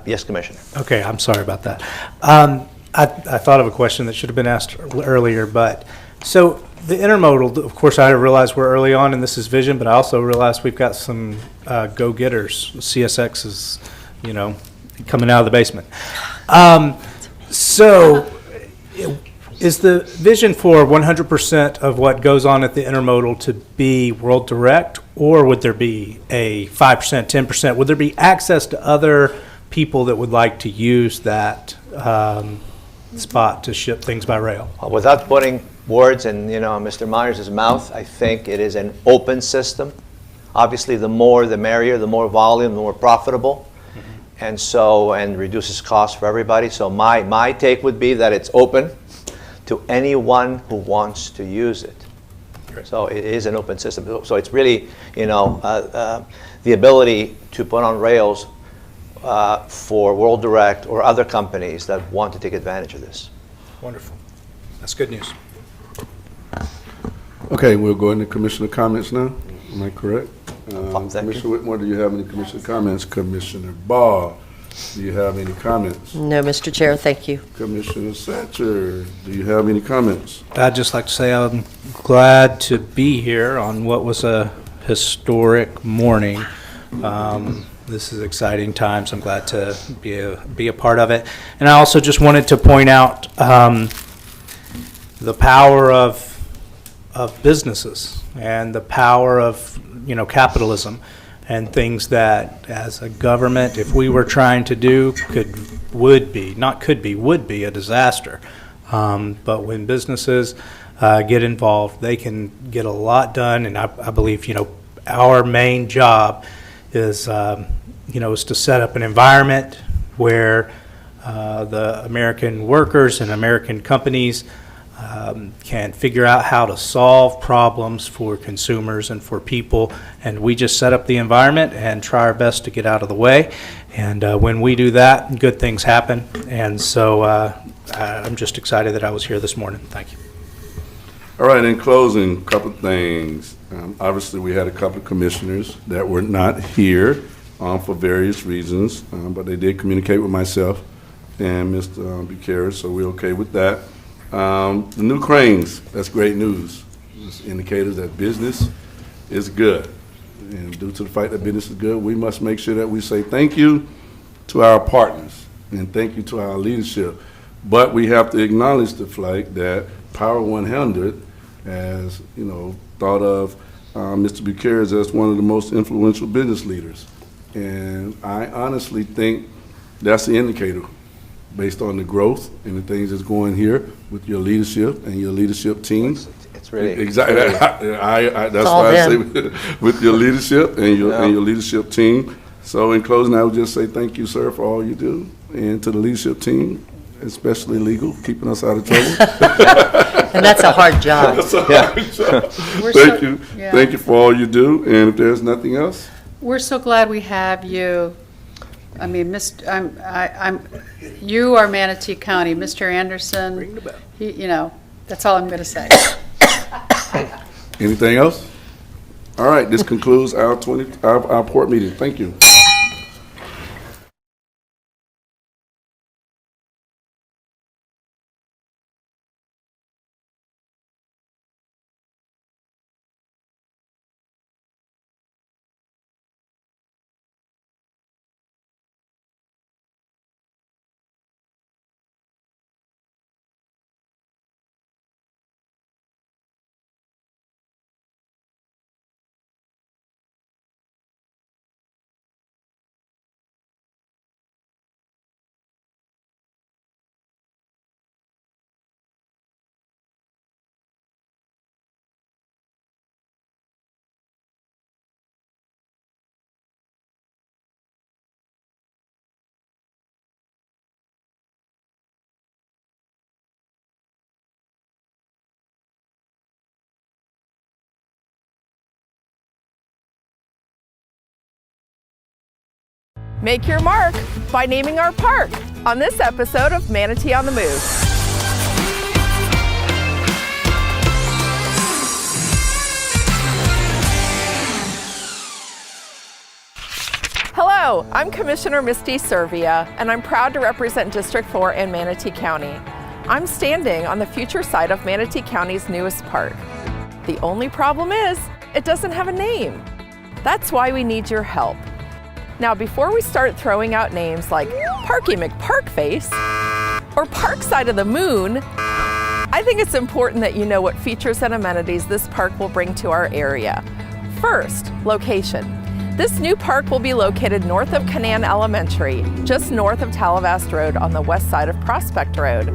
Yes, Commissioner. Okay, I'm sorry about that. I thought of a question that should have been asked earlier, but, so the intermodal, of course, I realize we're early on and this is vision, but I also realize we've got some go-getters. CSX is, coming out of the basement. So is the vision for 100% of what goes on at the intermodal to be World Direct, or would there be a 5%, 10%? Would there be access to other people that would like to use that spot to ship things by rail? Without putting words in, Mr. Myers' mouth, I think it is an open system. Obviously, the more the merrier, the more volume, the more profitable. And reduces costs for everybody. So my take would be that it's open to anyone who wants to use it. So it is an open system. So it's really, the ability to put on rails for World Direct or other companies that want to take advantage of this. Wonderful. That's good news. Okay, we'll go into commissioner comments now. Am I correct? Thank you. Commissioner Whitmore, do you have any commissioner comments? Commissioner Barr, do you have any comments? No, Mr. Chair, thank you. Commissioner Satcher, do you have any comments? I'd just like to say I'm glad to be here on what was a historic morning. This is exciting times. I'm glad to be a part of it. And I also just wanted to point out the power of businesses and the power of capitalism and things that as a government, if we were trying to do, would be a disaster. But when businesses get involved, they can get a lot done. And I believe, our main job is to set up an environment where the American workers and American companies can figure out how to solve problems for consumers and for people, and we just set up the environment and try our best to get out of the way. And when we do that, good things happen. And so I'm just excited that I was here this morning. Thank you. All right, in closing, a couple of things. Obviously, we had a couple of commissioners that were not here for various reasons, but they did communicate with myself and Mr. Buchanan, so we're okay with that. The new cranes, that's great news. It's indicators that business is good. And due to the fact that business is good, we must make sure that we say thank you to our partners and thank you to our leadership. But we have to acknowledge the fact that Power 100, as thought of Mr. Buchanan as one of the most influential business leaders. And I honestly think that's the indicator based on the growth and the things that's going here with your leadership and your leadership team. It's really exactly. That's all why I say them. with your leadership and your leadership team. So in closing, I would just say thank you, sir, for all you do, and to the leadership team, especially legal, keeping us out of trouble. And that's a hard job. That's a Yeah. hard job. We're Thank so- you. yeah. Thank you for all you do, and if there's nothing else, We're so glad we have you. I mean, you are Manatee County. Mr. Anderson, that's all I'm going to say. anything else? All right, this concludes our port meeting. Thank you. Make your mark by naming our park on this episode of Manatee on the Move. Hello, I'm Commissioner Misty Servia, and I'm proud to represent District 4 and Manatee County. I'm standing on the future site of Manatee County's newest park. The only problem is, it doesn't have a name. That's why we need your help. Now, before we start throwing out names like Parky McParkface or Parkside of the Moon, I think it's important that you know what features and amenities this park will bring to our area. First, location. This new park will be located north of Canaan Elementary, just north of Talavast Road on the west side of Prospect Road.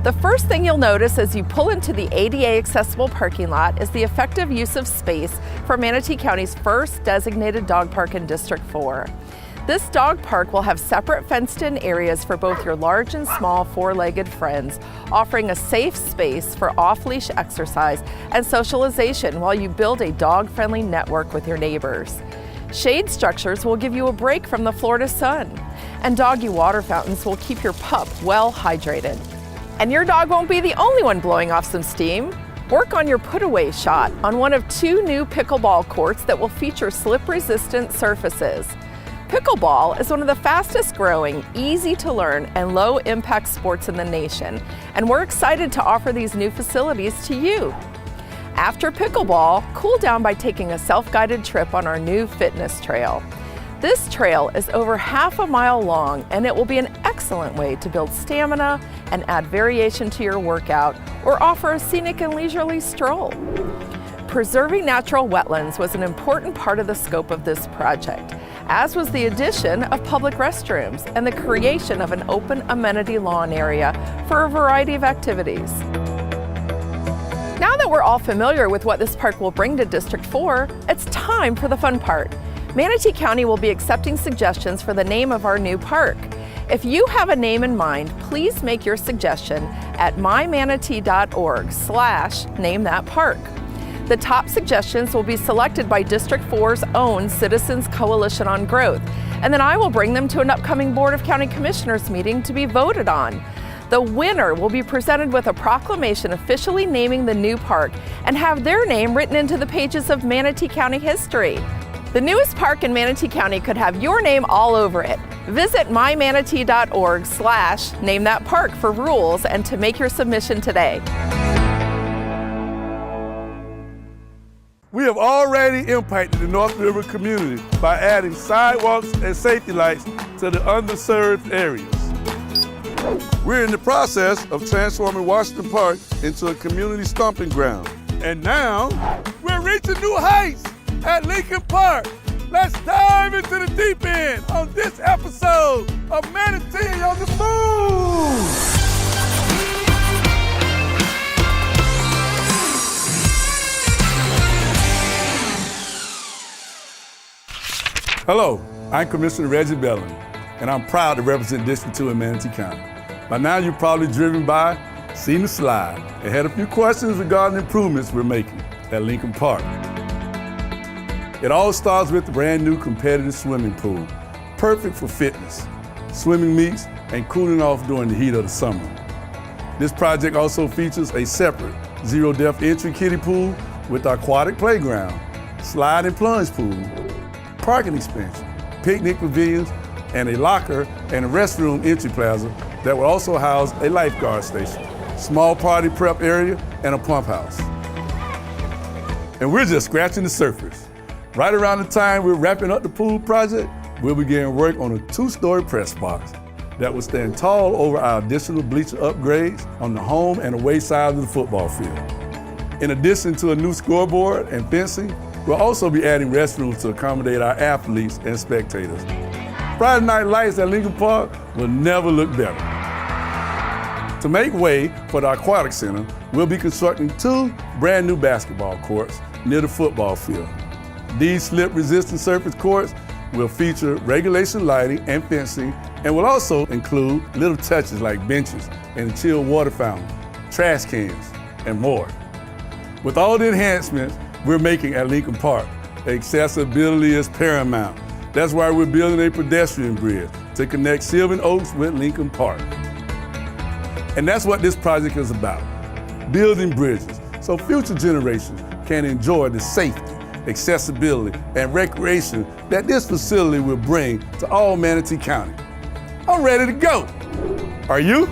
The first thing you'll notice as you pull into the ADA accessible parking lot is the effective use of space for Manatee County's first designated dog park in District 4. This dog park will have separate fenced-in areas for both your large and small four-legged friends, offering a safe space for off-leash exercise and socialization while you build a dog-friendly network with your neighbors. Shade structures will give you a break from the Florida sun, and doggy water fountains will keep your pup well hydrated. And your dog won't be the only one blowing off some steam. Work on your put-away shot on one of 2 new pickleball courts that will feature slip-resistant surfaces. Pickleball is one of the fastest growing, easy to learn, and low impact sports in the nation, and we're excited to offer these new facilities to you. After pickleball, cool down by taking a self-guided trip on our new fitness trail. This trail is over half a mile long, and it will be an excellent way to build stamina and add variation to your workout or offer a scenic and leisurely stroll. Preserving natural wetlands was an important part of the scope of this project, as was the addition of public restrooms and the creation of an open amenity lawn area for a variety of activities. Now that we're all familiar with what this park will bring to District 4, it's time for the fun part. Manatee County will be accepting suggestions for the name of our new park. If you have a name in mind, please make your suggestion at mymanatee.org/namethatpark. The top suggestions will be selected by District 4's own Citizens Coalition on Growth, and then I will bring them to an upcoming Board of County Commissioners meeting to be voted on. The winner will be presented with a proclamation officially naming the new park and have their name written into the pages of Manatee County history. The newest park in Manatee County could have your name all over it. Visit mymanatee.org/namethatpark for rules and to make your submission today. We have already impacted the North River community by adding sidewalks and safety lights to the underserved areas. We're in the process of transforming Washington Park into a community stomping ground. And now, we're reaching new heights at Lincoln Park. Let's dive into the deep end on this episode of Manatee on the Move. Hello, I'm Commissioner Reggie Bellamy, and I'm proud to represent District 2 in Manatee County. By now, you've probably driven by, seen the slide, and had a few questions regarding improvements we're making at Lincoln Park. It all starts with the brand new competitive swimming pool, perfect for fitness, swimming meets, and cooling off during the heat of the summer. This project also features a separate zero-depth entry kiddie pool with aquatic playground, slide and plunge pool, parking expansion, picnic pavilions, and a locker and a restroom entry plaza that will also house a lifeguard station, small party prep area, and a pump house. And we're just scratching the surface. Right around the time we're wrapping up the pool project, we'll begin work on a 2-story press box that will stand tall over our additional bleacher upgrades on the home and away side of the football field. In addition to a new scoreboard and fencing, we'll also be adding restrooms to accommodate our athletes and spectators. Friday night lights at Lincoln Park will never look better. To make way for the aquatic center, we'll be constructing 2 brand new basketball courts near the football field. These slip-resistant surface courts will feature regulation lighting and fencing, and will also include little touches like benches and a chilled water fountain, trash cans, and more. With all the enhancements we're making at Lincoln Park, accessibility is paramount. That's why we're building a pedestrian bridge to connect Sylvan Oaks with Lincoln Park. And that's what this project is about, building bridges so future generations can enjoy the safety, accessibility, and recreation that this facility will bring to all Manatee County. I'm ready to go. Are you?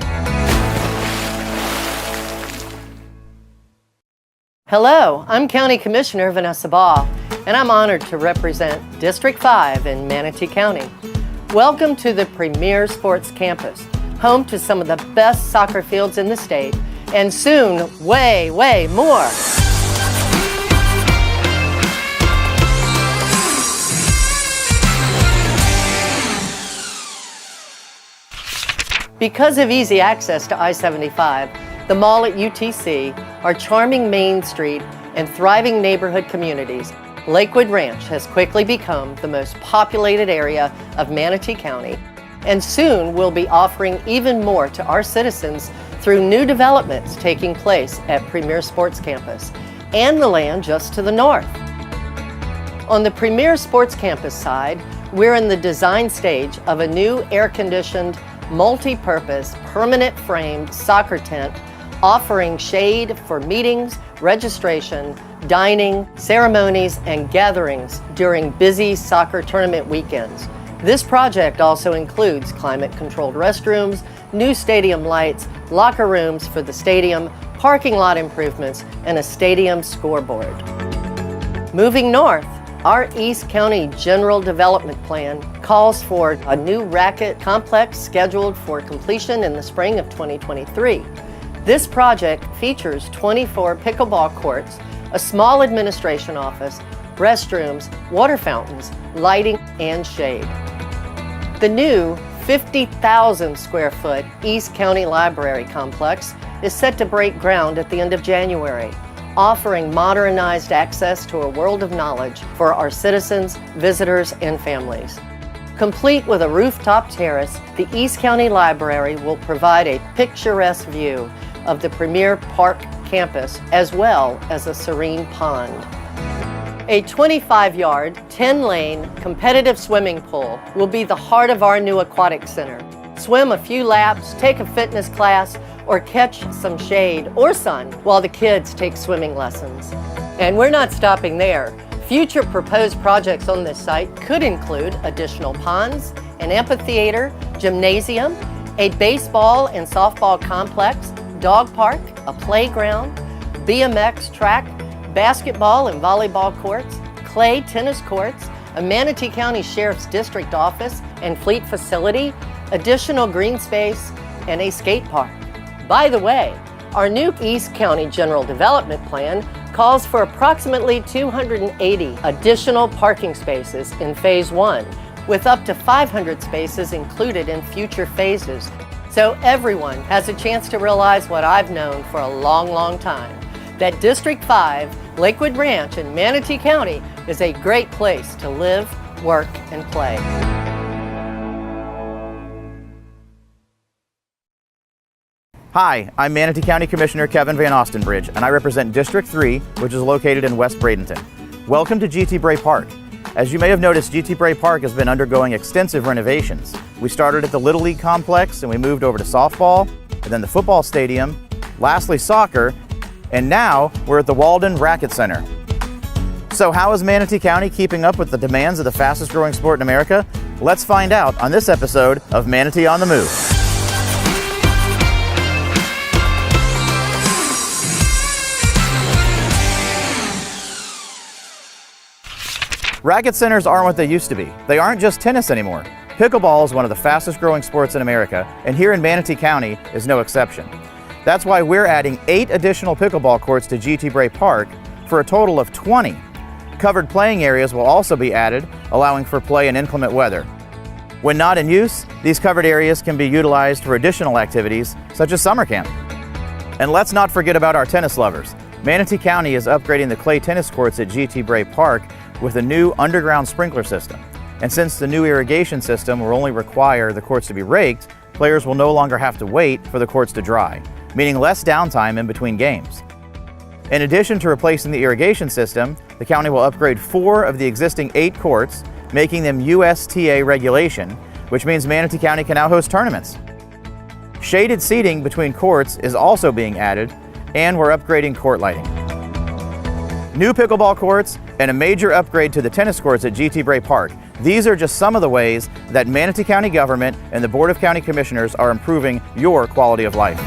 Hello, I'm County Commissioner Vanessa Baugh, and I'm honored to represent District 5 in Manatee County. Welcome to the Premier Sports Campus, home to some of the best soccer fields in the state, and soon, way, way more. Because of easy access to I-75, the mall at UTC, our charming Main Street, and thriving neighborhood communities, Lakewood Ranch has quickly become the most populated area of Manatee County, and soon we'll be offering even more to our citizens through new developments taking place at Premier Sports Campus and the land just to the north. On the Premier Sports Campus side, we're in the design stage of a new air-conditioned, multi-purpose, permanent framed soccer tent offering shade for meetings, registration, dining, ceremonies, and gatherings during busy soccer tournament weekends. This project also includes climate-controlled restrooms, new stadium lights, locker rooms for the stadium, parking lot improvements, and a stadium scoreboard. Moving north, our East County General Development Plan calls for a new racket complex scheduled for completion in the spring of 2023. This project features 24 pickleball courts, a small administration office, restrooms, water fountains, lighting, and shade. The new 50,000 square foot East County Library complex is set to break ground at the end of January, offering modernized access to a world of knowledge for our citizens, visitors, and families. Complete with a rooftop terrace, the East County Library will provide a picturesque view of the Premier Park campus as well as a serene pond. A 25-yard, 10-lane competitive swimming pool will be the heart of our new aquatic center. Swim a few laps, take a fitness class, or catch some shade or sun while the kids take swimming lessons. And we're not stopping there. Future proposed projects on this site could include additional ponds, an amphitheater, gymnasium, a baseball and softball complex, dog park, a playground, BMX track, basketball and volleyball courts, clay tennis courts, a Manatee County Sheriff's District office and fleet facility, additional green space, and a skate park. By the way, our new East County General Development Plan calls for approximately 280 additional parking spaces in Phase 1, with up to 500 spaces included in future phases. So everyone has a chance to realize what I've known for a long, long time, that District 5, Lakewood Ranch in Manatee County is a great place to live, work, and play. Hi, I'm Manatee County Commissioner Kevin Van Ostenbridge, and I represent District 3, which is located in West Bradenton. Welcome to GT Bray Park. As you may have noticed, GT Bray Park has been undergoing extensive renovations. We started at the Little League complex, and we moved over to softball, and then the football stadium, lastly soccer, and now we're at the Walden Racket Center. So how is Manatee County keeping up with the demands of the fastest growing sport in America? Let's find out on this episode of Manatee on the Move. Racket centers aren't what they used to be. They aren't just tennis anymore. Pickleball is one of the fastest growing sports in America, and here in Manatee County is no exception. That's why we're adding 8 additional pickleball courts to GT Bray Park for a total of 20. Covered playing areas will also be added, allowing for play in inclement weather. When not in use, these covered areas can be utilized for additional activities, such as summer camp. And let's not forget about our tennis lovers. Manatee County is upgrading the clay tennis courts at GT Bray Park with a new underground sprinkler system. And since the new irrigation system will only require the courts to be raked, players will no longer have to wait for the courts to dry, meaning less downtime in between games. In addition to replacing the irrigation system, the county will upgrade 4 of the existing 8 courts, making them USTA regulation, which means Manatee County can now host tournaments. Shaded seating between courts is also being added, and we're upgrading court lighting. New pickleball courts and a major upgrade to the tennis courts at GT Bray Park. These are just some of the ways that Manatee County government and the Board of County Commissioners are improving your quality of life.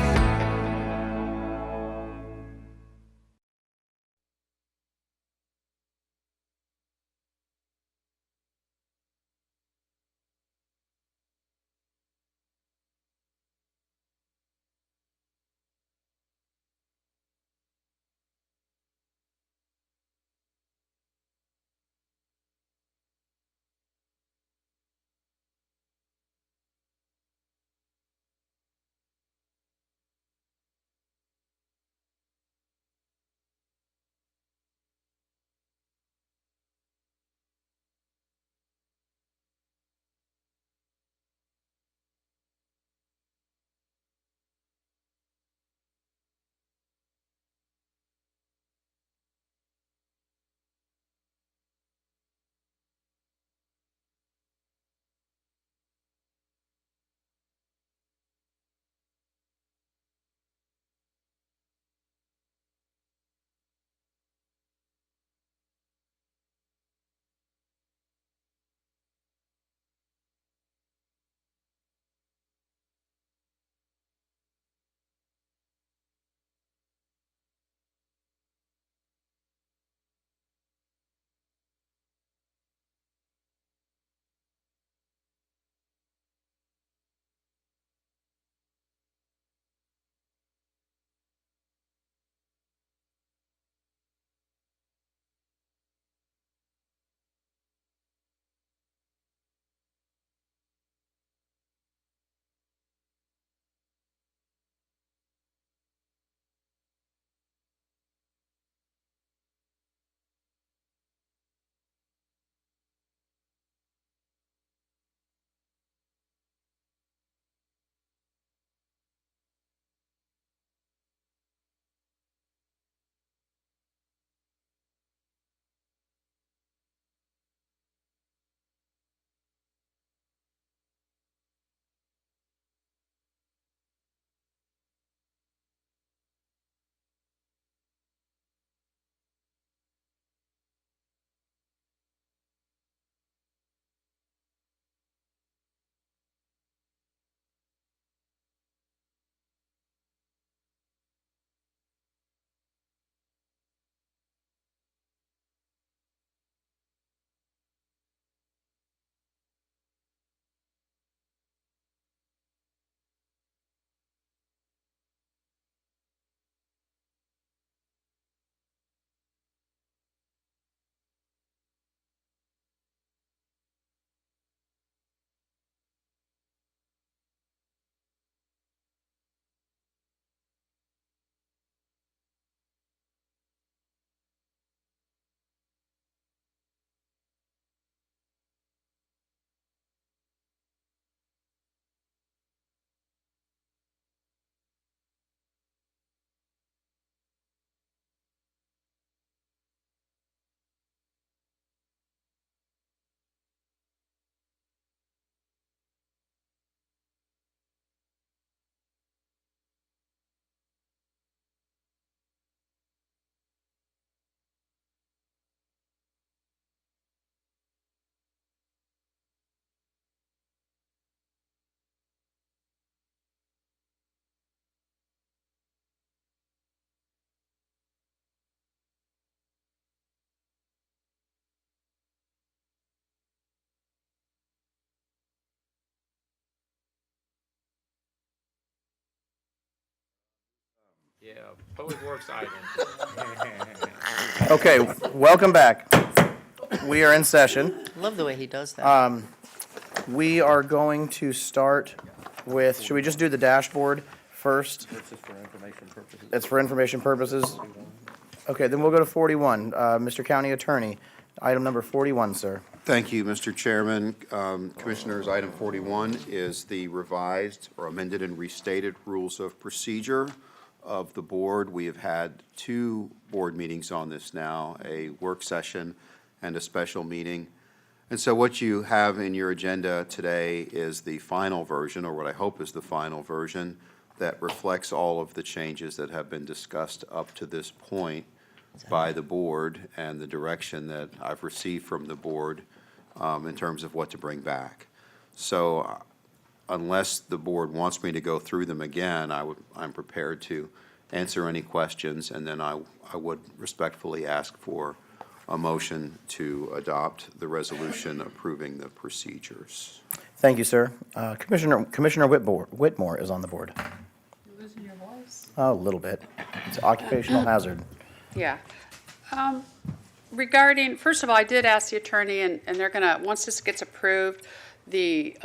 Yeah, Public Works item. Okay, welcome back. We are in session. Love the way he does that. We are going to start with, should we just do the dashboard first? This is for information purposes. It's for information purposes? Okay, then we'll go to 41. Mr. County Attorney, item number 41, sir. Thank you, Mr. Chairman. Commissioners, item 41 is the revised or amended and restated rules of procedure of the board. We have had 2 board meetings on this now, a work session and a special meeting. And so what you have in your agenda today is the final version, or what I hope is the final version, that reflects all of the changes that have been discussed up to this point by the board and the direction that I've received from the board in terms of what to bring back. So unless the board wants me to go through them again, I'm prepared to answer any questions, and then I would respectfully ask for a motion to adopt the resolution approving the procedures. Thank you, sir. Commissioner Whitmore is on the board. You're losing your voice? A little bit. It's occupational hazard. Yeah. Regarding, first of all, I did ask the attorney, and they're going to, once this gets approved, the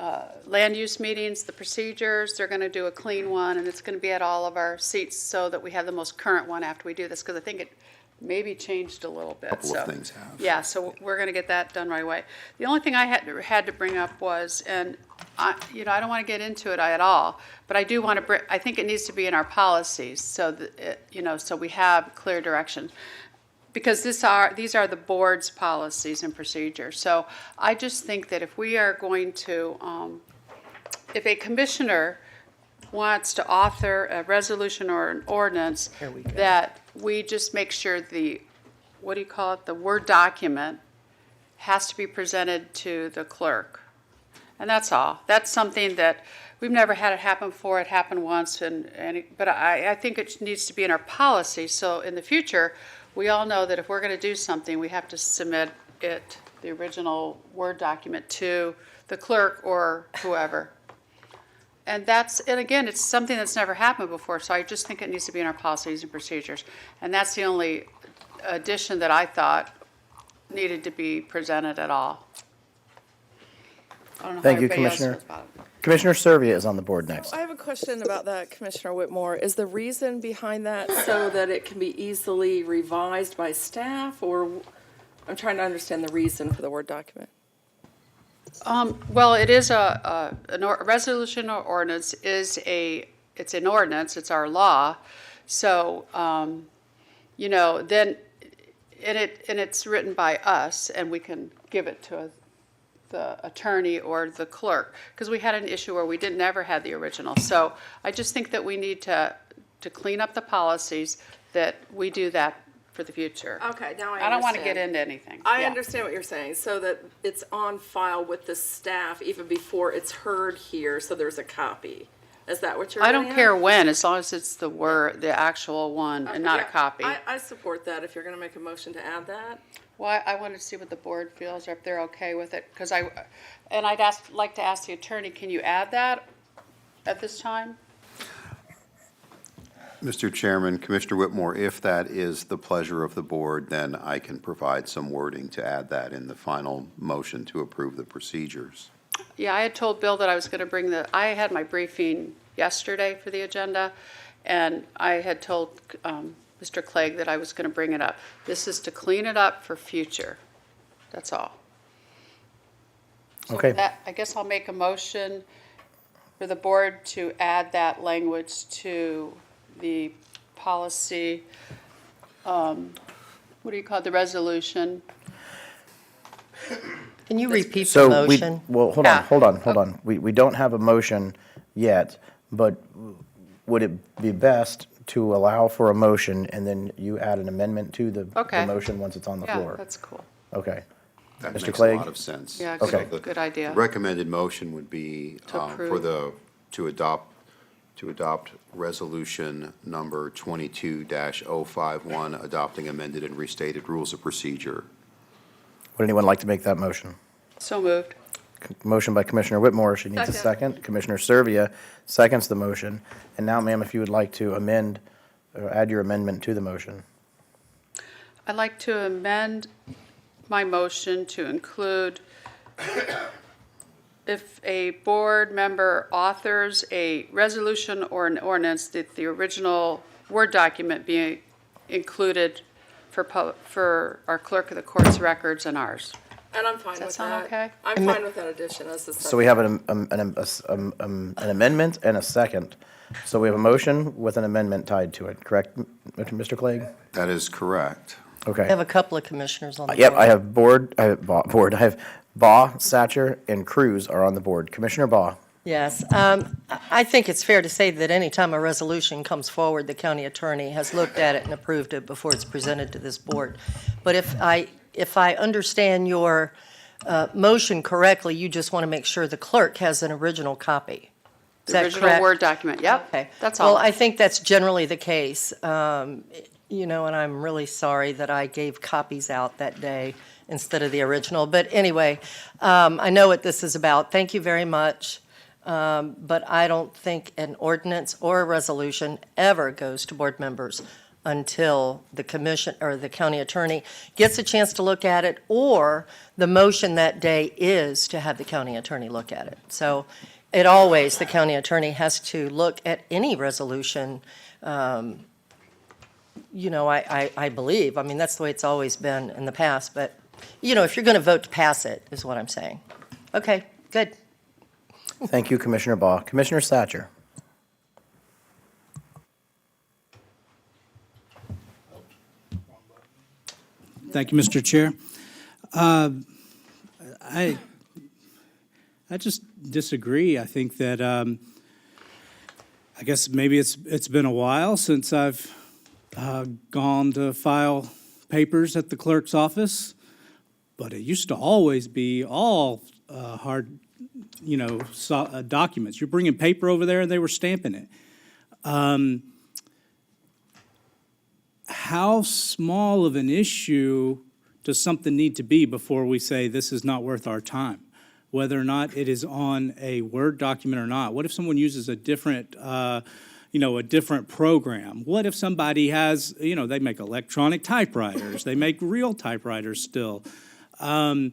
land use meetings, the procedures, they're going to do a clean one, and it's going to be at all of our seats so that we have the most current one after we do this, because I think it maybe changed a little bit. Couple of things have. Yeah, so we're going to get that done right away. The only thing I had to bring up was, and I don't want to get into it at all, but I do want to I think it needs to be in our policies so that, so we have clear direction. Because these are the board's policies and procedures. So I just think that if we are going to, if a commissioner wants to author a resolution or an ordinance, that we just make sure the Word document has to be presented to the clerk. And that's all. That's something that we've never had it happen before. It happened once, but I think it needs to be in our policy. So in the future, we all know that if we're going to do something, we have to submit the original Word document to the clerk or whoever. And again, it's something that's never happened before, so I just think it needs to be in our policies and procedures. And that's the only addition that I thought needed to be presented at all. I don't know Thank how you, everybody else Commissioner. feels about it. Commissioner Servia is on the board next. I have a question about that, Commissioner Whitmore. Is the reason behind that so that it can be easily revised by staff, or I'm trying to understand the reason for the Word document? Well, it is a resolution or ordinance it's an ordinance, it's our law. So, then, and it's written by us, and we can give it to the attorney or the clerk, because we had an issue where we never had the original. So I just think that we need to clean up the policies, that we do that for the future. Okay, now I don't want to get into anything. I Yeah. understand what you're saying, so that it's on file with the staff even before it's heard here, so there's a copy. Is that what you're I getting don't at? care when, as long as it's the actual one and not a Yeah, copy. I support that if you're going to make a motion to add that. Well, I wanted to see what the board feels, or if they're okay with it, because I'd like to ask the attorney, can you add that at this time? Mr. Chairman, Commissioner Whitmore, if that is the pleasure of the board, then I can provide some wording to add that in the final motion to approve the procedures. Yeah, I had told Bill that I was going to bring I had my briefing yesterday for the agenda, and I had told Mr. Clegg that I was going to bring it up. This is to clean it up for future. That's all. So Okay. I guess I'll make a motion for the board to add that language to the policy, what do you call it, the resolution? Can you repeat the So motion? hold on. We don't have a motion yet, but would it be best to allow for a motion and then you add an amendment to the motion once it's on the floor? Yeah, that's cool. Okay. That Mr. makes Clegg? a lot of sense. Yeah, So good idea. The recommended motion would be to adopt resolution number 22-051, adopting amended and restated rules of procedure. Would anyone like to make that motion? So moved. Motion by Commissioner Whitmore. She needs a second. Commissioner Servia seconds the motion. And now, ma'am, if you would like to amend add your amendment to the motion. I'd like to amend my motion to include if a board member authors a resolution or an ordinance, that the original Word document be included for our clerk of the court's records and ours. And I'm fine Does that with sound that. okay? I'm fine with that addition as the second. So we have an amendment and a second. So we have a motion with an amendment tied to it, correct, Mr. Clegg? That is correct. Okay. I have a couple of commissioners on the board. Yep, I have I have Baugh, Satcher, and Cruz are on the board. Commissioner Baugh. Yes. I think it's fair to say that anytime a resolution comes forward, the county attorney has looked at it and approved it before it's presented to this board. But if I understand your motion correctly, you just want to make sure the clerk has an original copy. Is The that original correct? Word document, yep. Okay. That's all. Well, I think that's generally the case. And I'm really sorry that I gave copies out that day instead of the original. But anyway, I know what this is about. Thank you very much. But I don't think an ordinance or a resolution ever goes to board members until the commission or the county attorney gets a chance to look at it, or the motion that day is to have the county attorney look at it. So the county attorney has to look at any resolution. I believe. I mean, that's the way it's always been in the past. But, if you're going to vote to pass it, is what I'm saying. Okay, good. Thank you, Commissioner Baugh. Commissioner Satcher. Thank you, Mr. Chair. I just disagree. I think that I guess maybe it's been a while since I've gone to file papers at the clerk's office, but it used to always be all hard, documents. You're bringing paper over there and they were stamping it. How small of an issue does something need to be before we say this is not worth our time? Whether or not it is on a Word document or not. What if someone uses a different, a different program? What if somebody has, they make electronic typewriters, they make real typewriters still. I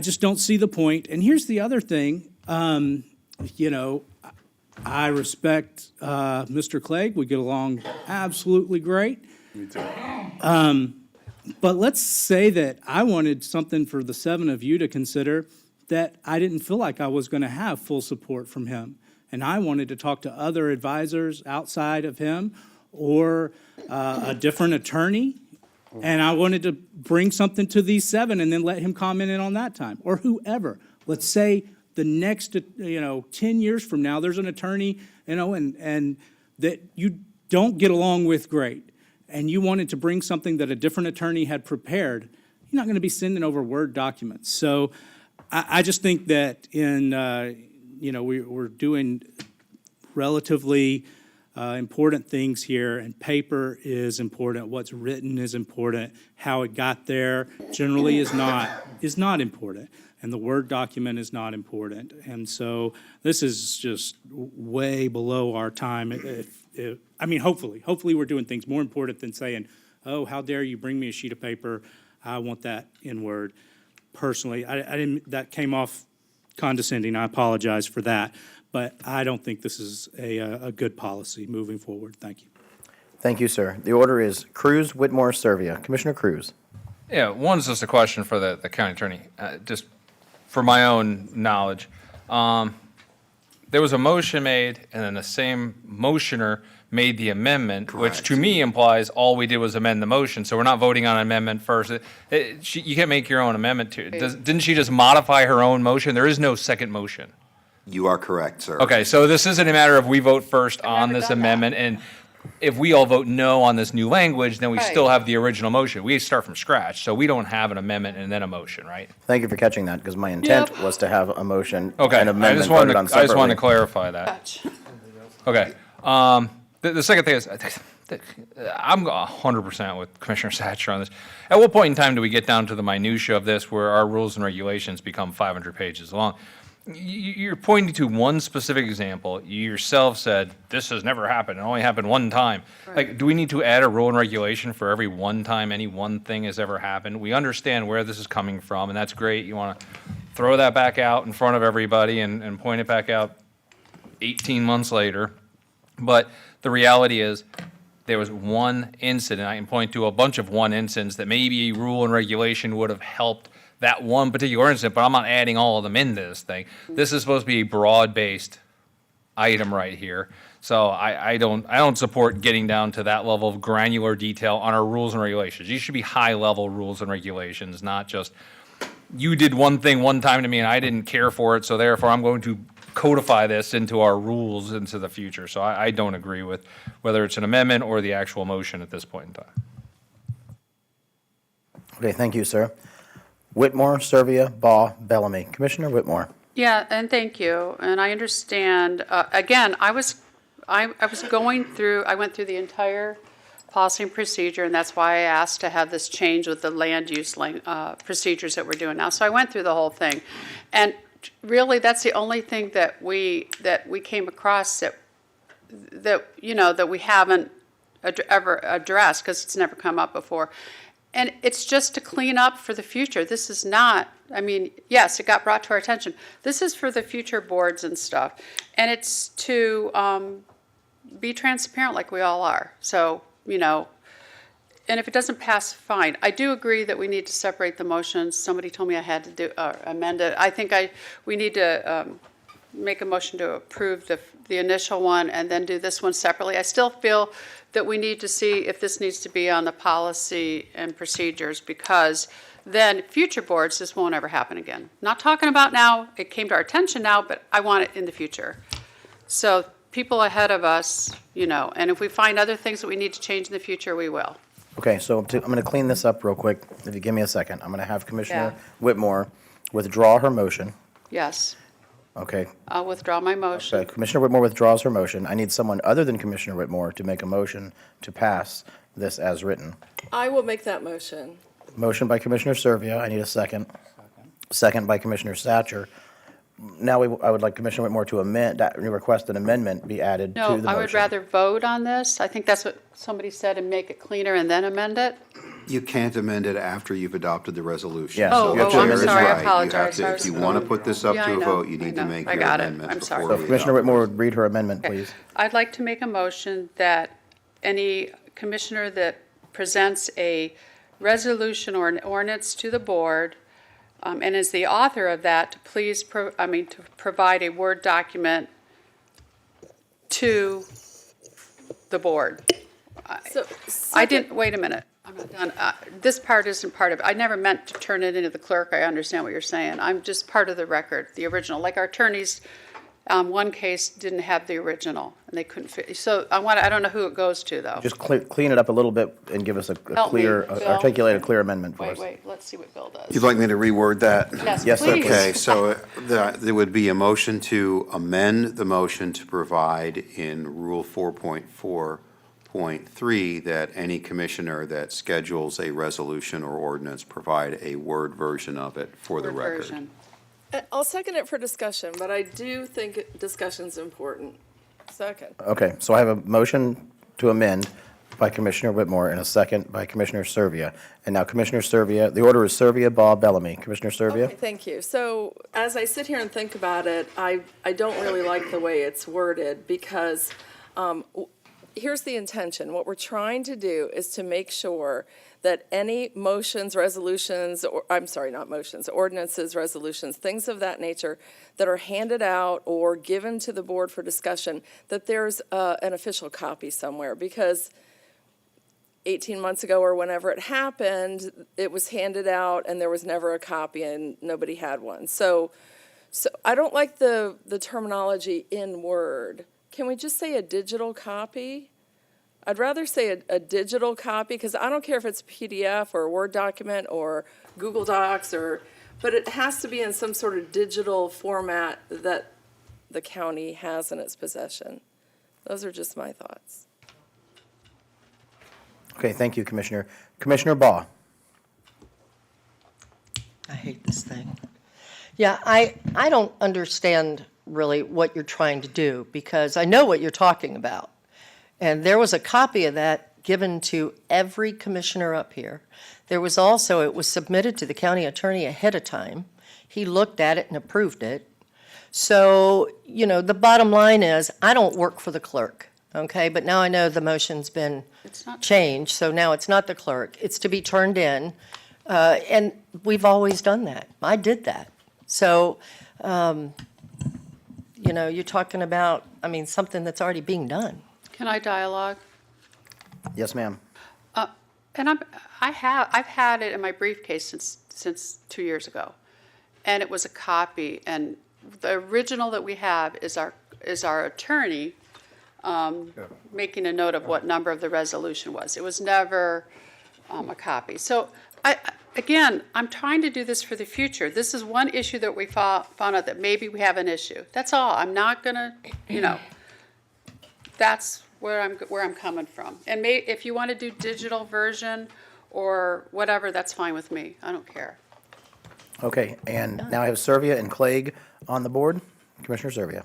just don't see the point. And here's the other thing, I respect Mr. Clegg. We get along absolutely great. Me too. But let's say that I wanted something for the seven of you to consider that I didn't feel like I was going to have full support from him. And I wanted to talk to other advisors outside of him or a different attorney. And I wanted to bring something to these seven and then let him comment in on that time, or whoever. Let's say the next, 10 years from now, there's an attorney, and that you don't get along with great, and you wanted to bring something that a different attorney had prepared, you're not going to be sending over Word documents. So I just think that we're doing relatively important things here, and paper is important. What's written is important. How it got there generally is not important. And the Word document is not important. And so this is just way below our time. Hopefully we're doing things more important than saying, oh, how dare you bring me a sheet of paper? I want that in Word. Personally, that came off condescending. I apologize for that. But I don't think this is a good policy moving forward. Thank you. Thank you, sir. The order is Cruz, Whitmore, Servia. Commissioner Cruz. Yeah, one's just a question for the county attorney, just for my own knowledge. There was a motion made, and then the same motioner made the amendment, which to me implies all we did was amend the motion, so we're not voting on an amendment first. You can't make your own amendment to it. Didn't she just modify her own motion? There is no second motion. You are correct, sir. Okay, so this isn't a matter of we vote first on this amendment, and if we all vote no on this new language, then we still have the original motion. We start from scratch, so we don't have an amendment and then a motion, right? Thank you for catching that, because my intent was to have a motion Okay, and I amendment just wanted voted on to, I just wanted separately. to clarify that. Okay, the second thing is, I'm 100% with Commissioner Satcher on this. At what point in time do we get down to the minutia of this where our rules and regulations become 500 pages long? You're pointing to one specific example. You yourself said, this has never happened, it only happened one time. Like, do we need to add a rule and regulation for every one time any one thing has ever happened? We understand where this is coming from, and that's great. You want to throw that back out in front of everybody and point it back out 18 months later. But the reality is, there was one incident, I can point to a bunch of one incidents that maybe a rule and regulation would have helped that one particular incident, but I'm not adding all of them into this thing. This is supposed to be a broad-based item right here. So I don't support getting down to that level of granular detail on our rules and regulations. These should be high-level rules and regulations, not just, you did one thing one time to me and I didn't care for it, so therefore I'm going to codify this into our rules into the future. So I don't agree with whether it's an amendment or the actual motion at this point in time. Okay, thank you, sir. Whitmore, Servia, Baugh, Bellamy. Commissioner Whitmore. Yeah, and thank you. And I understand, again, I went through the entire policy and procedure, and that's why I asked to have this change with the land use procedures that we're doing now. So I went through the whole thing. And really, that's the only thing that we came across that we haven't ever addressed, because it's never come up before. And it's just to clean up for the future. This is not, I mean, yes, it got brought to our attention. This is for the future boards and stuff. And it's to be transparent like we all are. So, and if it doesn't pass, fine. I do agree that we need to separate the motions. Somebody told me I had to amend it. I think we need to make a motion to approve the initial one and then do this one separately. I still feel that we need to see if this needs to be on the policy and procedures, because then future boards, this won't ever happen again. Not talking about now, it came to our attention now, but I want it in the future. So people ahead of us, and if we find other things that we need to change in the future, we will. Okay, so I'm going to clean this up real quick. If you give me a second, I'm going to have Commissioner Whitmore withdraw her motion. Yes, Okay. I'll withdraw my motion. Okay, Commissioner Whitmore withdraws her motion. I need someone other than Commissioner Whitmore to make a motion to pass this as written. I will make that motion. Motion by Commissioner Servia. I need a second. Second by Commissioner Satcher. Now I would like Commissioner Whitmore to request an amendment be added to the motion. No, I would rather vote on this. I think that's what somebody said, and make it cleaner and then amend it. You can't amend it after you've adopted the resolution. Yes. So I'm Chair is sorry, I right. apologize. If you want to put this up Yeah, to I a know. vote, you need I to know. make I your got it. amendment I'm sorry. before So we Commissioner adopt Whitmore this. would read her amendment, please. I'd like to make a motion that any commissioner that presents a resolution or an ordinance to the board, and is the author of that, to please, to provide a Word document to the board. Wait a minute, I'm not done. This part isn't part of it. I never meant to turn it into the clerk. I understand what you're saying. I'm just part of the record, the original. Like our attorneys, one case didn't have the original, and they couldn't fit. So I don't know who it goes to, though. Just clean it up a little bit and give us a Help me, clear, Bill. articulate a clear amendment for us. Wait, let's see what Bill does. You'd like me to reword that? Yes, sir, please. Okay, so there would be a motion to amend the motion to provide in Rule 4.4.3 that any commissioner that schedules a resolution or ordinance provide a Word version of it for the Word record. version. I'll second it for discussion, but I do think discussion's important. Second. Okay, so I have a motion to amend by Commissioner Whitmore and a second by Commissioner Servia. And now Commissioner Servia, the order is Servia, Baugh, Bellamy. Commissioner Servia? Okay, thank you. So as I sit here and think about it, I don't really like the way it's worded, because here's the intention. What we're trying to do is to make sure that any motions, resolutions, or I'm sorry, not motions, ordinances, resolutions, things of that nature that are handed out or given to the board for discussion, that there's an official copy somewhere, because 18 months ago or whenever it happened, it was handed out and there was never a copy and nobody had one. So I don't like the terminology in Word. Can we just say a digital copy? I'd rather say a digital copy, because I don't care if it's a PDF or a Word document or Google Docs, but it has to be in some sort of digital format that the county has in its possession. Those are just my thoughts. Okay, thank you, Commissioner. Commissioner Baugh? I hate this thing. Yeah, I don't understand really what you're trying to do, because I know what you're talking about. And there was a copy of that given to every commissioner up here. There was also, it was submitted to the county attorney ahead of time. He looked at it and approved it. So, the bottom line is, I don't work for the clerk, okay? But now I know the motion's been changed, so now it's not the clerk. It's to be turned in, and we've always done that. I did that. So, you're talking about, something that's already being done. Can I dialogue? Yes, ma'am. And I've had it in my briefcase since 2 years ago, and it was a copy. And the original that we have is our attorney making a note of what number of the resolution was. It was never a copy. So again, I'm trying to do this for the future. This is one issue that we found out that maybe we have an issue. That's all. I'm not gonna, that's where I'm coming from. And if you want to do digital version or whatever, that's fine with me. I don't care. Okay, and now I have Servia and Clegg on the board. Commissioner Servia.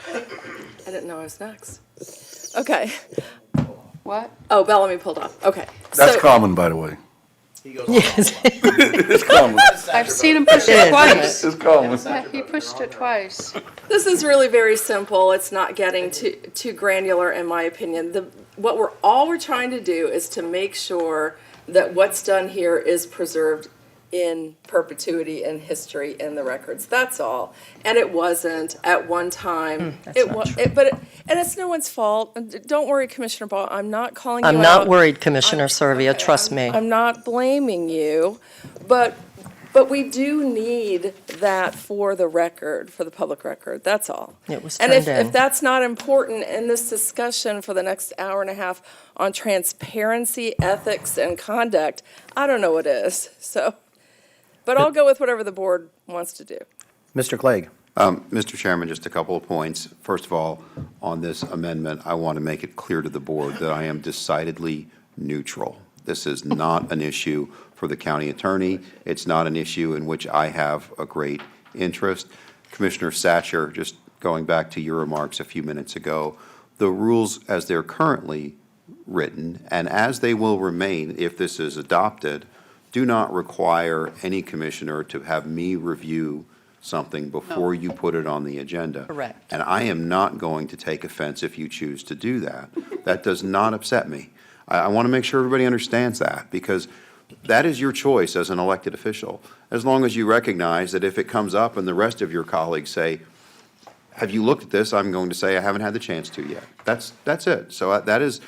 I didn't know I was next. Okay. What? Oh, Bellamy pulled off. Okay. That's common, by the way. Yes. It's common. I've seen him push it twice. It's common. Yeah, he pushed it twice. This is really very simple. It's not getting too granular, in my opinion. What we're trying to do is to make sure that what's done here is preserved in perpetuity in history in the records. That's all. And it wasn't at one time. And it's no one's fault. Don't worry, Commissioner Ball. I'm not calling you out. I'm not worried, Commissioner Servia, trust me. I'm not blaming you, but we do need that for the record, for the public record. That's all. It was And turned in. if that's not important in this discussion for the next hour and a half on transparency, ethics, and conduct, I don't know what is. But I'll go with whatever the board wants to do. Mr. Clegg. Mr. Chairman, just a couple of points. First of all, on this amendment, I want to make it clear to the board that I am decidedly neutral. This is not an issue for the county attorney. It's not an issue in which I have a great interest. Commissioner Satcher, just going back to your remarks a few minutes ago, the rules as they're currently written and as they will remain if this is adopted do not require any commissioner to have me review something before you put it on the agenda. Correct. And I am not going to take offense if you choose to do that. That does not upset me. I want to make sure everybody understands that, because that is your choice as an elected official, as long as you recognize that if it comes up and the rest of your colleagues say, have you looked at this? I'm going to say I haven't had the chance to yet. That's it. So that is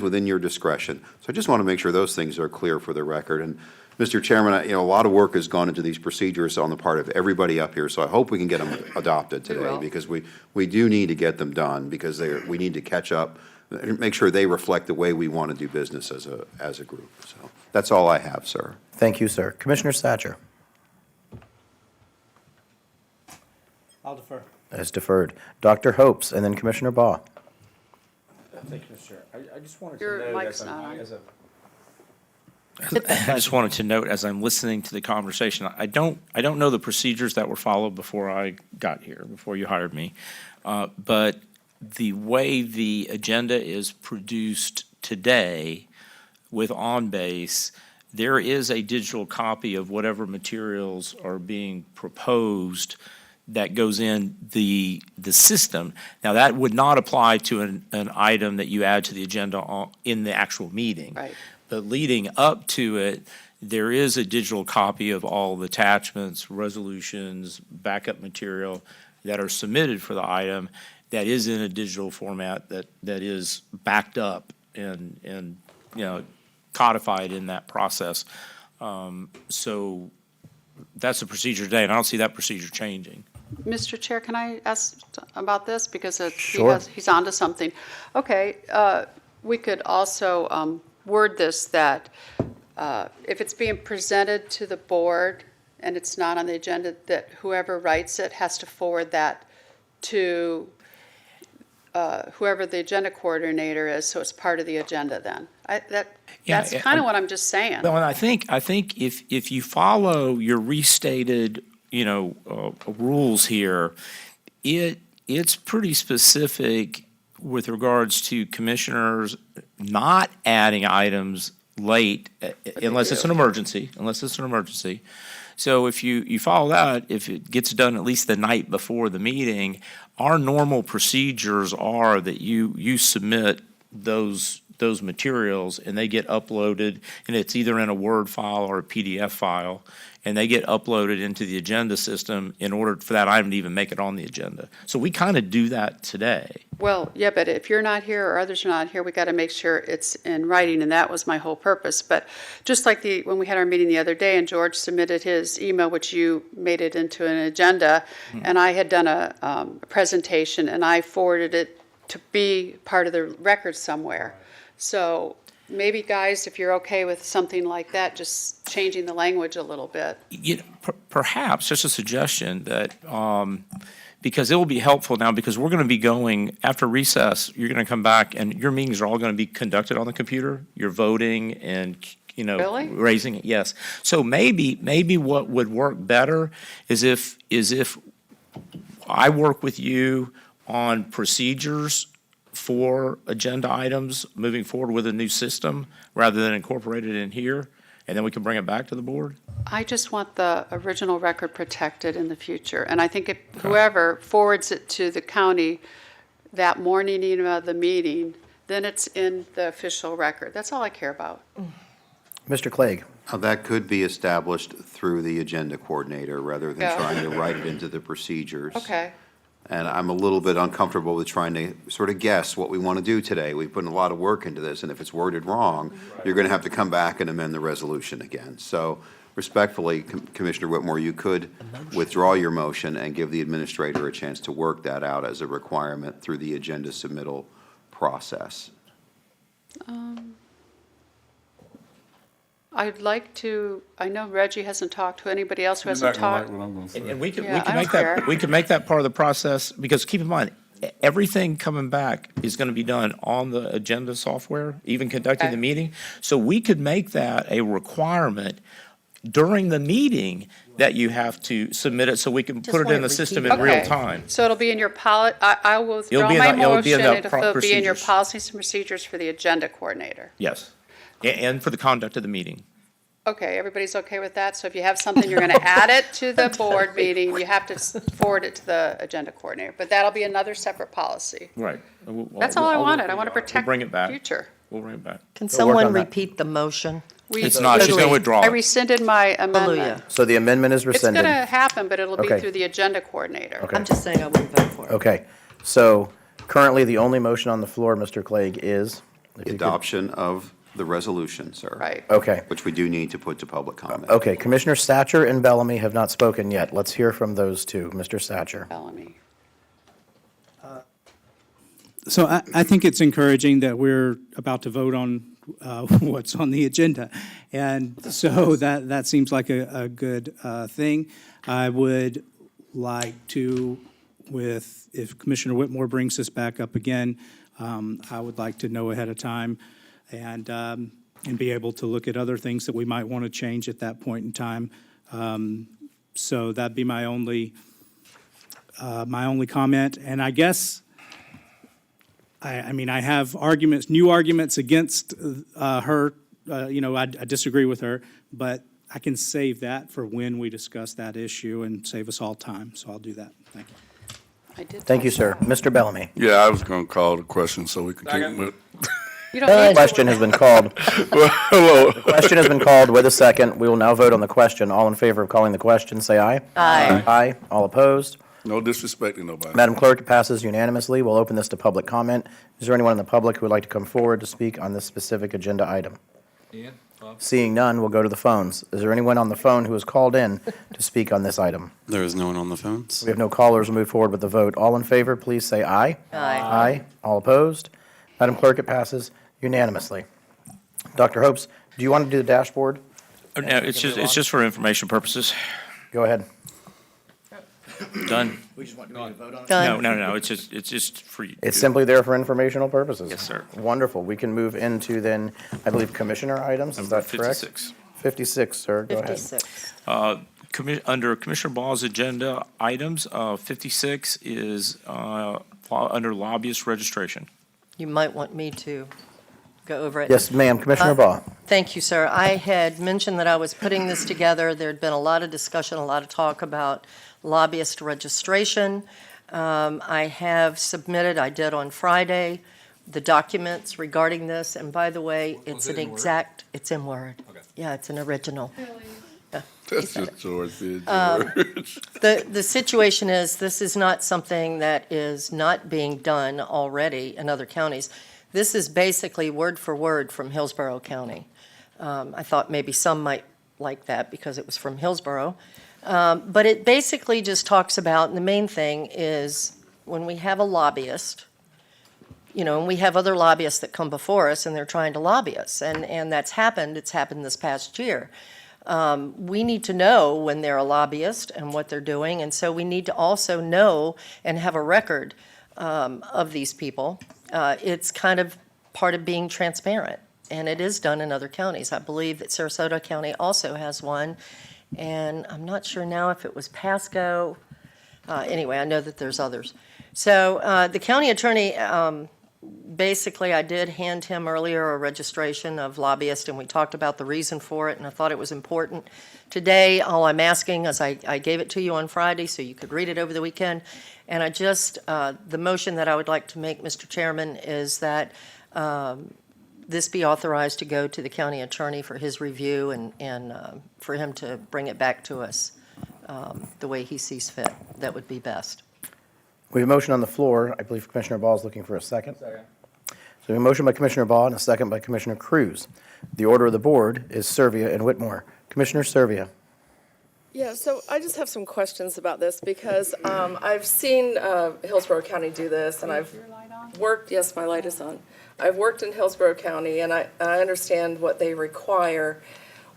within your discretion. So I just want to make sure those things are clear for the record. And Mr. Chairman, a lot of work has gone into these procedures on the part of everybody up here, so I hope we can get them adopted today, because we do need to get them done, because we need to catch up, make sure they reflect the way we want to do business as a group. So that's all I have, sir. Thank you, sir. Commissioner Satcher. I'll defer. That's deferred. Dr. Hopes, and then Commissioner Baugh. Thank you, Mr. Chair. I just wanted Your to note mic's not on. I just wanted to note, as I'm listening to the conversation, I don't know the procedures that were followed before I got here, before you hired me. But the way the agenda is produced today with OnBase, there is a digital copy of whatever materials are being proposed that goes in the system. Now, that would not apply to an item that you add to the agenda in the actual meeting. Right. But leading up to it, there is a digital copy of all the attachments, resolutions, backup material that are submitted for the item that is in a digital format that is backed up and codified in that process. So that's the procedure today, and I don't see that procedure changing. Mr. Chair, can I ask about this? Because Sure. he's onto something. Okay, we could also word this that if it's being presented to the board and it's not on the agenda, that whoever writes it has to forward that to whoever the agenda coordinator is, so it's part of the agenda then. That's kind of what I'm just saying. Well, and I think if you follow your restated, rules here, it's pretty specific with regards to commissioners not adding items late unless it's an emergency, So if you follow that, if it gets done at least the night before the meeting, our normal procedures are that you submit those materials and they get uploaded, and it's either in a Word file or a PDF file, and they get uploaded into the agenda system in order for that item to even make it on the agenda. So we kind of do that today. Well, yeah, but if you're not here or others are not here, we got to make sure it's in writing, and that was my whole purpose. But just like when we had our meeting the other day and George submitted his email, which you made it into an agenda, and I had done a presentation and I forwarded it to be part of the record somewhere. So maybe, guys, if you're okay with something like that, just changing the language a little bit. Perhaps, just a suggestion that, because it will be helpful now, because we're going to be going, after recess, you're going to come back and your meetings are all going to be conducted on the computer. You're voting and, Really? raising it, yes. So maybe what would work better is if I work with you on procedures for agenda items moving forward with a new system rather than incorporate it in here, and then we can bring it back to the board? I just want the original record protected in the future. And I think if whoever forwards it to the county that morning of the meeting, then it's in the official record. That's all I care about. Mr. Clegg. That could be established through the agenda coordinator rather than trying to write it into the procedures. Okay. And I'm a little bit uncomfortable with trying to sort of guess what we want to do today. We've put a lot of work into this, and if it's worded wrong, you're going to have to come back and amend the resolution again. So respectfully, Commissioner Whitmore, you could withdraw your motion and give the administrator a chance to work that out as a requirement through the agenda submittal process. I'd like to, I know Reggie hasn't talked to anybody else who hasn't talked. And we can Yeah, I make don't care. that, we can make that part of the process, because keep in mind, everything coming back is going to be done on the agenda software, even conducting Okay. the meeting. So we could make that a requirement during the meeting that you have to submit it so we can put it in the system in real Okay. time. So it'll be in your I will withdraw be in my the- it'll be in motion. the It'll be in your procedures. policies and procedures for the agenda coordinator. Yes. And for the conduct of the meeting. Okay, everybody's okay with that? So if you have something, you're going to add it to the board meeting, you have to forward it to the agenda coordinator. But that'll be another separate policy. Right. That's all I wanted. I want to protect bring it back. future. We'll bring it back. Can We'll work someone on that. repeat the motion? It's not, she's going to withdraw I it. rescinded my amendment. Hallelujah. So the amendment is It's going rescinded. to happen, but it'll be Okay. through the agenda coordinator. Okay. I'm just saying I wouldn't vote for it. Okay. So currently, the only motion on the floor, Mr. Clegg, is? The adoption of the resolution, sir. Right. Okay. Which we do need to put to public comment. Okay, Commissioner Satcher and Bellamy have not spoken yet. Let's hear from those two. Mr. Satcher. Bellamy. So I think it's encouraging that we're about to vote on what's on the agenda. And so that seems like a good thing. I would like to, if Commissioner Whitmore brings this back up again, I would like to know ahead of time and be able to look at other things that we might want to change at that point in time. So that'd be my only comment. And I guess, I mean, I have arguments, new arguments against her. I disagree with her, but I can save that for when we discuss that issue and save us all time. So I'll do that. Thank you. I did. Thank you, sir. Mr. Bellamy. Yeah, I was going to call the question so we can keep with. You don't need to. Question has been called. Hello. Question has been called with a second. We will now vote on the question. All in favor of calling the question, say aye. Aye. Aye. All opposed? No disrespecting nobody. Madam Clerk, it passes unanimously. We'll open this to public comment. Is there anyone in the public who would like to come forward to speak on this specific agenda item? Seeing none, we'll go to the phones. Is there anyone on the phone who has called in to speak on this item? There is no one on the phones. We have no callers. We'll move forward with the vote. All in favor, please say aye. Aye. Aye. All opposed? Madam Clerk, it passes unanimously. Dr. Hopes, do you want to do the dashboard? No, it's just for information purposes. Go ahead. Done. We just want to vote on it? No, it's just for you. It's simply there for informational purposes? Yes, sir. Wonderful. We can move into then, I believe, commissioner items, is Number that correct? 56. 56, sir, go ahead. 56. Under Commissioner Ball's agenda items, 56 is under lobbyist registration. You might want me to go over it. Yes, ma'am, Commissioner Ball. Thank you, sir. I had mentioned that I was putting this together. There had been a lot of discussion, a lot of talk about lobbyist registration. I have submitted, I did on Friday, the documents regarding this, and by the way, it's an exact, it's in Word. Yeah, it's an original. Yeah, he That's said just it. George did. The situation is, this is not something that is not being done already in other counties. This is basically word for word from Hillsborough County. I thought maybe some might like that because it was from Hillsborough. But it basically just talks about, and the main thing is, when we have a lobbyist, you know, and we have other lobbyists that come before us and they're trying to lobby us, and that's happened, it's happened this past year. We need to know when they're a lobbyist and what they're doing, and so we need to also know and have a record of these people. It's kind of part of being transparent, and it is done in other counties. I believe that Sarasota County also has one, and I'm not sure now if it was Pasco. Anyway, I know that there's others. So the county attorney, basically, I did hand him earlier a registration of lobbyist, and we talked about the reason for it, and I thought it was important. Today, all I'm asking is I gave it to you on Friday so you could read it over the weekend, and I just, the motion that I would like to make, Mr. Chairman, is that this be authorized to go to the county attorney for his review and for him to bring it back to us the way he sees fit. That would be best. We have a motion on the floor. I believe Commissioner Ball is looking for a second. Second. So we have a motion by Commissioner Ball and a second by Commissioner Cruz. The order of the board is Servia and Whitmore. Commissioner Servia. Yeah, so I just have some questions about this because I've seen Hillsborough County do this, and I've worked, yes, my light is on. I've worked in Hillsborough County, and I understand what they require.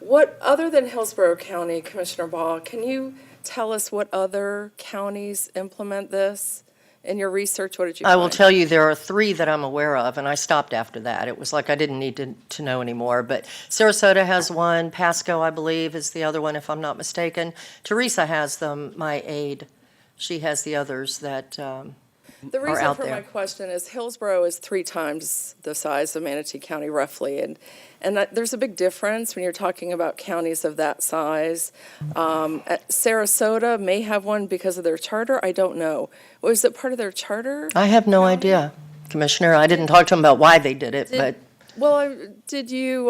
What, other than Hillsborough County, Commissioner Ball, can you tell us what other counties implement this? In your research, what did you find? I will tell you, there are 3 that I'm aware of, and I stopped after that. It was like I didn't need to know anymore. But Sarasota has one, Pasco, I believe, is the other one, if I'm not mistaken. Teresa has them, my aide. She has the others that are out there. The reason for my question is Hillsborough is 3 times the size of Manatee County roughly, and there's a big difference when you're talking about counties of that size. Sarasota may have one because of their charter, I don't know. Was it part of their charter? I have no idea, Commissioner. I didn't talk to them about why they did it, but Well, did you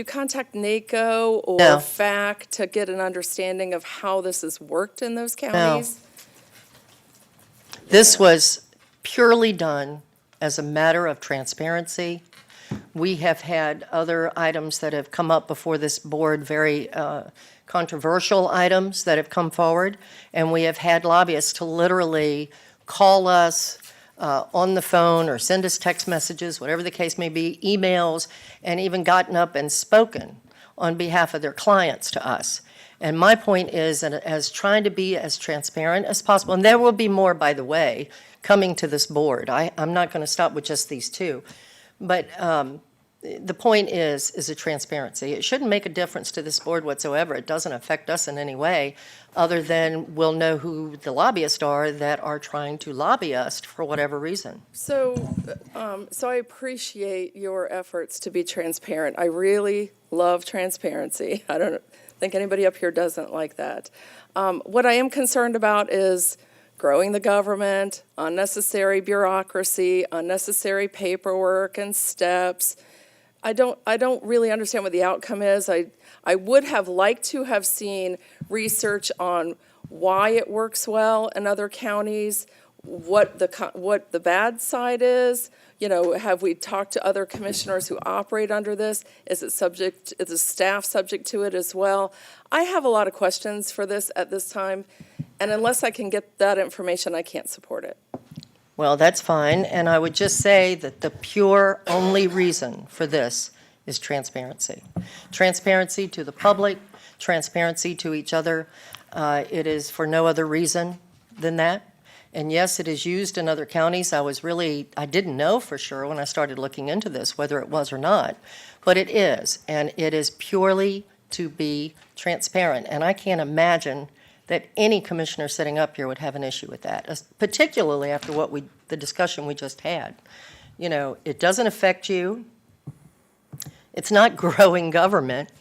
contact NACO or No. FAC to get an understanding of how this has worked in those counties? this was purely done as a matter of transparency. We have had other items that have come up before this board, very controversial items that have come forward, and we have had lobbyists to literally call us on the phone or send us text messages, whatever the case may be, emails, and even gotten up and spoken on behalf of their clients to us. And my point is, as trying to be as transparent as possible, and there will be more, by the way, coming to this board. I'm not going to stop with just these 2. But the point is a transparency. It shouldn't make a difference to this board whatsoever. It doesn't affect us in any way, other than we'll know who the lobbyists are that are trying to lobby us for whatever reason. So I appreciate your efforts to be transparent. I really love transparency. I don't think anybody up here doesn't like that. What I am concerned about is growing the government, unnecessary bureaucracy, unnecessary paperwork and steps. I don't really understand what the outcome is. I would have liked to have seen research on why it works well in other counties, what the bad side is. You know, have we talked to other commissioners who operate under this? Is the staff subject to it as well? I have a lot of questions for this at this time, and unless I can get that information, I can't support it. Well, that's fine, and I would just say that the pure only reason for this is transparency. Transparency to the public, transparency to each other. It is for no other reason. than that. And yes, it is used in other counties. I didn't know for sure when I started looking into this whether it was or not, but it is, and it is purely to be transparent. And I can't imagine that any commissioner sitting up here would have an issue with that, particularly after the discussion we just had. You know, it doesn't affect you. It's not growing government.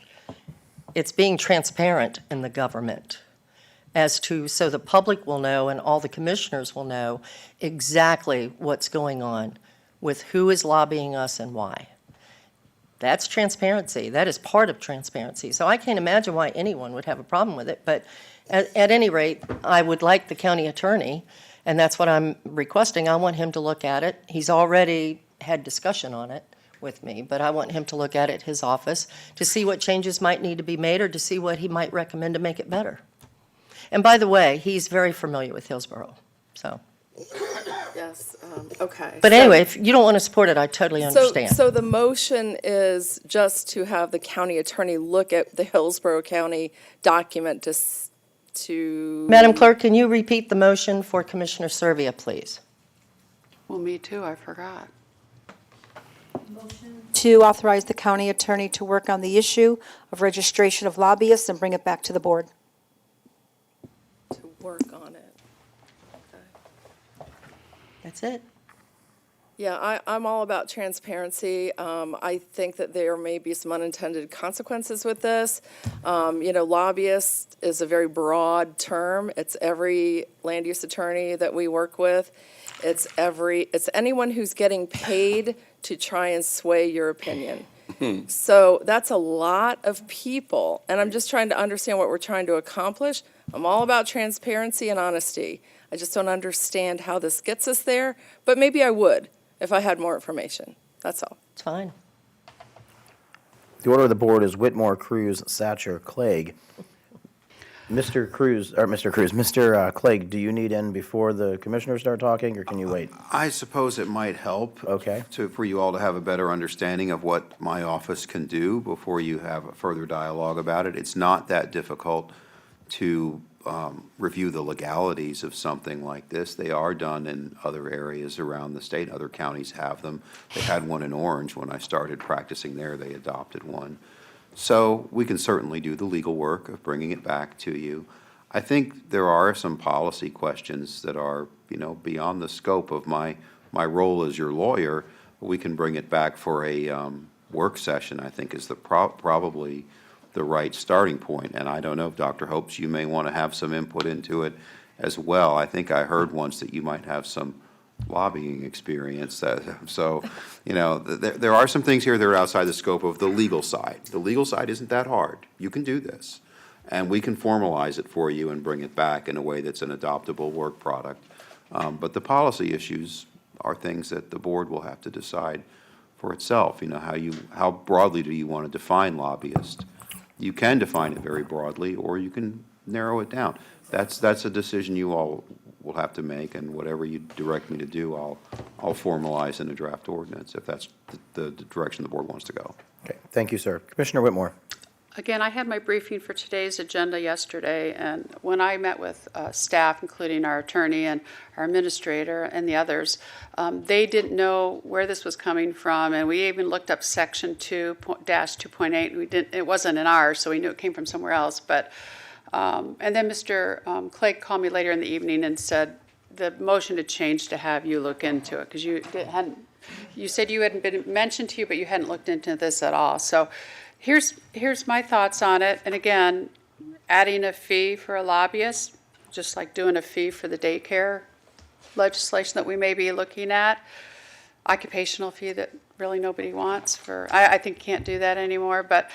It's being transparent in the government so the public will know and all the commissioners will know exactly what's going on with who is lobbying us and why. That's transparency. That is part of transparency. So I can't imagine why anyone would have a problem with it. But at any rate, I would like the county attorney, and that's what I'm requesting. I want him to look at it. He's already had discussion on it with me, but I want him to look at it, his office, to see what changes might need to be made or to see what he might recommend to make it better. And by the way, he's very familiar with Hillsborough, so. Yes, okay. But anyway, if you don't want to support it, I totally understand. So the motion is just to have the county attorney look at the Hillsborough County document to. Madam Clerk, can you repeat the motion for Commissioner Servia, please? Well, me too, I forgot. To authorize the county attorney to work on the issue of registration of lobbyists and bring it back to the board. To work on it. That's it. Yeah, I'm all about transparency. I think that there may be some unintended consequences with this. Lobbyist is a very broad term. It's every land use attorney that we work with. It's anyone who's getting paid to try and sway your opinion. So that's a lot of people, and I'm just trying to understand what we're trying to accomplish. I'm all about transparency and honesty. I just don't understand how this gets us there, but maybe I would if I had more information. That's all. It's fine. The order of the board is Whitmore, Cruz, Satcher, Clegg. Mr. Clegg, do you need in before the commissioners start talking, or can you wait? I suppose it might help. Okay. For you all to have a better understanding of what my office can do before you have a further dialogue about it. It's not that difficult to review the legalities of something like this. They are done in other areas around the state. Other counties have them. They had one in Orange when I started practicing there. They adopted one. So we can certainly do the legal work of bringing it back to you. I think there are some policy questions that are, beyond the scope of my role as your lawyer. We can bring it back for a work session, I think is probably the right starting point. And I don't know if Dr. Hopes, you may want to have some input into it as well. I think I heard once that you might have some lobbying experience. There are some things here that are outside the scope of the legal side. The legal side isn't that hard. You can do this. And we can formalize it for you and bring it back in a way that's an adoptable work product. But the policy issues are things that the board will have to decide for itself. How broadly do you want to define lobbyist? You can define it very broadly, or you can narrow it down. That's a decision you all will have to make, and whatever you direct me to do, I'll formalize in a draft ordinance if that's the direction the board wants to go. Okay, thank you, sir. Commissioner Whitmore. Again, I had my briefing for today's agenda yesterday, and when I met with staff, including our attorney and our administrator and the others, they didn't know where this was coming from, and we even looked up section 2-2.8. It wasn't in ours, so we knew it came from somewhere else. But and then Mr. Clegg called me later in the evening and said the motion had changed to have you look into it because you said you hadn't been mentioned to you, but you hadn't looked into this at all. So. Here's my thoughts on it. And again, adding a fee for a lobbyist, just like doing a fee for the daycare legislation that we may be looking at, occupational fee that really nobody wants I think can't do that anymore, but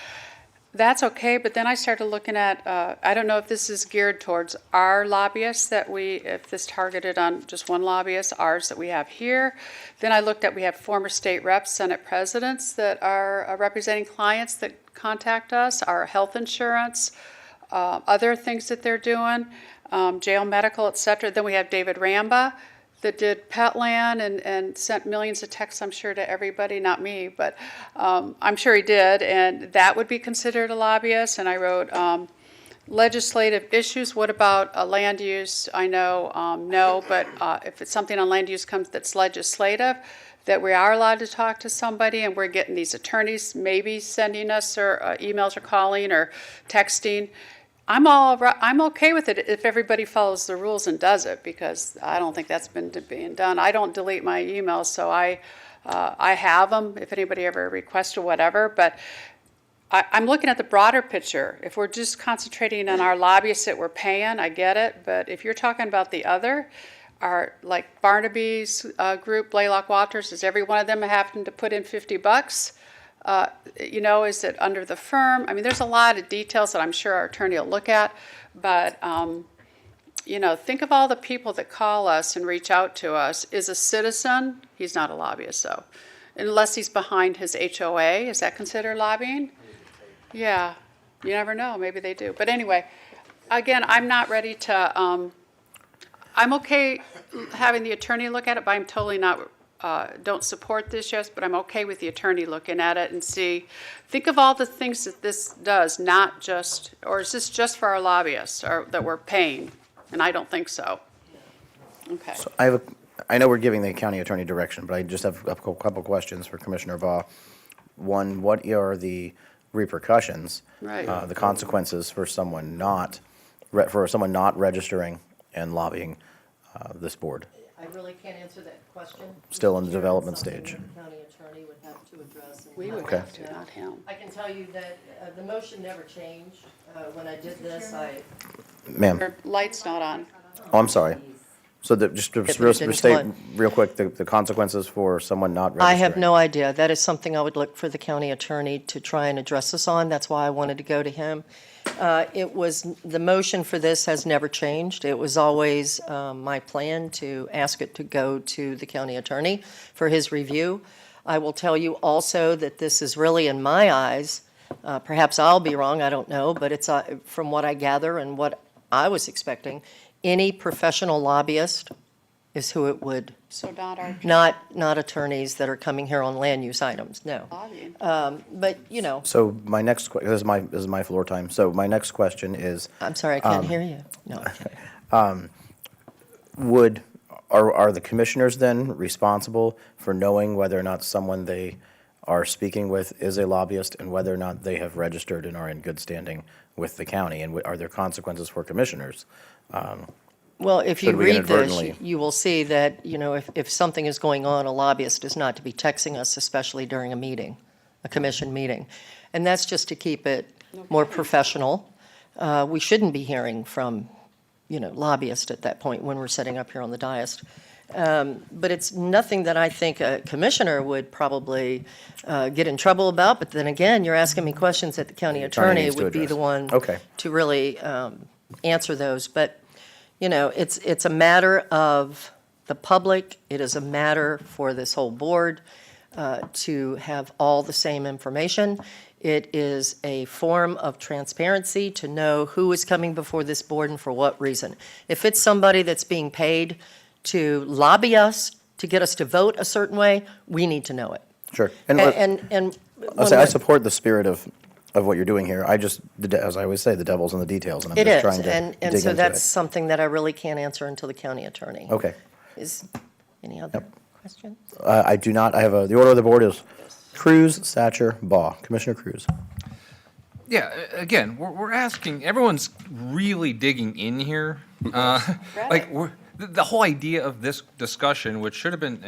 that's okay. But then I started looking at, I don't know if this is geared towards our lobbyists if this targeted on just one lobbyist, ours that we have here. Then I looked at, we have former state reps, Senate presidents that are representing clients that contact us, our health insurance, other things that they're doing, jail medical, et cetera. Then we have David Ramba that did Petland and sent millions of texts, I'm sure, to everybody, not me, but I'm sure he did, and that would be considered a lobbyist. And I wrote legislative issues, what about land use? I know, no, but if it's something on land use comes that's legislative, that we are allowed to talk to somebody, and we're getting these attorneys maybe sending us or emails or calling or texting. I'm okay with it if everybody follows the rules and does it, because I don't think that's been being done. I don't delete my emails, so I have them if anybody ever requests or whatever, but I'm looking at the broader picture. If we're just concentrating on our lobbyists that we're paying, I get it, but if you're talking about the other, like Barnaby's group, Blaylock Walters, is every one of them having to put in $50? Is it under the firm? I mean, there's a lot of details that I'm sure our attorney will look at, but think of all the people that call us and reach out to us. Is a citizen, he's not a lobbyist, so, unless he's behind his HOA, is that considered lobbying? Yeah, you never know, maybe they do. But anyway, again, I'm not ready to, I'm okay having the attorney look at it, but I'm totally not, don't support this, yes, but I'm okay with the attorney looking at it and think of all the things that this does, not just, or is this just for our lobbyists or that we're paying? And I don't think so. Okay. So I know we're giving the county attorney direction, but I just have a couple questions for Commissioner Vaughn. One, what are the repercussions, Right. The consequences for someone not registering and lobbying this board? I really can't answer that question. Still in the Chair, development it's something stage. that the county attorney would have to address. and We would Okay. have to, not him. I can tell you that the motion never changed. When I did this, Ma'am, Your light's not on. oh, I'm sorry. So just to It didn't state flood. real quick, the consequences for someone not I registering. have no idea. That is something I would look for the county attorney to try and address this on. That's why I wanted to go to him. The motion for this has never changed. It was always my plan to ask it to go to the county attorney for his review. I will tell you also that this is really, in my eyes, perhaps I'll be wrong, I don't know, but it's from what I gather and what I was expecting, any professional lobbyist is who it would, So not our not attorneys that are coming here on land use items, no. lobbying. But, So my next, this is my floor time. So my next question is, I'm sorry, I can't hear you. No, I'm kidding. Are the commissioners then responsible for knowing whether or not someone they are speaking with is a lobbyist and whether or not they have registered and are in good standing with the county? And are there consequences for commissioners? Well, if you Should we read this, inadvertently- you will see that, if something is going on, a lobbyist is not to be texting us, especially during a meeting, a commission meeting. And that's just to keep it more professional. We shouldn't be hearing from, lobbyists at that point when we're sitting up here on the dais. But it's nothing that I think a commissioner would probably get in trouble about. But then again, you're asking me questions that the county attorney needs to would be address. the one Okay. to really answer those. But, it's a matter of the public. It is a matter for this whole board to have all the same information. It is a form of transparency to know who is coming before this board and for what reason. If it's somebody that's being paid to lobby us, to get us to vote a certain way, we need to know it. Sure. And I support the spirit of what you're doing here. I just, as I always say, the devil's in the details, and I'm it just is, trying to and dig so into that's it. something that I really can't answer until the county attorney. Okay. Is, any other questions? I do not, the order of the board is Cruz, Satcher, Baugh. Commissioner Cruz. Yeah, again, we're asking, everyone's really digging in here. Like, the whole idea of this discussion, which should have been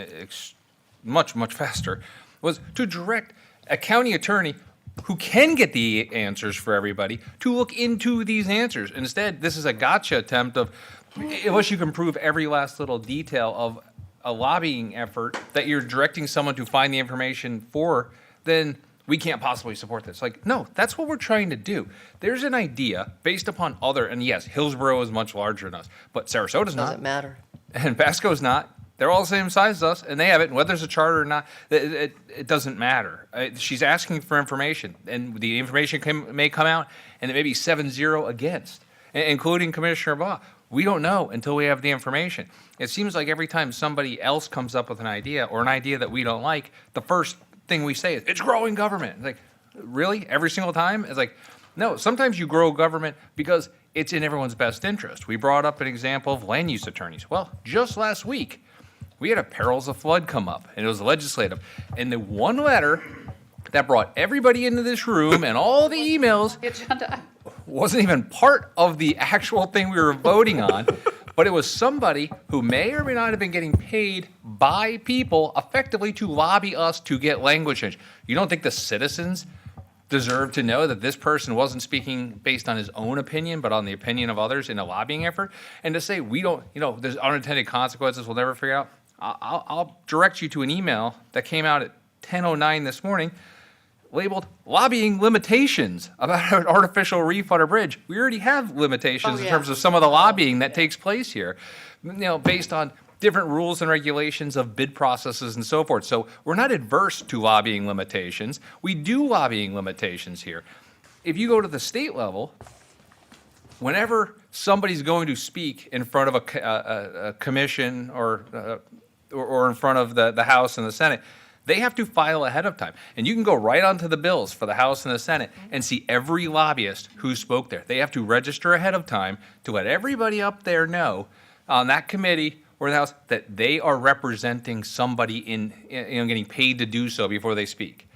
much, much faster, was to direct a county attorney who can get the answers for everybody to look into these answers. Instead, this is a gotcha attempt of, unless you can prove every last little detail of a lobbying effort that you're directing someone to find the information for, then we can't possibly support this. Like, no, that's what we're trying to do. There's an idea based upon and yes, Hillsborough is much larger than us, but Sarasota's not. Doesn't matter. And Pasco's not. They're all the same size as us, and they have it. And whether there's a charter or not, it doesn't matter. She's asking for information, and the information may come out, and it may be 7-0 against, including Commissioner Baugh. We don't know until we have the information. It seems like every time somebody else comes up with an idea or an idea that we don't like, the first thing we say is, it's growing government. It's like, really? Every single time? It's like, No, sometimes you grow government because it's in everyone's best interest. We brought up an example of land use attorneys. Well, just last week, we had a perils of flood come up, and it was legislative. And the one letter that brought everybody into this room and all the emails wasn't even part of the actual thing we were voting on, but it was somebody who may or may not have been getting paid by people effectively to lobby us to get language change. You don't think the citizens deserve to know that this person wasn't speaking based on his own opinion, but on the opinion of others in a lobbying effort? And to say we don't, there's unintended consequences we'll never figure out. I'll direct you to an email that came out at 10:09 this morning labeled lobbying limitations about an artificial reef on a bridge. We already have limitations in terms of some of the lobbying that takes place here, based on different rules and regulations of bid processes and so forth. So we're not adverse to lobbying limitations. We do lobbying limitations here. If you go to the state level, whenever somebody's going to speak in front of a commission or in front of the House and the Senate, they have to file ahead of time. And you can go right onto the bills for the House and the Senate and see every lobbyist who spoke there. They have to register ahead of time to let everybody up there know on that committee or the House that they are representing somebody in getting paid to do so before they speak.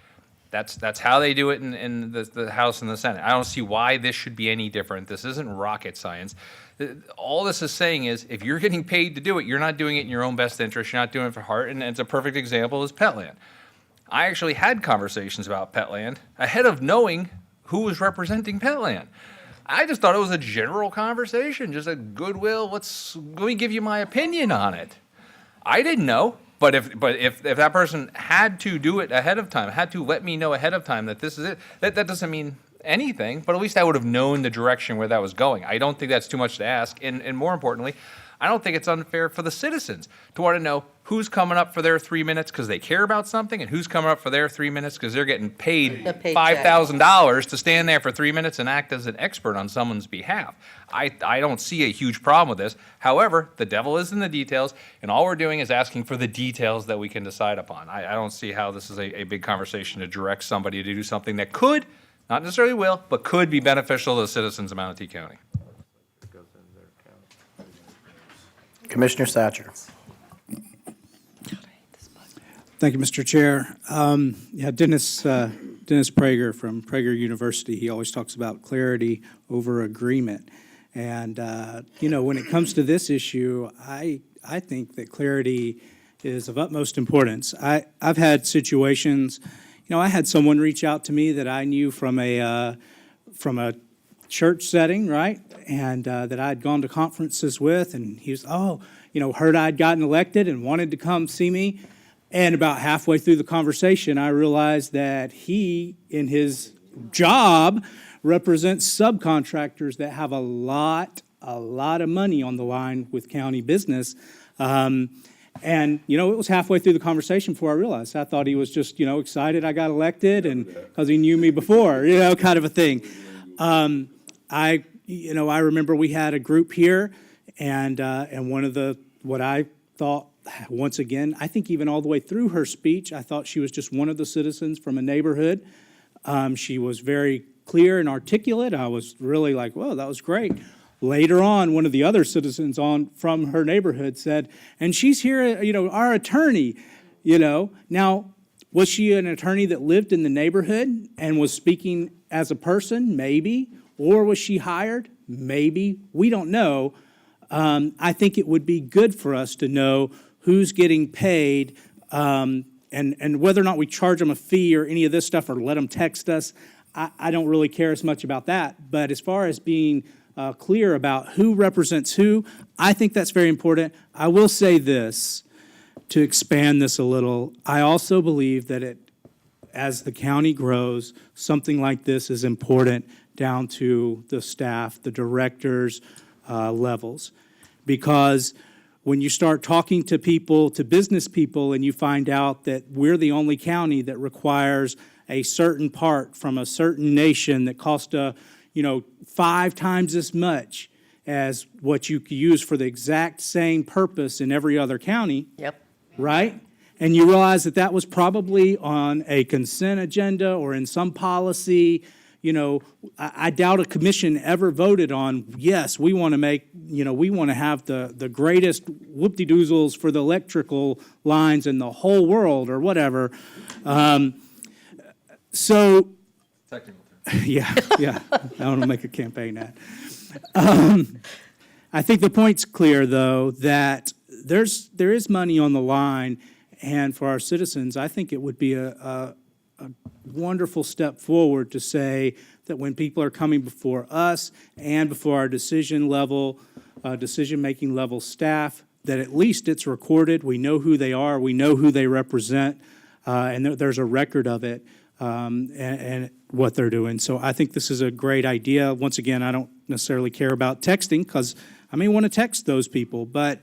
That's how they do it in the House and the Senate. I don't see why this should be any different. This isn't rocket science. All this is saying is if you're getting paid to do it, you're not doing it in your own best interest. You're not doing it for heart. And it's a perfect example is Petland. I actually had conversations about Petland ahead of knowing who was representing Petland. I just thought it was a general conversation, just a goodwill. Let me give you my opinion on it. I didn't know. But if that person had to do it ahead of time, had to let me know ahead of time that this is it, that doesn't mean anything, but at least I would have known the direction where that was going. I don't think that's too much to ask. And more importantly, I don't think it's unfair for the citizens to want to know who's coming up for their 3 minutes because they care about something and who's coming up for their 3 minutes because they're getting paid $5,000 to stand there for 3 minutes and act as an expert on someone's behalf. I don't see a huge problem with this. However, the devil is in the details, and all we're doing is asking for the details that we can decide upon. I don't see how this is a big conversation to direct somebody to do something that could, not necessarily will, but could be beneficial to the citizens of Manatee County. Commissioner Satcher. Thank you, Mr. Chair. Dennis Prager from Prager University, he always talks about clarity over agreement. And, when it comes to this issue, I think that clarity is of utmost importance. I've had situations, I had someone reach out to me that I knew from a church setting, right? And that I'd gone to conferences with, and he was, heard I'd gotten elected and wanted to come see me. And about halfway through the conversation, I realized that he, in his job, represents subcontractors that have a lot of money on the line with county business. And, it was halfway through the conversation before I realized. I thought he was just, excited I got elected and because he knew me before, kind of a thing. I remember we had a group here and one of what I thought, once again, I think even all the way through her speech, I thought she was just one of the citizens from a neighborhood. She was very clear and articulate. I was really like, whoa, that was great. Later on, one of the other citizens from her neighborhood said, and she's here, our attorney, Now, was she an attorney that lived in the neighborhood and was speaking as a person? Maybe. Or was she hired? Maybe. We don't know. I think it would be good for us to know who's getting paid, and whether or not we charge them a fee or any of this stuff or let them text us. I don't really care as much about that. But as far as being clear about who represents who, I think that's very important. I will say this, to expand this a little. I also believe that as the county grows, something like this is important down to the staff, the directors, levels. Because when you start talking to people, to business people, and you find out that we're the only county that requires a certain part from a certain nation that costs 5 times as much as what you could use for the exact same purpose in every other county. Yep. Right? And you realize that was probably on a consent agenda or in some policy, I doubt a commission ever voted on, yes, we want to make, we want to have the greatest whoop-de-doozles for the electrical lines in the whole world or whatever. So, yeah, I want to make a campaign ad. I think the point's clear, though, that there is money on the line, and for our citizens, I think it would be a wonderful step forward to say that when people are coming before us and before our decision-making level staff, that at least it's recorded, we know who they are, we know who they represent, and there's a record of it, and what they're doing. So I think this is a great idea. Once again, I don't necessarily care about texting, because I may want to text those people, but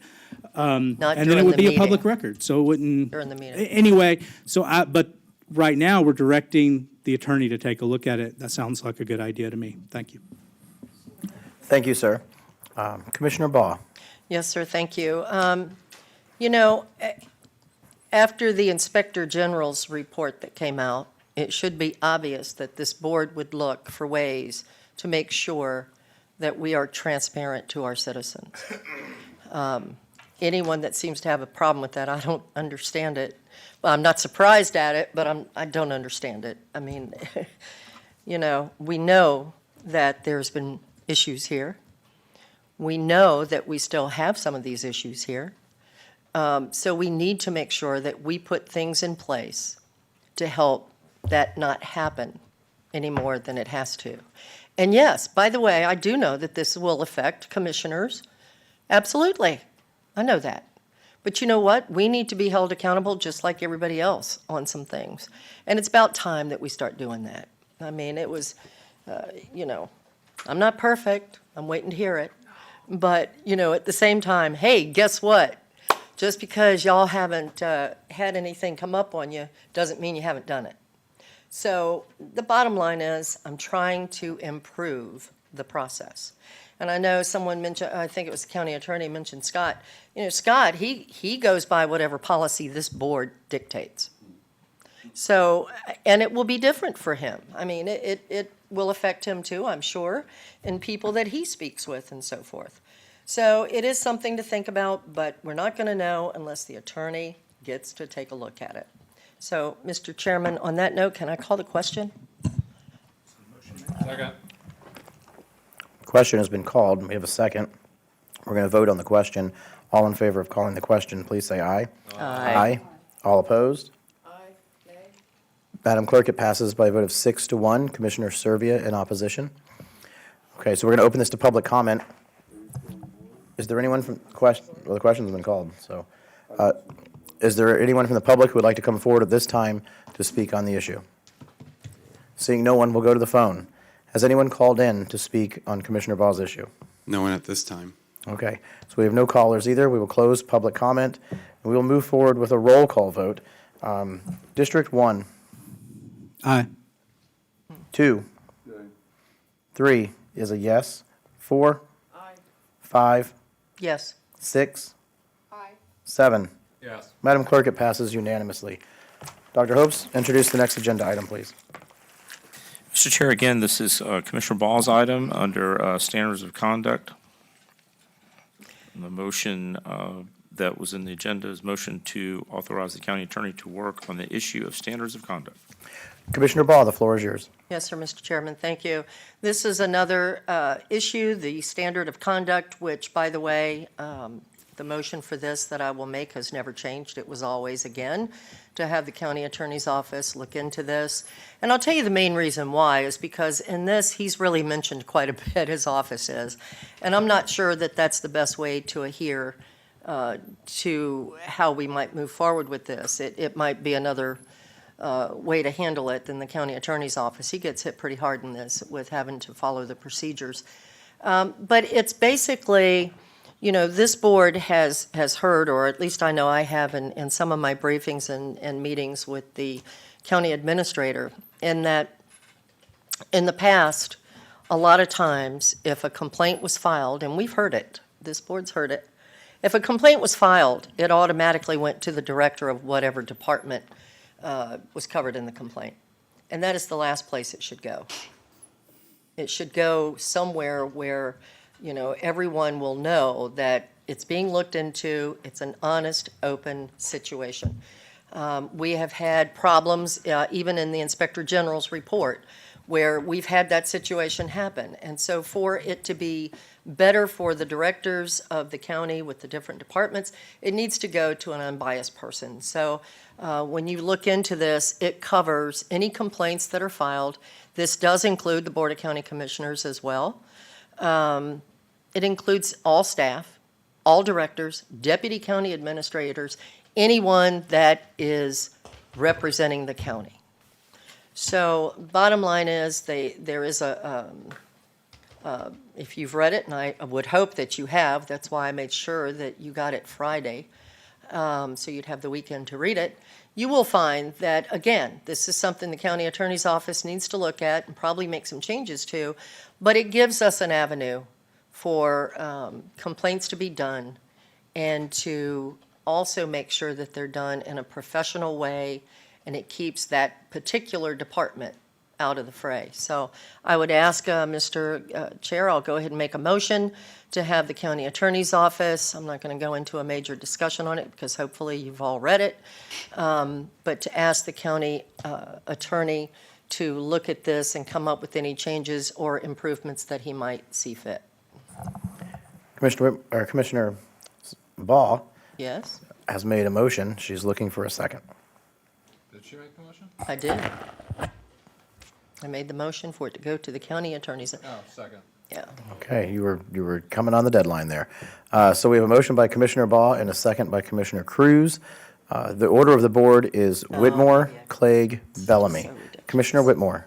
and then it would be a public record, so it wouldn't. During the meeting. Anyway, but right now, we're directing the attorney to take a look at it. That sounds like a good idea to me. Thank you. Thank you, sir. Commissioner Baugh. Yes, sir, thank you. After the Inspector General's report that came out, it should be obvious that this board would look for ways to make sure that we are transparent to our citizens. Anyone that seems to have a problem with that, I don't understand it. Well, I'm not surprised at it, but I don't understand it. I mean, we know that there's been issues here. We know that we still have some of these issues here. So we need to make sure that we put things in place to help that not happen any more than it has to. And yes, by the way, I do know that this will affect commissioners. Absolutely. I know that. But you know what? We need to be held accountable just like everybody else on some things. And it's about time that we start doing that. I mean, it was, I'm not perfect. I'm waiting to hear it. But, at the same time, hey, guess what? Just because y'all haven't had anything come up on you doesn't mean you haven't done it. So the bottom line is I'm trying to improve the process. And I know someone mentioned, I think it was the county attorney mentioned Scott. Scott, he goes by whatever policy this board dictates. So, and it will be different for him. I mean, it will affect him too, I'm sure, and people that he speaks with and so forth. So it is something to think about, but we're not going to know unless the attorney gets to take a look at it. So, Mr. Chairman, on that note, can I call the question? Second. Question has been called. We have a second. We're going to vote on the question. All in favor of calling the question, please say aye. Aye. All opposed? Madam Clerk, it passes by a vote of 6-1. Commissioner Servia in opposition. Okay, so we're going to open this to public comment. Is there anyone from the question's been called. So, is there anyone from the public who would like to come forward at this time to speak on the issue? Seeing no one, we'll go to the phone. Has anyone called in to speak on Commissioner Baugh's issue? No one at this time. Okay, so we have no callers either. We will close public comment, and we will move forward with a roll call vote. District 1. Aye. 2. 3 is a yes. 4. Aye. 5. Yes. 6. Aye. 7. Yes. Madam Clerk, it passes unanimously. Dr. Hopes, introduce the next agenda item, please. Mr. Chair, again, this is Commissioner Ball's item under standards of conduct. And the motion that was in the agenda is motion to authorize the county attorney to work on the issue of standards of conduct. Commissioner Baugh, the floor is yours. Yes, sir, Mr. Chairman, thank you. This is another issue, the standard of conduct, which, by the way, the motion for this that I will make has never changed. It was always, again, to have the county attorney's office look into this. And I'll tell you the main reason why is because in this, he's really mentioned quite a bit, his office is. And I'm not sure that that's the best way to adhere to how we might move forward with this. It might be another way to handle it than the county attorney's office. He gets hit pretty hard in this with having to follow the procedures. But it's basically, this board has heard, or at least I know I have in some of my briefings and meetings with the county administrator, in that in the past, a lot of times, if a complaint was filed, and we've heard it, this board's heard it, if a complaint was filed, it automatically went to the director of whatever department was covered in the complaint. And that is the last place it should go. It should go somewhere where, you know, everyone will know that it's being looked into, it's an honest, open situation. We have had problems, even in the Inspector General's report, where we've had that situation happen. And so for it to be better for the directors of the county with the different departments, it needs to go to an unbiased person. So when you look into this, it covers any complaints that are filed. This does include the Board of County Commissioners as well. It includes all staff, all directors, deputy county administrators, anyone that is representing the county. So bottom line is, there is if you've read it, and I would hope that you have, that's why I made sure that you got it Friday, so you'd have the weekend to read it, you will find that, again, this is something the county attorney's office needs to look at and probably make some changes to, but it gives us an avenue for complaints to be done and to also make sure that they're done in a professional way, and it keeps that particular department out of the fray. So I would ask, Mr. Chair, I'll go ahead and make a motion to have the county attorney's office, I'm not going to go into a major discussion on it because hopefully you've all read it, but to ask the county attorney to look at this and come up with any changes or improvements that he might see fit. Commissioner Ball Yes, has made a motion. She's looking for a second. Did she make the motion? I did. I made the motion for it to go to the county attorney's. Oh, second. Yeah. Okay, you were coming on the deadline there. So we have a motion by Commissioner Baugh and a second by Commissioner Cruz. The order of the board is Whitmore, Clegg, Bellamy. Commissioner Whitmore.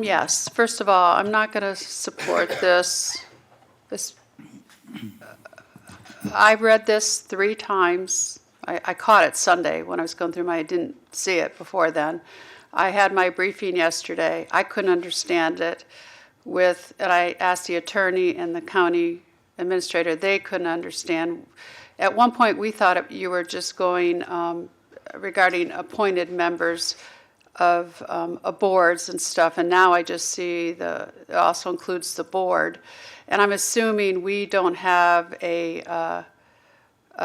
Yes, first of all, I'm not going to support this. I read this 3 times. I caught it Sunday when I was going through I didn't see it before then. I had my briefing yesterday. I couldn't understand it and I asked the attorney and the county administrator, they couldn't understand. At one point, we thought you were just going regarding appointed members of boards and stuff, and now I just see it also includes the board. And I'm assuming we don't have a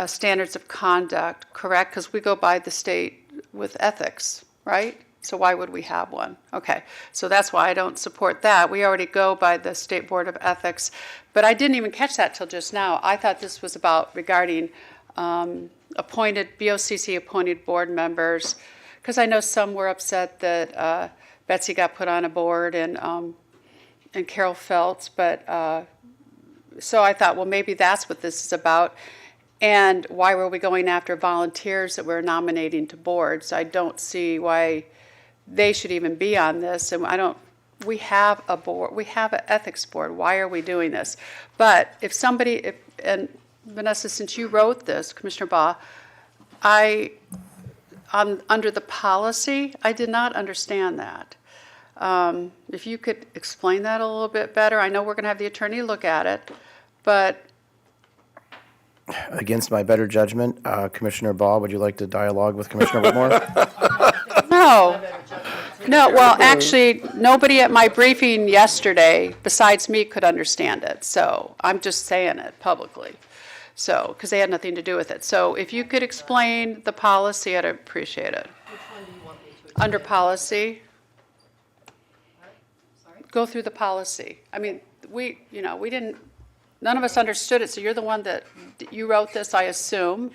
standards of conduct, correct? Because we go by the state with ethics, right? So why would we have one? Okay, so that's why I don't support that. We already go by the State Board of Ethics, but I didn't even catch that till just now. I thought this was regarding appointed, BOCC appointed board members, because I know some were upset that Betsy got put on a board and Carol Feltz, but so I thought, well, maybe that's what this is about. And why were we going after volunteers that we're nominating to boards? I don't see why they should even be on this. And we have a board, we have an ethics board. Why are we doing this? But and Vanessa, since you wrote this, Commissioner Baugh, under the policy, I did not understand that. If you could explain that a little bit better. I know we're going to have the attorney look at it, but Against my better judgment, Commissioner Baugh, would you like to dialogue with Commissioner Whitmore? No, well, actually, nobody at my briefing yesterday besides me could understand it. So I'm just saying it publicly. So, because they had nothing to do with it. So if you could explain the policy, I'd appreciate it. Which one do you want me to? Under policy. Go through the policy. I mean, we didn't, none of us understood it, so you're the one you wrote this, I assume.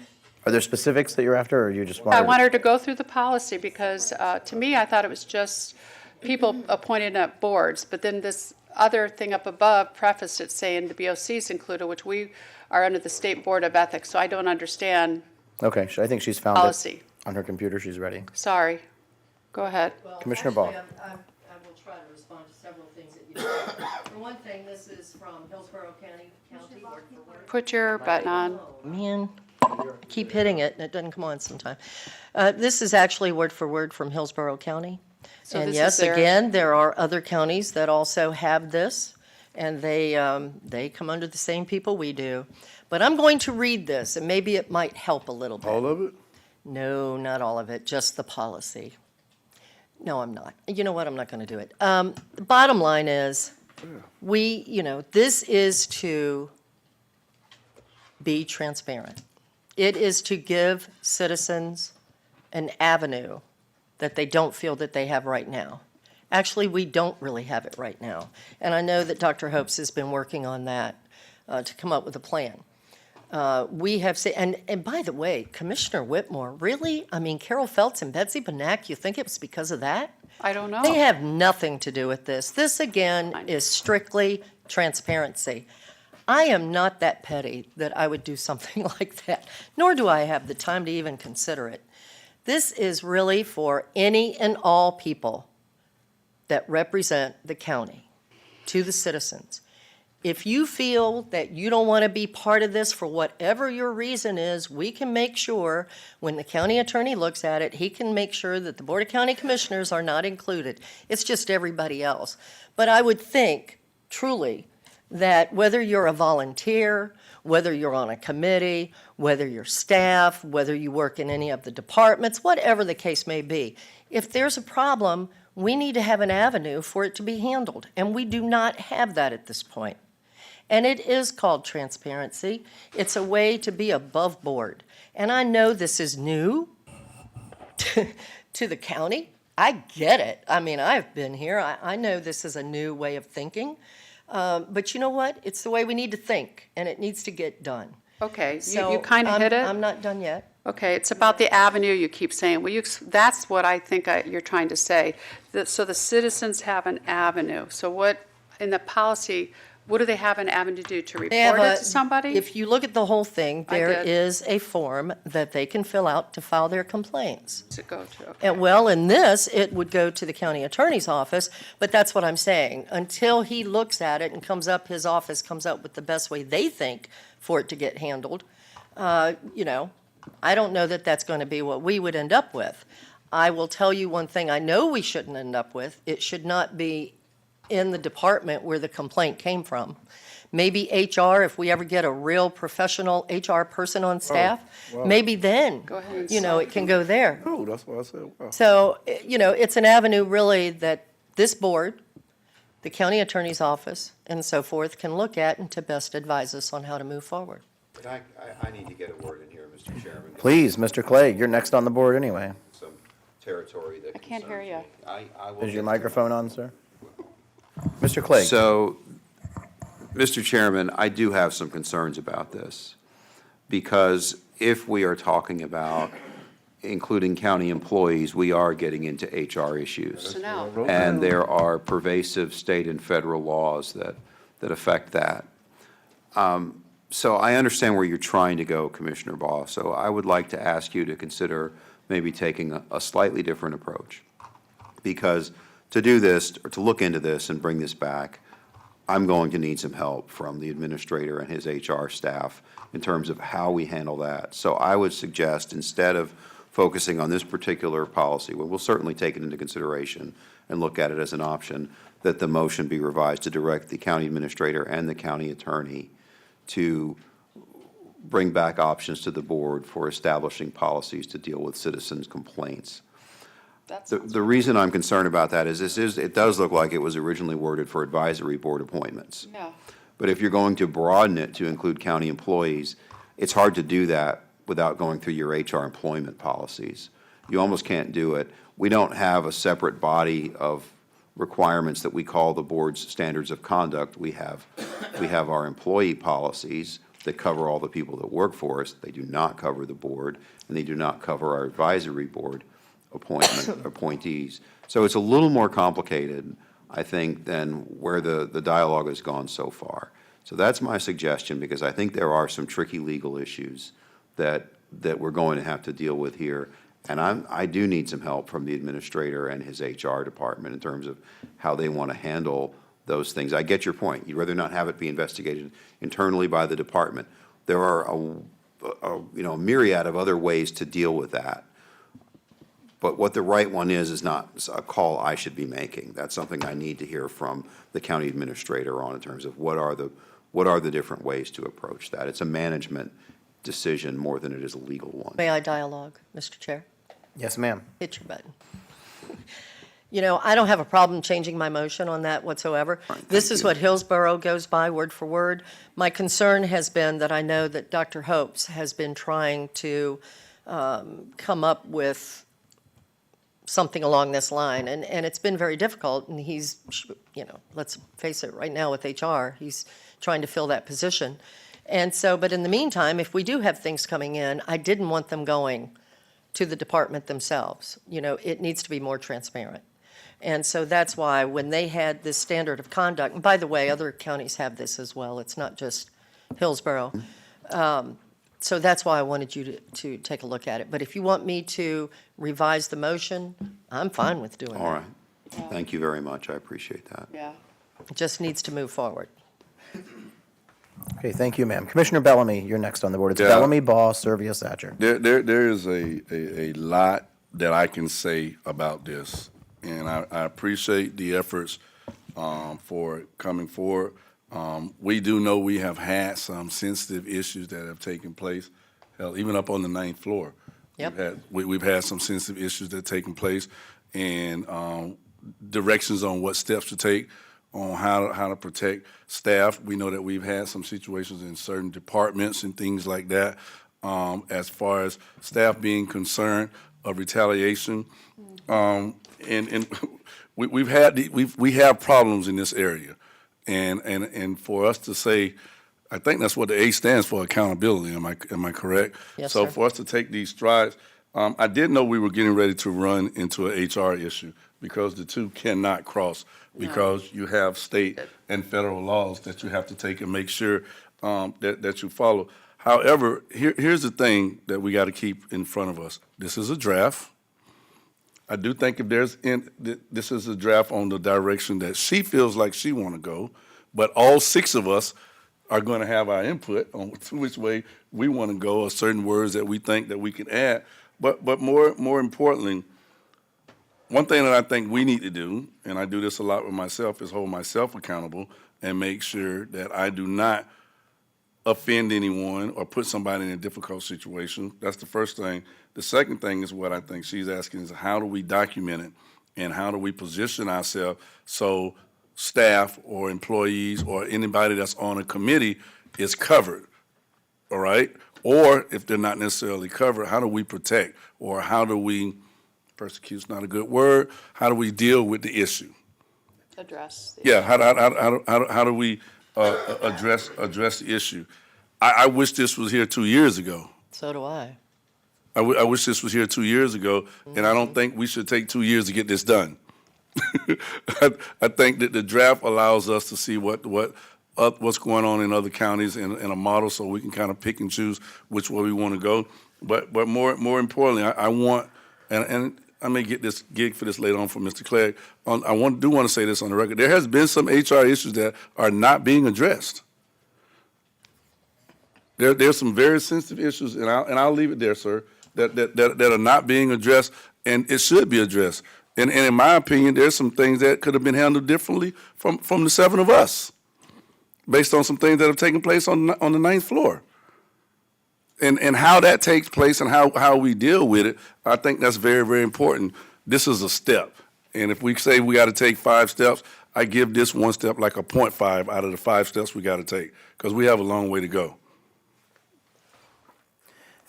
Are there specifics that you're after, or you just I wanted her to go through the policy because, to me, I thought it was just people appointed at boards, but then this other thing up above prefaced it saying the BOCs included, which we are under the State Board of Ethics, so I don't understand. Okay, I think she's found Policy. it on her computer. She's ready. Sorry. Go ahead. Well, Commissioner Baugh. actually, I will try to respond to several things that you said. For one thing, this is from Hillsborough County, word for word. Put your button on. Man, I keep hitting it and it doesn't come on sometime. This is actually word for word from Hillsborough County. So And this yes, is their- again, there are other counties that also have this, and they come under the same people we do. But I'm going to read this, and maybe it might help a little bit. All of it? No, not all of it, just the policy. No, I'm not. You know what? I'm not going to do it. The bottom line is, this is to be transparent. It is to give citizens an avenue that they don't feel that they have right now. Actually, we don't really have it right now. And I know that Dr. Hopes has been working on that to come up with a plan. We have said, and by the way, Commissioner Whitmore, really? I mean, Carol Feltz and Betsy Benak, you think it was because of that? I don't know. They have nothing to do with this. This, again, is strictly transparency. I am not that petty that I would do something like that, nor do I have the time to even consider it. This is really for any and all people that represent the county to the citizens. If you feel that you don't want to be part of this for whatever your reason is, we can make sure when the county attorney looks at it, he can make sure that the Board of County Commissioners are not included. It's just everybody else. But I would think, truly, that whether you're a volunteer, whether you're on a committee, whether you're staff, whether you work in any of the departments, whatever the case may be, if there's a problem, we need to have an avenue for it to be handled. And we do not have that at this point. And it is called transparency. It's a way to be above board. And I know this is new to the county. I get it. I mean, I've been here. I know this is a new way of thinking. But you know what? It's the way we need to think, and it needs to get done. Okay, So you kind of hit it. I'm not done yet. Okay, it's about the avenue you keep saying. Well, that's what I think you're trying to say. So the citizens have an avenue. So what, in the policy, what do they have an avenue to do? To They have report it to somebody? If you look at the whole thing, I there did. is a form that they can fill out to file their complaints. To go to, okay. And well, in this, it would go to the county attorney's office, but that's what I'm saying. Until he looks at it and his office comes up with the best way they think for it to get handled, I don't know that that's going to be what we would end up with. I will tell you one thing I know we shouldn't end up with. It should not be in the department where the complaint came from. Maybe HR, if we ever get a real professional HR person on staff, wow. maybe then, Go ahead and it can go there. Oh, that's what I said. Wow. So, it's an avenue really that this board, the county attorney's office, and so forth, can look at and to best advise us on how to move forward. And I need to get a word in here, Mr. Chairman. Please, Mr. Clegg, you're next on the board anyway. Some territory that I can't hear concerns you. me. I will Is your get to microphone on, sir? Mr. Clegg? So, Mr. Chairman, I do have some concerns about this, because if we are talking about including county employees, we are getting into HR issues. So now, And there are pervasive state and federal laws that affect that. So I understand where you're trying to go, Commissioner Ball. So I would like to ask you to consider maybe taking a slightly different approach. Because to do this, or to look into this and bring this back, I'm going to need some help from the administrator and his HR staff in terms of how we handle that. So I would suggest, instead of focusing on this particular policy, well, we'll certainly take it into consideration and look at it as an option, that the motion be revised to direct the county administrator and the county attorney to bring back options to the board for establishing policies to deal with citizens' complaints. The reason I'm concerned about that is it does look like it was originally worded for advisory board appointments. yeah. But if you're going to broaden it to include county employees, it's hard to do that without going through your HR employment policies. You almost can't do it. We don't have a separate body of requirements that we call the board's standards of conduct. We have our employee policies that cover all the people that work for us. They do not cover the board, and they do not cover our advisory board appointees. So it's a little more complicated, I think, than where the dialogue has gone so far. So that's my suggestion, because I think there are some tricky legal issues that we're going to have to deal with here. And I do need some help from the administrator and his HR department in terms of how they want to handle those things. I get your point. You'd rather not have it be investigated internally by the department. There are a myriad of other ways to deal with that. But what the right one is not a call I should be making. That's something I need to hear from the county administrator on in terms of what are the different ways to approach that. It's a management decision more than it is a legal one. May I dialogue, Mr. Chair? Yes, ma'am. Hit your button. You know, I don't have a problem changing my motion on that whatsoever. This is what Hillsborough goes by, word for word. My concern has been that I know that Dr. Hopes has been trying to come up with something along this line, and it's been very difficult, and he's, you know, let's face it, right now with HR, he's trying to fill that position. And so, but in the meantime, if we do have things coming in, I didn't want them going to the department themselves. You know, it needs to be more transparent. And so that's why when they had this standard of conduct, and by the way, other counties have this as well, it's not just Hillsborough. So that's why I wanted you to take a look at it. But if you want me to revise the motion, I'm fine with doing that. All right. Thank you very much. I appreciate that. Yeah. It just needs to move forward. Okay, thank you, ma'am. Commissioner Bellamy, you're next on the board. It's Yeah. Bellamy, Ball, Servia, Satcher. There is a lot that I can say about this, and I appreciate the efforts for coming forward. We do know we have had some sensitive issues that have taken place, hell, even up on the 9th floor. Yep. We've had some sensitive issues that have taken place, and directions on what steps to take on how to protect staff. We know that we've had some situations in certain departments and things like that, as far as staff being concerned of retaliation. And we have problems in this area. And for us to say, I think that's what the A stands for, accountability. Am I correct? Yes, so sir. for us to take these strides, I did know we were getting ready to run into an HR issue because the two cannot cross, because you have state and federal laws that you have to take and make sure that you follow. However, here's the thing that we got to keep in front of us. This is a draft. I do think if this is a draft on the direction that she feels like she want to go, but all 6 of us are going to have our input on which way we want to go, or certain words that we think that we can add. But more importantly, one thing that I think we need to do, and I do this a lot with myself, is hold myself accountable and make sure that I do not offend anyone or put somebody in a difficult situation. That's the first thing. The second thing is what I think she's asking is, how do we document it and how do we position ourselves so staff or employees or anybody that's on a committee is covered, all right? Or if they're not necessarily covered, how do we protect, or how do we, persecute's not a good word, how do we deal with the issue? Address. Yeah, how do we address the issue? I wish this was here 2 years ago. So do I. I wish this was here 2 years ago, and I don't think we should take 2 years to get this done. I think that the draft allows us to see what's going on in other counties in a model, so we can kind of pick and choose which way we want to go. But more importantly, I want, and I may get this gig for this later on from Mr. Clegg. I do want to say this on the record. There has been some HR issues that are not being addressed. There's some very sensitive issues, and I'll leave it there, sir, that are not being addressed, and it should be addressed. And in my opinion, there's some things that could have been handled differently from the 7 of us, based on some things that have taken place on the 9th floor. And how that takes place and how we deal with it, I think that's very, very important. This is a step. And if we say we got to take 5 steps, I give this one step like a 0.5 out of the 5 steps we got to take, because we have a long way to go.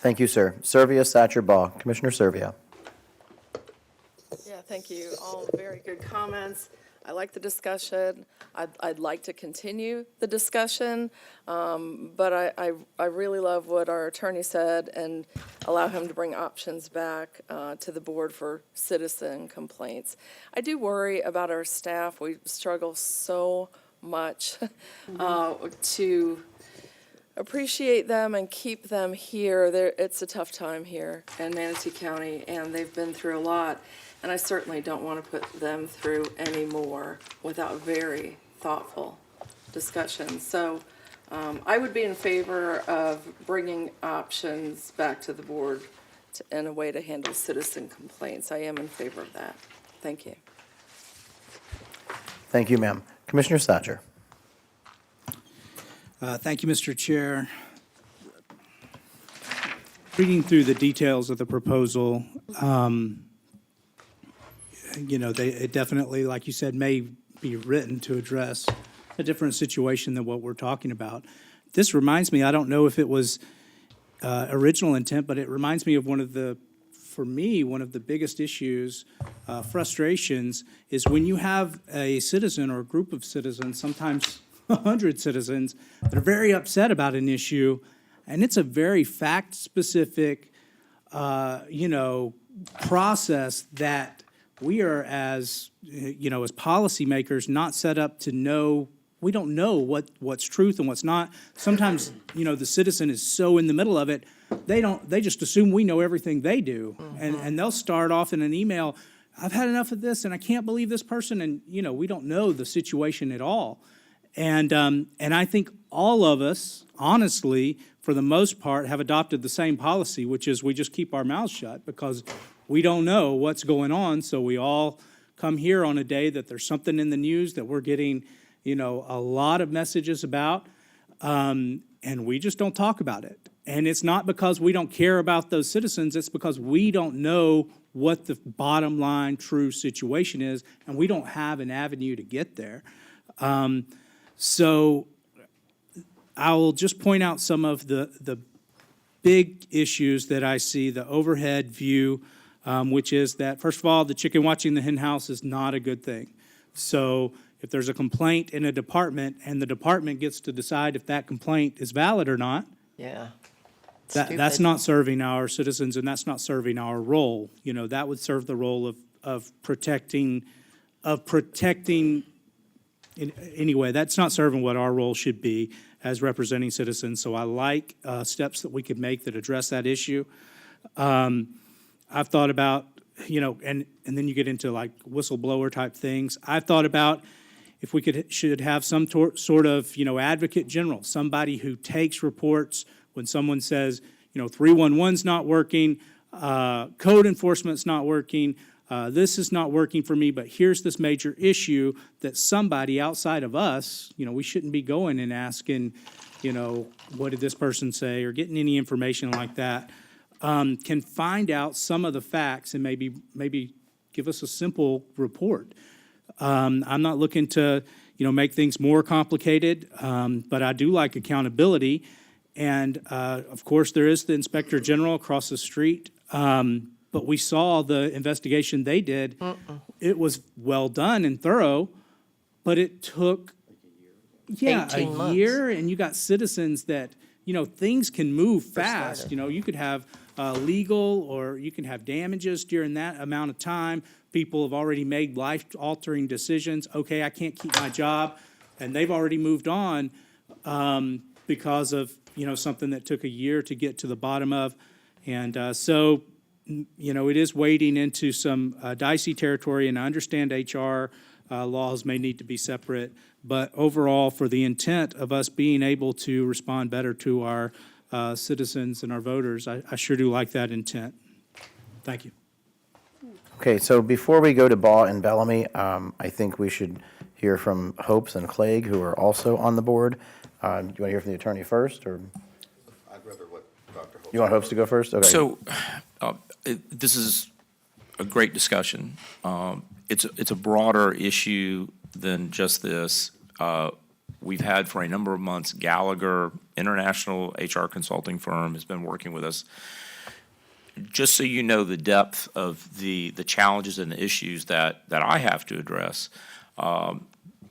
Thank you, sir. Servia, Satcher, Ball. Commissioner Servia. Yeah, thank you. All very good comments. I like the discussion. I'd like to continue the discussion, but I really love what our attorney said and allow him to bring options back to the board for citizen complaints. I do worry about our staff. We struggle so much to appreciate them and keep them here. It's a tough time here in Manatee County, and they've been through a lot. And I certainly don't want to put them through any more without very thoughtful discussion. So I would be in favor of bringing options back to the board in a way to handle citizen complaints. I am in favor of that. Thank you. Thank you, ma'am. Commissioner Satcher. Thank you, Mr. Chair. Reading through the details of the proposal, it definitely, like you said, may be written to address a different situation than what we're talking about. This reminds me, I don't know if it was original intent, but it reminds me of for me, one of the biggest issues, frustrations, is when you have a citizen or a group of citizens, sometimes 100 citizens, that are very upset about an issue, and it's a very fact-specific, process that we are, as policymakers, not set up to know. We don't know what's truth and what's not. Sometimes, the citizen is so in the middle of it, they just assume we know everything they do. And they'll start off in an email, I've had enough of this and I can't believe this person, and, we don't know the situation at all. And I think all of us, honestly, for the most part, have adopted the same policy, which is we just keep our mouths shut because we don't know what's going on. So we all come here on a day that there's something in the news that we're getting, a lot of messages about, and we just don't talk about it. And it's not because we don't care about those citizens, it's because we don't know what the bottom line true situation is, and we don't have an avenue to get there. So I will just point out some of the big issues that I see, the overhead view, which is that, first of all, the chicken watching the hen house is not a good thing. So if there's a complaint in a department and the department gets to decide if that complaint is valid or not, Yeah. that's not serving our citizens, and that's not serving our role. That would serve the role of protecting, anyway, that's not serving what our role should be as representing citizens. So I like steps that we could make that address that issue. I've thought about, and then you get into like whistleblower type things. I've thought about if we should have some sort of, advocate general, somebody who takes reports when someone says, 311's not working, code enforcement's not working, this is not working for me, but here's this major issue that somebody outside of us, we shouldn't be going and asking, what did this person say, or getting any information like that, can find out some of the facts and maybe give us a simple report. I'm not looking to, make things more complicated, but I do like accountability. And, of course, there is the Inspector General across the street. But we saw the investigation they did. It was well done and thorough, but it took, 18 a months. year, and you got citizens that, things can move fast. You could have legal, or you can have damages during that amount of time. People have already made life-altering decisions. Okay, I can't keep my job, and they've already moved on because of, something that took a year to get to the bottom of. And so it is wading into some dicey territory, and I understand HR laws may need to be separate, but overall, for the intent of us being able to respond better to our citizens and our voters, I sure do like that intent. Thank you. Okay, so before we go to Baugh and Bellamy, I think we should hear from Hopes and Clegg, who are also on the board. Do you want to hear from the attorney first, or? I'd rather let Dr. Hope. You want Hopes to go first? Okay. So, this is a great discussion. It's a broader issue than just this. We've had for a number of months, Gallagher, international HR consulting firm, has been working with us. Just so you know the depth of the challenges and the issues that I have to address,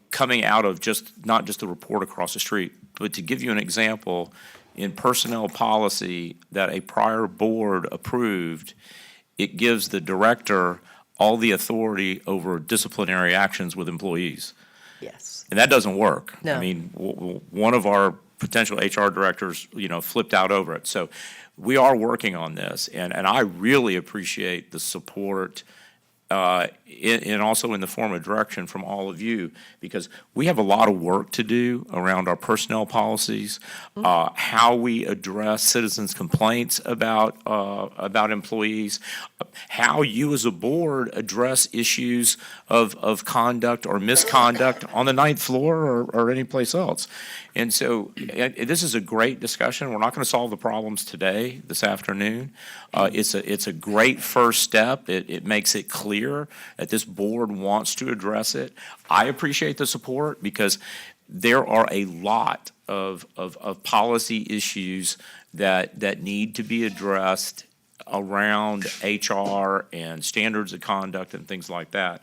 coming out of not just the report across the street, but to give you an example, in personnel policy that a prior board approved, it gives the director all the authority over disciplinary actions with employees. Yes. And that doesn't work. No. I mean, one of our potential HR directors, flipped out over it. So we are working on this, and I really appreciate the support and also in the form of direction from all of you, because we have a lot of work to do around our personnel policies, how we address citizens' complaints about employees, how you as a board address issues of conduct or misconduct on the ninth floor or any place else. And so this is a great discussion. We're not going to solve the problems today, this afternoon. It's a great first step. It makes it clear clear that this board wants to address it. I appreciate the support because there are a lot of policy issues that need to be addressed around HR and standards of conduct and things like that.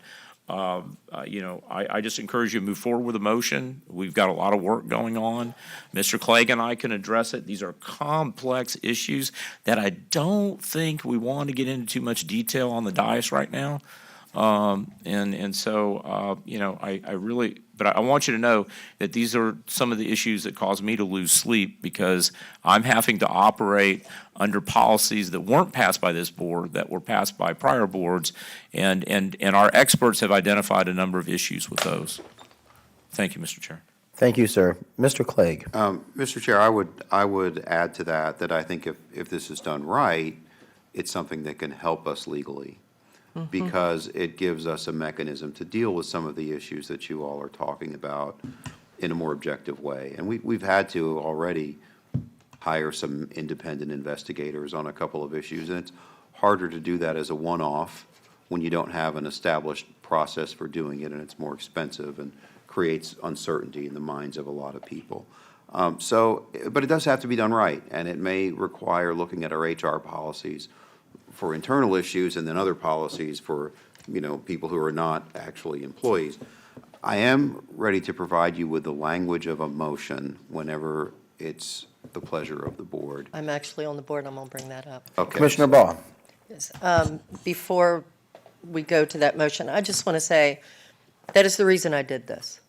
I just encourage you to move forward with a motion. We've got a lot of work going on. Mr. Clegg and I can address it. These are complex issues that I don't think we want to get into too much detail on the dais right now. But I want you to know that these are some of the issues that cause me to lose sleep because I'm having to operate under policies that weren't passed by this board, that were passed by prior boards, and our experts have identified a number of issues with those. Thank you, Mr. Chair. Thank you, sir. Mr. Clegg. Mr. Chair, I would add to that I think if this is done right, it's something that can help us legally, because it gives us a mechanism to deal with some of the issues that you all are talking about in a more objective way. And we've had to already hire some independent investigators on a couple of issues, and it's harder to do that as a one-off when you don't have an established process for doing it, and it's more expensive and creates uncertainty in the minds of a lot of people. But it does have to be done right, and it may require looking at our HR policies for internal issues and then other policies for, people who are not actually employees. I am ready to provide you with the language of a motion whenever it's the pleasure of the board. I'm actually on the board, I'm going to bring that up. Okay. Commissioner Baugh. Yes. Before we go to that motion, I just want to say that is the reason I did this.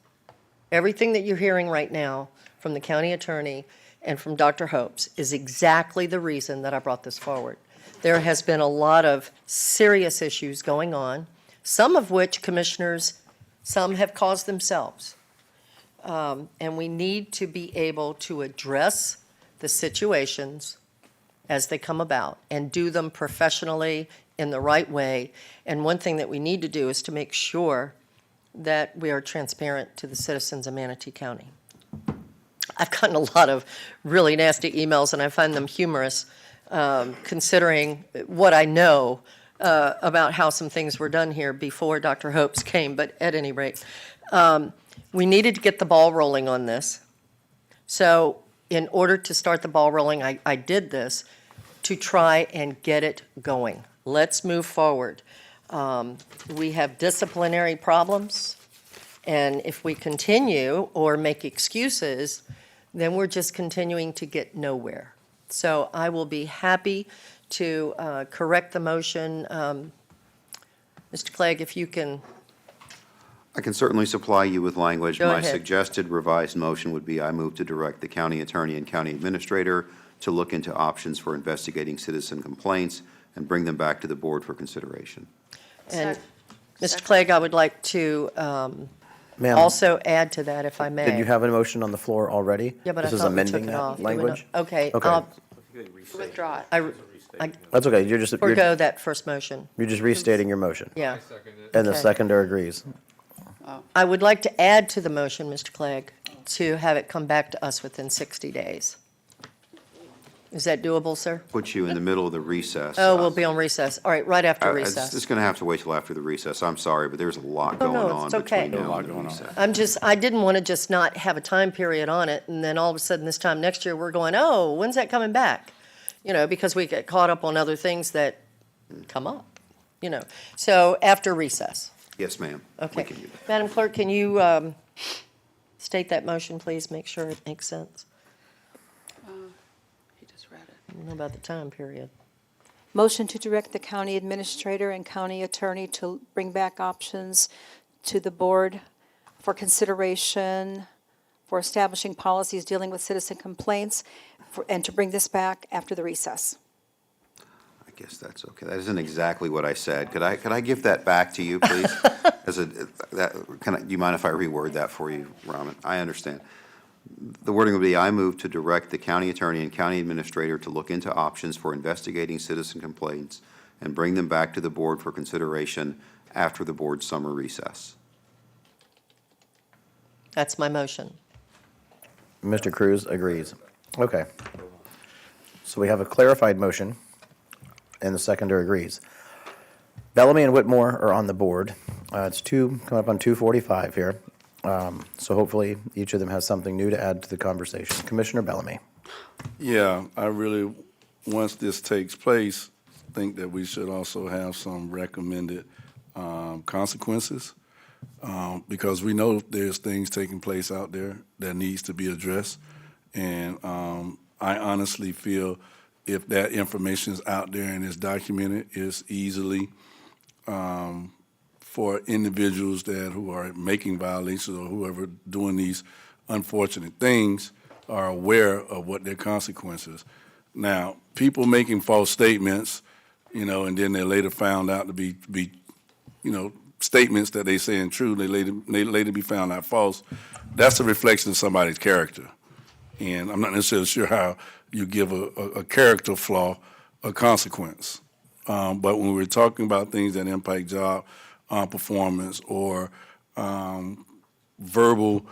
Everything that you're hearing right now from the county attorney and from Dr. Hopes is exactly the reason that I brought this forward. There has been a lot of serious issues going on, some of which commissioners, some have caused themselves. And we need to be able to address the situations as they come about and do them professionally in the right way. And one thing that we need to do is to make sure that we are transparent to the citizens of Manatee County. I've gotten a lot of really nasty emails, and I find them humorous, considering what I know about how some things were done here before Dr. Hopes came. But at any rate, we needed to get the ball rolling on this. So in order to start the ball rolling, I did this to try and get it going. Let's move forward. We have disciplinary problems, and if we continue or make excuses, then we're just continuing to get nowhere. So I will be happy to correct the motion. Mr. Clegg, if you can. I can certainly supply you with language. Go My ahead. suggested revised motion would be I move to direct the county attorney and county administrator to look into options for investigating citizen complaints and bring them back to the board for consideration. And Mr. Clegg, I would like to Ma'am, also add to that, if I may. did you have a motion on the floor already? Yeah, but I This is thought we took amending it that off. Do we not? language? Okay. Okay. I'll Withdraw it. I That's okay. You're just forego that first motion. you're just restating your motion. Yeah. And the Okay. seconder agrees. I would like to add to the motion, Mr. Clegg, to have it come back to us within 60 days. Is that doable, sir? Put you in the middle of the recess. Oh, we'll be on recess. All right, right after It's recess. going to have to wait till after the recess. I'm sorry, but there's a lot Oh, going no, on it's okay. between now and the recess. I didn't want to just not have a time period on it, and then all of a sudden this time next year, we're going, oh, when's that coming back? Because we get caught up on other things that come up, So after recess. Yes, ma'am. We Okay. can do that. Madam Clerk, can you state that motion, please? Make sure it makes sense. He just read it. I don't know about the time period. Motion to direct the county administrator and county attorney to bring back options to the board for consideration for establishing policies dealing with citizen complaints, and to bring this back after the recess. I guess that's okay. That isn't exactly what I said. Could I give that back to you, please? Do you mind if I reword that for you, Raman? I understand. The wording would be, I move to direct the county attorney and county administrator to look into options for investigating citizen complaints and bring them back to the board for consideration after the board's summer recess. That's my motion. Mr. Cruz agrees. Okay. So we have a clarified motion, and the seconder agrees. Bellamy and Whitmore are on the board. It's coming up on 2:45 here. So hopefully each of them has something new to add to the conversation. Commissioner Bellamy. Yeah, I really, once this takes place, think that we should also have some recommended consequences, because we know there's things taking place out there that needs to be addressed. And I honestly feel if that information is out there and is documented, it's easily for individuals who are making violations or whoever doing these unfortunate things are aware of what their consequences. Now, people making false statements, and then they're later found out to be statements that they saying true, they later be found out false. That's a reflection of somebody's character. And I'm not necessarily sure how you give a character flaw a consequence. But when we're talking about things that impact job performance or verbal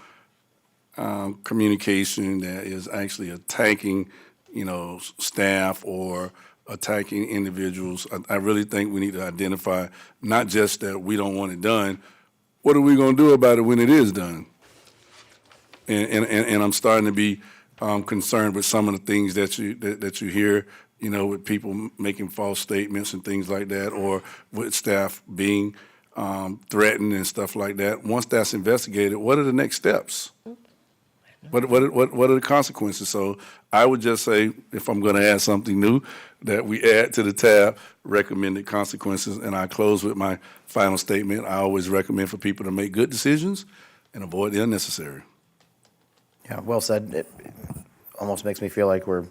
communication that is actually attacking, staff or attacking individuals, I really think we need to identify not just that we don't want it done, what are we going to do about it when it is done? And I'm starting to be concerned with some of the things that you hear, with people making false statements and things like that, or with staff being threatened and stuff like that. Once that's investigated, what are the next steps? What are the consequences? So I would just say, if I'm going to add something new, that we add to the tab recommended consequences, and I close with my final statement. I always recommend for people to make good decisions and avoid the unnecessary. Yeah, well said. It almost makes me feel like we're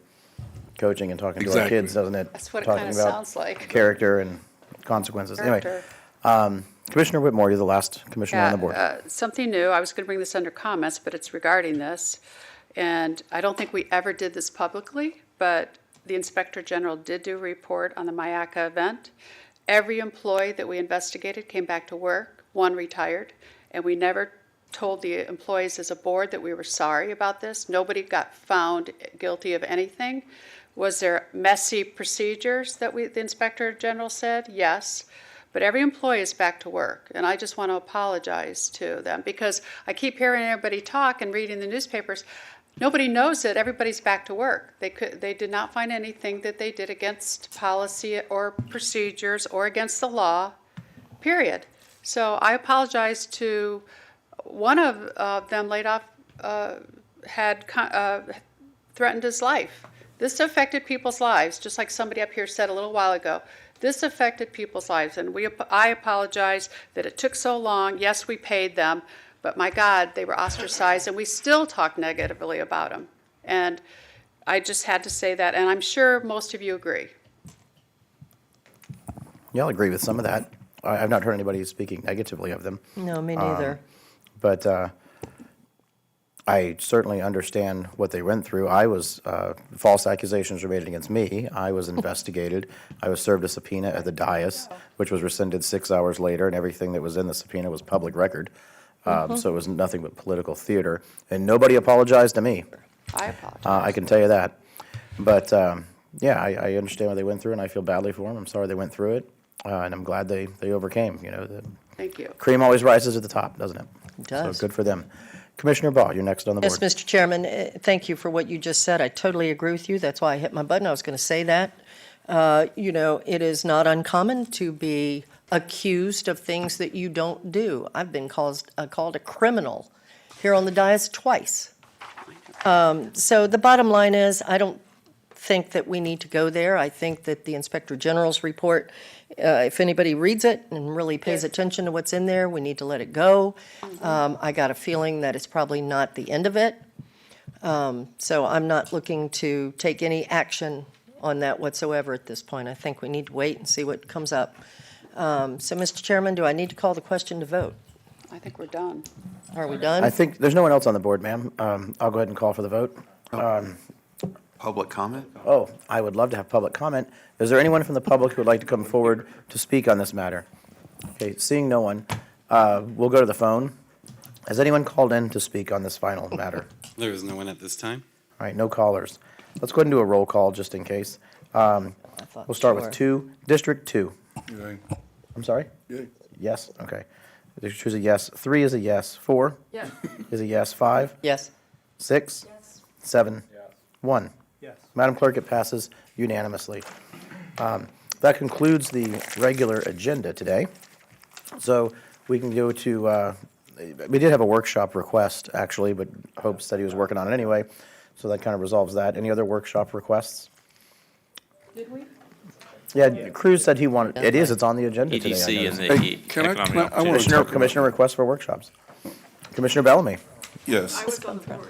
coaching and talking to our Exactly. kids, doesn't it? That's what it Talking kinda about sounds like. Character and consequences. Character. Anyway, Commissioner Whitmore, you're the last commissioner on the board. Something new, I was going to bring this under comments, but it's regarding this. And I don't think we ever did this publicly, but the Inspector General did do a report on the Mayaca event. Every employee that we investigated came back to work, one retired, and we never told the employees as a board that we were sorry about this. Nobody got found guilty of anything. Was there messy procedures that the Inspector General said? Yes. But every employee is back to work, and I just want to apologize to them because I keep hearing everybody talk and reading the newspapers. Nobody knows that everybody's back to work. They did not find anything that they did against policy or procedures or against the law, period. So I apologize to one of them laid off, had threatened his life. This affected people's lives, just like somebody up here said a little while ago. This affected people's lives, and I apologize that it took so long. Yes, we paid them, but my God, they were ostracized, and we still talk negatively about them. And I just had to say that, and I'm sure most of you agree. Y'all agree with some of that. I've not heard anybody speaking negatively of them. No, me neither. But I certainly understand what they went through. False accusations were made against me. I was investigated. I was served a subpoena at the dais, which was rescinded 6 hours later, and everything that was in the subpoena was public record. So it was nothing but political theater. And nobody apologized to me. I apologize. I can tell you that. But, yeah, I understand what they went through, and I feel badly for them. I'm sorry they went through it, and I'm glad they overcame. The Thank you. cream always rises at the top, doesn't it? It does. So good for them. Commissioner Ball, you're next on the board. Yes, Mr. Chairman, thank you for what you just said. I totally agree with you. That's why I hit my button. I was going to say that. It is not uncommon to be accused of things that you don't do. I've been called a criminal here on the dais twice. So the bottom line is, I don't think that we need to go there. I think that the Inspector General's report, if anybody reads it and really pays attention to what's in there, we need to let it go. I got a feeling that it's probably not the end of it. So I'm not looking to take any action on that whatsoever at this point. I think we need to wait and see what comes up. So, Mr. Chairman, do I need to call the question to vote? I think we're done. Are we done? I think there's no one else on the board, ma'am. I'll go ahead and call for the vote. Public comment? Oh, I would love to have public comment. Is there anyone from the public who would like to come forward to speak on this matter? Okay, seeing no one, we'll go to the phone. Has anyone called in to speak on this final matter? There is no one at this time. All right, no callers. Let's go ahead and do a roll call just in case. We'll start with District 2. Okay. I'm sorry? Yeah. Yes, okay. Choose a yes. 3 is a yes. 4 Yeah. is a yes. 5? Yes. 6? 7? 1. Yes. Madam Clerk, it passes unanimously. That concludes the regular agenda today. So we can go to, we did have a workshop request, actually, but Hope said he was working on it anyway, so that kind of resolves that. Any other workshop requests? Did we? Yeah, Cruz said he wanted, it is, it's on the agenda today. I EDC and noticed. the Economic I want Opportunity. to talk about- Commissioner request for workshops. Commissioner Bellamy. Yes. I was on the board.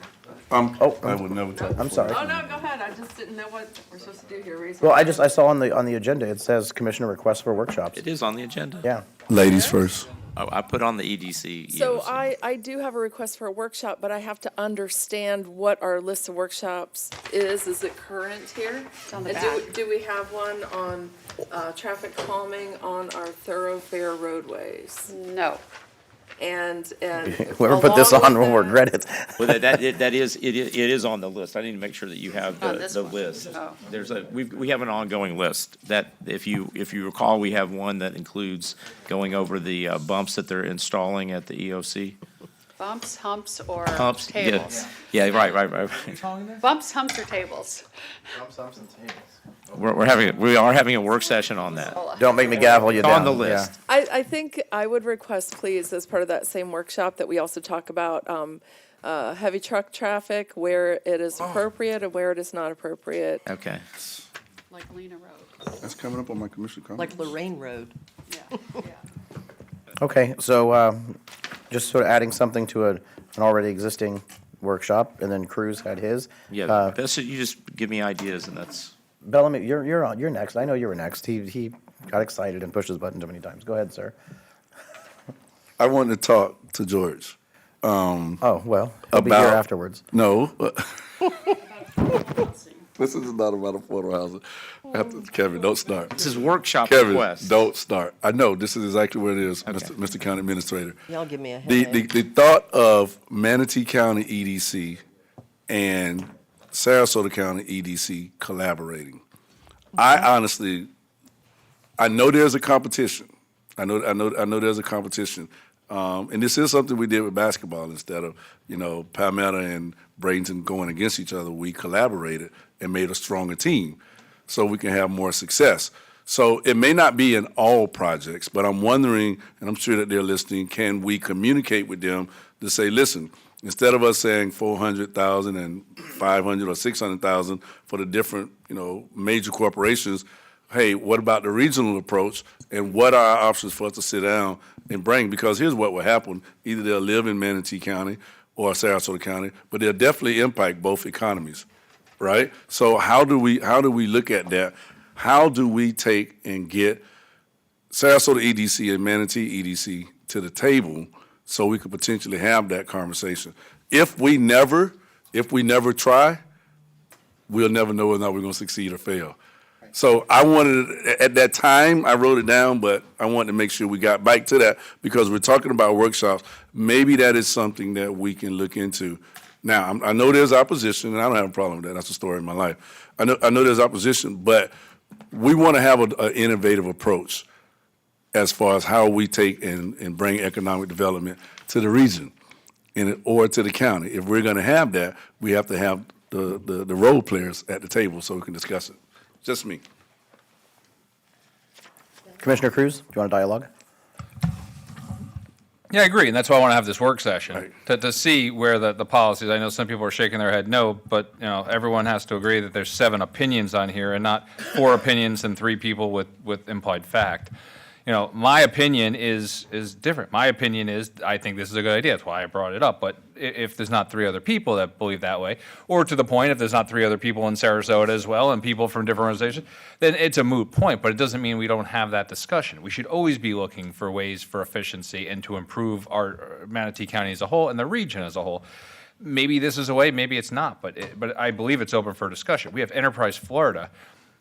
I would never talk. I'm sorry. Oh, no, go ahead. I just didn't know what we're supposed to do here. Raise Well, your I saw on the agenda, it says Commissioner request for workshops. It is on the agenda. Yeah. Ladies first. Oh, I put on the EDC. So EOC. I do have a request for a workshop, but I have to understand what our list of workshops is. Is it current here? It's on the And back. do we have one on traffic calming on our thoroughfare roadways? No. And Whoever put this along on with will regret it. Well, it is on the list. I need to make sure that you have On the this the one. list. Oh. We have an ongoing list that, if you recall, we have one that includes going over the bumps that they're installing at the EOC. Bumps, humps, or Humps, yeah. tables? Yeah, right. Bumps, humps, or tables? We are having a work session on that. Don't make me gavel you It's down. on the Yeah. list. I think I would request, please, as part of that same workshop, that we also talk about heavy truck traffic, where it is appropriate and where it is not appropriate. Okay. Like Lena Road? That's coming up on my commission comments. Like Lorraine Road. Yeah, yeah. Okay, so just sort of adding something to an already existing workshop, and then Cruz had his. Yeah, that's, you just give me ideas, and that's, Bellamy, you're on. You're next. I know you were next. He got excited and pushed his button too many times. Go ahead, sir. I wanted to talk to George. Oh well, he'll be here About- afterwards. No. This is not about affordable housing. Kevin, don't start. this is workshop Kevin, request. don't start. I know, this is exactly what it is, Mr. County Administrator. Y'all give me a The, headache. the thought of Manatee County EDC and Sarasota County EDC collaborating. I honestly, I know there's a competition. I know there's a competition. And this is something we did with basketball. Instead of, Palmetto and Bradenton going against each other, we collaborated and made a stronger team so we can have more success. So it may not be in all projects, but I'm wondering, and I'm sure that they're listening, can we communicate with them to say, listen, instead of us saying 400,000 and 500 or 600,000 for the different, major corporations, hey, what about the regional approach, and what are our options for us to sit down and bring? Because here's what will happen: either they'll live in Manatee County or Sarasota County, but they'll definitely impact both economies, right? So how do we look at that? How do we take and get Sarasota EDC and Manatee EDC to the table so we could potentially have that conversation? If we never try, we'll never know whether or not we're going to succeed or fail. So I wanted, at that time, I wrote it down, but I wanted to make sure we got back to that because we're talking about workshops. Maybe that is something that we can look into. Now, I know there's opposition, and I don't have a problem with that. That's the story of my life. I know there's opposition, but we want to have an innovative approach as far as how we take and bring economic development to the region or to the county. If we're going to have that, we have to have the role players at the table so we can discuss it. Just me. Commissioner Cruz, do you want a dialogue? Yeah, I agree, and that's why I want to have this work session, to see where the policies, I know some people are shaking their head no, but, everyone has to agree that there's 7 opinions on here and not 4 opinions and 3 people with implied fact. My opinion is different. My opinion is, I think this is a good idea. That's why I brought it up. But if there's not 3 other people that believe that way, or to the point, if there's not 3 other people in Sarasota as well and people from different organizations, then it's a moot point. But it doesn't mean we don't have that discussion. We should always be looking for ways for efficiency and to improve our Manatee County as a whole and the region as a whole. Maybe this is a way, maybe it's not, but I believe it's open for discussion. We have Enterprise Florida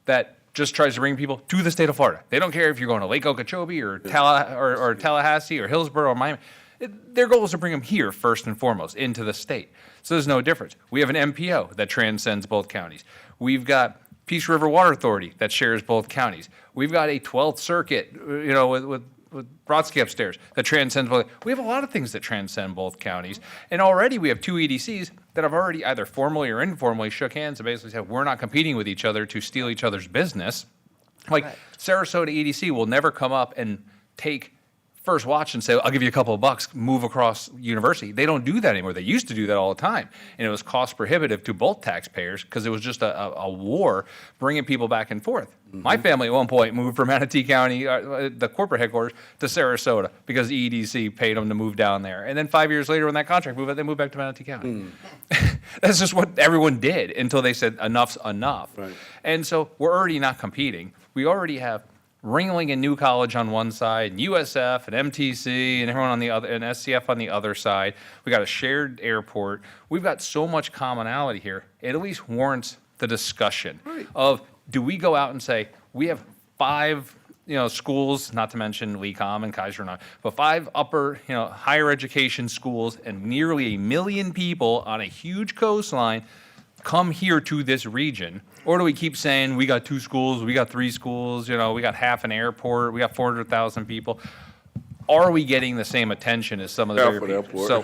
that just tries to bring people to the state of Florida. They don't care if you're going to Lake Okeechobee or Tallahassee or Hillsborough or Miami. Their goal is to bring them here first and foremost into the state. So there's no difference. We have an MPO that transcends both counties. We've got Peace River Water Authority that shares both counties. We've got a 12th Circuit, with Brodsky upstairs that transcends both. We have a lot of things that transcend both counties. And already we have two EDCs that have already either formally or informally shook hands and basically said, we're not competing with each other to steal each other's business. Like Sarasota EDC will never come up and take First Watch and say, I'll give you a couple of bucks, move across university. They don't do that anymore. They used to do that all the time. And it was cost prohibitive to both taxpayers because it was just a war bringing people back and forth. My family at one point moved from Manatee County, the corporate headquarters, to Sarasota because the EDC paid them to move down there. And then 5 years later when that contract moved, they moved back to Manatee County. That's just what everyone did until they said enough's enough. Right. And so we're already not competing. We already have Ringling and New College on one side, and USF and MTC and everyone on the other, and SCF on the other side. We got a shared airport. We've got so much commonality here. It at least warrants the discussion of, do we go out and say, we have 5, schools, not to mention LECOM and Kaiser and all, but 5 upper, higher education schools and nearly 1 million people on a huge coastline come here to this region? Or do we keep saying, we got 2 schools, we got 3 schools, we got half an airport, we got 400,000 people? Are we getting the same attention as some of the bigger people? So,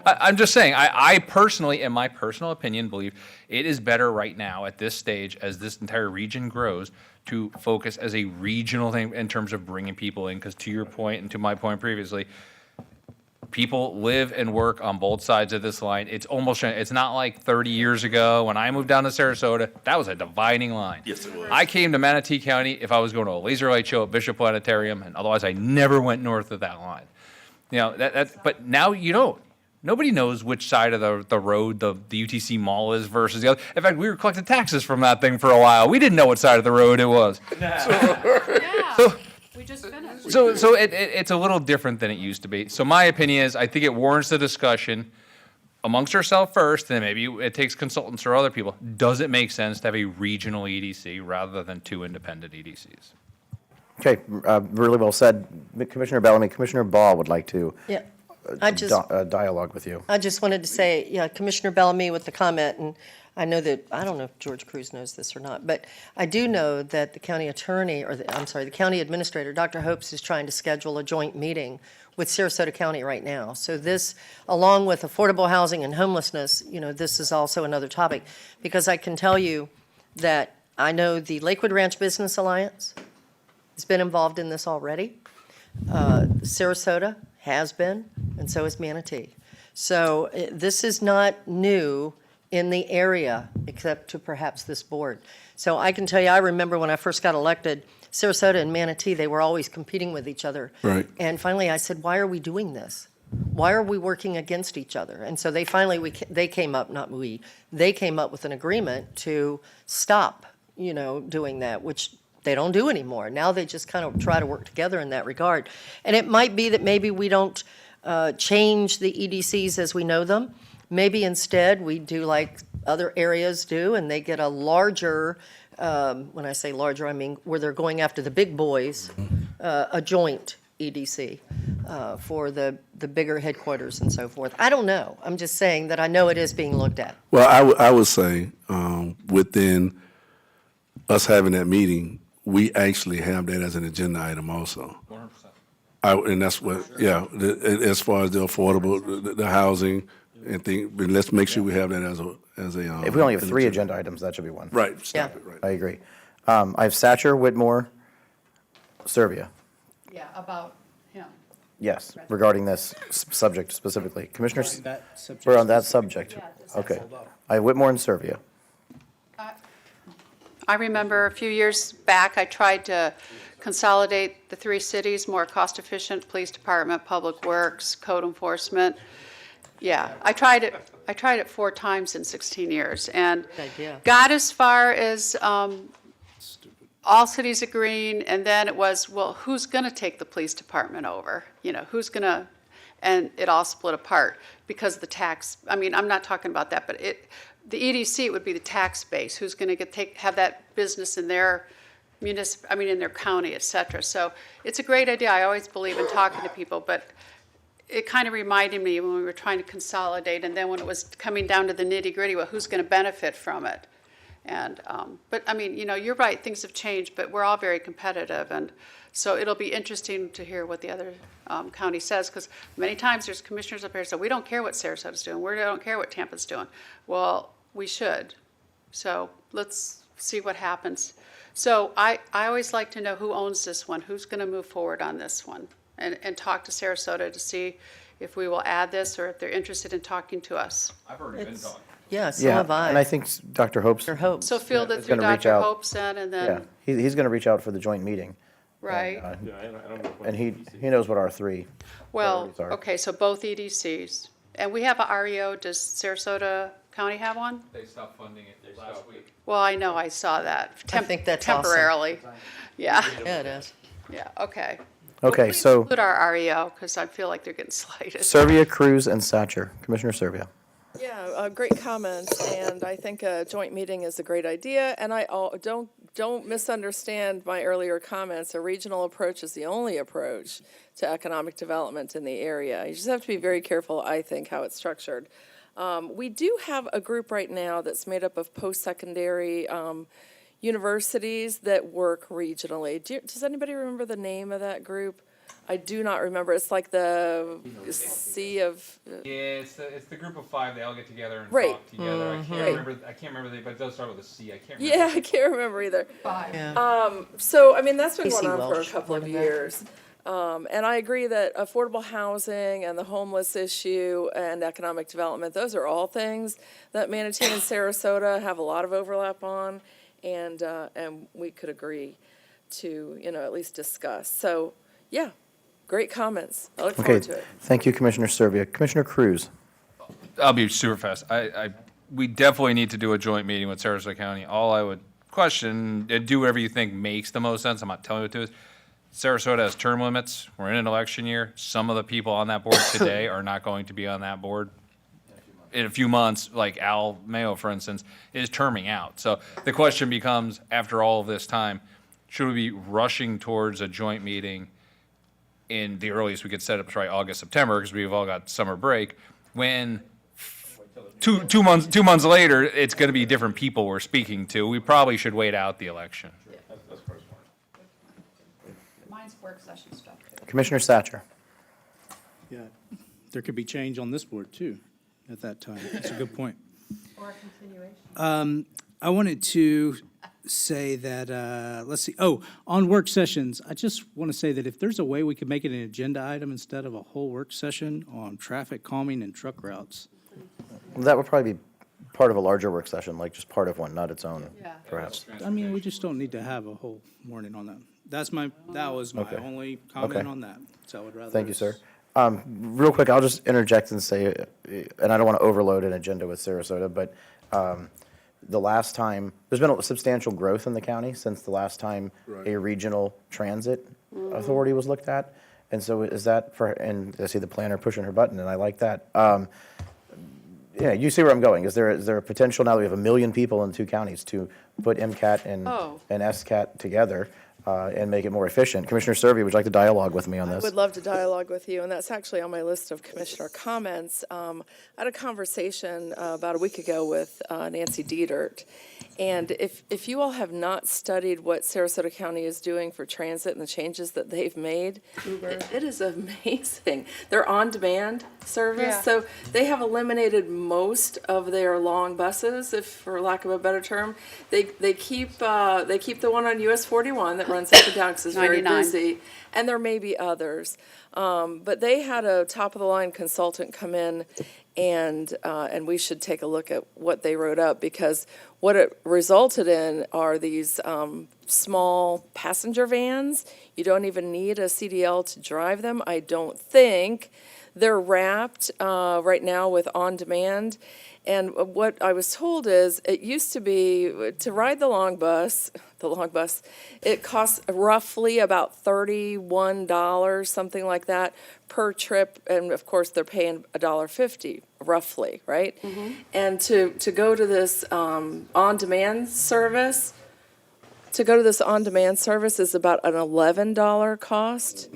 I'm just saying, I personally, in my personal opinion, believe it is better right now at this stage, as this entire region grows, to focus as a regional thing in terms of bringing people in. Because to your point and to my point previously, people live and work on both sides of this line. It's not like 30 years ago when I moved down to Sarasota, that was a dividing line. Yes, it was. I came to Manatee County if I was going to a laser light show at Bishop Planetarium, and otherwise I never went north of that line. But now you don't. Nobody knows which side of the road the UTC Mall is versus the other. In fact, we were collecting taxes from that thing for a while. We didn't know what side of the road it was. We just finished. So it's a little different than it used to be. So my opinion is, I think it warrants the discussion amongst ourselves first, and then maybe it takes consultants or other people. Does it make sense to have a regional EDC rather than 2 independent EDCs? Okay, really well said. Commissioner Bellamy, Commissioner Ball would like to Yeah, I just, dialogue with you. I just wanted to say, yeah, Commissioner Bellamy with the comment, and I know that, I don't know if George Cruz knows this or not, but I do know that the county attorney, the county administrator, Dr. Hopes, is trying to schedule a joint meeting with Sarasota County right now. So this, along with affordable housing and homelessness, this is also another topic, because I can tell you that I know the Lakewood Ranch Business Alliance has been involved in this already. Sarasota has been, and so is Manatee. So this is not new in the area, except to perhaps this board. So I can tell you, I remember when I first got elected, Sarasota and Manatee, they were always competing with each other. Right. And finally I said, why are we doing this? Why are we working against each other? And so they finally, they came up, not we, they came up with an agreement to stop, doing that, which they don't do anymore. Now they just kind of try to work together in that regard. And it might be that maybe we don't change the EDCs as we know them. Maybe instead we do like other areas do, and they get a larger, when I say larger, I mean where they're going after the big boys, a joint EDC for the bigger headquarters and so forth. I don't know. I'm just saying that I know it is being looked at. Well, I would say within us having that meeting, we actually have that as an agenda item also. 100%. And that's what, as far as the affordable, the housing and things, but let's make sure we have that as a. If we only have 3 agenda items, that should be 1. Right, Yeah. stop it, right. I agree. I have Satcher, Whitmore, Servia. Yeah, about him. Yes, regarding this subject specifically. Commissioners, That subject we're on that subject. Okay. I have Whitmore and Servia. I remember a few years back, I tried to consolidate the 3 cities, more cost-efficient, police department, public works, code enforcement. Yeah, I tried it 4 times in 16 years, and Good idea. got as far as all cities agreeing, and then it was, well, who's going to take the police department over? Who's going to, and it all split apart because the tax, I'm not talking about that, but the EDC would be the tax base. Who's going to have that business in their in their county, et cetera. So it's a great idea. I always believe in talking to people, but it kind of reminded me when we were trying to consolidate, and then when it was coming down to the nitty-gritty, well, who's going to benefit from it? And, but I mean, you're right, things have changed, but we're all very competitive. And so it'll be interesting to hear what the other county says, because many times there's commissioners up here who say, we don't care what Sarasota's doing, we don't care what Tampa's doing. Well, we should. So let's see what happens. So I always like to know who owns this one, who's going to move forward on this one, and talk to Sarasota to see if we will add this or if they're interested in talking to us. I've already been talking. Yeah, so have I. And I think Dr. Hope's, So field it is through gonna reach Dr. out. Hope's then, and yeah, then, he's going to reach out for the joint meeting. right? And he knows what our three Well, priorities are. okay, so both EDCs. And we have a REO, does Sarasota County have one? They stopped funding it last week. Well, I know, I saw that. I think that's awesome. Temporarily. Yeah, Yeah, it is. yeah, okay. Okay, Please so include our REO, because I feel like they're getting slighted. Servia, Cruz, and Satcher. Commissioner Servia. Yeah, great comments, and I think a joint meeting is a great idea, and don't misunderstand my earlier comments. A regional approach is the only approach to economic development in the area. You just have to be very careful, I think, how it's structured. We do have a group right now that's made up of post-secondary universities that work regionally. Does anybody remember the name of that group? I do not remember. It's like the sea of. Yeah, it's the group of 5. They all get together and Right. talk together. I can't remember. But it does start with a C. I can't remember. Yeah, I can't remember either. Yeah. So, I mean, that's been Casey going on for a Welch, couple of one of that. years. And I agree that affordable housing and the homeless issue and economic development, those are all things that Manatee and Sarasota have a lot of overlap on, and we could agree to, at least discuss. So, yeah, great comments. I look Okay, forward to it. thank you, Commissioner Servia. Commissioner Cruz. I'll be super fast. We definitely need to do a joint meeting with Sarasota County. All I would question, and do whatever you think makes the most sense, I'm not telling you what to do, is Sarasota has term limits. We're in an election year. Some of the people on that board today are not going to be on that board in a few months, like Al Mayo, for instance, is terming out. So the question becomes, after all of this time, should we be rushing towards a joint meeting in the earliest we could set up, try August, September, because we've all got summer break, when two months later, it's going to be different people we're speaking to. We probably should wait out the election. Mine's work session stuff. Commissioner Satcher. Yeah, there could be change on this board too at that time. That's a good point. Or a continuation. I wanted to say that, let's see, on work sessions, I just want to say that if there's a way we could make it an agenda item instead of a whole work session on traffic calming and truck routes. That would probably be part of a larger work session, like just part of one, not its own, Yeah. perhaps. I mean, we just don't need to have a whole morning on that. That was my Okay. only comment Okay. on that, so I would rather. Thank you, sir. Real quick, I'll just interject and say, and I don't want to overload an agenda with Sarasota, but the last time, there's been a substantial growth in the county since the last time a regional transit authority was looked at. And so is that and I see the planner pushing her button, and I like that. Yeah, you see where I'm going. Is there a potential now that we have 1 million people in 2 counties to put MCAT and SCAT together and make it more efficient? Commissioner Servia, would you like to dialogue with me on I this? would love to dialogue with you, and that's actually on my list of commissioner comments. I had a conversation about a week ago with Nancy Dietert, and if you all have not studied what Sarasota County is doing for transit and the changes that they've made, it is amazing. They're on-demand service, Yeah. so they have eliminated most of their long buses, if for lack of a better term. They keep the one on US 41 that runs up and down because it's very 99. busy, and there may be others. But they had a top-of-the-line consultant come in, and we should take a look at what they wrote up, because what it resulted in are these small passenger vans. You don't even need a CDL to drive them, I don't think. They're wrapped right now with on-demand. And what I was told is, it used to be, to ride the long bus, it costs roughly about $31, something like that, per trip. And of course, they're paying $1.50, roughly, right? And to go to this on-demand service, is about an $11 cost.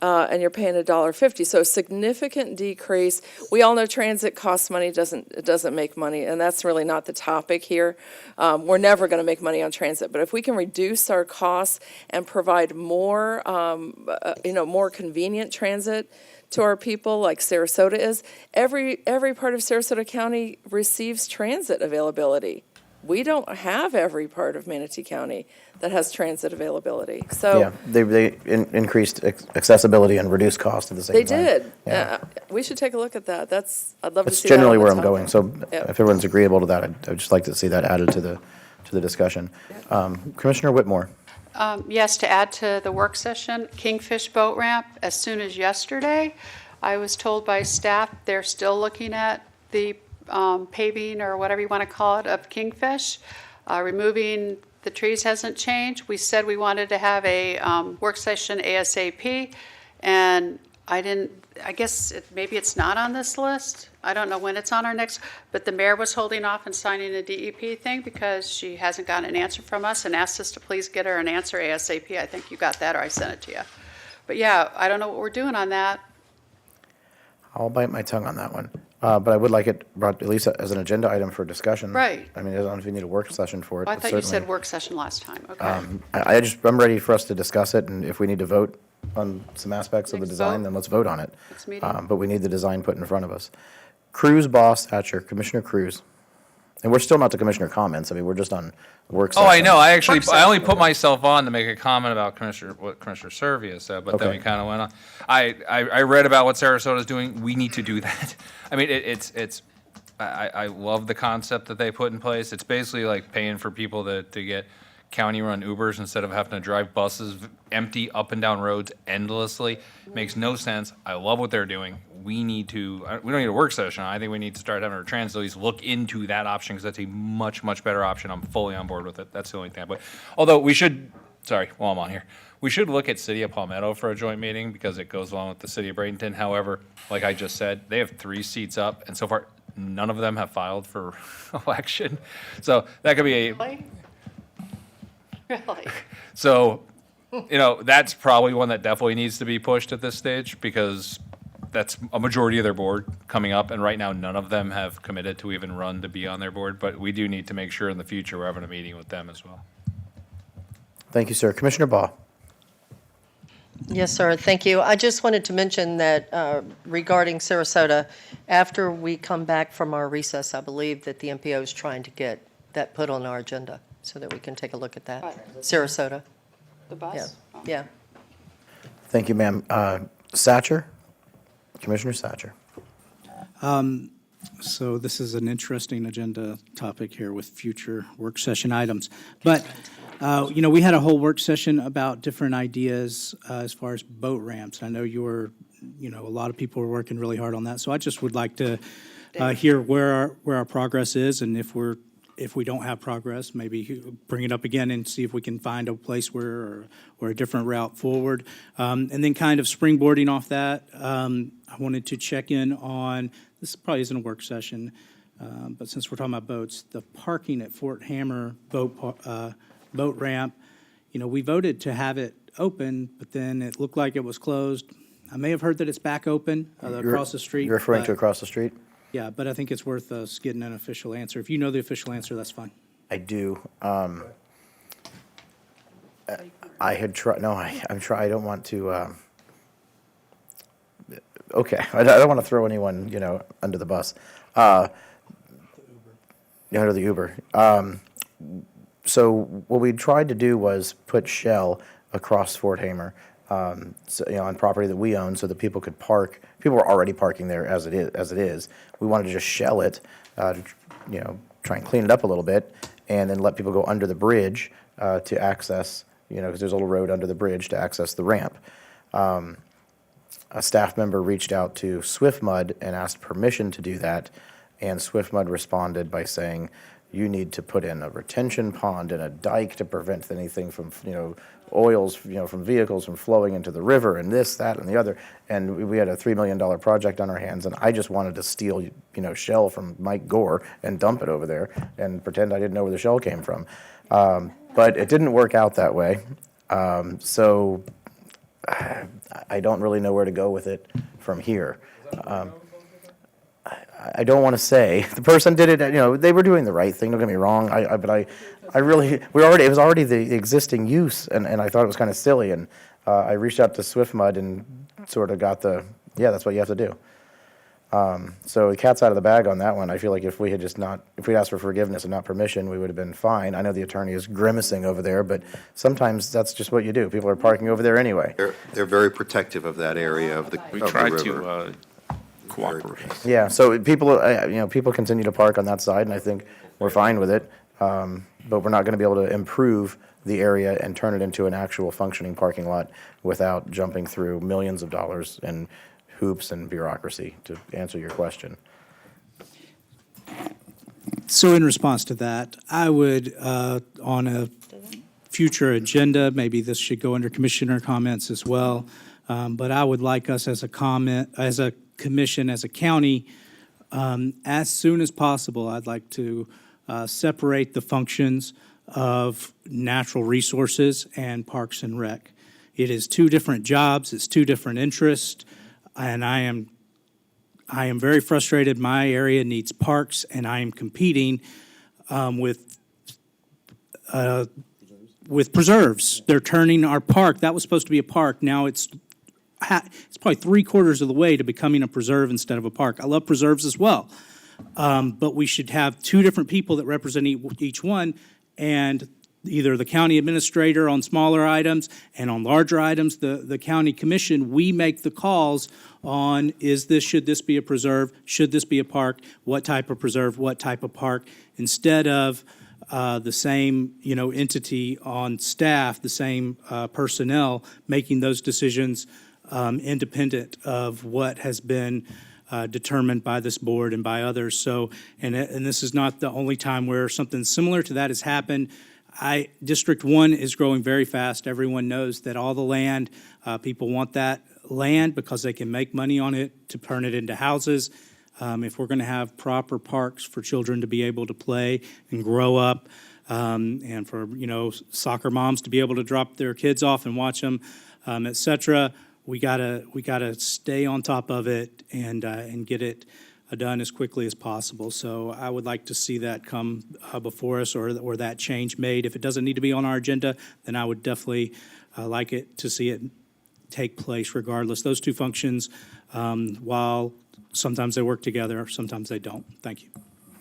and you're paying $1.50. So a significant decrease. We all know transit costs money, it doesn't make money, and that's really not the topic here. We're never going to make money on transit, but if we can reduce our costs and provide more, more convenient transit to our people, like Sarasota is, every part of Sarasota County receives transit availability. We don't have every part of Manatee County that has transit availability. So Yeah, they increased accessibility and reduced cost at the same they time. did. Yeah. We should take a look at that. I'd love to That's see that on generally the where I'm top. going, so Yep. if everyone's agreeable to that, I'd just like to see that added to the discussion. Commissioner Whitmore. Yes, to add to the work session, Kingfish Boat Ramp, as soon as yesterday, I was told by staff they're still looking at the paving, or whatever you want to call it, of Kingfish. Removing the trees hasn't changed. We said we wanted to have a work session ASAP, and I guess maybe it's not on this list. I don't know when it's on our next, but the mayor was holding off on signing a DEP thing because she hasn't gotten an answer from us and asked us to please get her an answer ASAP. I think you got that, or I sent it to you. But yeah, I don't know what we're doing on that. I'll bite my tongue on that one. But I would like it brought at least as an agenda item for discussion. Right. I mean, I don't know if you need a work session for it. I but thought you said certainly, work session last time. Okay. I'm ready for us to discuss it, and if we need to vote on some aspects of the Next design, vote. then let's vote on it. Next meeting. But we need the design put in front of us. Cruz, Boss, Hatcher, Commissioner Cruz. And we're still not to commissioner comments. I mean, we're just on work session. Oh, I know. I Work only session. put myself on to make a comment about what Commissioner Servia said, but then Okay. we kind of went on. I read about what Sarasota's doing. We need to do that. I mean, I love the concept that they put in place. It's basically like paying for people to get county-run Ubers instead of having to drive buses empty up and down roads endlessly. Makes no sense. I love what they're doing. We don't need a work session. I think we need to start having our transit at least look into that option, because that's a much, much better option. I'm fully on board with it. That's the only thing. But although we should, while I'm on here, we should look at City of Palmetto for a joint meeting because it goes along with the City of Bradenton. However, like I just said, they have 3 seats up, and so far, none of them have filed for election. So that could be Really? Really? so, that's probably one that definitely needs to be pushed at this stage, because that's a majority of their board coming up, and right now, none of them have committed to even run to be on their board, but we do need to make sure in the future we're having a meeting with them as well. Thank you, sir. Commissioner Baugh. Yes, sir. Thank you. I just wanted to mention that regarding Sarasota, after we come back from our recess, I believe that the MPO is trying to get that put on our agenda so that we can take a look at that. Sarasota. The bus? Yeah. Thank you, ma'am. Satcher? Commissioner Satcher. So this is an interesting agenda topic here with future work session items. But, we had a whole work session about different ideas as far as boat ramps. I know a lot of people are working really hard on that. So I just would like to hear where our progress is, and if we don't have progress, maybe bring it up again and see if we can find a place or a different route forward. And then kind of springboarding off that, I wanted to check in on, this probably isn't a work session, but since we're talking about boats, the parking at Fort Hammer boat ramp, we voted to have it open, but then it looked like it was closed. I may have heard that it's back open across the street. You're referring to but- across the street? Yeah, but I think it's worth us getting an official answer. If you know the official answer, that's fine. I do. I had tried, no, I'm trying, I don't want to, okay, I don't want to throw anyone, under the bus. Under the Uber. So what we tried to do was put Shell across Fort Hamer, on property that we own, so that people could park. People were already parking there as it is. We wanted to just shell it, try and clean it up a little bit, and then let people go under the bridge to access, because there's a little road under the bridge to access the ramp. A staff member reached out to SwiftMud and asked permission to do that, and SwiftMud responded by saying, you need to put in a retention pond and a dike to prevent anything from, oils, from vehicles from flowing into the river, and this, that, and the other. And we had a $3 million project on our hands, and I just wanted to steal, Shell from Mike Gore and dump it over there and pretend I didn't know where the Shell came from. But it didn't work out that way. So I don't really know where to go with it from here. I don't want to say the person did it. They were doing the right thing. Don't get me wrong. But I really, it was already the existing use, and I thought it was kind of silly. And I reached out to SwiftMud and sort of got that's what you have to do. So the cat's out of the bag on that one. I feel like if we'd asked for forgiveness and not permission, we would have been fine. I know the attorney is grimacing over there, but sometimes that's just what you do. People are parking over there anyway. They're very protective of that area of the river. We try to cooperate. Yeah, so people continue to park on that side, and I think we're fine with it. But we're not going to be able to improve the area and turn it into an actual functioning parking lot without jumping through millions of dollars in hoops and bureaucracy, to answer your question. So in response to that, I would, on a future agenda, maybe this should go under commissioner comments as well, but I would like us as a commission, as a county, as soon as possible, I'd like to separate the functions of natural resources and Parks and Rec. It is two different jobs, it's two different interests, and I am very frustrated. My area needs parks, and I am competing with preserves. They're turning our park. That was supposed to be a park. Now it's probably 3/4 of the way to becoming a preserve instead of a park. I love preserves as well, but we should have two different people that represent each one, and either the county administrator on smaller items, and on larger items, the county commission, we make the calls on should this be a preserve, should this be a park, what type of preserve, what type of park, instead of the same entity on staff, the same personnel making those decisions independent of what has been determined by this board and by others. So, and this is not the only time where something similar to that has happened. District 1 is growing very fast. Everyone knows that all the land, people want that land because they can make money on it to turn it into houses. If we're going to have proper parks for children to be able to play and grow up, and for soccer moms to be able to drop their kids off and watch them, etc., we gotta stay on top of it and get it done as quickly as possible. So I would like to see that come before us, or that change made. If it doesn't need to be on our agenda, then I would definitely like it to see it take place regardless. Those two functions, while sometimes they work together, sometimes they don't. Thank you.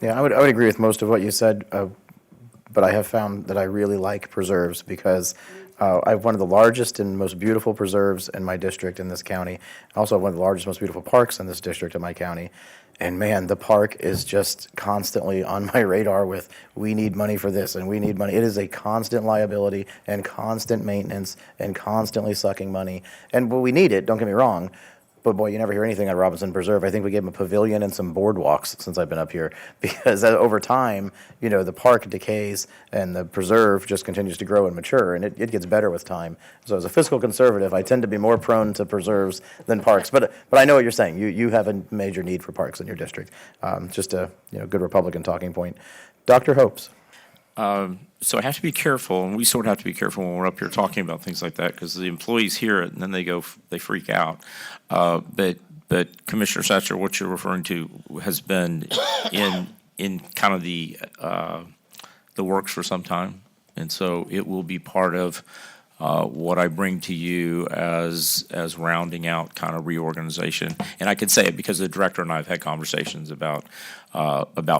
Yeah, I would agree with most of what you said, but I have found that I really like preserves because I have one of the largest and most beautiful preserves in my district in this county. I also have one of the largest, most beautiful parks in this district in my county. And man, the park is just constantly on my radar with, we need money for this and we need money. It is a constant liability and constant maintenance and constantly sucking money. But we need it, don't get me wrong. But boy, you never hear anything on Robinson Preserve. I think we gave them a pavilion and some boardwalks since I've been up here, because over time, the park decays and the preserve just continues to grow and mature, and it gets better with time. So as a fiscal conservative, I tend to be more prone to preserves than parks. But I know what you're saying. You have a major need for parks in your district. Just a good Republican talking point. Dr. Hopes. So I have to be careful, and we sort of have to be careful when we're up here talking about things like that, because the employees hear it and then they freak out. But Commissioner Satcher, what you're referring to has been in kind of the works for some time, and so it will be part of what I bring to you as rounding out kind of reorganization. And I can say it because the director and I have had conversations about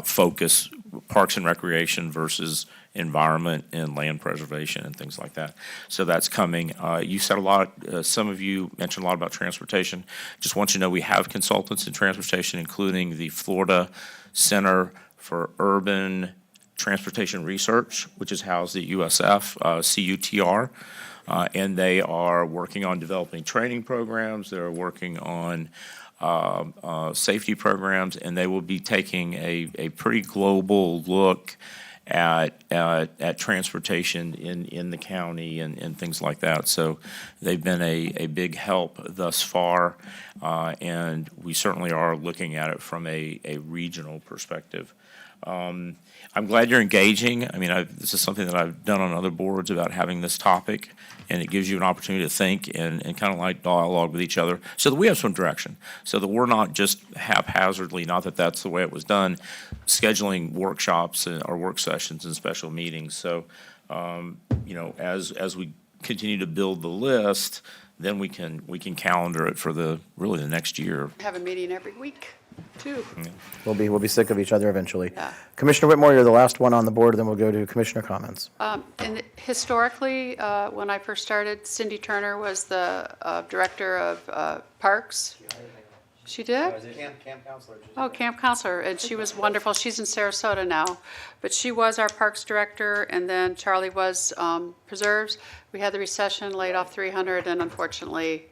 focus, parks and recreation versus environment and land preservation and things like that. So that's coming. You said a lot, some of you mentioned a lot about transportation. Just want you to know we have consultants in transportation, including the Florida Center for Urban Transportation Research, which is housed at USF, CUTR. And they are working on developing training programs. They're working on safety programs, and they will be taking a pretty global look at transportation in the county and things like that. So they've been a big help thus far, and we certainly are looking at it from a regional perspective. I'm glad you're engaging. I mean, this is something that I've done on other boards about having this topic, and it gives you an opportunity to think and kind of like dialogue with each other so that we have some direction, so that we're not just haphazardly, not that that's the way it was done, scheduling workshops or work sessions and special meetings. So, as we continue to build the list, then we can calendar it for really the next year. Have a meeting every week, too. We'll be sick of each other eventually. Yeah. Commissioner Whitmore, you're the last one on the board, then we'll go to commissioner comments. And historically, when I first started, Cindy Turner was the director of Parks. She did? Camp counselor. Oh, camp counselor, and she was wonderful. She's in Sarasota now, but she was our parks director, and then Charlie was preserves. We had the recession, laid off 300, and unfortunately,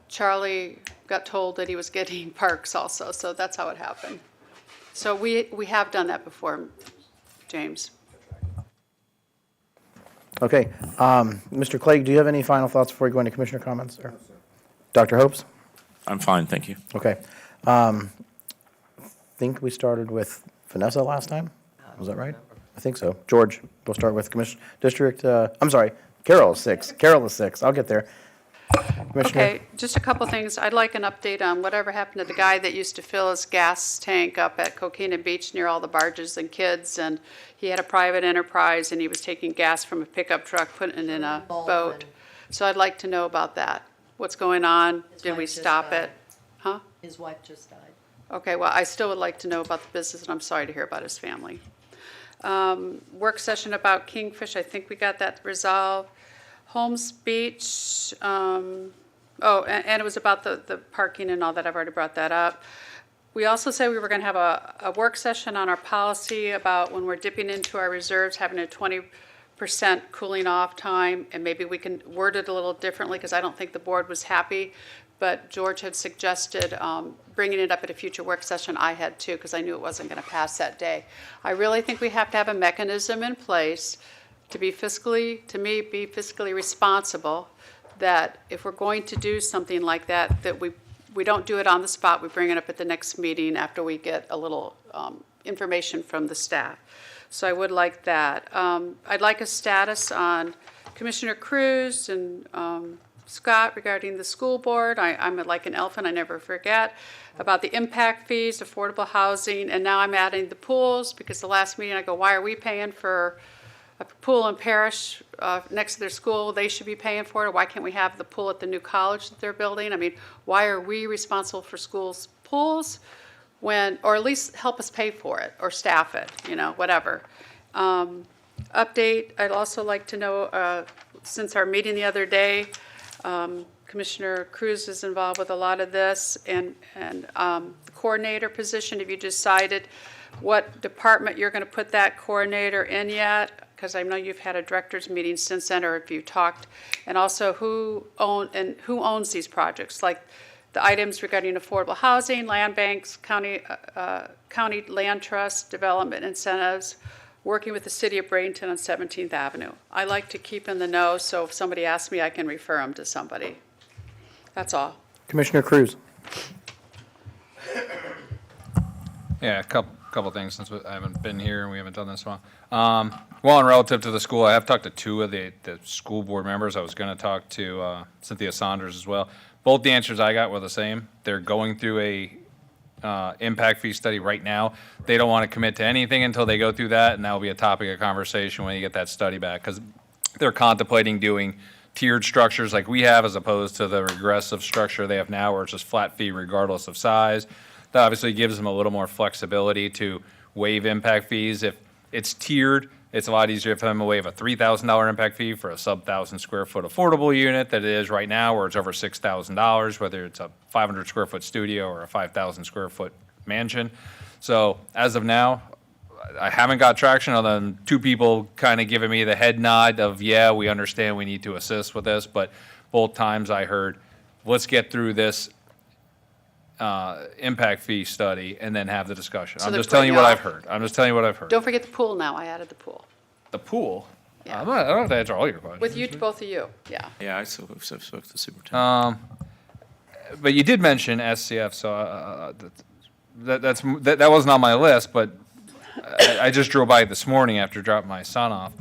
Charlie got told that he was getting parks also, so that's how it happened. So we have done that before, James. Okay, Mr. Clegg, do you have any final thoughts before we go into commissioner comments? Or Dr. Hopes? I'm fine, thank you. Okay. Think we started with Vanessa last time? Was that right? I think so. George, we'll start with Carol is six. I'll get there. Commissioner? Okay, just a couple things. I'd like an update on whatever happened to the guy that used to fill his gas tank up at Coquina Beach near all the barges and kids, and he had a private enterprise, and he was taking gas from a pickup truck, putting it in a boat. So I'd like to know about that. What's going on? Did we stop it? Huh? His wife just died. Okay, well, I still would like to know about the business, and I'm sorry to hear about his family. Work session about Kingfish, I think we got that resolved. Holmes Beach, and it was about the parking and all that. I've already brought that up. We also said we were going to have a work session on our policy about when we're dipping into our reserves, having a 20% cooling off time, and maybe we can word it a little differently because I don't think the board was happy. But George had suggested bringing it up at a future work session. I had too, because I knew it wasn't going to pass that day. I really think we have to have a mechanism in place to be fiscally responsible, that if we're going to do something like that, that we don't do it on the spot, we bring it up at the next meeting after we get a little information from the staff. So I would like that. I'd like a status on Commissioner Cruz and Scott regarding the school board. I'm like an elephant, I never forget, about the impact fees, affordable housing, and now I'm adding the pools, because the last meeting I go, why are we paying for a pool in Parish next to their school? They should be paying for it. Or why can't we have the pool at the new college that they're building? I mean, why are we responsible for schools' pools when, or at least help us pay for it or staff it, whatever. Update, I'd also like to know, since our meeting the other day, Commissioner Cruz is involved with a lot of this, and the coordinator position, have you decided what department you're going to put that coordinator in yet? Because I know you've had a director's meeting since then, or if you talked, and also who owns these projects, like the items regarding affordable housing, land banks, county land trust, development incentives, working with the city of Bradenton on 17th Avenue. I like to keep in the know, so if somebody asks me, I can refer them to somebody. That's all. Commissioner Cruz. Yeah, a couple things, since I haven't been here and we haven't done this one. Well, and relative to the school, I have talked to two of the school board members. I was going to talk to Cynthia Saunders as well. Both the answers I got were the same. They're going through a impact fee study right now. They don't want to commit to anything until they go through that, and that will be a topic of conversation when you get that study back, because they're contemplating doing tiered structures like we have, as opposed to the regressive structure they have now, where it's just flat fee regardless of size. That obviously gives them a little more flexibility to waive impact fees. If it's tiered, it's a lot easier for them to waive a $3,000 impact fee for a sub-1,000 square foot affordable unit than it is right now, where it's over $6,000, whether it's a 500 square foot studio or a 5,000 square foot mansion. So as of now, I haven't got traction other than two people kind of giving me the head nod of, yeah, we understand we need to assist with this, but both times I heard, let's get through this impact fee study and then have the discussion. So I'm they're just telling you putting what off- I've heard. I'm just telling you what I've heard. Don't forget the pool now. I added the pool. The pool? Yeah. I don't have to answer all your questions. With you, both of you, yeah. Yeah, I spoke to the superintendent. But you did mention SCF, so that wasn't on my list, but I just drove by this morning after dropping my son off.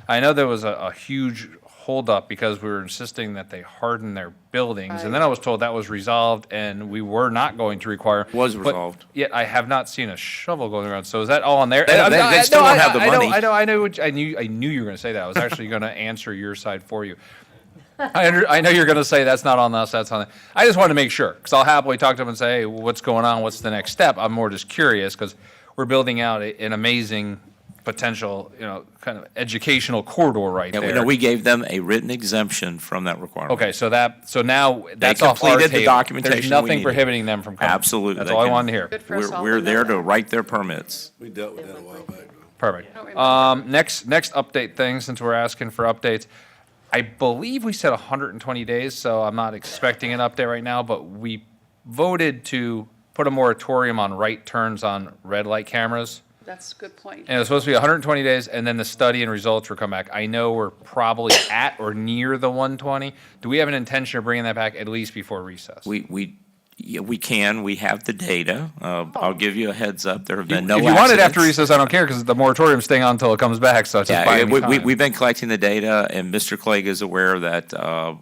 I know there was a huge holdup because we were insisting that they harden their buildings, and then I was told that was resolved and we were not going to require. Was but resolved. Yet I have not seen a shovel going around. So is that all on there? They still don't have the money. I knew you were going to say that. I was actually going to answer your side for you. I know you're going to say that's not on us, that's on them. I just wanted to make sure, because I'll happily talk to them and say, hey, what's going on? What's the next step? I'm more just curious, because we're building out an amazing potential, kind of educational corridor right there. No, we gave them a written exemption from that requirement. Okay, so now that's They off our completed the table. documentation There's we nothing needed. prohibiting them from coming. Absolutely. That's they all I can- wanted to hear. Good for us all We're to there know. to write their permits. We dealt with that a while back. Perfect. don't remember. Next update thing, since we're asking for updates, I believe we said 120 days, so I'm not expecting an update right now, but we voted to put a moratorium on right turns on red light cameras. That's a good point. And it was supposed to be 120 days, and then the study and results will come back. I know we're probably at or near the 120. Do we have an intention of bringing that back at least before recess? Yeah, we can. We have the data. I'll give you a heads up. There have been no If you want it after accidents. recess, I don't care, because the moratorium's staying on until it comes back, so it's just buying me time. We've been collecting the data, and Mr. Clegg is aware that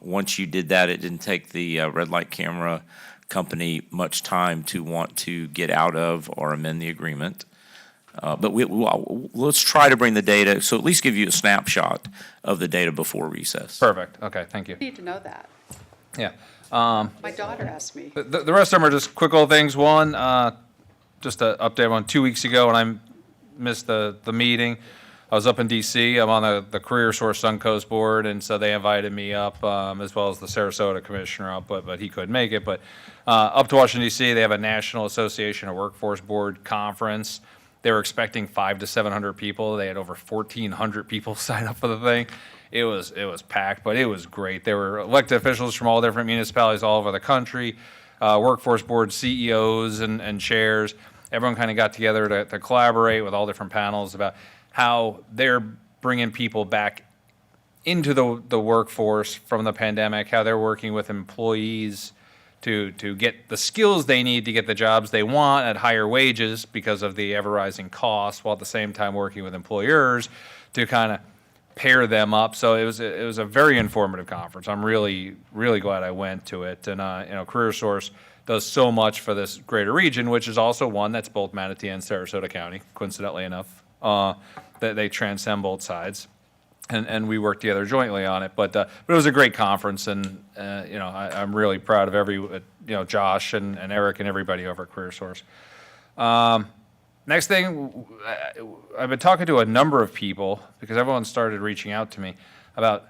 once you did that, it didn't take the red light camera company much time to want to get out of or amend the agreement. But let's try to bring the data, so at least give you a snapshot of the data before recess. Perfect. Okay, thank you. I need to know that. Yeah. My daughter asked me. The rest of them are just quick little things. One, just an update on 2 weeks ago when I missed the meeting. I was up in DC. I'm on the Career Source Suncoast board, and so they invited me up, as well as the Sarasota commissioner up, but he couldn't make it. But up to Washington DC, they have a National Association of Workforce Board conference. They were expecting 500 to 700 people. They had over 1,400 people sign up for the thing. It was packed, but it was great. There were elected officials from all different municipalities all over the country, workforce board CEOs and chairs. Everyone kind of got together to collaborate with all different panels about how they're bringing people back into the workforce from the pandemic, how they're working with employees to get the skills they need to get the jobs they want at higher wages because of the ever-rising costs, while at the same time working with employers to kind of pair them up. So it was a very informative conference. I'm really, really glad I went to it. And, Career Source does so much for this greater region, which is also one that's both Manatee and Sarasota County, coincidentally enough, that they transcend both sides. And we work together jointly on it. But it was a great conference, and I'm really proud of Josh and Eric and everybody over at Career Source. Next thing, I've been talking to a number of people because everyone started reaching out to me about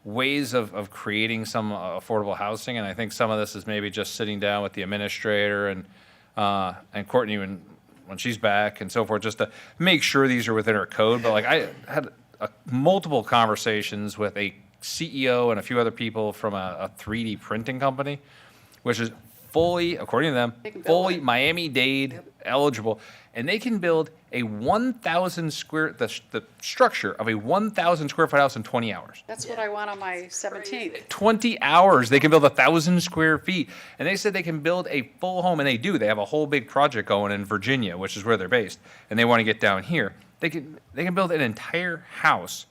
ways of creating some affordable housing, and I think some of this is maybe just sitting down with the administrator and Courtney when she's back and so forth, just to make sure these are within our code. But I had multiple conversations with a CEO and a few other people from a 3D printing company, which is fully, according to them, fully Miami-Dade eligible, and they can build a 1,000 square, the structure of a 1,000 square foot house in 20 hours. That's what I want on my 17th. 20 hours, they can build 1,000 square feet. And they said they can build a full home, and they do. They have a whole big project going in Virginia, which is where they're based, and they want to get down here. They can build an entire house.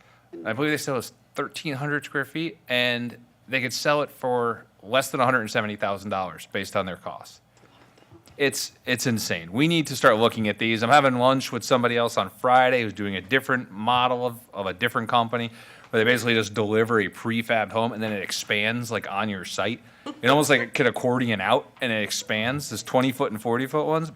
I believe they said it was 1,300 square feet, and they could sell it for less than $170,000 based on their costs. It's insane. We need to start looking at these. I'm having lunch with somebody else on Friday who's doing a different model of a different company where they basically just deliver a prefabbed home and then it expands on your site. It almost like it could accordion out and it expands. There's 20-foot and 40-foot ones.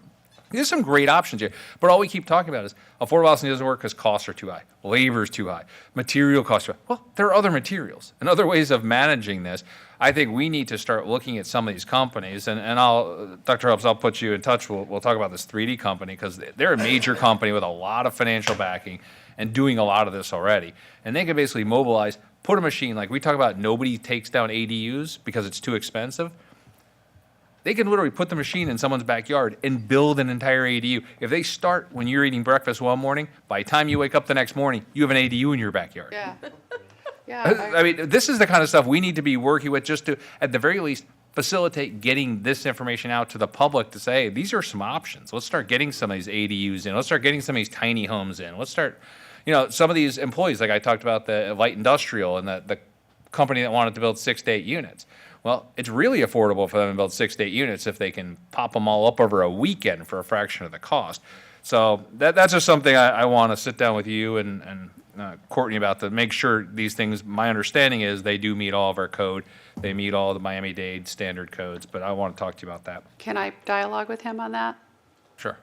There's some great options here, but all we keep talking about is affordable housing doesn't work because costs are too high, labor is too high, material costs are high. Well, there are other materials and other ways of managing this. I think we need to start looking at some of these companies, and Dr. Helps, I'll put you in touch. We'll talk about this 3D company because they're a major company with a lot of financial backing and doing a lot of this already. And they can basically mobilize, put a machine, like we talk about nobody takes down ADUs because it's too expensive. They can literally put the machine in someone's backyard and build an entire ADU. If they start when you're eating breakfast one morning, by the time you wake up the next morning, you have an ADU in your backyard. Yeah. Yeah. I mean, this is the kind of stuff we need to be working with just to, at the very least, facilitate getting this information out to the public to say, hey, these are some options. Let's start getting some of these ADUs in. Let's start getting some of these tiny homes in. Let's start, some of these employees, like I talked about the light industrial and the company that wanted to build 6 to 8 units. Well, it's really affordable for them to build 6 to 8 units if they can pop them all up over a weekend for a fraction of the cost. So that's just something I want to sit down with you and Courtney about to make sure these things, my understanding is they do meet all of our code. They meet all of the Miami-Dade standard codes, but I want to talk to you about that. Can I dialogue with him on that? Sure.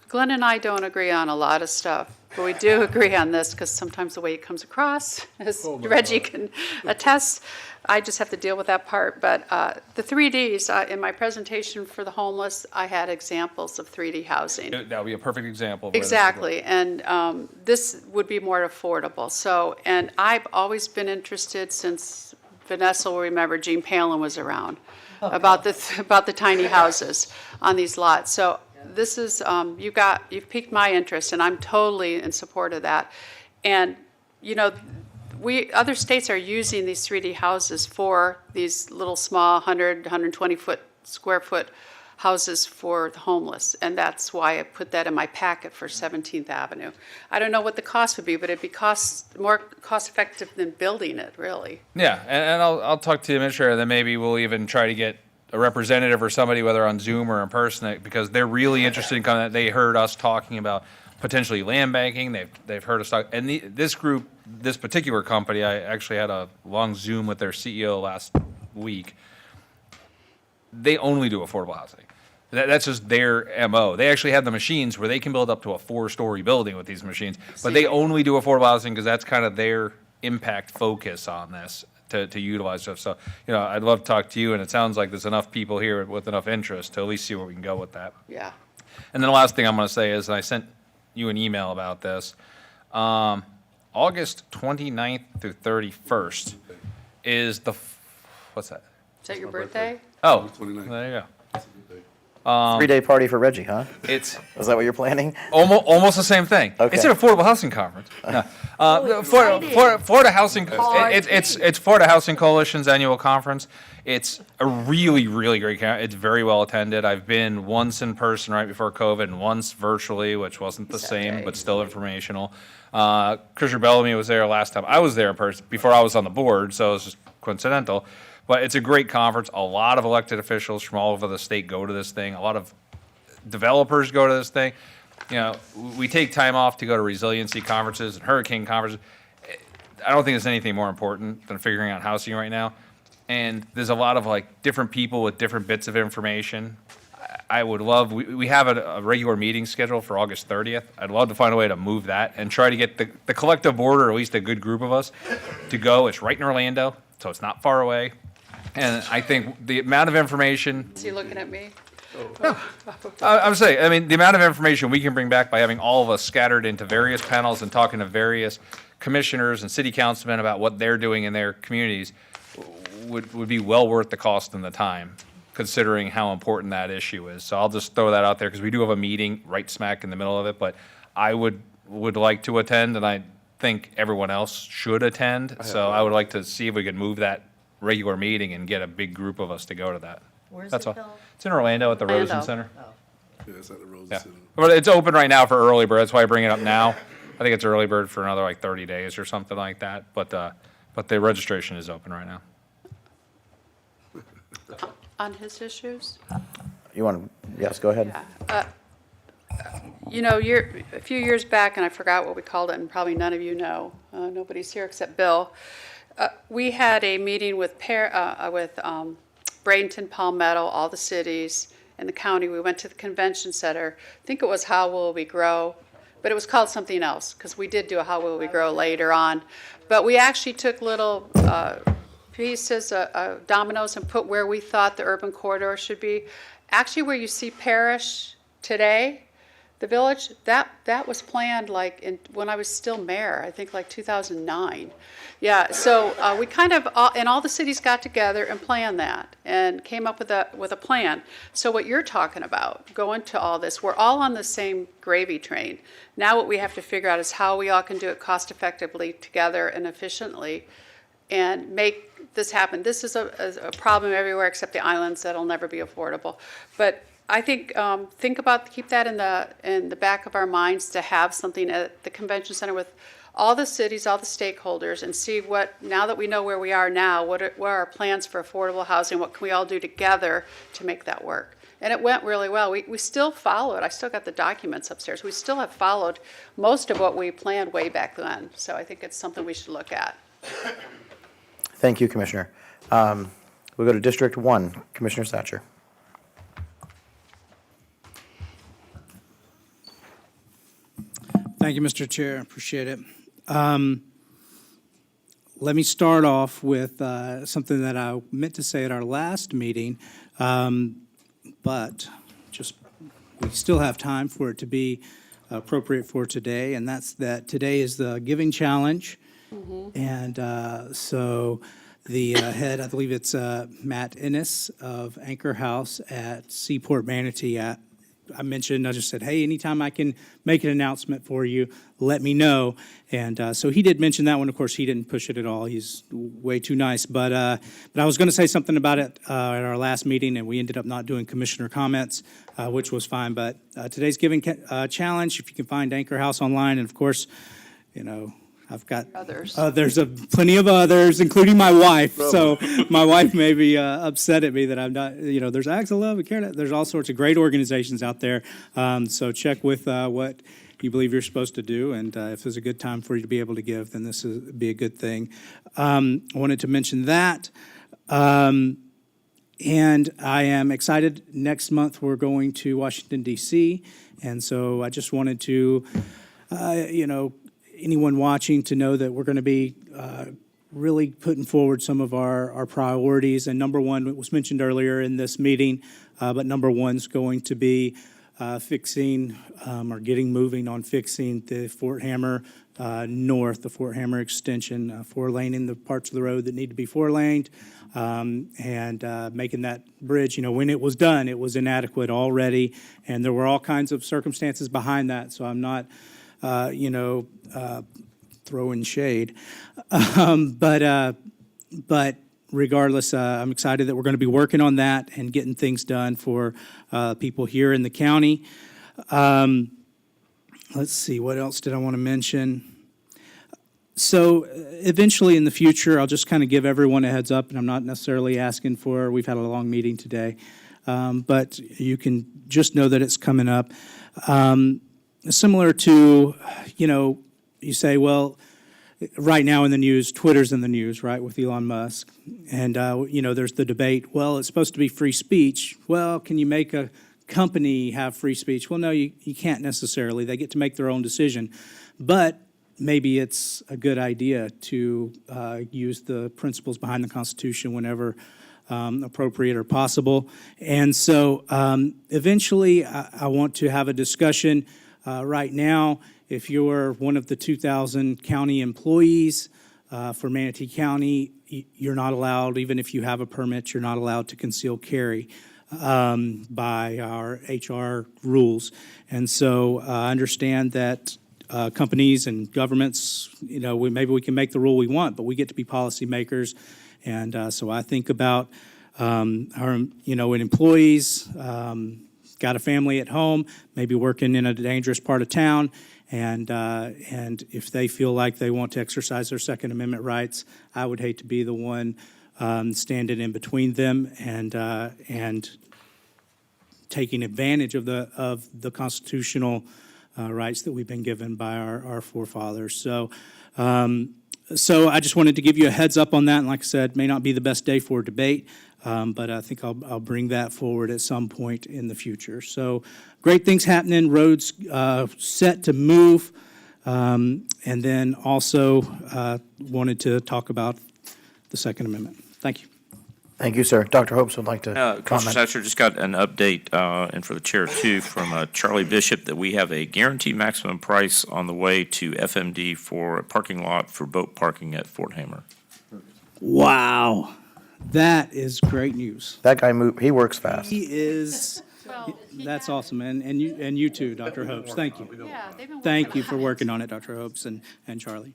Glenn and I don't agree on a lot of stuff, but we do agree on this because sometimes the way it comes across, as Reggie can attest, I just have to deal with that part. But the 3Ds, in my presentation for the homeless, I had examples of 3D housing. That would be a perfect example. Of where this is Exactly, and this would be more affordable. So, and I've always been interested since Vanessa will remember Gene Palin was around about the tiny houses on these lots. So this is you've piqued my interest, and I'm totally in support of that. And other states are using these 3D houses for these little small 100, 120 square foot houses for the homeless, and that's why I put that in my packet for 17th Avenue. I don't know what the cost would be, but it'd be more cost effective than building it, really. Yeah, and I'll talk to the administrator, then maybe we'll even try to get a representative or somebody, whether on Zoom or in person, because they're really interested in coming. They heard us talking about potentially land banking. They've heard us talk, and this group, this particular company, I actually had a long Zoom with their CEO last week. They only do affordable housing. That's just their MO. They actually have the machines where they can build up to a 4-story building with these machines, but they only do affordable housing because that's kind of their impact focus on this to utilize stuff. So, I'd love to talk to you, and it sounds like there's enough people here with enough interest to at least see where we can go with that. Yeah. And then the last thing I'm going to say is, and I sent you an email about this, August 29th through 31st is what's that? Is that your birthday? Oh, there you go. 3-day party for Reggie, huh? Is that what you're planning? Almost the same thing. Okay. It's an affordable housing conference. No. Florida Housing. It's Florida Housing Coalition's annual conference. It's a really, really great conference. It's very well attended. I've been once in person right before COVID and once virtually, which wasn't the same, but still informational. Christopher Bellamy was there last time. I was there in person before I was on the board, so it was just coincidental. But it's a great conference. A lot of elected officials from all over the state go to this thing. A lot of developers go to this thing. We take time off to go to resiliency conferences and hurricane conferences. I don't think there's anything more important than figuring out housing right now. And there's a lot of different people with different bits of information. I would love, we have a regular meeting scheduled for August 30th. I'd love to find a way to move that and try to get the collective board, or at least a good group of us, to go. It's right in Orlando, so it's not far away. And I think the amount of information. Is he looking at me? I'm saying, the amount of information we can bring back by having all of us scattered into various panels and talking to various commissioners and city councilmen about what they're doing in their communities would be well worth the cost and the time, considering how important that issue is. So I'll just throw that out there because we do have a meeting right smack in the middle of it, but I would like to attend, and I think everyone else should attend. So I would like to see if we could move that regular meeting and get a big group of us to go to that. Where's That's it all. held? It's in Orlando at the Orlando. Rosen Center. Yeah, it's at the Rosen Yeah. Center. But it's open right now for early bird. That's why I bring it up now. I think it's early bird for another 30 days or something like that. But the registration is open right now. On his issues? You want to, yes, go ahead. A few years back, and I forgot what we called it, and probably none of you know. Nobody's here except Bill. We had a meeting with Bradenton, Palmetto, all the cities in the county. We went to the convention center. I think it was How Will We Grow, but it was called something else because we did do a How Will We Grow later on. But we actually took little pieces, dominoes, and put where we thought the urban corridor should be. Actually, where you see Parrish today, the village, that was planned when I was still mayor, I think 2009. Yeah, so we kind of, and all the cities got together and planned that and came up with a plan. So what you're talking about, going to all this, we're all on the same gravy train. Now what we have to figure out is how we all can do it cost effectively together and efficiently and make this happen. This is a problem everywhere except the islands that'll never be affordable. But I think keep that in the back of our minds, to have something at the convention center with all the cities, all the stakeholders, and see now that we know where we are now, what are our plans for affordable housing? What can we all do together to make that work? And it went really well. We still followed. I still got the documents upstairs. We still have followed most of what we planned way back then. So I think it's something we should look at. Thank you, Commissioner. We'll go to District 1, Commissioner Satcher. Thank you, Mr. Chair. Appreciate it. Let me start off with something that I meant to say at our last meeting, but we still have time for it to be appropriate for today, and that's that today is the Giving Challenge. And so the head, I believe it's Matt Ennis of Anchor House at Seaport Manatee. I just said, hey, anytime I can make an announcement for you, let me know. And so he did mention that one. Of course, he didn't push it at all. He's way too nice. But I was going to say something about it at our last meeting, and we ended up not doing commissioner comments, which was fine. But today's Giving Challenge, if you can find Anchor House online, and of course, I've got others. There's plenty of others, including my wife. So my wife may be upset at me that I'm not, there's Acts of Love and Care. There's all sorts of great organizations out there. So check with what you believe you're supposed to do. And if there's a good time for you to be able to give, then this would be a good thing. I wanted to mention that. And I am excited. Next month, we're going to Washington, D.C. And so I just wanted to, anyone watching to know that we're going to be really putting forward some of our priorities. And number one was mentioned earlier in this meeting, but number one's going to be fixing or getting moving on fixing the Fort Hammer North, the Fort Hammer extension, four-laning the parts of the road that need to be four-laned, and making that bridge, when it was done, it was inadequate already, and there were all kinds of circumstances behind that, so I'm not throwing shade. But regardless, I'm excited that we're going to be working on that and getting things done for people here in the county. Let's see, what else did I want to mention? So eventually in the future, I'll just kind of give everyone a heads up, and I'm not necessarily asking we've had a long meeting today, but you can just know that it's coming up. Similar to, you say, well, right now in the news, Twitter's in the news, right, with Elon Musk. And, there's the debate, well, it's supposed to be free speech. Well, can you make a company have free speech? Well, no, you can't necessarily. They get to make their own decision. But maybe it's a good idea to use the principles behind the Constitution whenever appropriate or possible. And so eventually I want to have a discussion. Right now, if you're one of the 2,000 county employees for Manatee County, you're not allowed, even if you have a permit, you're not allowed to conceal carry by our HR rules. And so I understand that companies and governments, maybe we can make the rule we want, but we get to be policymakers. And so I think about our, when employees got a family at home, maybe working in a dangerous part of town, and if they feel like they want to exercise their Second Amendment rights, I would hate to be the one standing in between them and taking advantage of the constitutional rights that we've been given by our forefathers. So I just wanted to give you a heads up on that, and like I said, may not be the best day for debate, but I think I'll bring that forward at some point in the future. So great things happening, roads set to move, and then also wanted to talk about the Second Amendment. Thank you. Thank you, sir. Dr. Hopes would like to comment. Commissioner Satcher, just got an update, and for the chair too, from Charlie Bishop, that we have a guaranteed maximum price on the way to FMD for a parking lot for boat parking at Fort Hammer. Wow. That is great news. That guy he works fast. He is. That's awesome, and you too, Dr. Hopes. Thank you. Yeah, they've been Thank you for working on it, Dr. Hopes and Charlie.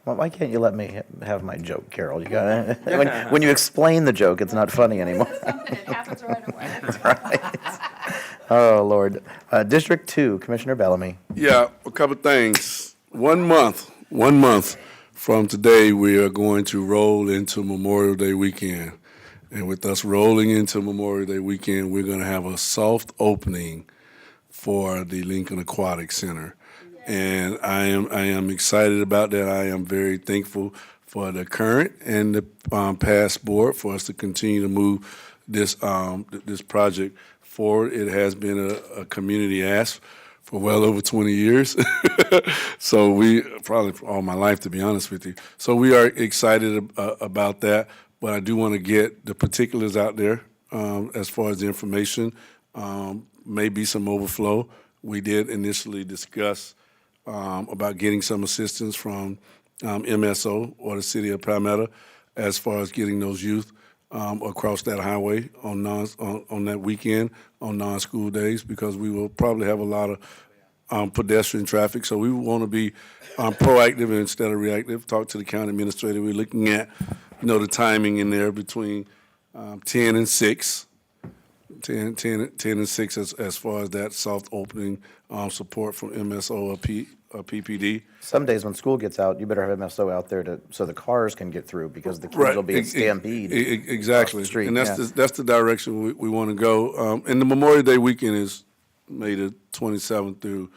Well, why can't you let me have my joke, Carol? You got when you explain the joke, it's not funny anymore. Something, it happens right away. Right. Oh, Lord. District 2, Commissioner Bellamy. Yeah, a couple things. 1 month from today, we are going to roll into Memorial Day weekend. And with us rolling into Memorial Day weekend, we're going to have a soft opening for the Lincoln Aquatic Center. And I am excited about that. I am very thankful for the current and the past board for us to continue to move this this project forward. It has been a community ask for well over 20 years. So we, probably all my life, to be honest with you. So we are excited about that, but I do want to get the particulars out there as far as the information. Maybe some overflow. We did initially discuss about getting some assistance from MSO or the city of Palmetto as far as getting those youth across that highway on that weekend on non-school days, because we will probably have a lot of pedestrian traffic. So we want to be proactive instead of reactive. Talk to the county administrator. We're looking at, the timing in there between 10 and 6. 10 and 6 as far as that soft opening support from MSO or PPD. Some days when school gets out, you better have MSO out there so the cars can get through, because the kids will be in stampede. Exactly. Across the street, and that's the direction we want to go. And the Memorial Day weekend is May the 27th through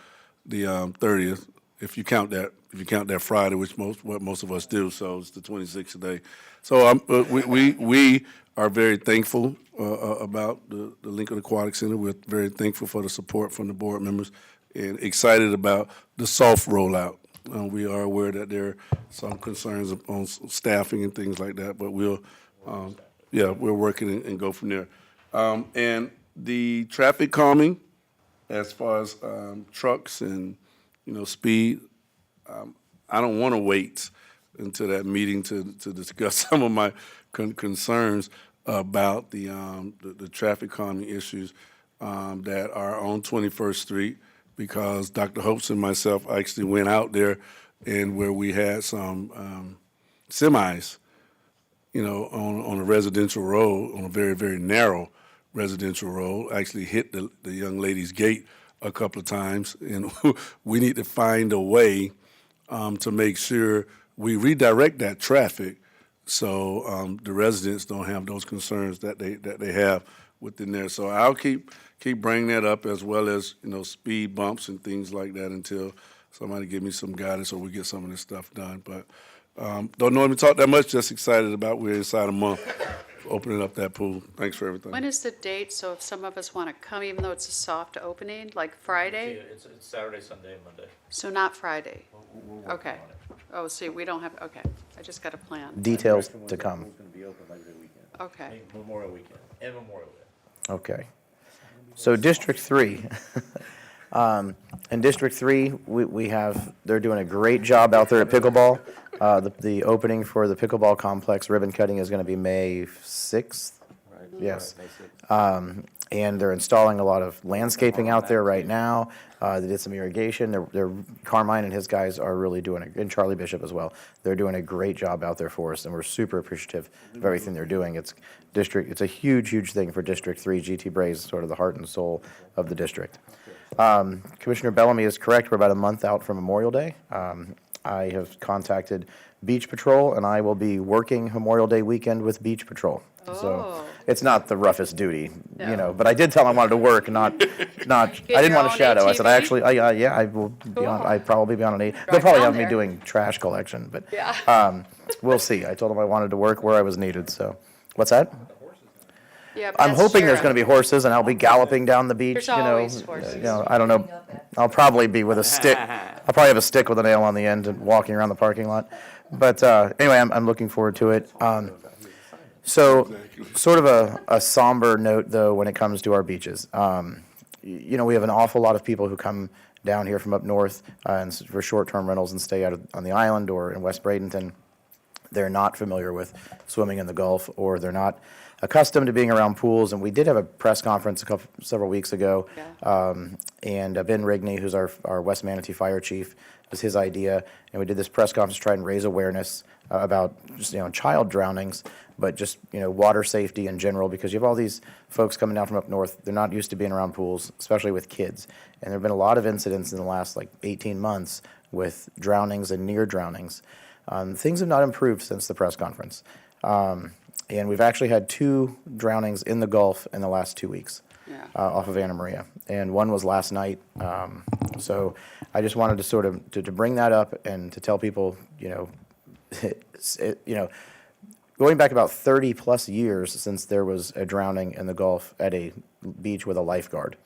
the 30th, if you count that Friday, which most of us do. So it's the 26th today. So we are very thankful about the Lincoln Aquatic Center. We're very thankful for the support from the board members and excited about the soft rollout. We are aware that there are some concerns on staffing and things like that, but we're working and go from there. And the traffic calming, as far as trucks and speed, I don't want to wait until that meeting to discuss some of my concerns about the traffic calming issues that are on 21st Street, because Dr. Hopes and myself actually went out there and where we had some semis, on a residential road, on a very, very narrow residential road, actually hit the young lady's gate a couple of times. And we need to find a way to make sure we redirect that traffic so the residents don't have those concerns that they have within there. So I'll keep bringing that up, as well as speed bumps and things like that, until somebody give me some guidance or we get some of this stuff done. But don't normally talk that much. Just excited about we're inside a month opening up that pool. Thanks for everything. When is the date? So if some of us want to come, even though it's a soft opening, like Friday? It's Saturday, Sunday, and Monday. So not Friday? Okay. Oh, see, we don't have, okay. I just got a plan. Details to come. Okay. Memorial weekend and Memorial Day. Okay. So District 3. In District 3, they're doing a great job out there at pickleball. The opening for the pickleball complex ribbon cutting is going to be May 6th. Right. Yes. And they're installing a lot of landscaping out there right now. They did some irrigation. Carmine and his guys are really doing and Charlie Bishop as well. They're doing a great job out there for us, and we're super appreciative of everything they're doing. It's a huge, huge thing for District 3. GT Bray is sort of the heart and soul of the district. Commissioner Bellamy is correct. We're about a month out from Memorial Day. I have contacted Beach Patrol, and I will be working Memorial Day weekend with Beach Patrol. So it's not the roughest duty, but I did tell them I wanted to work, not. I didn't want to shadow. I said, I will be on. I'd probably be on an 8. They'll probably have me doing trash collection, but we'll see. I told them I wanted to work where I was needed. So, what's that? Yeah, I'm hoping there's going to be horses, and I'll be galloping down the beach. There's always horses. I don't know. I'll probably be with a stick. I'll probably have a stick with a nail on the end and walking around the parking lot. But anyway, I'm looking forward to it. So, sort of a somber note, though, when it comes to our beaches. We have an awful lot of people who come down here from up north and for short-term rentals and stay out on the island or in West Bradenton. they're not familiar with swimming in the Gulf, or they're not accustomed to being around pools. And we did have a press conference several weeks ago, and Ben Rigney, who's our West Manatee Fire Chief, was his idea, and we did this press conference to try and raise awareness about just child drownings, but just water safety in general, because you have all these folks coming down from up north. They're not used to being around pools, especially with kids, and there have been a lot of incidents in the last 18 months with drownings and near drownings. Things have not improved since the press conference. And we've actually had 2 drownings in the Gulf in the last 2 weeks off of Anna Maria, and one was last night. So I just wanted to sort of to bring that up and to tell people, going back about 30 plus years since there was a drowning in the Gulf at a beach with a lifeguard.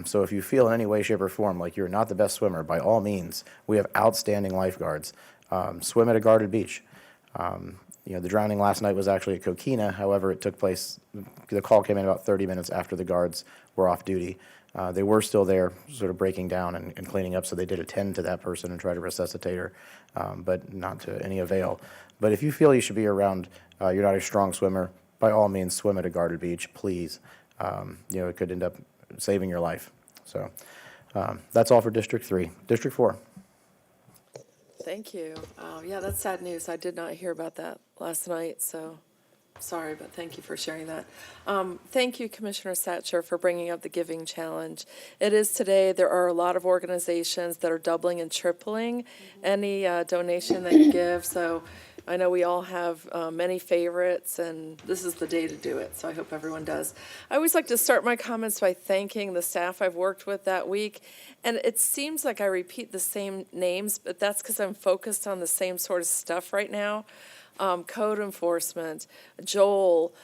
So if you feel in any way, shape, or form like you're not the best swimmer, by all means, we have outstanding lifeguards. Swim at a guarded beach. The drowning last night was actually at Coquina. However, it took place, the call came in about 30 minutes after the guards were off duty. They were still there, sort of breaking down and cleaning up, so they did attend to that person and try to resuscitate her, but not to any avail. But if you feel you should be around, you're not a strong swimmer, by all means, swim at a guarded beach, please. It could end up saving your life. So that's all for District 3. District 4. Thank you. Yeah, that's sad news. I did not hear about that last night, so sorry, but thank you for sharing that. Thank you, Commissioner Satcher, for bringing up the Giving Challenge. It is today. There are a lot of organizations that are doubling and tripling any donation that you give, so I know we all have many favorites, and this is the day to do it, so I hope everyone does. I always like to start my comments by thanking the staff I've worked with that week, and it seems like I repeat the same names, but that's because I'm focused on the same sort of stuff right now. Code enforcement, Joel,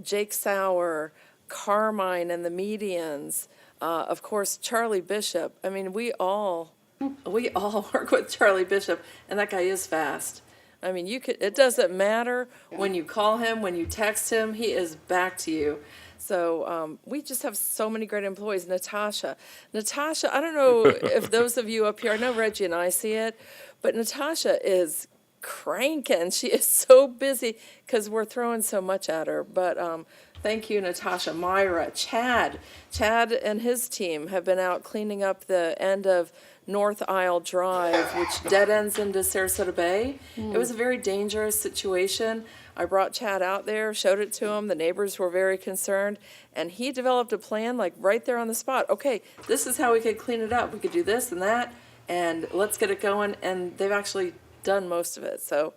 Jake Sauer, Carmine and the Medians, of course, Charlie Bishop. I mean, we all work with Charlie Bishop, and that guy is fast. I mean, it doesn't matter when you call him, when you text him, he is back to you. So we just have so many great employees. Natasha, I don't know if those of you up here, I know Reggie and I see it, but Natasha is cranking. She is so busy because we're throwing so much at her. But thank you, Natasha. Myra, Chad and his team have been out cleaning up the end of North Isle Drive, which dead ends into Sarasota Bay. It was a very dangerous situation. I brought Chad out there, showed it to him. The neighbors were very concerned, and he developed a plan right there on the spot. Okay, this is how we could clean it up. We could do this and that, and let's get it going. And they've actually done most of it. So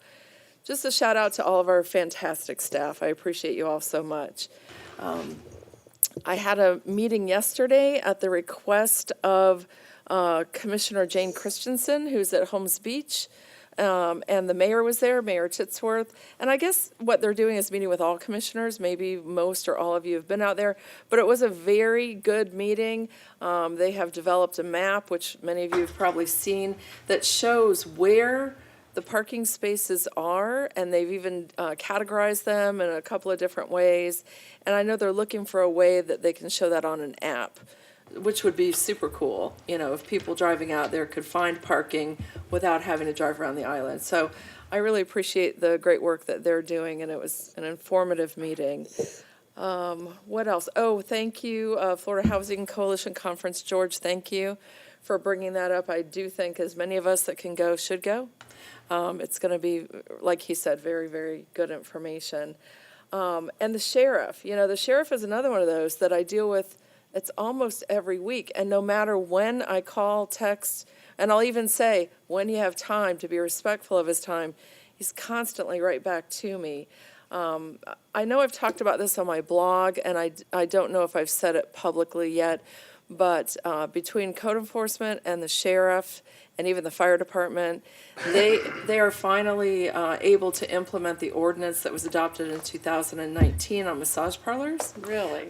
just a shout out to all of our fantastic staff. I appreciate you all so much. I had a meeting yesterday at the request of Commissioner Jane Christensen, who's at Holmes Beach, and the mayor was there, Mayor Titsworth. And I guess what they're doing is meeting with all commissioners. Maybe most or all of you have been out there, but it was a very good meeting. They have developed a map, which many of you have probably seen, that shows where the parking spaces are, and they've even categorized them in a couple of different ways. And I know they're looking for a way that they can show that on an app, which would be super cool, if people driving out there could find parking without having to drive around the island. So I really appreciate the great work that they're doing, and it was an informative meeting. What else? Oh, thank you, Florida Housing Coalition Conference. George, thank you for bringing that up. I do think as many of us that can go should go. It's going to be, like he said, very, very good information. And the sheriff, the sheriff is another one of those that I deal with. It's almost every week, and no matter when I call, text, and I'll even say, when you have time, to be respectful of his time, he's constantly right back to me. I know I've talked about this on my blog, and I don't know if I've said it publicly yet, but between code enforcement and the sheriff and even the fire department, they are finally able to implement the ordinance that was adopted in 2019 on massage parlors. Really?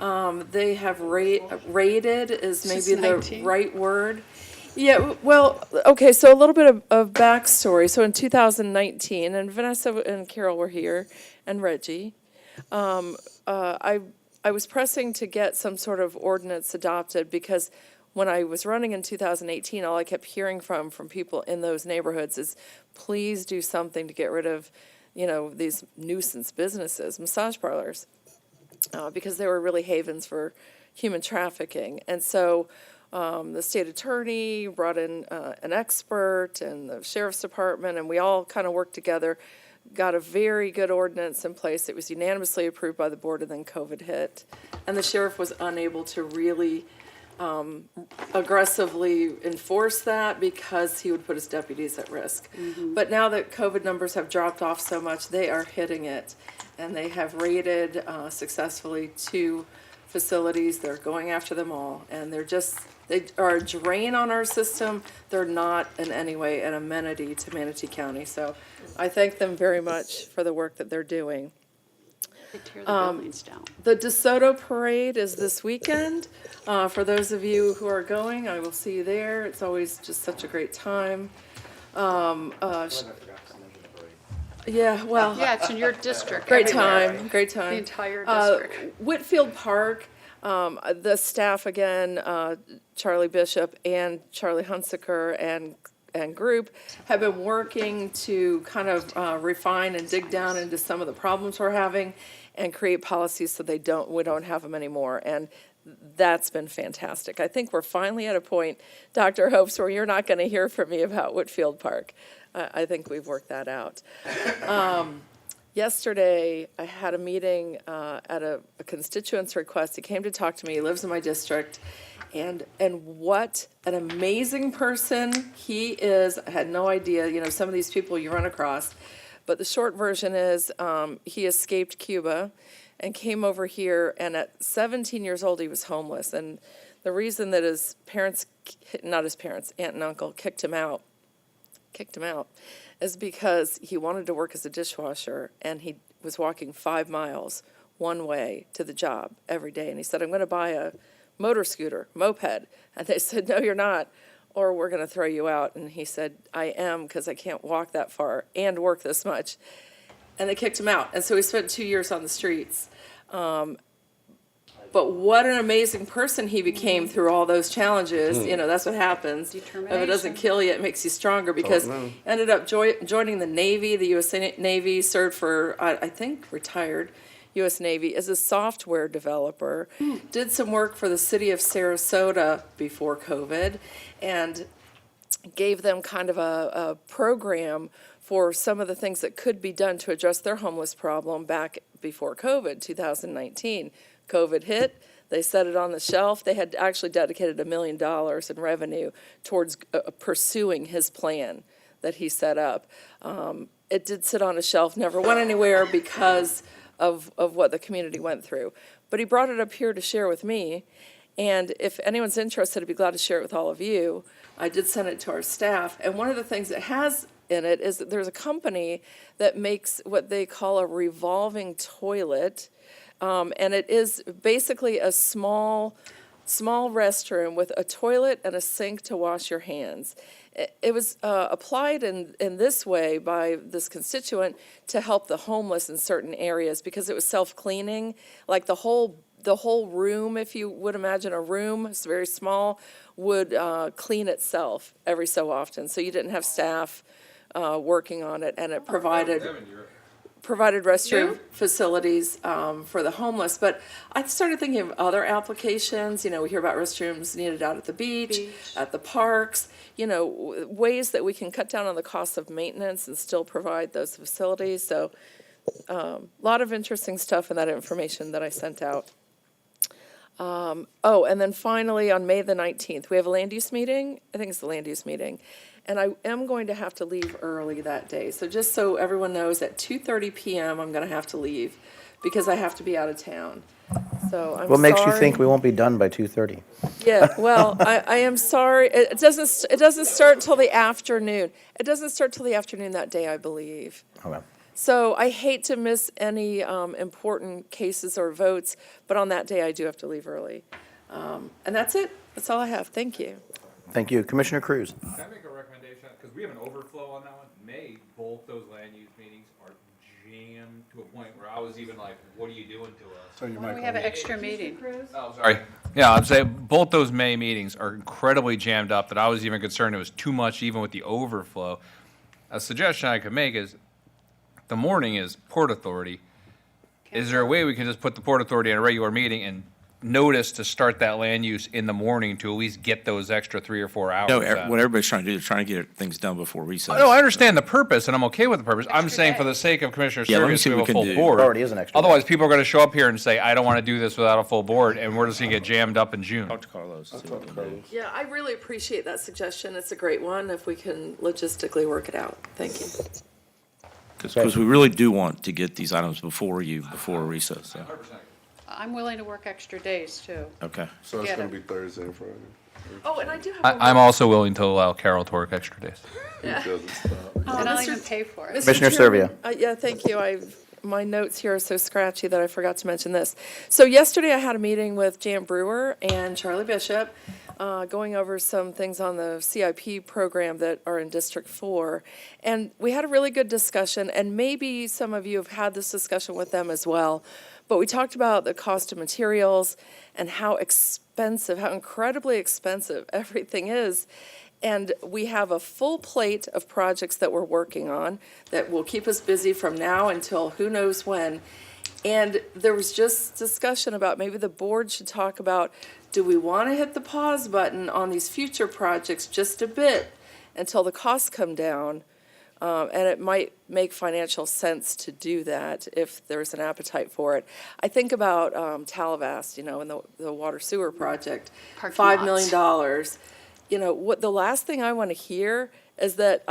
They have rated is maybe the right word. Yeah, well, okay, so a little bit of backstory. So in 2019, and Vanessa and Carol were here, and Reggie, I was pressing to get some sort of ordinance adopted because when I was running in 2018, all I kept hearing from people in those neighborhoods is, please do something to get rid of, these nuisance businesses, massage parlors, because they were really havens for human trafficking. And so the state attorney brought in an expert and the sheriff's department, and we all kind of worked together, got a very good ordinance in place. It was unanimously approved by the board, and then COVID hit. And the sheriff was unable to really aggressively enforce that because he would put his deputies at risk. But now that COVID numbers have dropped off so much, they are hitting it. And they have raided successfully 2 facilities. They're going after them all. And they are a drain on our system. They're not in any way an amenity to Manatee County. So I thank them very much for the work that they're doing. They tear the buildings down. The DeSoto Parade is this weekend. For those of you who are going, I will see you there. It's always just such a great time. Yeah, well. Yeah, it's in your district. Great everywhere. time, great time. The entire district. Whitfield Park, the staff again, Charlie Bishop and Charlie Hunsaker and group have been working to kind of refine and dig down into some of the problems we're having and create policies so we don't have them anymore. And that's been fantastic. I think we're finally at a point, Dr. Hopes, where you're not going to hear from me about Whitfield Park. I think we've worked that out. Yesterday, I had a meeting at a constituent's request. He came to talk to me. He lives in my district. And what an amazing person he is. I had no idea, some of these people you run across. But the short version is he escaped Cuba and came over here. And at 17 years old, he was homeless. And the reason that his parents, not his parents, aunt and uncle, kicked him out, is because he wanted to work as a dishwasher. And he was walking 5 miles one way to the job every day. And he said, I'm going to buy a motor scooter, moped. And they said, no, you're not, or we're going to throw you out. And he said, I am, because I can't walk that far and work this much. And they kicked him out. And so he spent 2 years on the streets. But what an amazing person he became through all those challenges. That's what happens. If it doesn't kill you, it makes you stronger, because ended up joining the Navy, the U.S. Navy, served for, I think, retired U.S. Navy as a software developer, did some work for the city of Sarasota before COVID, and gave them kind of a program for some of the things that could be done to address their homeless problem back before COVID, 2019. COVID hit, they set it on the shelf. They had actually dedicated $1 million in revenue towards pursuing his plan that he set up. It did sit on a shelf, never went anywhere because of what the community went through. But he brought it up here to share with me, and if anyone's interested, I'd be glad to share it with all of you. I did send it to our staff, and one of the things it has in it is that there's a company that makes what they call a revolving toilet, and it is basically a small restroom with a toilet and a sink to wash your hands. It was applied in this way by this constituent to help the homeless in certain areas, because it was self-cleaning. Like the whole room, if you would imagine a room, it's very small, would clean itself every so often. So you didn't have staff working on it, and it provided restroom facilities for the homeless. But I started thinking of other applications. We hear about restrooms needed out at the beach, at the parks, ways that we can cut down on the cost of maintenance and still provide those facilities. So a lot of interesting stuff in that information that I sent out. And then finally, on May the 19th, we have a land use meeting. I think it's the land use meeting. And I am going to have to leave early that day. So just so everyone knows, at 2:30 p.m., I'm going to have to leave because I have to be out of town. So I'm sorry. What makes you think we won't be done by 2:30? Yeah, well, I am sorry. It doesn't start until the afternoon. It doesn't start till the afternoon that day, I believe. Okay. So I hate to miss any important cases or votes, but on that day I do have to leave early. And that's it. That's all I have. Thank you. Thank you. Commissioner Cruz. Can I make a recommendation? Because we have an overflow on that one. May both those land use meetings are jam to a point where I was even like, what are you doing to us? So you Why don't we have an extra meeting? Oh, sorry. Yeah, I'm saying both those May meetings are incredibly jammed up that I was even concerned it was too much even with the overflow. A suggestion I could make is the morning is Port Authority. Is there a way we can just put the Port Authority in a regular meeting and notice to start that land use in the morning to at least get those extra 3 or 4 hours? No, in? what everybody's trying to do, they're trying to get things done before recess. No, I understand the purpose, and I'm okay with the purpose. I'm saying for the sake of Commissioner Yeah, let me Service, see we what have a we can full do. board. Already is an extra day. Otherwise, people are going to show up here and say, I don't want to do this without a full board, and we're just going to get jammed up in June. Talk to Carlos. see what we can do. Yeah, I really appreciate that suggestion. It's a great one if we can logistically work it out. Thank you. Because we really do want to get these items before recess, so. I'm willing to work extra days, too. Okay. So it's Get going it. to be Thursday and Friday. Oh, and I do have I'm also willing to allow Carol to work extra days. It doesn't stop. And I'll even pay for it. Commissioner Chairman, Servia. Yeah, thank you. My notes here are so scratchy that I forgot to mention this. So yesterday I had a meeting with Jan Brewer and Charlie Bishop, going over some things on the CIP program that are in District 4. And we had a really good discussion, and maybe some of you have had this discussion with them as well. But we talked about the cost of materials and how incredibly expensive everything is. And we have a full plate of projects that we're working on that will keep us busy from now until who knows when. And there was just discussion about maybe the board should talk about, do we want to hit the pause button on these future projects just a bit until the costs come down? And it might make financial sense to do that if there's an appetite for it. I think about Talavast, and the water sewer project, $5 million. What the last thing I want to hear is that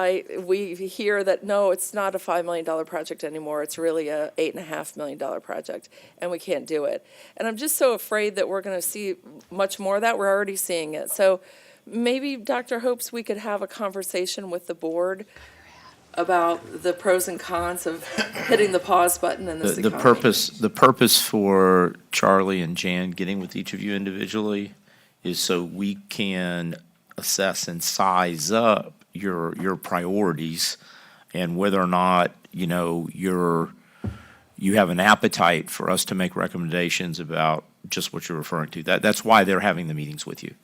we hear that, no, it's not a $5 million project anymore. It's really a $8.5 million project, and we can't do it. And I'm just so afraid that we're going to see much more of that. We're already seeing it. So maybe, Dr. Hopes, we could have a conversation with the board about the pros and cons of hitting the pause button in this economy. The purpose for Charlie and Jan getting with each of you individually is so we can assess and size up your priorities and whether or not, you have an appetite for us to make recommendations about just what you're referring to. That's why they're having the meetings with you.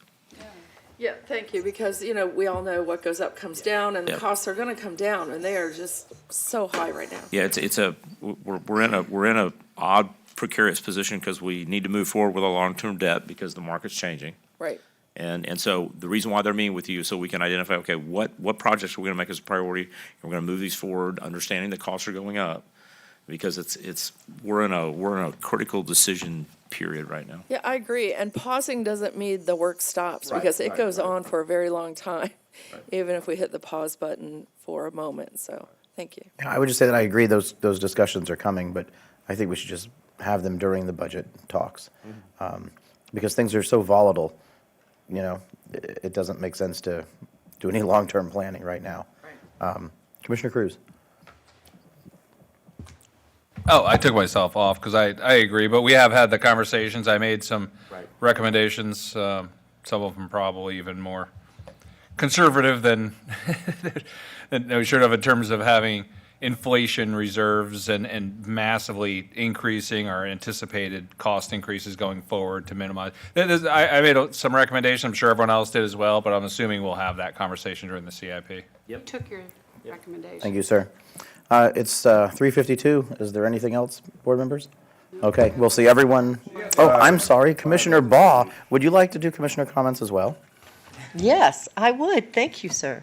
Yeah, thank you, because, we all know what goes up comes down, and the Yeah. costs are gonna come down, and they are just so high right now. Yeah, we're in a odd precarious position because we need to move forward with a long-term debt because the market's changing. Right. And so the reason why they're meeting with you, so we can identify, okay, what projects are we gonna make as a priority? And we're gonna move these forward, understanding the costs are going up, because we're in a critical decision period right now. Yeah, I agree, and pausing doesn't mean the work stops, because it goes on for a very long time, even if we hit the pause button for a moment, so, thank you. I would just say that I agree those discussions are coming, but I think we should just have them during the budget talks. Because things are so volatile, it doesn't make sense to do any long-term planning right now. Commissioner Cruz. Oh, I took myself off because I agree, but we have had the conversations. I made some recommendations, some of them probably even more conservative than we should have in terms of having inflation reserves and massively increasing our anticipated cost increases going forward to minimize. I made some recommendations. I'm sure everyone else did as well, but I'm assuming we'll have that conversation during the CIP. You took your recommendation. Thank you, sir. It's 3:52. Is there anything else, board members? Okay, we'll see everyone. Oh, I'm sorry, Commissioner Baugh, would you like to do commissioner comments as well? Yes, I would. Thank you, sir.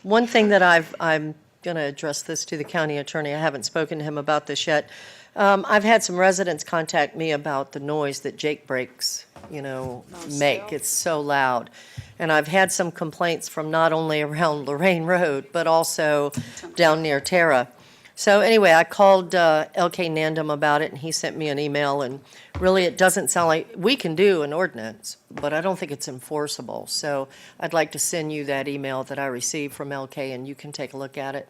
One thing that I'm going to address this to the county attorney. I haven't spoken to him about this yet. I've had some residents contact me about the noise that Jake breaks, make. It's so loud. And I've had some complaints from not only around Lorraine Road, but also down near Terra. So anyway, I called LK Nandum about it, and he sent me an email, and really it doesn't sound like, we can do an ordinance, but I don't think it's enforceable. So I'd like to send you that email that I received from LK, and you can take a look at it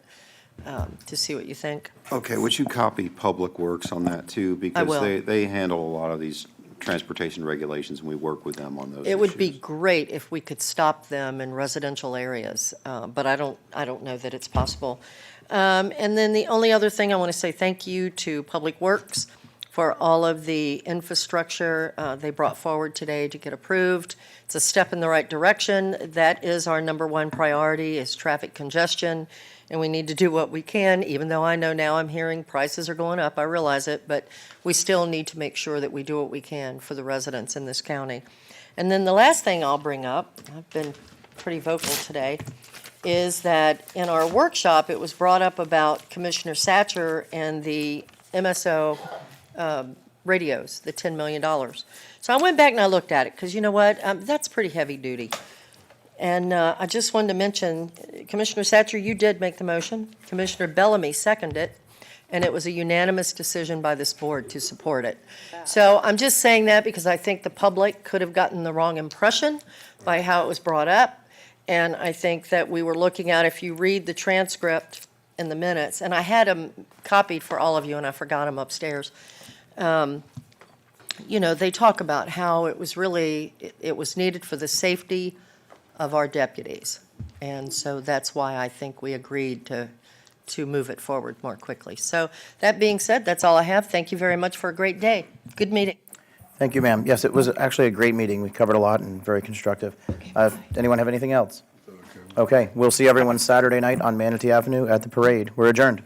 to see what you think. Okay, would you copy Public Works on that too? Because will. they handle a lot of these transportation regulations, and we work with them on those It would be issues. great if we could stop them in residential areas, but I don't know that it's possible. And then the only other thing, I want to say thank you to Public Works for all of the infrastructure they brought forward today to get approved. It's a step in the right direction. That is our number one priority, is traffic congestion, and we need to do what we can, even though I know now I'm hearing prices are going up, I realize it, but we still need to make sure that we do what we can for the residents in this county. And then the last thing I'll bring up, I've been pretty vocal today, is that in our workshop, it was brought up about Commissioner Satcher and the MSO radios, the $10 million. So I went back and I looked at it, because you know what? That's pretty heavy duty. And I just wanted to mention, Commissioner Satcher, you did make the motion. Commissioner Bellamy seconded it, and it was a unanimous decision by this board to support it. So I'm just saying that because I think the public could have gotten the wrong impression by how it was brought up. And I think that we were looking at, if you read the transcript in the minutes, and I had them copied for all of you, and I forgot them upstairs. You know, they talk about how it was really, it was needed for the safety of our deputies. And so that's why I think we agreed to move it forward more quickly. So that being said, that's all I have. Thank you very much for a great day. Good meeting. Thank you, ma'am. Yes, it was actually a great meeting. We covered a lot and very constructive. Anyone have anything else? Okay, we'll see everyone Saturday night on Manatee Avenue at the parade. We're adjourned.